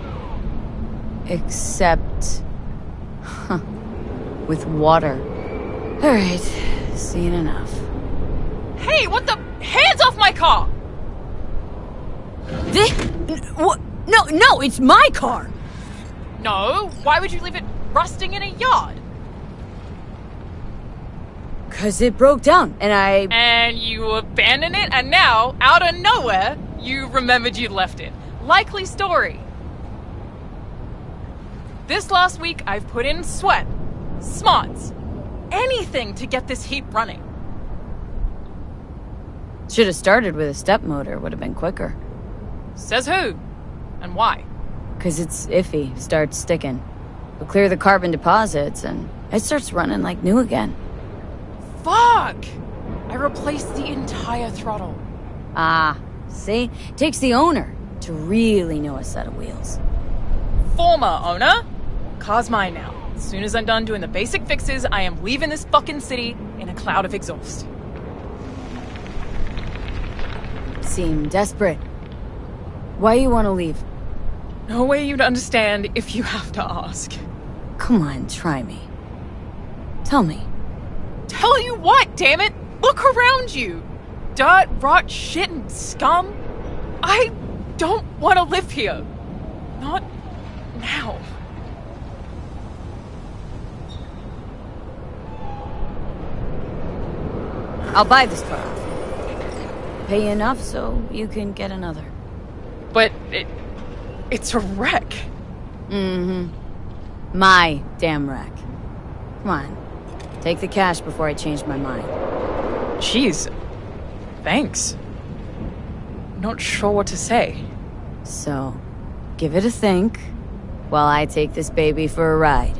Except... with water. Alright, seen enough. Hey, what the... Hands off my car! What? No, it's my car! No, why would you leave it rusting in a yard? 'Cause it broke down, and I... And you abandoned it, and now, out of nowhere, you remembered you'd left it. Likely story. This last week, I've put in sweat, smarts, anything to get this heap running. Should have started with a step motor, would have been quicker. Says who? And why? 'Cause it's iffy, starts sticking. We'll clear the carbon deposits, and it starts running like new again. Fuck! I replaced the entire throttle. Ah, see? Takes the owner to really know a set of wheels. Former owner? Car's mine now. As soon as I'm done doing the basic fixes, I am leaving this fucking city in a cloud of exhaust. Seem desperate. Why you want to leave? No way you'd understand if you have to ask. Come on, try me. Tell me. Tell you what, damn it! Look around you! Dirt, rot, shit, and scum. I don't want to live here. Not now. I'll buy this car. Pay you enough so you can get another. But it's a wreck. Mm-hmm. My damn wreck. Come on. Take the cash before I change my mind. Jeez. Thanks. Not sure what to say. So, give it a think while I take this baby for a ride.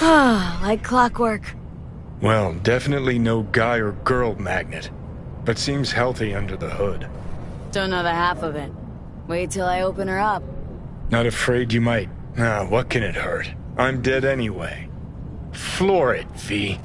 Ah, like clockwork. Well, definitely no guy or girl magnet, but seems healthy under the hood. Don't know the half of it. Wait till I open her up. Not afraid you might. Ah, what can it hurt? I'm dead anyway. Floor it, V.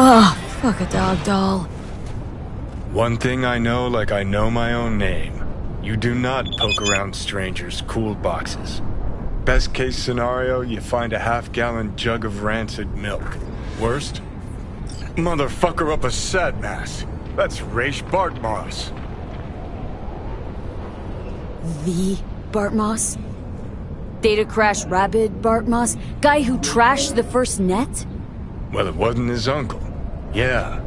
Oh, fuck a dog doll. One thing I know like I know my own name. You do not poke around strangers' cool boxes. Best case scenario, you find a half-gallon jug of rancid milk. Worst? Motherfucker up a sat mass. That's Raish Bartmoss. The Bartmoss? Data crash rabid Bartmoss? Guy who trashed the first net? Well, it wasn't his uncle. Yeah,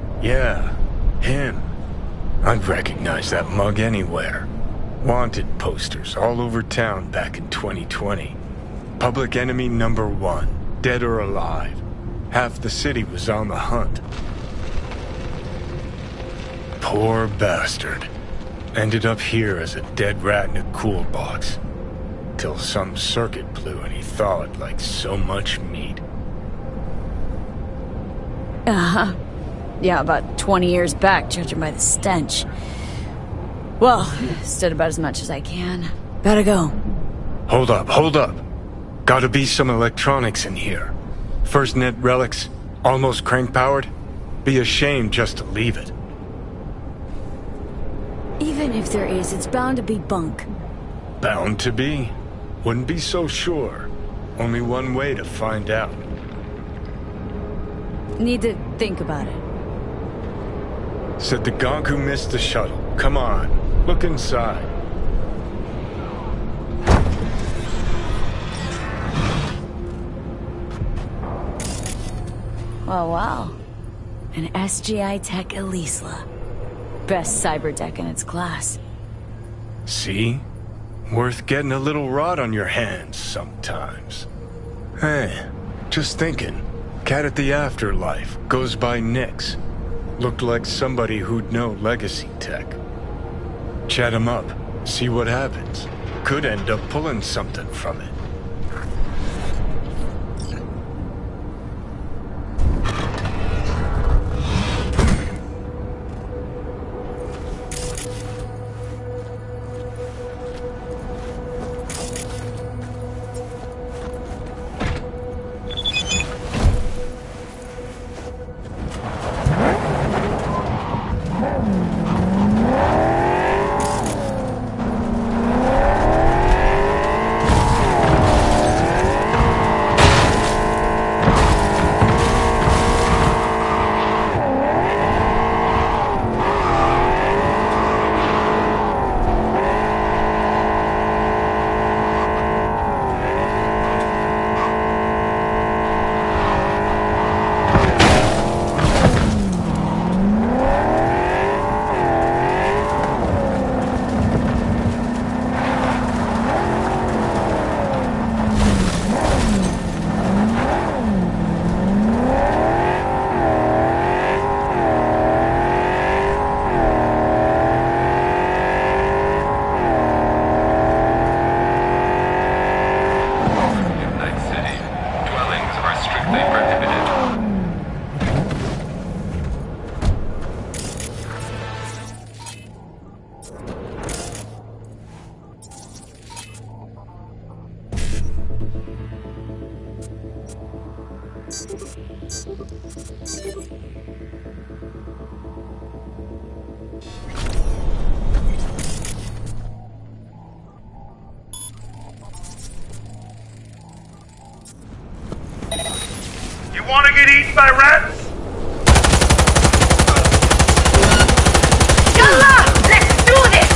him. I'd recognize that mug anywhere. Wanted posters all over town back in 2020. Public enemy number 1, dead or alive. Half the city was on the hunt. Poor bastard. Ended up here as a dead rat in a cool box. Till some circuit blew and he thawed like so much meat. Uh-huh. Yeah, about 20 years back, judging by the stench. Well, stood about as much as I can. Gotta go. Hold up. Gotta be some electronics in here. First net relics, almost crank-powered. Be a shame just to leave it. Even if there is, it's bound to be bunk. Bound to be? Wouldn't be so sure. Only one way to find out. Need to think about it. Said the gonk who missed the shuttle. Come on, look inside. Oh, wow. An SGI Tech Elisla. Best cyber tech in its class. See? Worth getting a little rot on your hands sometimes. Hey, just thinking. Cat at the Afterlife goes by Nix. Looked like somebody who'd know legacy tech. Chat him up, see what happens. Could end up pulling something from it. You want to get eaten by rats? Yalla! Let's do this!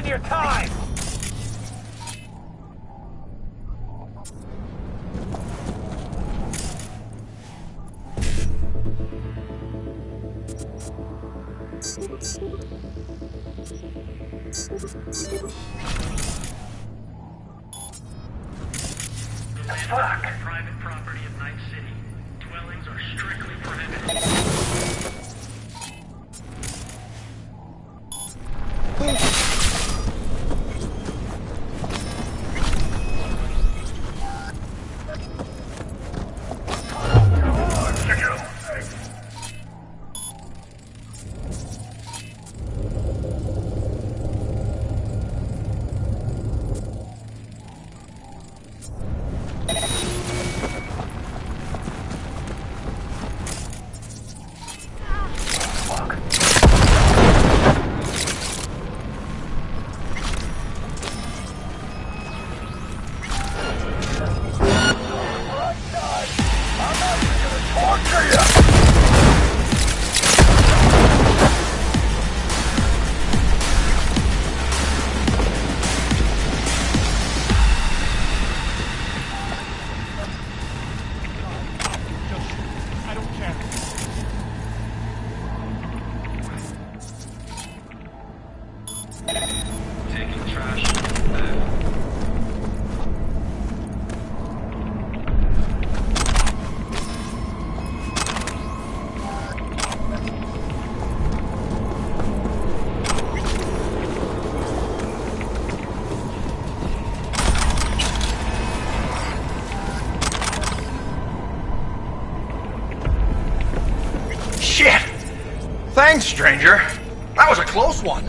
Your time! Fuck! Private property of Night City. Dwellings are strictly prohibited. Thanks, stranger. That was a close one.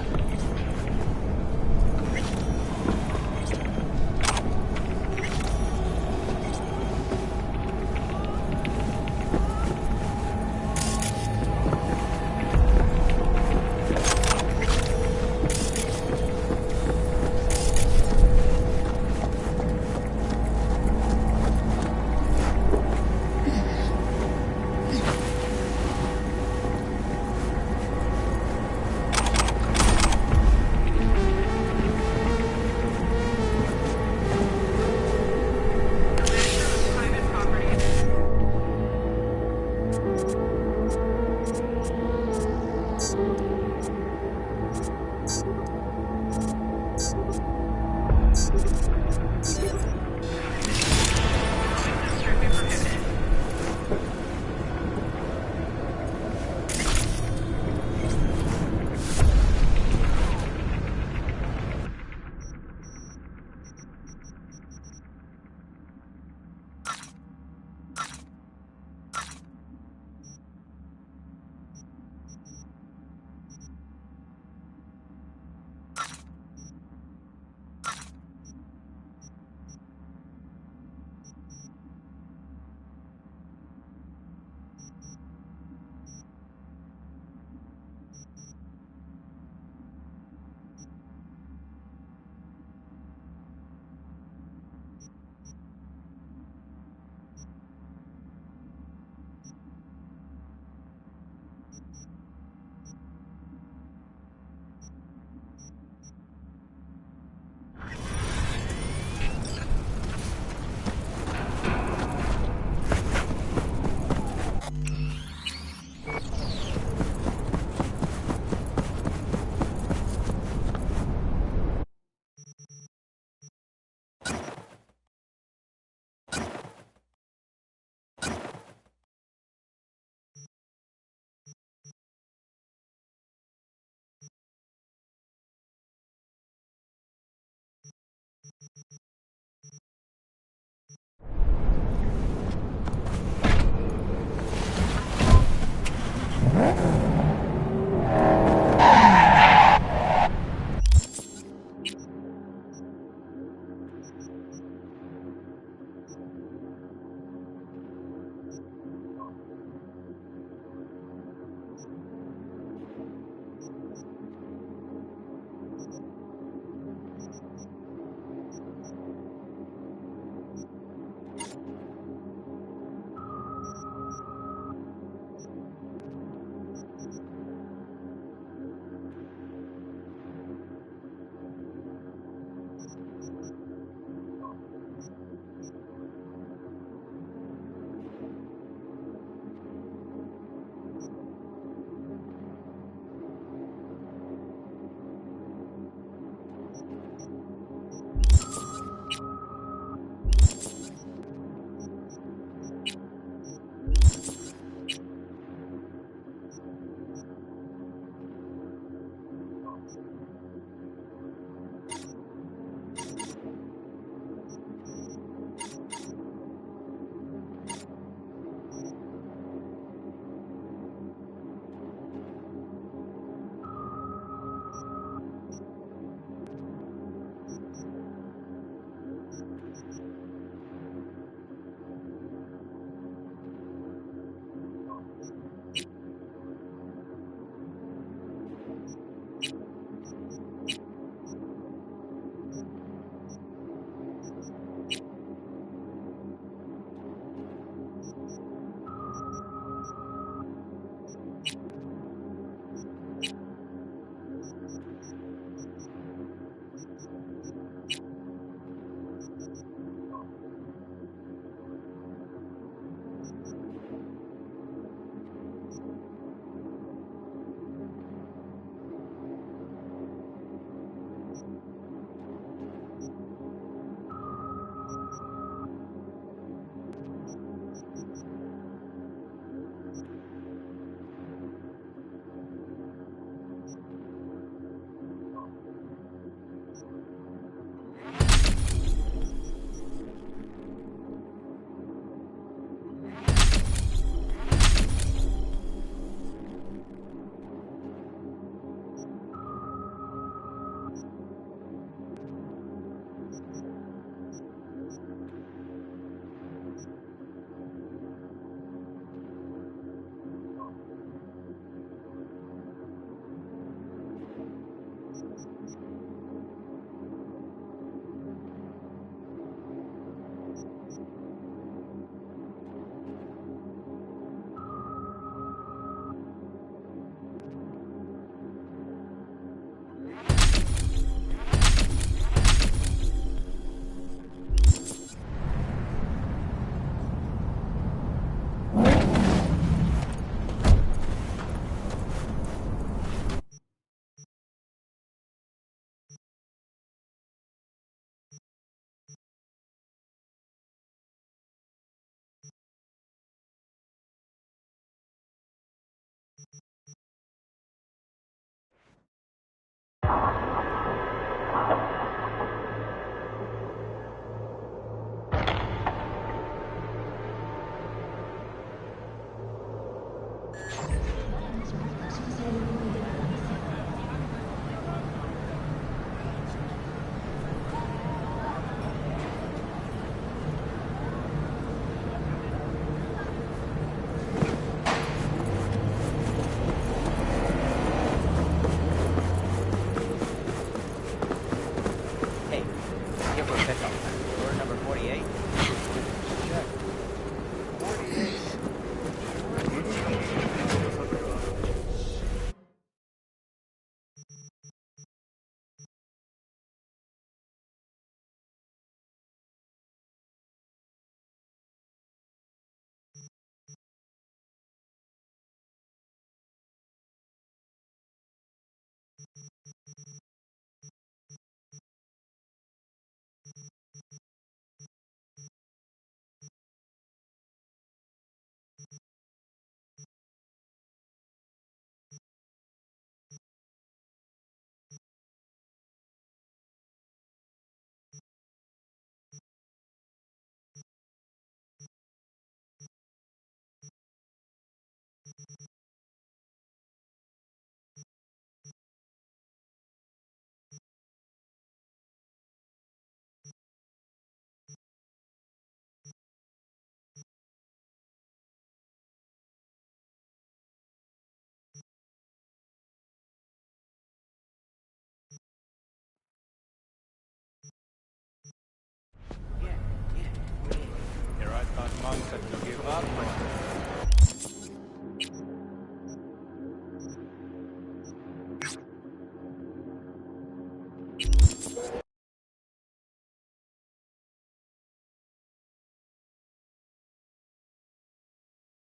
48.